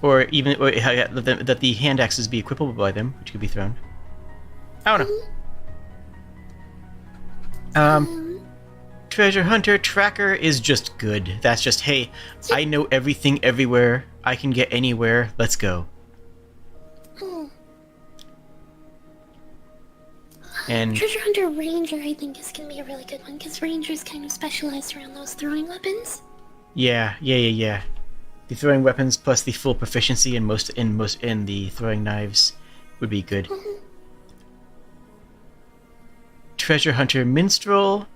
Or even that the hand axes be equipable by them, which could be thrown. I don't know. Treasure Hunter Tracker is just good. That's just, hey, I know everything everywhere. I can get anywhere. Let's go. And Treasure Hunter Ranger, I think, is gonna be a really good one because Ranger's kind of specialized around those throwing weapons. yeah. The throwing weapons plus the full proficiency in the throwing knives would be good. Treasure Hunter Minstrel.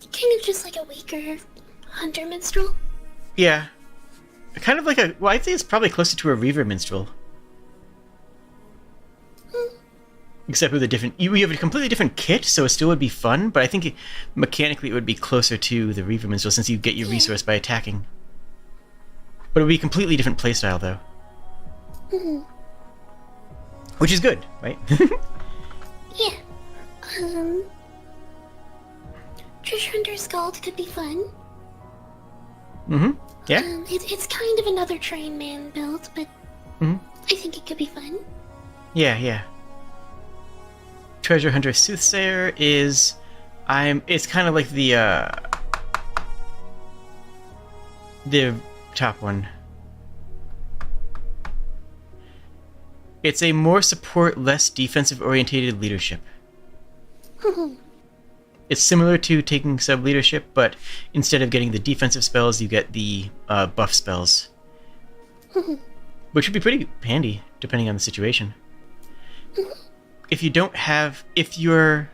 Kind of just like a weaker hunter minstrel. Yeah. Kind of like a... Well, I think it's probably closer to a Reaver Minstrel. Except with a different... You have a completely different kit, so it still would be fun, but I think mechanically it would be closer to the Reaver Minstrel since you get your resource by attacking. But it would be a completely different playstyle, though. Which is good, right? Yeah. Treasure Hunter Scald could be fun. Yeah? It's kind of another Train Man build, but I think it could be fun. Yeah. Treasure Hunter Soothsayer is... It's kind of like the top one. It's a more support, less defensive-orientated leadership. It's similar to taking sub-leadership, but instead of getting the defensive spells, you get the buff spells. Which would be pretty handy, depending on the situation. If you don't have... If you're...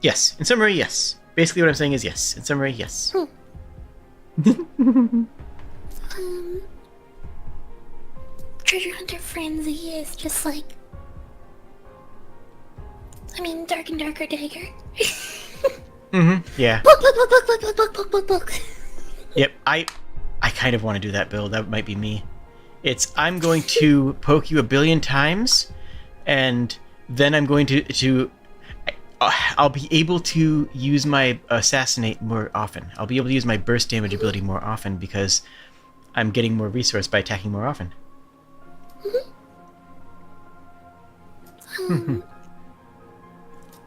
Yes. In summary, yes. Basically what I'm saying is yes. In summary, yes. Treasure Hunter Frenzy is just like... I mean, Dark and Darker Dagger. Yeah. Book. Yep, I kind of want to do that build. That might be me. It's, I'm going to poke you 1 billion times, and then I'm going to I'll be able to use my Assassinate more often. I'll be able to use my burst damage ability more often because I'm getting more resource by attacking more often.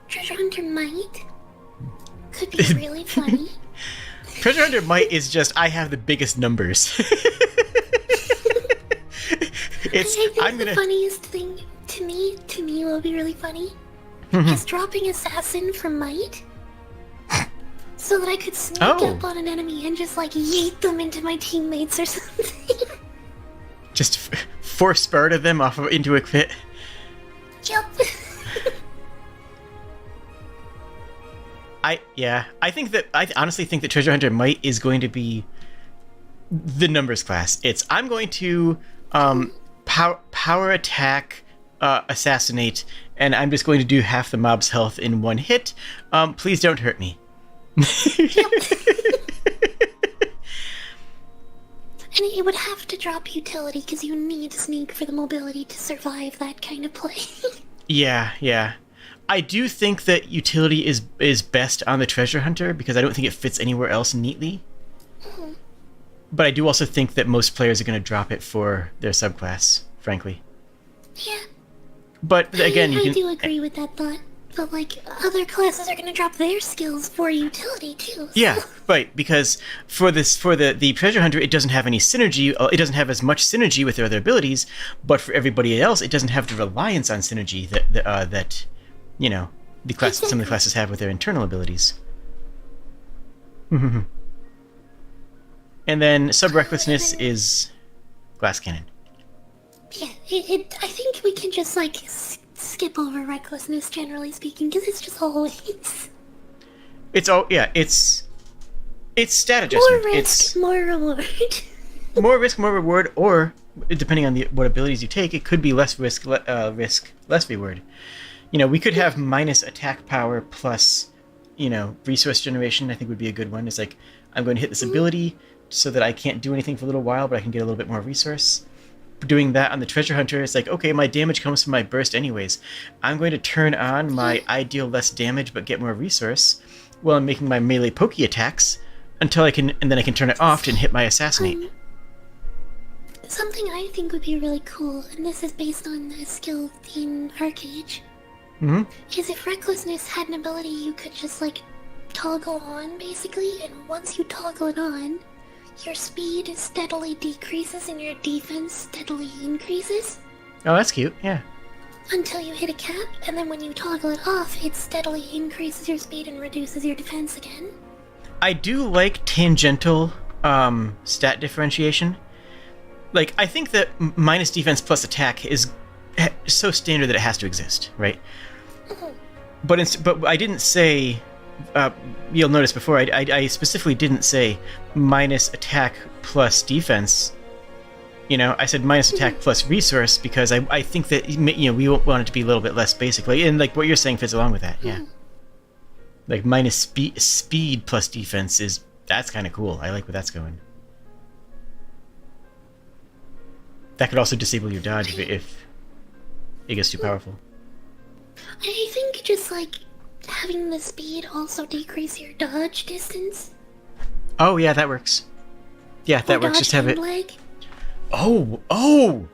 Treasure Hunter Might could be really funny. Treasure Hunter Might is just, I have the biggest numbers. I think the funniest thing to me you what would be really funny? Is dropping Assassin for Might. So that I could sneak up on an enemy and just, like, yeet them into my teammates or something. Just force Sparta them off into a pit. Yep. I honestly think that Treasure Hunter Might is going to be the numbers class. I'm going to power attack, assassinate, and I'm just going to do half the mob's health in one hit. Please don't hurt me. And it would have to drop utility because you need sneak for the mobility to survive that kind of play. Yeah. I do think that utility is best on the Treasure Hunter because I don't think it fits anywhere else neatly. But I do also think that most players are going to drop it for their subclass, frankly. Yeah. But again, I do agree with that thought. But, like, other classes are going to drop their skills for utility, too. So. Yeah, right, because for the Treasure Hunter, it doesn't have any synergy. It doesn't have as much synergy with their other abilities, but for everybody else, it doesn't have the reliance on synergy that you know, some of the classes have with their internal abilities. And then Sub-Recklessness is Glass Cannon. Yeah, I think we can just, like, skip over Recklessness, generally speaking, because it's just always... It's stat adjustment. More risk, more reward. More risk, more reward, or, depending on what abilities you take, it could be less risk, less reward. You know, we could have minus attack power plus, you know, resource generation, I think would be a good one. It's like, I'm going to hit this ability so that I can't do anything for a little while, but I can get a little bit more resource. Doing that on the Treasure Hunter, it's like, okay, my damage comes from my burst anyways. I'm going to turn on my I deal less damage but get more resource while I'm making my melee pokey attacks until I can, and then I can turn it off and hit my assassinate. Something I think would be really cool, and this is based on a skill in Arcade, is if Recklessness had an ability you could just, like, toggle on, basically, and once you toggle it on, your speed steadily decreases and your defense steadily increases. Oh, that's cute, yeah. Until you hit a cap, and then when you toggle it off, it steadily increases your speed and reduces your defense again. I do like tangential stat differentiation. Like, I think that minus defense plus attack is so standard that it has to exist, right? But I didn't say... you'll notice before, I specifically didn't say minus attack plus defense. You know, I said minus attack plus resource because I think that, you know, we want it to be a little bit less basically, and like what you're saying fits along with that, yeah. Like minus speed plus defense that's kind of cool. I like where that's going. That could also disable your dodge if it gets too powerful. I think just like having the speed also decrease your dodge distance. Oh yeah, that works. Yeah, that works. Just have it. Leg. Oh!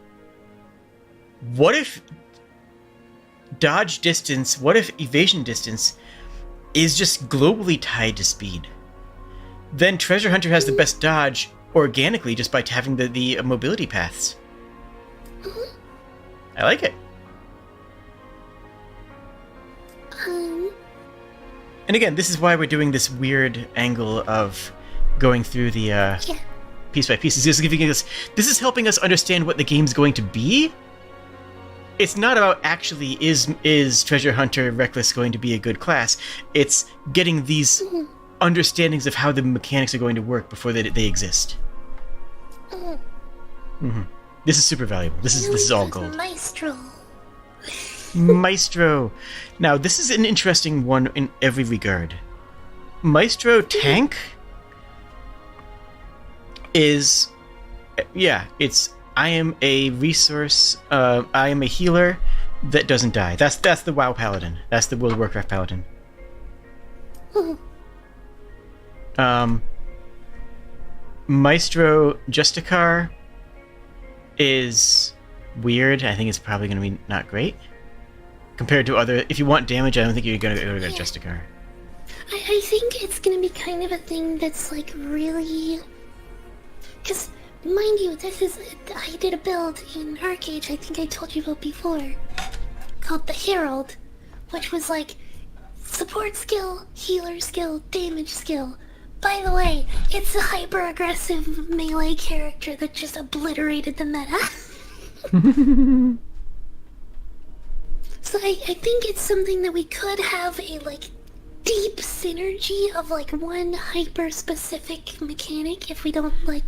What if dodge distance? What if evasion distance is just globally tied to speed? Then Treasure Hunter has the best dodge organically just by having the mobility paths. I like it. And again, this is why we're doing this weird angle of going through the piece by piece. This is helping us understand what the game's going to be. It's not about actually is Treasure Hunter Reckless going to be a good class. It's getting these understandings of how the mechanics are going to work before they exist. This is super valuable. This is all gold. Maestro. Maestro. Now, this is an interesting one in every regard. Maestro tank is... yeah, it's... I am a resource... I am a healer that doesn't die. That's the WoW Paladin. That's the World of Warcraft Paladin. Maestro Justicar is weird. I think it's probably going to be not great. Compared to other... if you want damage, I don't think you're going to go to Justicar. I think it's going to be kind of a thing that's, like, really... because, mind you, this is... I did a build in Arcade I think I told you about before. called the Herald, which was like support skill, healer skill, damage skill. By the way, it's a hyper-aggressive melee character that just obliterated the meta. So I think it's something that we could have a, like, deep synergy of, like, one hyper-specific mechanic if we don't, like...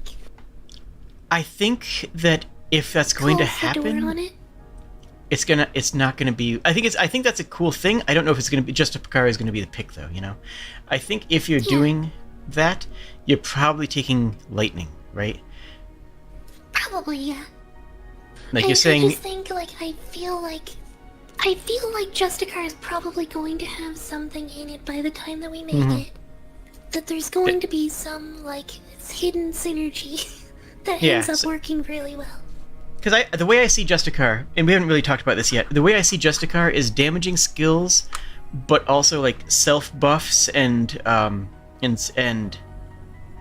I think that if that's going to happen... on it. It's not gonna be. I think that's a cool thing. I don't know if it's gonna be Justicar is gonna be the pick though. You know, I think if you're doing that, you're probably taking lightning, right? Probably, yeah. Like you're saying. I just think I feel like Justicar is probably going to have something in it by the time that we make it. That there's going to be some hidden synergy that ends up working really well. Because the way I see Justicar, and we haven't really talked about this yet, the way I see Justicar is damaging skills, but also like self buffs and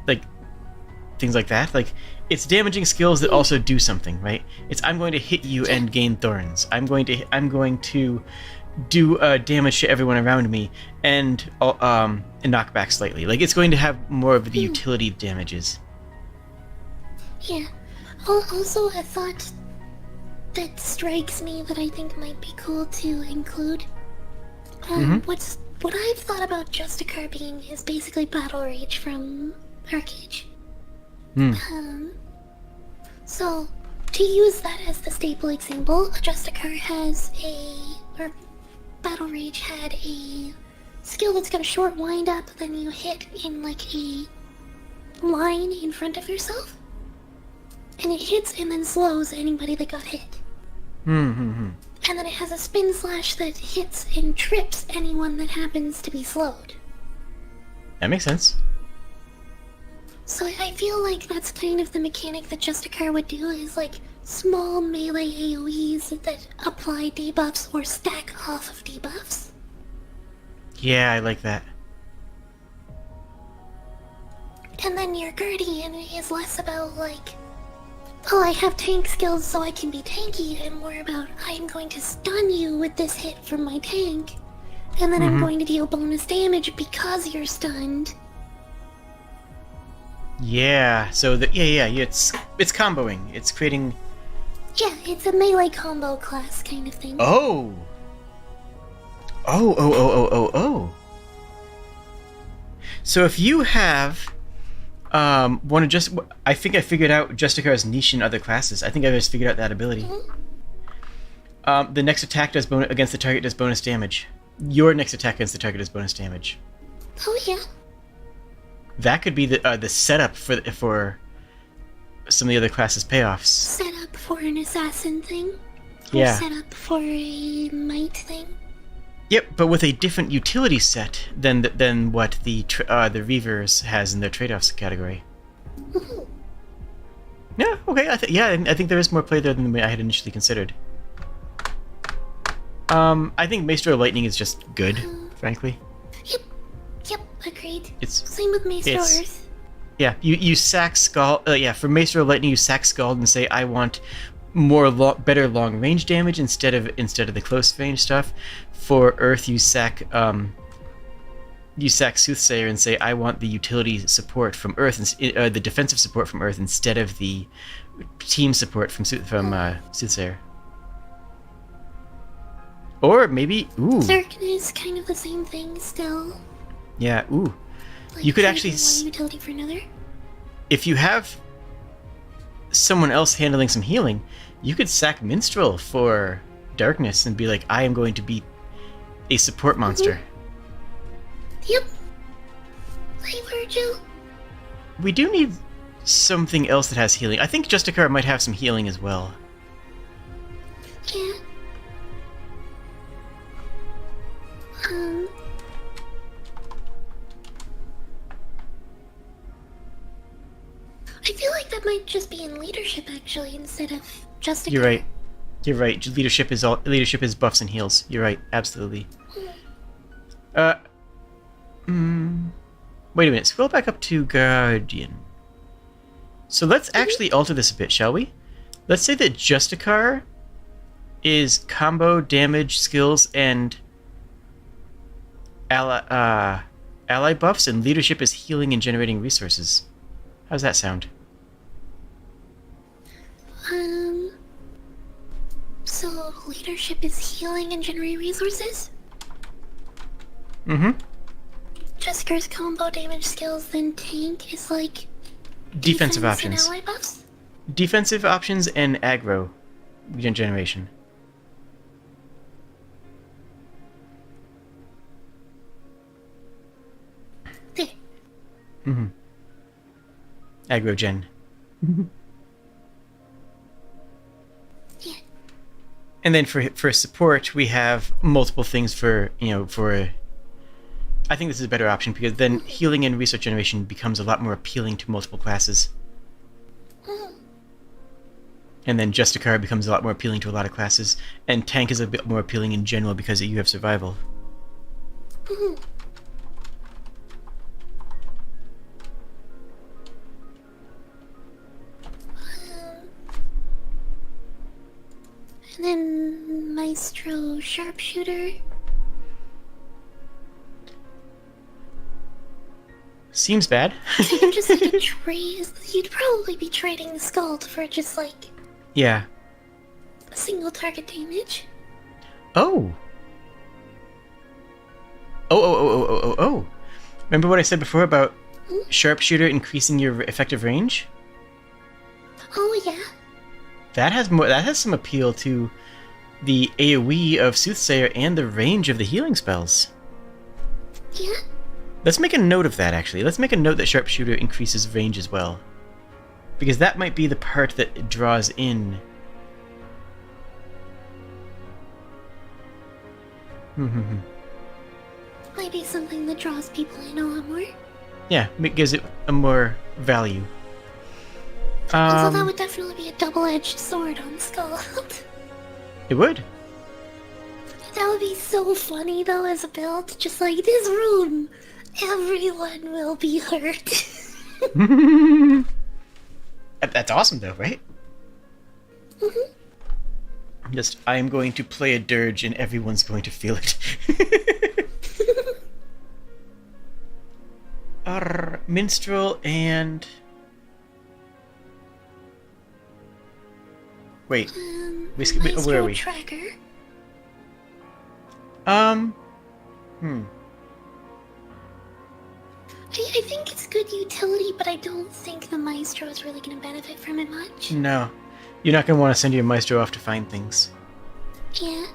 like things like that. Like it's damaging skills that also do something, right? It's I'm going to hit you and gain thorns. I'm going to do damage to everyone around me and knock back slightly. Like it's going to have more of the utility damages. Yeah. Also, a thought that strikes me that I think might be cool to include. What I've thought about Justicar being is basically Battle Rage from Arcade. So, to use that as the staple example, Justicar has Battle Rage had a skill that's got a short wind up, then you hit in like a line in front of yourself. And it hits and then slows anybody that got hit. And then it has a spin slash that hits and trips anyone that happens to be slowed. That makes sense. So I feel like that's kind of the mechanic that Justicar would do, is like small melee AoEs that apply debuffs or stack off of debuffs. Yeah, I like that. And then your Guardian is less about like, oh, I have tank skills so I can be tanky, and more about I'm going to stun you with this hit from my tank, and then I'm going to deal bonus damage because you're stunned. Yeah, so it's comboing. It's creating... Yeah, it's a melee combo class kind of thing. Oh! Oh. So if you have... I think I figured out Justicar's niche in other classes. I think I just figured out that ability. The next attack against the target does bonus damage. Your next attack against the target does bonus damage. Oh yeah. That could be the setup for some of the other classes' payoffs. Set up for an assassin thing. Yeah. Or set up for a might thing. Yep, but with a different utility set than what the Reavers has in their trade-offs category. Yeah, okay. I think there is more play there than I had initially considered. I think Maestro Lightning is just good, frankly. Yep, agreed. It's same with Maestro Earth. Yeah, you sack Scald. For Maestro Lightning, you sack Scald and say, I want better long range damage instead of the close range stuff. For Earth, you sack Soothsayer and say, I want the utility support from Earth, the defensive support from Earth instead of the team support from Soothsayer. Or maybe Zerkin is kind of the same thing still. Yeah, Like, you could actually one utility for another. If you have someone else handling some healing, you could sack Minstrel for darkness and be like, I am going to be a support monster. Yep. I heard you. We do need something else that has healing. I think Justicar might have some healing as well. Yeah. I feel like that might just be in leadership actually instead of Justicar. You're right. Leadership is buffs and heals. You're right. Absolutely. Wait a minute. Scroll back up to Guardian. So let's actually alter this a bit, shall we? Let's say that Justicar is combo, damage, skills, and ally buffs, and leadership is healing and generating resources. How's that sound? So leadership is healing and generating resources? Mm-hmm. Jessica's combo damage skills, then tank is like... Defensive defense options. and ally buffs? Defensive options and aggro generation. There. Mm-hmm. Aggro gen. Yeah. And then for support, we have multiple things for, for... I think this is a better option because then healing and resource generation becomes a lot more appealing to multiple classes. And then Justicar becomes a lot more appealing to a lot of classes. And tank is a bit more appealing in general because you have survival. And then Maestro Sharpshooter. Seems bad. Kind of just like a trade. You'd probably be trading the Scald for just like Yeah. single target damage. Oh. Oh. Remember what I said before about Sharpshooter increasing your effective range? Oh yeah. That has some appeal to the AoE of Soothsayer and the range of the healing spells. Yeah. Let's make a note of that, actually. Let's make a note that Sharpshooter increases range as well. Because that might be the part that draws in... Might be something that draws people in a lot more. Yeah, it gives it a more value. Also, that would definitely be a double-edged sword on Scald. It would. That would be so funny, though, as a build. Just like, this room, everyone will be hurt. That's awesome, though, right? I am going to play a dirge and everyone's going to feel it. Minstrel and... Wait. Where are we? Tracker. I think it's good utility, but I don't think the Maestro is really going to benefit from it much. No. You're not going to want to send your Maestro off to find things. Yeah.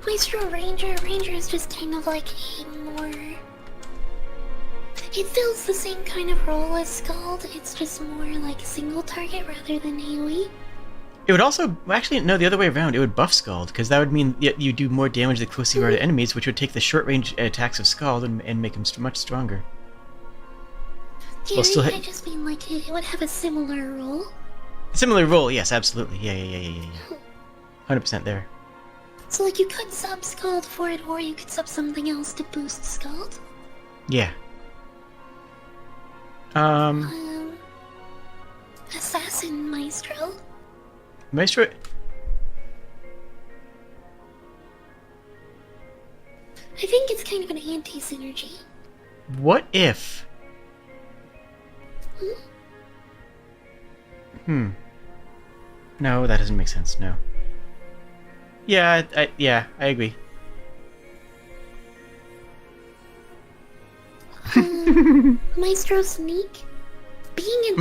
Maestro Ranger. Ranger is just kind of like a more... It fills the same kind of role as Scald, it's just more like single target rather than AoE. It would also... Actually, no, the other way around. It would buff Scald, because that would mean you do more damage the closer you are to enemies, which would take the short-range attacks of Scald and make him much stronger. Yeah, I just mean like it would have a similar role. Similar role, yes, absolutely. Yeah. 100% there. So like you could sub Scald for it, or you could sub something else to boost Scald. Yeah. Assassin Maestro. Maestro... I think it's kind of an anti-synergy. What if... No, that doesn't make sense, no. Yeah, I agree. Maestro Sneak? Being in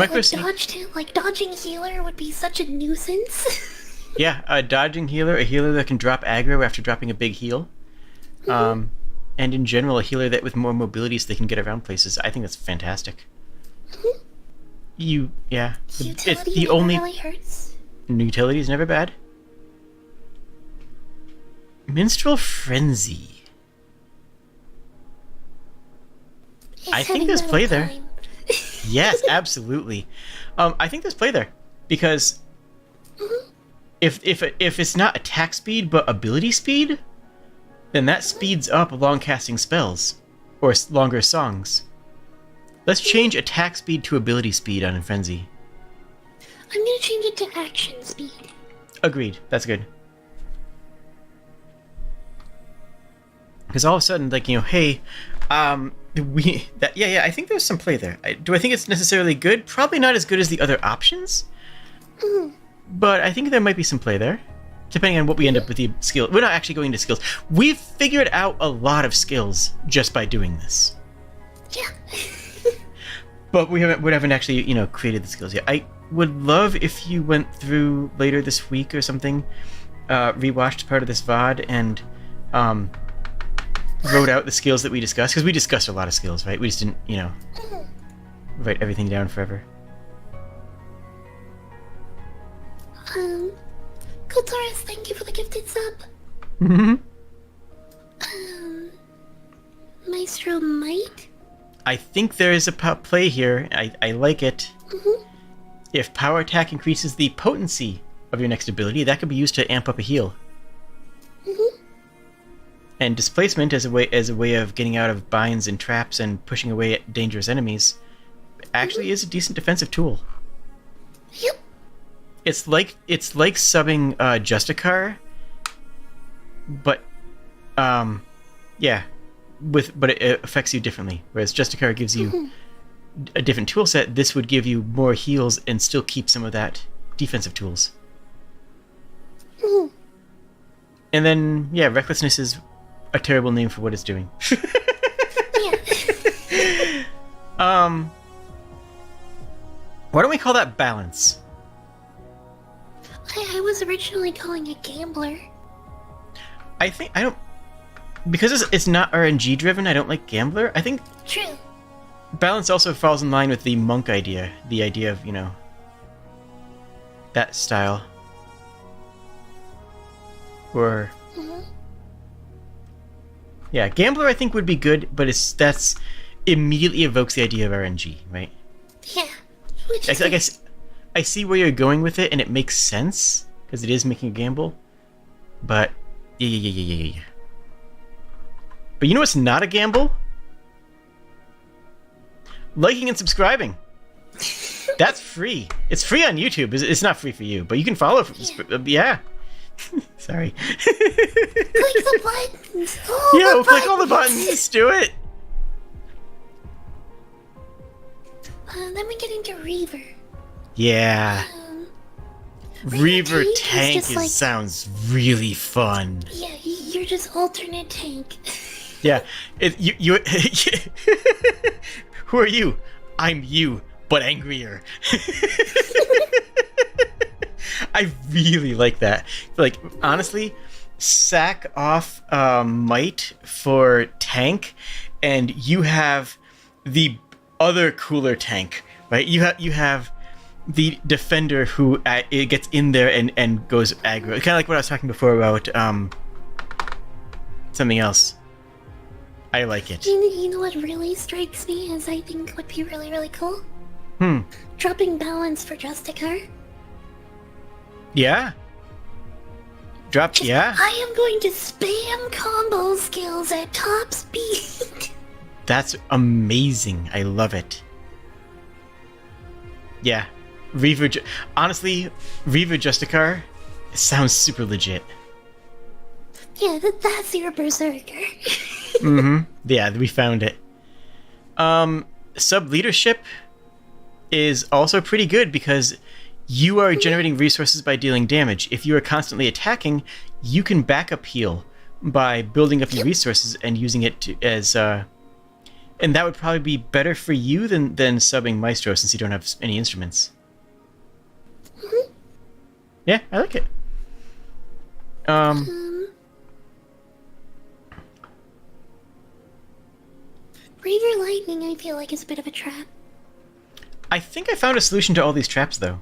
dodging healer would be such a nuisance. Yeah, a dodging healer, a healer that can drop aggro after dropping a big heal. And in general, a healer that with more mobility so they can get around places. I think that's fantastic. Utility it's the only... really hurts. Utility is never bad. Minstrel Frenzy. I think there's play there. Yes, absolutely. I think there's play there because if it's not attack speed but ability speed, then that speeds up long casting spells or longer songs. Let's change attack speed to ability speed on Frenzy. I'm gonna change it to action speed. Agreed. That's good. Because all of a sudden, like, hey, I think there's some play there. Do I think it's necessarily good? Probably not as good as the other options. But I think there might be some play there, depending on what we end up with the skill. We're not actually going into skills. We've figured out a lot of skills just by doing this. Yeah. But we haven't actually, created the skills yet. I would love if you went through later this week or something, rewatched part of this VOD and wrote out the skills that we discussed, because we discussed a lot of skills, right? We just didn't, write everything down forever. Kotaris, thank you for the gifted sub. Maestro Might? I think there is a play here. I like it. If power attack increases the potency of your next ability, that could be used to amp up a heal. And displacement as a way of getting out of binds and traps and pushing away at dangerous enemies actually is a decent defensive tool. Yep. It's like subbing Justicar, but but it affects you differently. Whereas Justicar gives you a different tool set, this would give you more heals and still keep some of that defensive tools. And then recklessness is a terrible name for what it's doing. Why don't we call that balance? I was originally calling it gambler. Because it's not RNG driven, I don't like gambler. I think True. balance also falls in line with the monk idea. The idea of, that style. Or yeah, gambler I think would be good, but that's immediately evokes the idea of RNG, right? Yeah. I guess I see where you're going with it, and it makes sense because it is making a gamble. But yeah. But you know what's not a gamble? Liking and subscribing. That's free. It's free on YouTube. It's not free for you, but you can follow. Yeah. Sorry. Click the buttons. We'll click all the buttons. Do it. Then we get into Reaver. Yeah. Reaver tank is sounds really fun. Yeah, you're just alternate tank. Yeah. You Who are you? I'm you, but angrier. I really like that. Like, honestly, sack off Might for tank, and you have the other cooler tank, right? You have the defender who it gets in there and goes aggro. Kind of like what I was talking before about something else. I like it. You know what really strikes me as I think would be really, really cool? Dropping balance for Justicar. Yeah. Yeah. I am going to spam combo skills at top speed. That's amazing. I love it. Yeah. Honestly, Reaver Justicar sounds super legit. Yeah, that's your berserker. Yeah, we found it. Sub leadership is also pretty good because you are generating resources by dealing damage. If you are constantly attacking, you can backup heal by building up your resources and using it as and that would probably be better for you than subbing Maestro since you don't have any instruments. Yeah, I like it. Reaver Lightning, I feel like, is a bit of a trap. I think I found a solution to all these traps, though.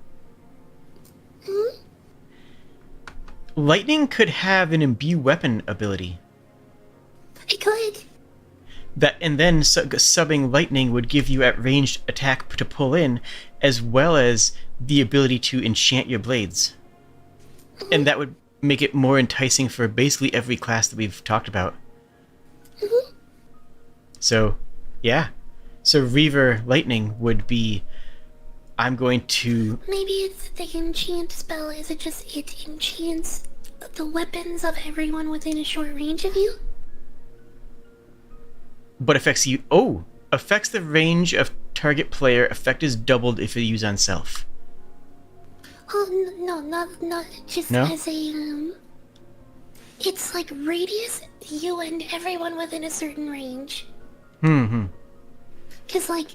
Lightning could have an imbue weapon ability. It could. And then subbing Lightning would give you at ranged attack to pull in, as well as the ability to enchant your blades. And that would make it more enticing for basically every class that we've talked about. So, yeah. So Reaver Lightning would be I'm going to... Maybe it's the enchant spell. Is it just it enchants the weapons of everyone within a short range of you? But affects you... Oh! Affects the range of target player. Effect is doubled if you use on self. Oh, no, not just No? as a, It's like radius, you and everyone within a certain range. Cause like,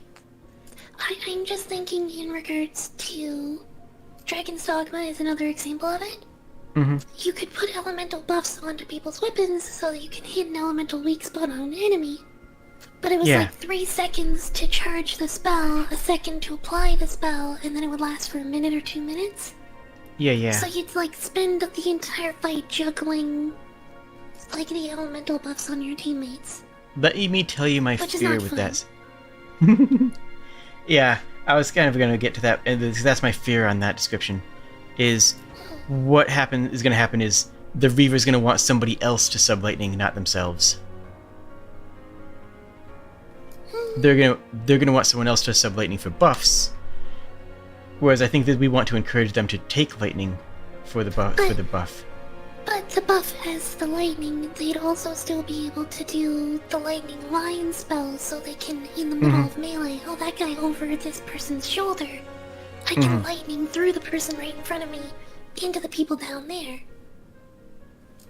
I'm just thinking in regards to Dragon's Dogma is another example of it. You could put elemental buffs onto people's weapons so that you can hit an elemental weak spot on an enemy. But it was like 3 seconds to charge the spell, a second to apply the spell, and then it would last for a minute or 2 minutes. Yeah. So you'd like spend the entire fight juggling like the elemental buffs on your teammates. Let me tell you my Which is fear not with fun. that. Yeah, I was kind of going to get to that, and that's my fear on that description. Is what is going to happen is the Reaver's going to want somebody else to sub-lightning, not themselves. They're gonna want someone else to sub-lightning for buffs. Whereas I think that we want to encourage them to take lightning for the buff. But the buff has the lightning, they'd also still be able to do the lightning line spell, so they can, in the middle of melee, oh, that guy over this person's shoulder. I can lightning through the person right in front of me, into the people down there.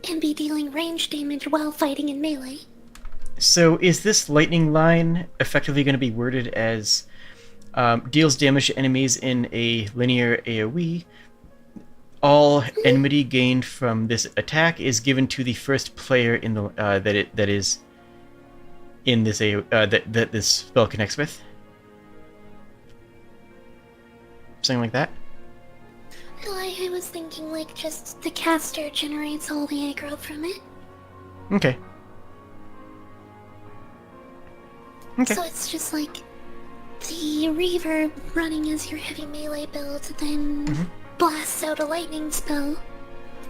And be dealing range damage while fighting in melee. So is this lightning line effectively going to be worded as deals damage to enemies in a linear AoE? All enmity gained from this attack is given to the first player in the that is in this that this spell connects with. Something like that. No, I was thinking like just the caster generates all the aggro from it. Okay. So it's just like the Reaver running as your heavy melee build, then blasts out a lightning spell,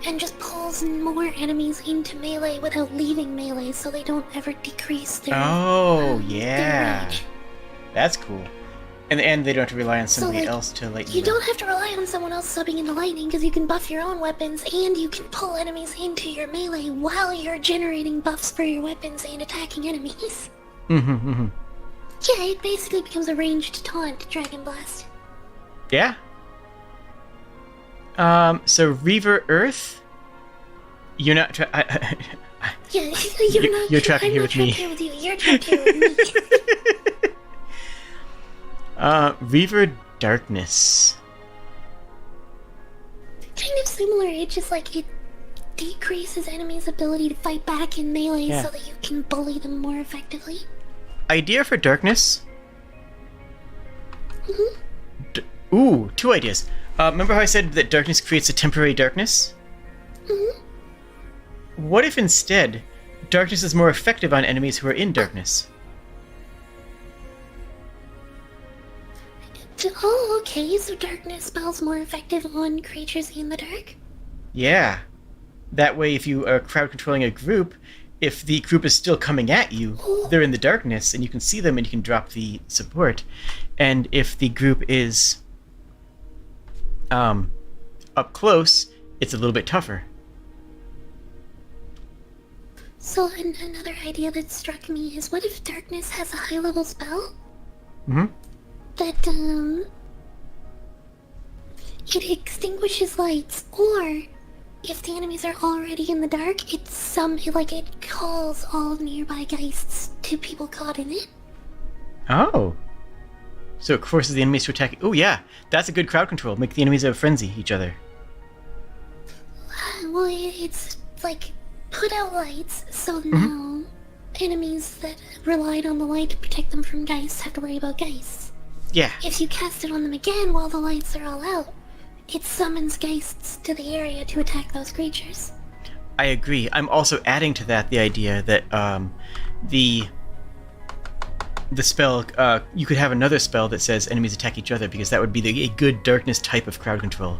and just pulls more enemies into melee without leaving melee, so they don't ever decrease their their range. That's cool. And they don't have to rely on somebody like, else to lighten You them. don't have to rely on someone else subbing into lightning, because you can buff your own weapons, and you can pull enemies into your melee while you're generating buffs for your weapons and attacking enemies. Yeah, it basically becomes a ranged taunt, Dragon Blast. Yeah. So Reaver Earth, you're not. Yeah, you're not. You're trapped I'm here not with me. trapped here with you. You're trapped here with me. Reaver Darkness. Kind of similar. It just like it decreases enemies' ability to fight back in melee, so that you can bully them more effectively. Idea for Darkness? Ooh, 2 ideas. Remember how I said that darkness creates a temporary darkness? What if instead, darkness is more effective on enemies who are in darkness? Oh, okay, so darkness spells more effective on creatures in the dark? Yeah. That way, if you are crowd controlling a group, if the group is still coming at you, they're in the darkness, and you can see them and you can drop the support. And if the group is up close, it's a little bit tougher. So another idea that struck me is, what if darkness has a high-level spell? That, it extinguishes lights, or if the enemies are already in the dark, it calls all nearby geists to people caught in it. Oh. So it forces the enemies to attack. Oh yeah, that's a good crowd control. Make the enemies frenzy each other. Well, it's like, put out lights, so now enemies that relied on the light to protect them from geists have to worry about geists. Yeah. If you cast it on them again while the lights are all out, it summons geists to the area to attack those creatures. I agree. I'm also adding to that the idea that the spell, you could have another spell that says enemies attack each other, because that would be a good darkness type of crowd control.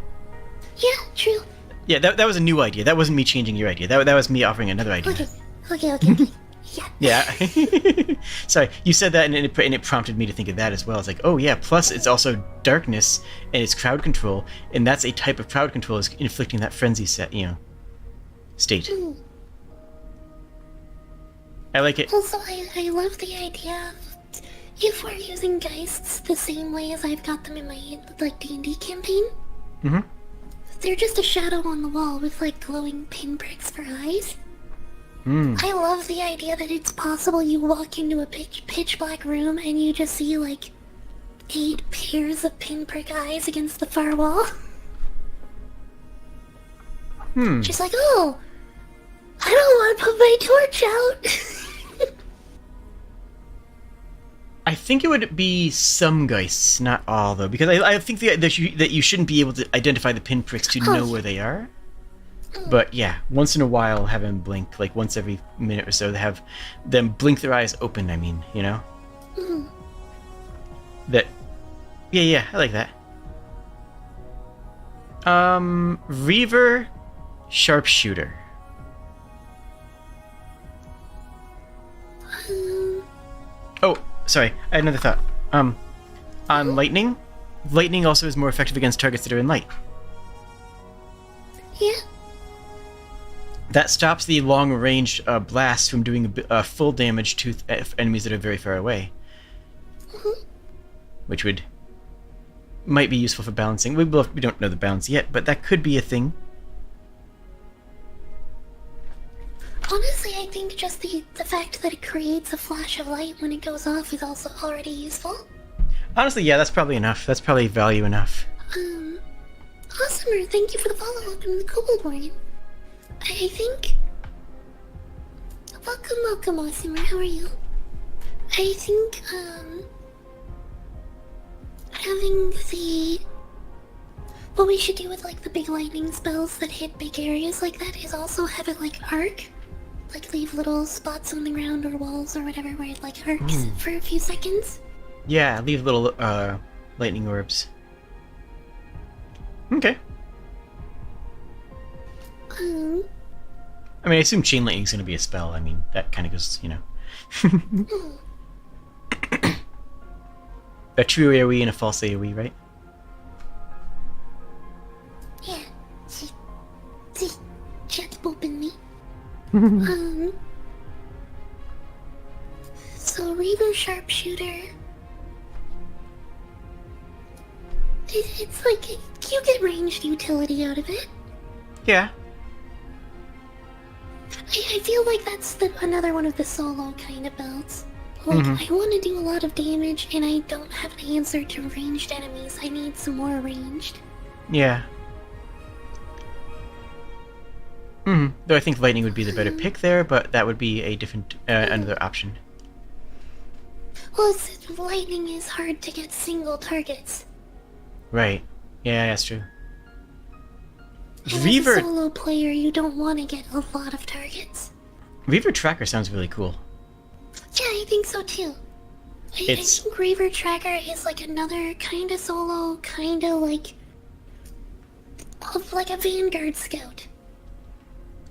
Yeah, true. Yeah, that was a new idea. That wasn't me changing your idea. That was me offering another idea. Okay. Yeah. Sorry, you said that, and it prompted me to think of that as well. It's like, oh yeah, plus it's also darkness, and it's crowd control, and that's a type of crowd control, is inflicting that frenzy state. I like it. Also, I love the idea of if we're using geists the same way as I've got them in my D&D campaign. Mm-hmm. They're just a shadow on the wall with glowing pinpricks for eyes. I love the idea that it's possible you walk into a pitch black room and you just see 8 pairs of pinprick eyes against the far wall. Just oh, I don't want to put my torch out. I think it would be some geists, not all though, because I think that you shouldn't be able to identify the pinpricks to know where they are. But yeah, once in a while have them blink, once every minute or so, they have them blink their eyes open, I mean, That, yeah, I like that. Reaver, Sharpshooter. Oh, sorry, I had another thought. On lightning also is more effective against targets that are in light. Yeah. That stops the long-range blast from doing full damage to enemies that are very far away. Which might be useful for balancing. We don't know the balance yet, but that could be a thing. Honestly, I think just the fact that it creates a flash of light when it goes off is also already useful. Honestly, yeah, that's probably enough. That's probably value enough. Awesomer, thank you for the follow-up in the Kobold Morning. I think... Welcome, Awesomer, how are you? I think, having what we should do with, the big lightning spells that hit big areas like that is also have it, arc. Leave little spots on the ground or walls or whatever where it, arcs for a few seconds. Yeah, leave little, lightning orbs. Okay. I mean, I assume chain lightning's gonna be a spell. I mean, that kind of goes, A true AoE and a false AoE, right? Yeah. Chat's booping me. So Reaver Sharpshooter. It's you get ranged utility out of it. Yeah. I feel like that's another one of the solo kind of builds. I want to do a lot of damage, and I don't have an answer to ranged enemies. I need some more ranged. Yeah. Though I think lightning would be the better pick there, but that would be a different, another option. Well, lightning is hard to get single targets. Right. Yeah, that's true. And Reaver... as a solo player, you don't want to get a lot of targets. Reaver Tracker sounds really cool. Yeah, I think so too. I think Reaver Tracker is another kind of solo, kind of a Vanguard Scout.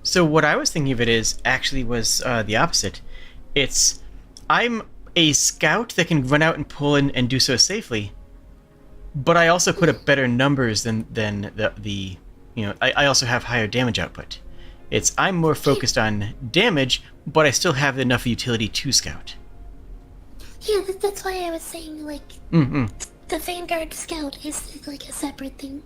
So what I was thinking of it is, actually was the opposite. I'm a scout that can run out and pull in and do so safely, but I also put up better numbers than the I also have higher damage output. I'm more focused on damage, but I still have enough utility to scout. Yeah, that's why I was saying, the Vanguard Scout is, a separate thing.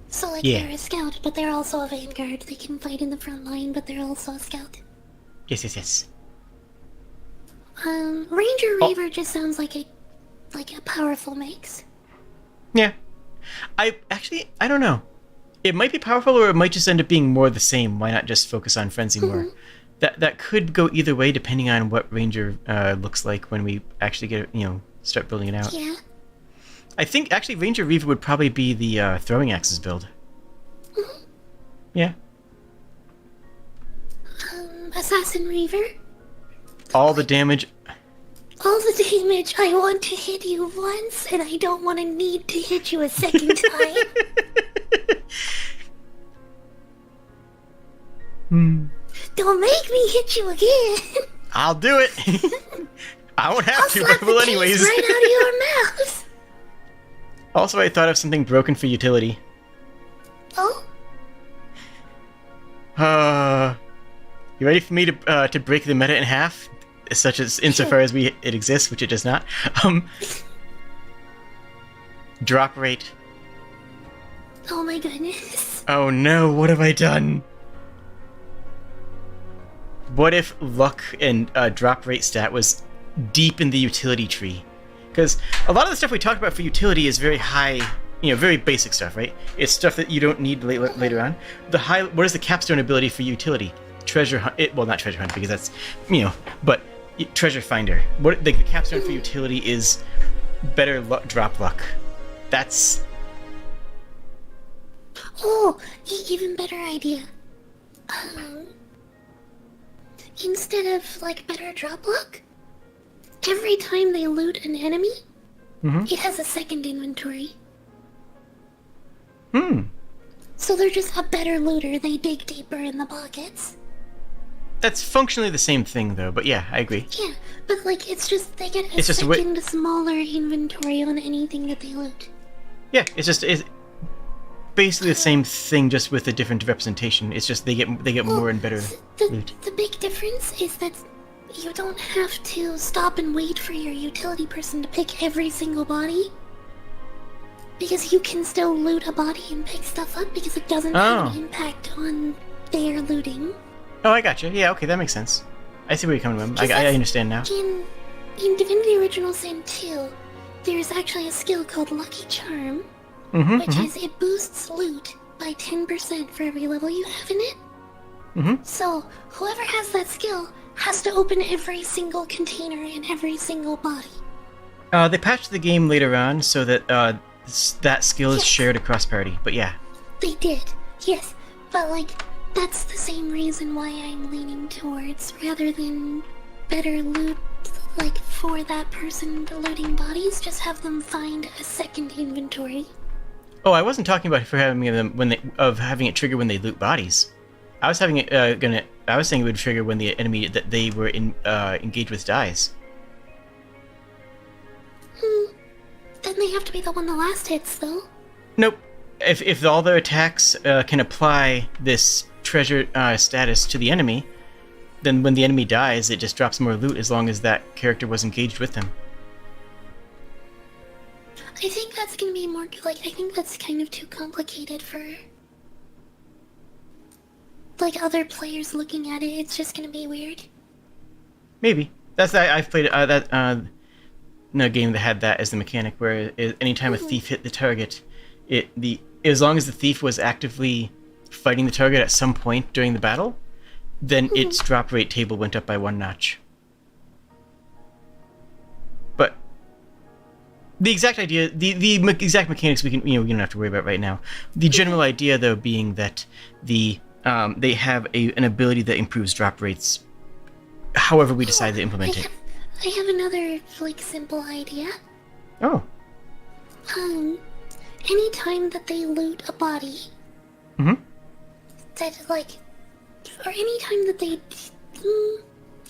So, they're a scout, but they're also a Vanguard. They can fight in the front line, but they're also a scout. Yes. Ranger Reaver just sounds like a powerful mix. Yeah. I don't know. It might be powerful, or it might just end up being more the same. Why not just focus on Frenzy more? That could go either way, depending on what Ranger looks like when we actually get start building it out. Yeah. I think actually Ranger Reaver would probably be the throwing axes build. Yeah. Assassin Reaver. All the damage. All the damage. I want to hit you once, and I don't want to need to hit you a second time. Don't make me hit you again. I'll do it. I won't have I'll to, slap but I will the taste anyways. right out of your mouth. Also, I thought of something broken for utility. Oh? You ready for me to break the meta in half, such as insofar as it exists, which it does not? Drop rate. Oh my goodness. Oh no, what have I done? What if luck and drop rate stat was deep in the utility tree? Because a lot of the stuff we talked about for utility is very high, very basic stuff, right? It's stuff that you don't need later on. What is the capstone ability for utility? Treasure hunt. Well, not treasure hunt because that's, but treasure finder. What the capstone for utility is better drop luck. That's. Oh, even better idea. Instead of, better drop luck, every time they loot an enemy, it has a second inventory. So they're just a better looter, they dig deeper in the pockets. That's functionally the same thing, though, but yeah, I agree. Yeah, but, it's just, they get a second smaller inventory on anything that they loot. Yeah, it's basically the same thing, just with a different representation. It's just they get more and better loot. The big difference is that you don't have to stop and wait for your utility person to pick every single body. Because you can still loot a body and pick stuff up because it doesn't have an impact on their looting. Oh, I gotcha. Yeah, okay, that makes sense. I see where you're coming from. I understand now. In Divinity Original Sin 2, there's actually a skill called Lucky Charm, which is it boosts loot by 10% for every level you have in it. So, whoever has that skill has to open every single container in every single body. They patched the game later on so that that skill is shared across party, but yeah. They did, yes. But, that's the same reason why I'm leaning towards, rather than better loot, for that person looting bodies, just have them find a second inventory. Oh, I wasn't talking about having it trigger when they loot bodies. I was having it I was saying it would trigger when the enemy that they were engaged with dies. Then they have to be the one the last hits, though. Nope. If all their attacks can apply this treasure status to the enemy, then when the enemy dies, it just drops more loot as long as that character was engaged with them. I think that's gonna be more, I think that's kind of too complicated for, other players looking at it. It's just gonna be weird. Maybe. I've played a game that had that as the mechanic, where anytime a thief hit the target, as long as the thief was actively fighting the target at some point during the battle, then its drop rate table went up by 1 notch. But the exact idea, the exact mechanics we don't have to worry about right now. The general idea, though, being that they have an ability that improves drop rates, however we decide to implement it. I have another simple idea. Oh. Anytime that they loot a body, that or anytime that they,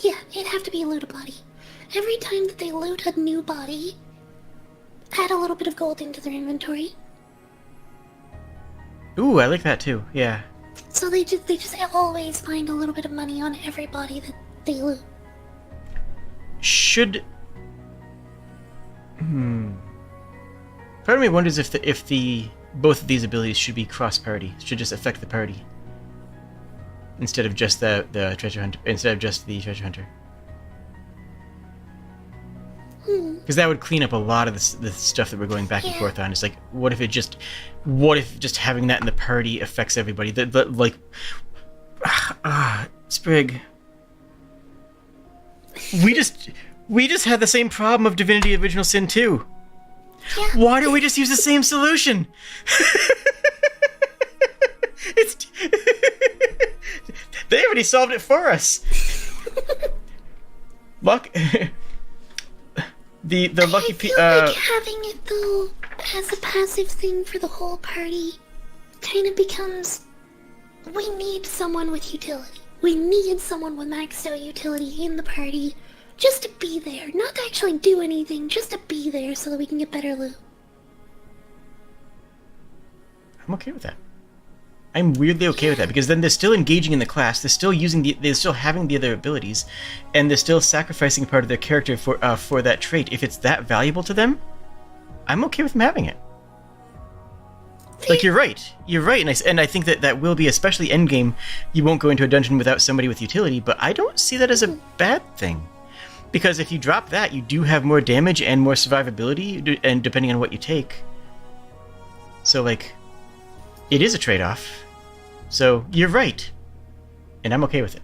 it'd have to be loot a body. Every time that they loot a new body, add a little bit of gold into their inventory. Ooh, I like that too. Yeah. So they just always find a little bit of money on every body that they loot. Should. Part of me wonders if both of these abilities should be cross-party. Should just affect the party instead of just the treasure hunter. Instead of just the treasure hunter. Because that would clean up a lot of the stuff that we're going back and forth on. It's what if just having that in the party affects everybody? Sprigg. We just had the same problem of Divinity Original Sin 2. Yeah. Why don't we just use the same solution? They already solved it for us. Luck. The lucky having it though as a passive thing for the whole party kind of becomes, we need someone with utility. we need someone with maxed out utility in the party just to be there. Not to actually do anything, just to be there so that we can get better loot. I'm okay with that. I'm weirdly okay with that, because then they're still engaging in the class, they're still they're still having the other abilities, and they're still sacrificing part of their character for that trait. If it's that valuable to them, I'm okay with them having it. Like, you're right, and I think that will be, especially endgame, you won't go into a dungeon without somebody with utility, but I don't see that as a bad thing. Because if you drop that, you do have more damage and more survivability, and depending on what you take. So, like, it is a trade-off. So, you're right. And I'm okay with it.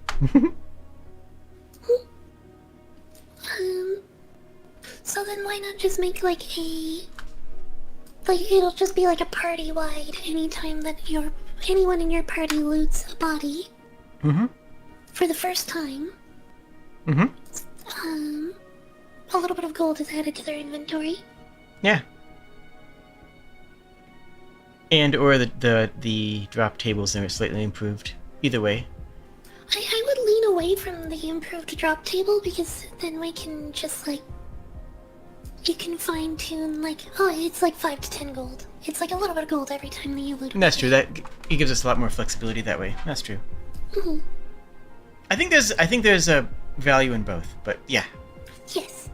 So then why not just make like it'll just be like a party-wide anytime that anyone in your party loots a body. Mm-hmm. For the first time. Mm-hmm. A little bit of gold is added to their inventory. Yeah. And or the drop tables are slightly improved. Either way. I would lean away from the improved drop table, because then we can just like, you can fine tune like, oh, it's like 5 to 10 gold. It's like a little bit of gold every time that you loot. That's true. That it gives us a lot more flexibility that way. That's true. Mm-hmm. I think there's a value in both, but yeah. Yes.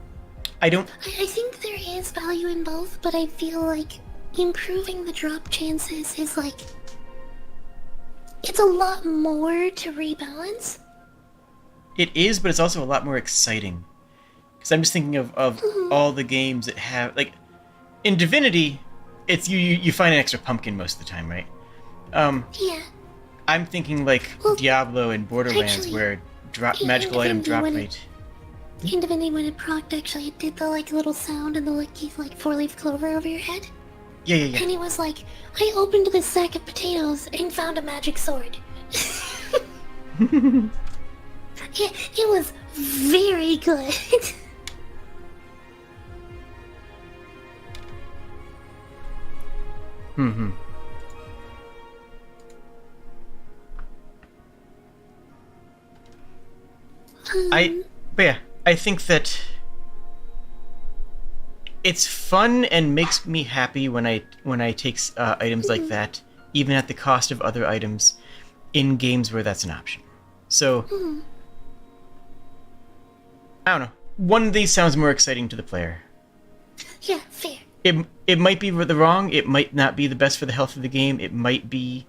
I think there is value in both, but I feel like improving the drop chances is like, it's a lot more to rebalance. It is, but it's also a lot more exciting. Because I'm just thinking of all the games that have, like, in Divinity, it's you find an extra pumpkin most of the time, right? Yeah. I'm thinking like Diablo and Borderlands, actually, where magical item drop rate. In Divinity, when it procced, actually, it did the like little sound and the like 4-leaf clover over your head. Yeah. And it was like, I opened this sack of potatoes and found a magic sword. It was very good. Mm-hmm. I think that it's fun and makes me happy when I take items like that, even at the cost of other items, in games where that's an option. So, I don't know. One of these sounds more exciting to the player. Yeah, fair. It might be the wrong. It might not be the best for the health of the game. It might be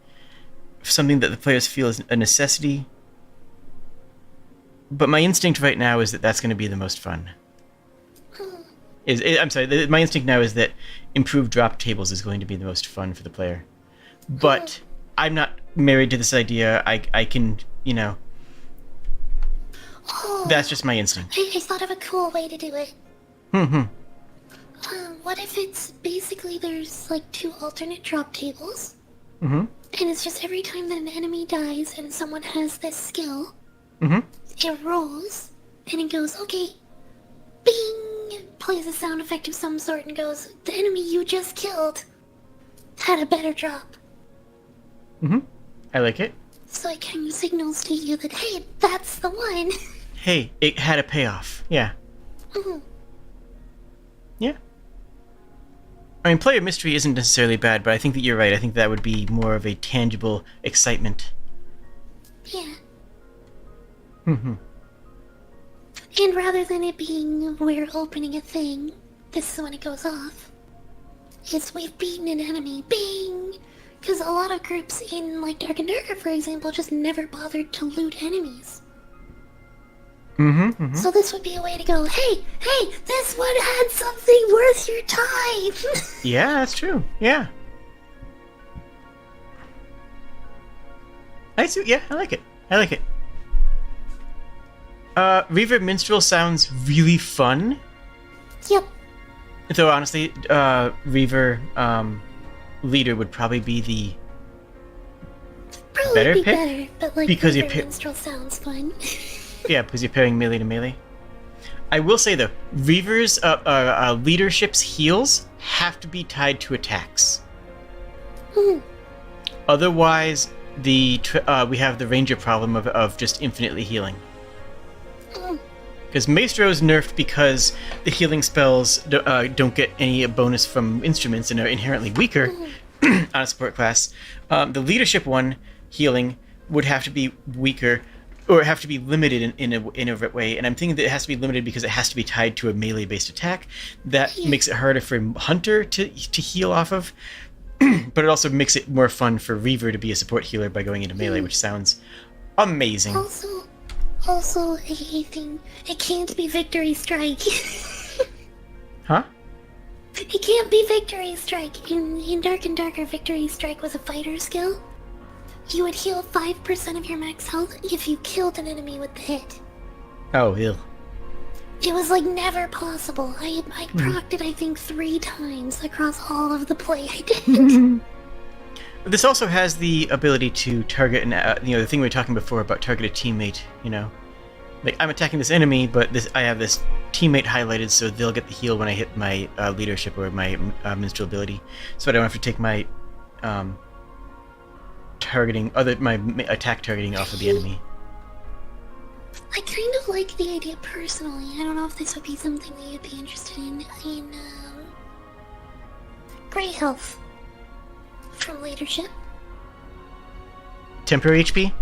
something that the players feel is a necessity. But my instinct right now is that that's going to be the most fun. I'm sorry, my instinct now is that improved drop tables is going to be the most fun for the player. But I'm not married to this idea. I can, that's just my instinct. I thought of a cool way to do it. What if it's basically there's like 2 alternate drop tables? And it's just every time that an enemy dies and someone has this skill, it rolls, and it goes, okay, bing, plays a sound effect of some sort and goes, the enemy you just killed had a better drop. I like it. So it kind of signals to you that, hey, that's the one. Hey, it had a payoff. Yeah. Yeah. I mean, player mystery isn't necessarily bad, but I think that you're right. I think that would be more of a tangible excitement. Yeah. And rather than it being we're opening a thing, this is when it goes off. It's we've beaten an enemy, bing! Because a lot of groups in like Dark and Darker, for example, just never bothered to loot enemies. So this would be a way to go, hey, this one had something worth your time! Yeah, that's true. Yeah. I like it. Reverb Minstrel sounds really fun. Yep. Though honestly, Reaver Leader would probably be the better pick. Better, but like because Reaver Minstrel sounds fun. Yeah, because you're pairing melee to melee. I will say though, Reaver's leadership's heals have to be tied to attacks. Otherwise, we have the ranger problem of just infinitely healing. Mm. Because Maestro's nerfed because the healing spells don't get any bonus from instruments and are inherently weaker on a support class. The leadership one, healing, would have to be weaker, or have to be limited in a way. And I'm thinking that it has to be limited because it has to be tied to a melee-based attack. That makes it harder for Hunter to heal off of. But it also makes it more fun for Reaver to be a support healer by going into melee, which sounds amazing. Also, a thing. It can't be Victory Strike. Huh? It can't be Victory Strike. In Dark and Darker, Victory Strike was a fighter skill. You would heal 5% of your max health if you killed an enemy with the hit. Oh, ill. It was like never possible. I procced it, I think, 3 times across all of the play I did. This also has the ability to target, the thing we were talking before about target a teammate, Like, I'm attacking this enemy, but I have this teammate highlighted, so they'll get the heal when I hit my leadership or my minstrel ability. So I don't have to take my attack targeting off of the enemy. I kind of like the idea personally. I don't know if this would be something that you'd be interested in Great Health from leadership. Temporary HP?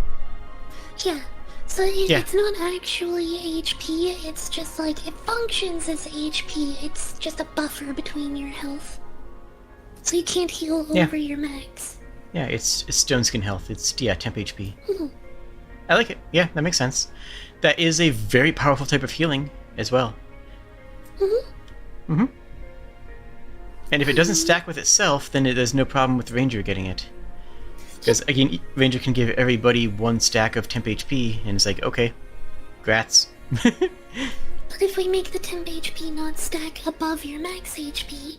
Yeah. So it's not actually HP, it's just like, it functions as HP, it's just a buffer between your health. So you can't heal over your max. Yeah, it's stone skin health, it's, temp HP. Mm-hmm. I like it, yeah, that makes sense. That is a very powerful type of healing as well. And if it doesn't stack with itself, then there's no problem with Ranger getting it. Because, again, Ranger can give everybody 1 stack of temp HP, and it's like, okay, grats. But if we make the temp HP not stack above your max HP...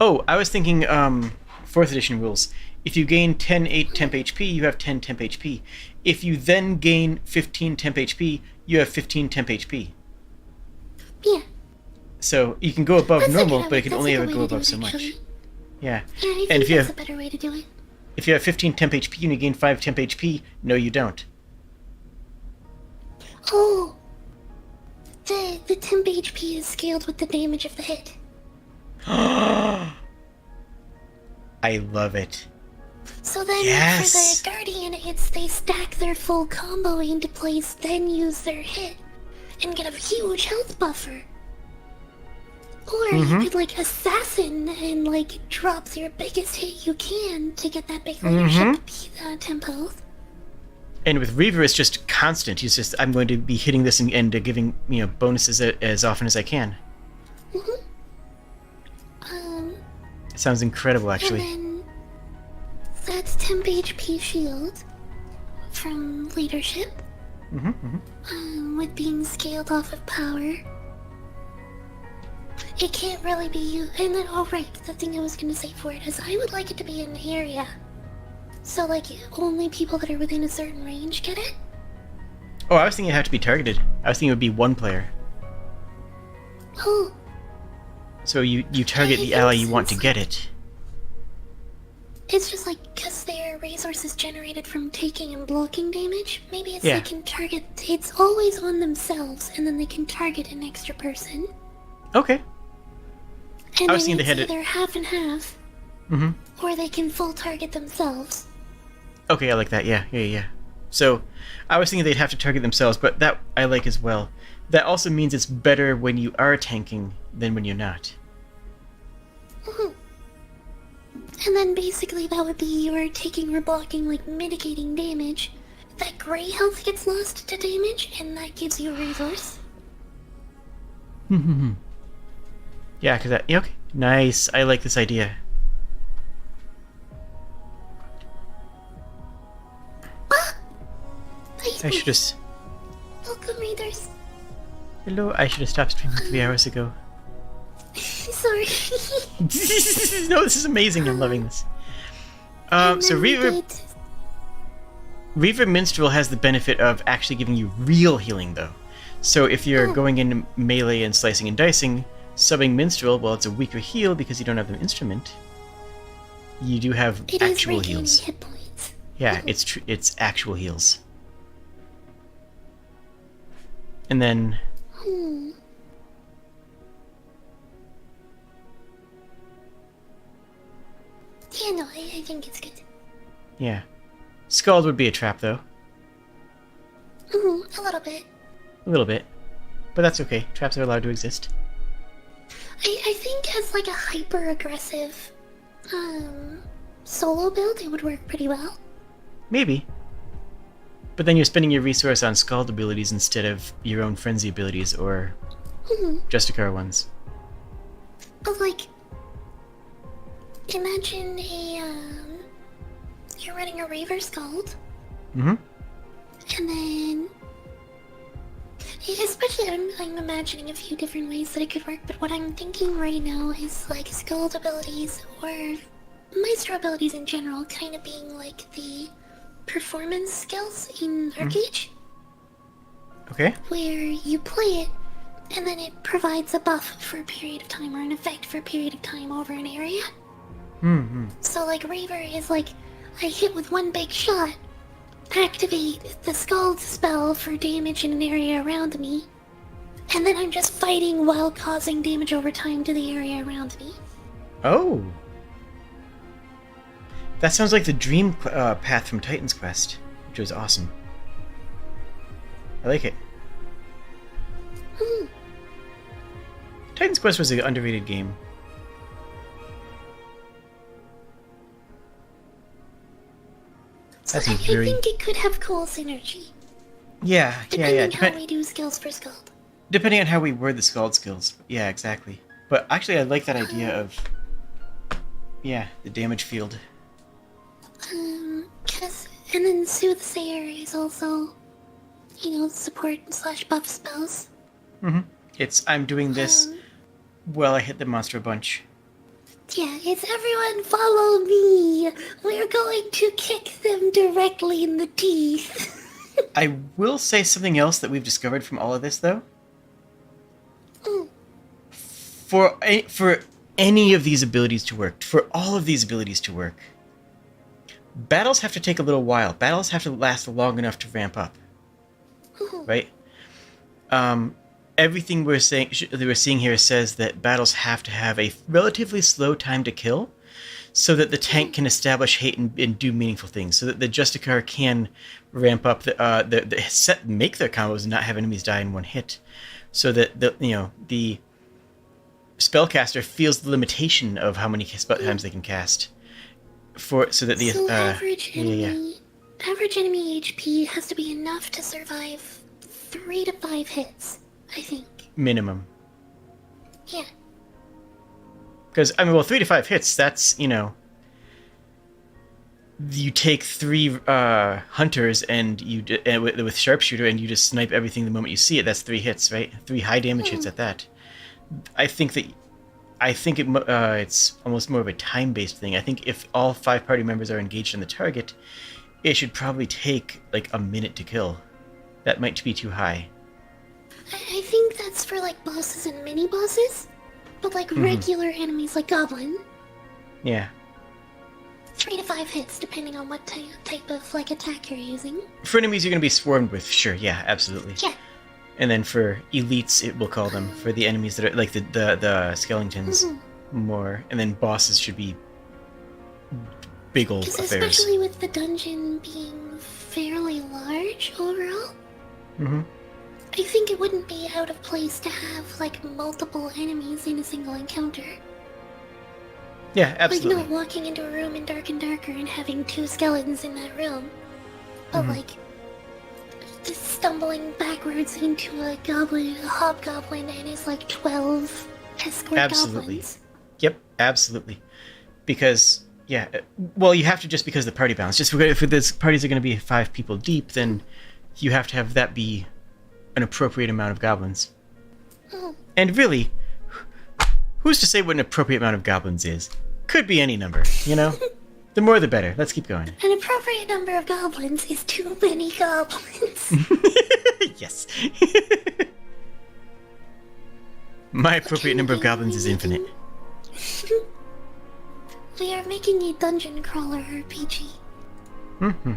Oh, I was thinking, 4th edition rules. If you gain 10 temp HP, you have 10 temp HP. If you then gain 15 temp HP, you have 15 temp HP. Yeah. So, you can go above normal, but it can only ever go above so much. Yeah. I think that's a better way to do it. If you have 15 temp HP and you gain 5 temp HP, no you don't. Oh! The temp HP is scaled with the damage of the hit. I love it. So then for the Guardian, they stack their full combo into place, then use their hit, and get a huge health buffer. Or you could, Assassin and, drop your biggest hit you can to get that big leadership temp health. And with Reaver, it's just constant. He's just, I'm going to be hitting this and giving, bonuses as often as I can. It sounds incredible, actually. And then that's temp HP shield from leadership. With being scaled off of power. It can't really be you. And then, the thing I was gonna say for it is I would like it to be an area. So, only people that are within a certain range get it? Oh, I was thinking it'd have to be targeted. I was thinking it would be one player. Oh. So you target the ally you want to get it. It's just because their resources generated from taking and blocking damage, maybe it's they can target, it's always on themselves, and then they can target an extra person. Okay. And I was thinking it's they had either half and half, or they can full target themselves. Okay, I like that, yeah. So, I was thinking they'd have to target themselves, but that I like as well. That also means it's better when you are tanking than when you're not. And then basically that would be you're taking or blocking, mitigating damage. That gray health gets lost to damage, and that gives you a resource. Yeah, because that... Okay, nice. I like this idea. I should just... Welcome, readers. Hello, I should have stopped streaming 3 hours ago. Sorry. No, this is amazing. I'm loving this. So Reaver Minstrel has the benefit of actually giving you real healing, though. So if you're going into melee and slicing and dicing, subbing Minstrel, well, it's a weaker heal because you don't have the instrument. You do have It is actual regaining heals. hit points. Yeah, it's actual heals. And then Yeah, no, I think it's good. yeah. Scald would be a trap though. A little bit. A little bit. But that's okay. Traps are allowed to exist. I think as like a hyper aggressive solo build it would work pretty well. Maybe. But then you're spending your resource on Scald abilities instead of your own Frenzy abilities or Justicar ones. But like imagine you're running a Reaver Scald. Mm-hmm. And then, especially I'm imagining a few different ways that it could work, but what I'm thinking right now is like Scald abilities or Maestro abilities in general kind of being like the performance skills in Arcade, Okay. where you play it and then it provides a buff for a period of time or an effect for a period of time over an area. Mm-hmm. So like Reaver is like, I hit with one big shot, activate the Scald spell for damage in an area around me, and then I'm just fighting while causing damage over time to the area around me. Oh. That sounds like the dream path from Titan's Quest, which was awesome. I like it. Titan's Quest was an underrated game. So That's I a very... think it could have cool synergy, Yeah. depending how we do skills for Scald. Depending on how we word the Scald skills. Yeah, exactly. But actually, I like that idea of... Yeah, the damage field. And then Soothsayer is also, support / buff spells. Mm-hmm. I'm doing this while I hit the monster a bunch. Yeah, it's everyone follow me. We're going to kick them directly in the teeth. I will say something else that we've discovered from all of this, though. For any of these abilities to work, for all of these abilities to work, battles have to take a little while. Battles have to last long enough to ramp up. Right? Everything we're seeing here says that battles have to have a relatively slow time to kill, so that the tank can establish hate and do meaningful things, so that the Justicar can ramp up make their combos and not have enemies die in one hit, so that the spellcaster feels the limitation of how many spell times they can cast. Average enemy HP has to be enough to survive 3 to 5 hits, I think. Minimum. Yeah. Because 3 to 5 hits. That's you take 3 hunters and with sharpshooter and you just snipe everything the moment you see it. That's 3 hits, right? 3 high damage hits at that. I think it's almost more of a time-based thing. I think if all 5 party members are engaged on the target, it should probably take like a minute to kill. That might be too high. I think that's for like bosses and mini bosses, but like regular enemies like Goblin. Yeah. 3 to 5 hits, depending on what type of like attack you're using. For enemies you're going to be swarmed with, sure, yeah, absolutely. Yeah. And then for elites, it will call them. For the enemies that are like the skeletons, more. And then bosses should be big old affairs. Especially with the dungeon being fairly large overall. I think it wouldn't be out of place to have like multiple enemies in a single encounter. Yeah, absolutely. Like not walking into a room in Dark and Darker and having 2 skeletons in that room, but like just stumbling backwards into a hobgoblin, and it's like 12 escort goblins. Yep, absolutely. Because you have to, just because of the party balance. Just if the parties are going to be 5 people deep, then you have to have that be an appropriate amount of goblins. And really, who's to say what an appropriate amount of goblins is? Could be any number, The more the better. Let's keep going. An appropriate number of goblins is too many goblins. Yes. My appropriate number of goblins is infinite. We are making a dungeon crawler RPG. Mm-hmm.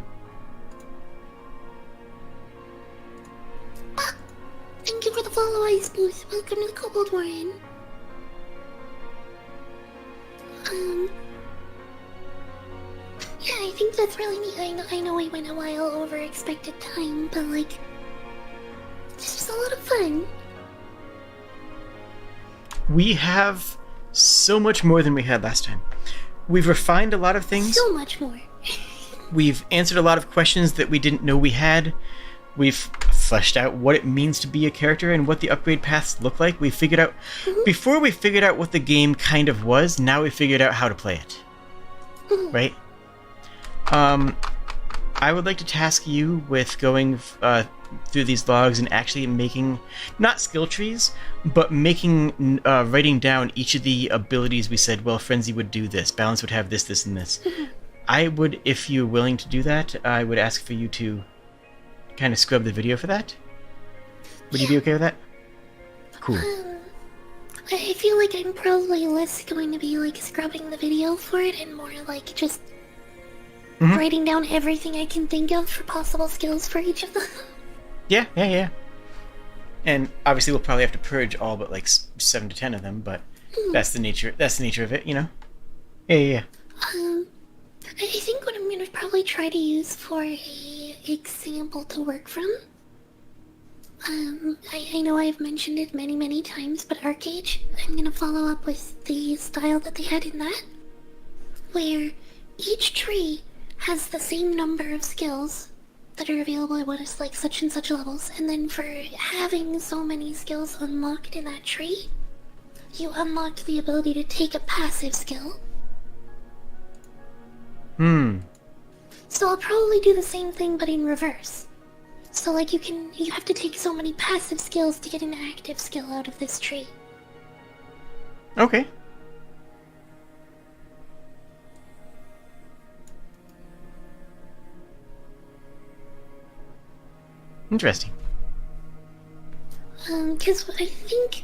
Ah, thank you for the follow, Ice Boost. Welcome to the Kobold Warren. Yeah, I think that's really neat. I know we went a while over expected time, but like, this was a lot of fun. We have so much more than we had last time. We've refined a lot of things. So much more. We've answered a lot of questions that we didn't know we had. We've fleshed out what it means to be a character and what the upgrade paths look like. We figured out... Before we figured out what the game kind of was, now we figured out how to play it. Right? I would like to task you with going through these logs and actually making, not skill trees, but making, writing down each of the abilities we said, well, Frenzy would do this, Balance would have this, this, and this. I would, if you're willing to do that, I would ask for you to kind of scrub the video for that. Would you be okay with that? Cool. I feel like I'm probably less going to be like scrubbing the video for it and more like just writing down everything I can think of for possible skills for each of them. Yeah. And obviously we'll probably have to purge all but like 7 to 10 of them, but that's the nature of it, you know? Yeah. I think what I'm gonna probably try to use for a example to work from. I know I've mentioned it many times, but Arcade, I'm gonna follow up with the style that they had in that, where each tree has the same number of skills that are available at what is like such and such levels, and then for having so many skills unlocked in that tree, you unlocked the ability to take a passive skill. So I'll probably do the same thing but in reverse. So like you have to take so many passive skills to get an active skill out of this tree. Okay. Interesting. Cause I think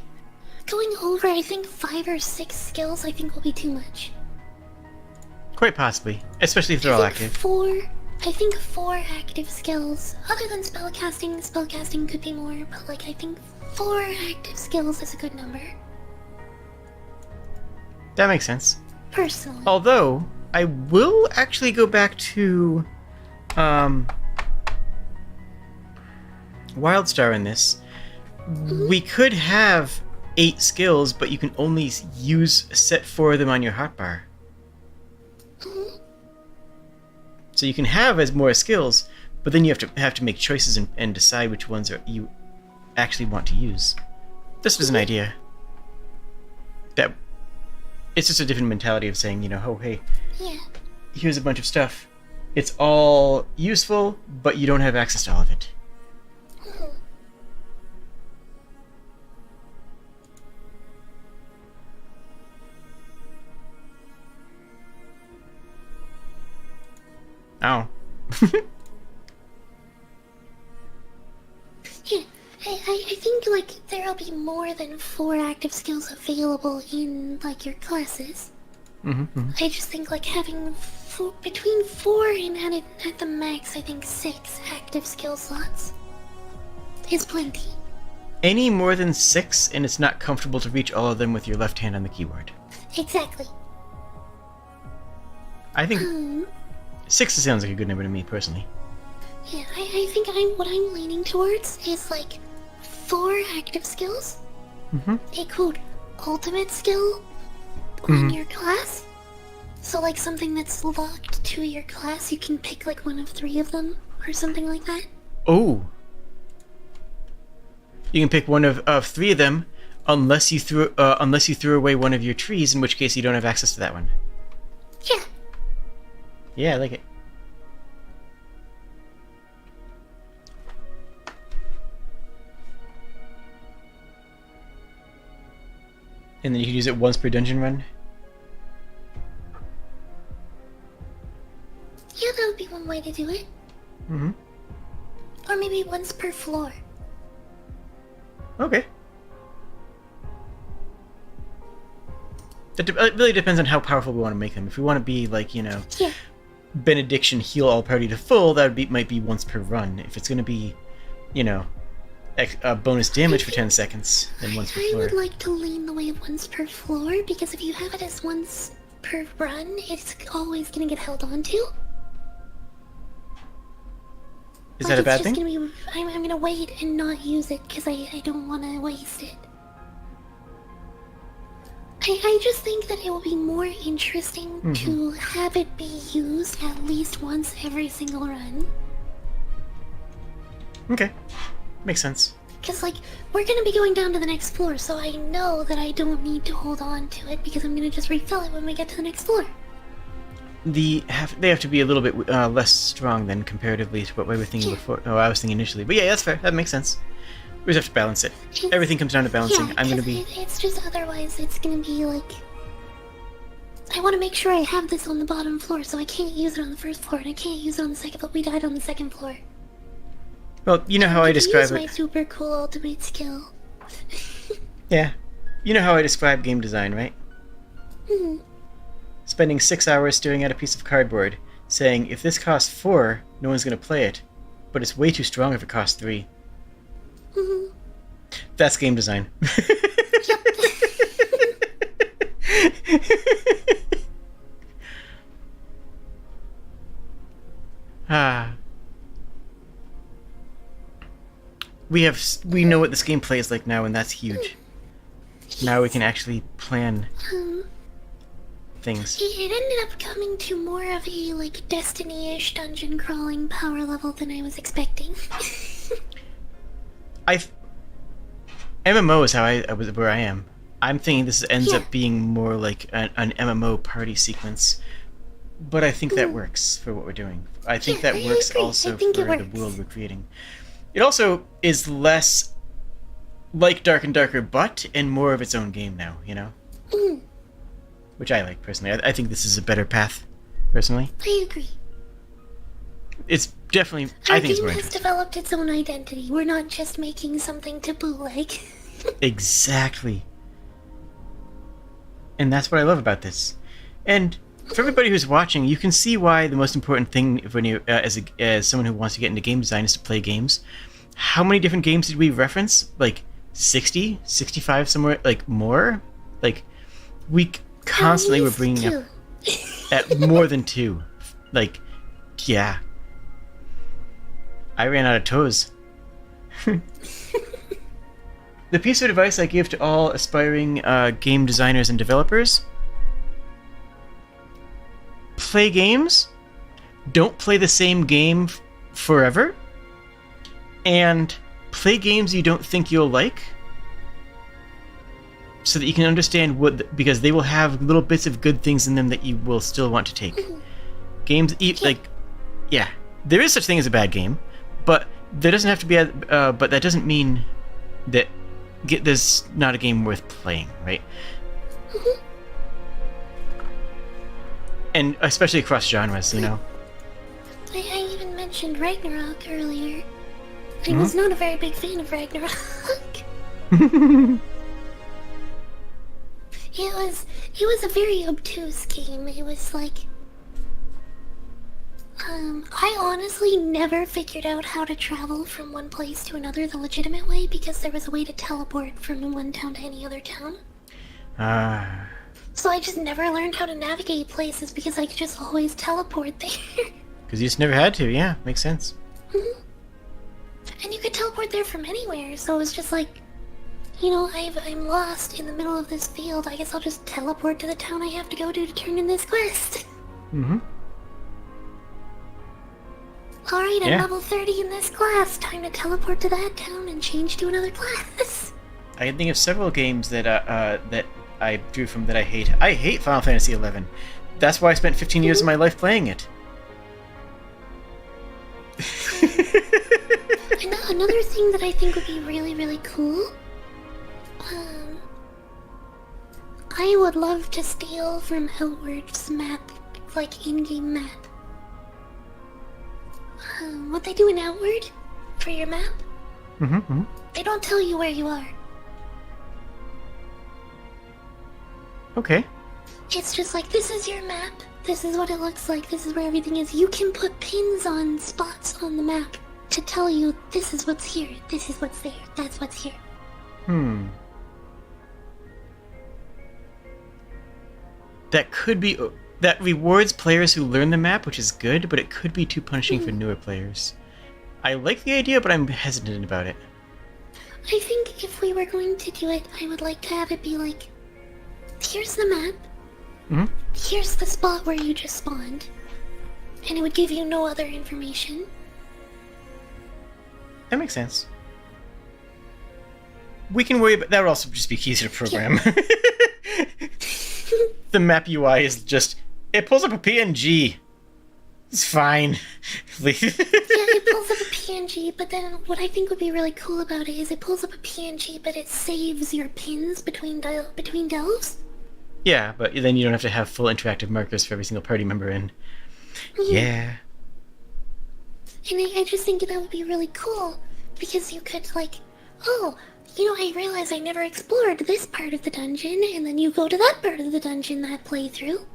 going over, I think 5 or 6 skills I think will be too much. Quite possibly, especially if they're all active. I think 4 active skills. Other than spellcasting could be more, but like I think 4 active skills is a good number. That makes sense. Personally. Although, I will actually go back to Wildstar in this. We could have 8 skills, but you can only set 4 of them on your hotbar. So you can have as more skills, but then you have to make choices and decide which ones you actually want to use. This was an idea. That it's just a different mentality of saying, you know, oh hey, here's a bunch of stuff. It's all useful, but you don't have access to all of it. Oh. Yeah, I think like there'll be more than 4 active skills available in like your classes. I just think like having between 4 and at the max, I think 6 active skill slots is plenty. Any more than 6, and it's not comfortable to reach all of them with your left hand on the keyboard. Exactly. I think 6 sounds like a good number to me, personally. Yeah, I think what I'm leaning towards is like 4 active skills. A quote ultimate skill on your class. So like something that's locked to your class, you can pick like one of 3 of them or something like that. Oh. You can pick one of 3 of them, unless you threw away one of your trees, in which case you don't have access to that one. Yeah. Yeah, I like it. And then you can use it once per dungeon run? Yeah, that would be one way to do it. Or maybe once per floor. Okay. It really depends on how powerful we want to make them. If we want to be like, Yeah. benediction heal all party to full, might be once per run. If it's going to be, bonus damage for 10 seconds, then once per I floor. would like to lean the way of once per floor, because if you have it as once per run, it's always gonna get held onto. Is that a bad it's just thing? Gonna be, I'm gonna wait and not use it, because I don't want to waste it. I just think that it will be more interesting to have it be used at least once every single run. Okay. Makes sense. Because, like, we're gonna be going down to the next floor, so I know that I don't need to hold on to it because I'm gonna just refill it when we get to the next floor. They have to be a little bit less strong than comparatively to what we were thinking before. Oh, I was thinking initially. But yeah, that's fair. That makes sense. We just have to balance it. Everything comes down to balancing. Yeah, I'm gonna be... It's just otherwise it's gonna be like... I want to make sure I have this on the bottom floor, so I can't use it on the first floor, and I can't use it on the second floor. We died on the second floor. Well, you know how I describe use it. my super cool ultimate skill. Yeah. You know how I describe game design, right? Spending 6 hours staring at a piece of cardboard, saying, if this costs 4, no one's gonna play it. But it's way too strong if it costs 3. That's game design. We know what this gameplay is like now, and that's huge. Now we can actually plan things. It ended up coming to more of a, like, Destiny-ish dungeon crawling power level than I was expecting. MMO is how I was where I am. I'm thinking this ends up being more like an MMO party sequence, but I think that works for what we're doing. I think that works also for the world we're creating. It also is less like Dark and Darker, but and more of its own game now, which I like personally. I think this is a better path, personally. I agree. It's definitely. Our I think it's game more has interesting. developed its own identity. We're not just making something to bootleg. Exactly. And that's what I love about this. And for everybody who's watching, you can see why the most important thing when you, as someone who wants to get into game design, is to play games. How many different games did we reference? Like 60, 65, somewhere, like more? Like, we constantly were bringing up at more than 2. Like, yeah. I ran out of toes. The piece of advice I give to all aspiring game designers and developers: play games, don't play the same game forever, and play games you don't think you'll like, so that you can understand because they will have little bits of good things in them that you will still want to take. Games, there is such thing as a bad game, but there doesn't have to be but that doesn't mean that there's not a game worth playing, right? And especially across genres, I even mentioned Ragnarok earlier. I was not a very big fan of Ragnarok. It was a very obtuse game. It was like... I honestly never figured out how to travel from one place to another the legitimate way, because there was a way to teleport from one town to any other town. So I just never learned how to navigate places because I could just always teleport there. Because you just never had to, yeah, makes sense. And you could teleport there from anywhere, so it was just like, I'm lost in the middle of this field. I guess I'll just teleport to the town I have to go to turn in this quest. Alright, I'm level 30 in this class. Time to teleport to that town and change to another class. I can think of several games that that I drew from that I hate. I hate Final Fantasy XI. That's why I spent 15 years of my life playing it. Another thing that I think would be really, really cool, I would love to steal from Outward's map, like in-game map. What they do in Outward for your map, they don't tell you where you are. Okay. It's just like, this is your map, this is what it looks like, this is where everything is. You can put pins on spots on the map to tell you this is what's here, this is what's there, that's what's here. That could be... That rewards players who learn the map, which is good, but it could be too punishing for newer players. I like the idea, but I'm hesitant about it. I think if we were going to do it, I would like to have it be like, here's the map, here's the spot where you just spawned, and it would give you no other information. That makes sense. We can worry about... That would also just be easier to program. Yeah. The map UI is just... It pulls up a PNG. It's fine. Yeah, it pulls up a PNG, but then what I think would be really cool about it is it pulls up a PNG, but it saves your pins between delves. Yeah, but then you don't have to have full interactive markers for every single party member in. Yeah. And I just think that would be really cool, because you could, like, oh, you know, I realize I never explored this part of the dungeon, and then you go to that part of the dungeon that playthrough.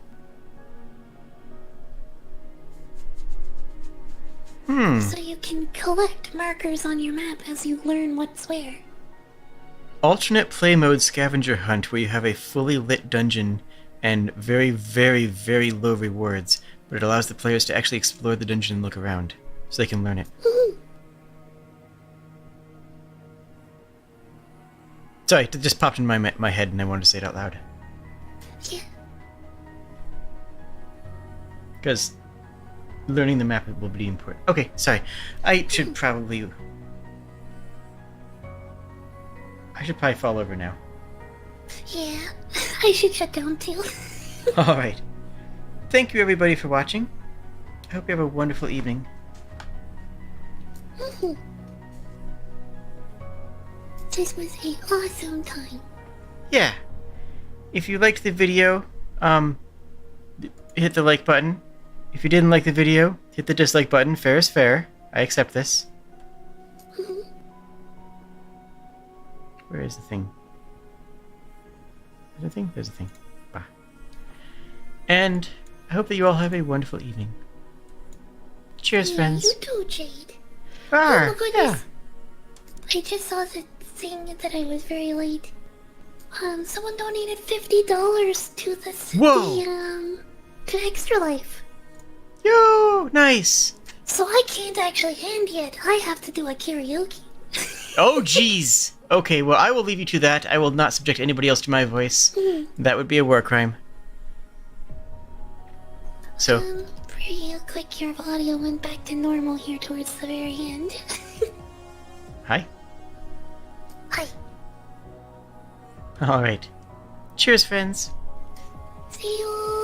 So you can collect markers on your map as you learn what's where. Alternate play mode scavenger hunt where you have a fully lit dungeon and very, very, very low rewards, but it allows the players to actually explore the dungeon and look around, so they can learn it. Sorry, it just popped in my head and I wanted to say it out loud. Yeah. Because learning the map will be important. Okay, sorry. I should probably fall over now. Yeah, I should shut down too. Alright. Thank you everybody for watching. I hope you have a wonderful evening. This was an awesome time. Yeah. If you liked the video, hit the like button. If you didn't like the video, hit the dislike button. Fair is fair. I accept this. Where is the thing? Is there a thing? There's a thing. Bah. And I hope that you all have a wonderful evening. Cheers, friends. You too, Jade. Ah, oh my goodness. Yeah. I just saw the thing that I was very late. Someone donated $50 to to Extra Life. Yo, nice. So I can't actually hand yet. I have to do a karaoke. Oh, jeez. Okay, well, I will leave you to that. I will not subject anybody else to my voice. That would be a war crime. So. Real quick, your audio went back to normal here towards the very end. Hi. Hi. All right. Cheers, friends. See you.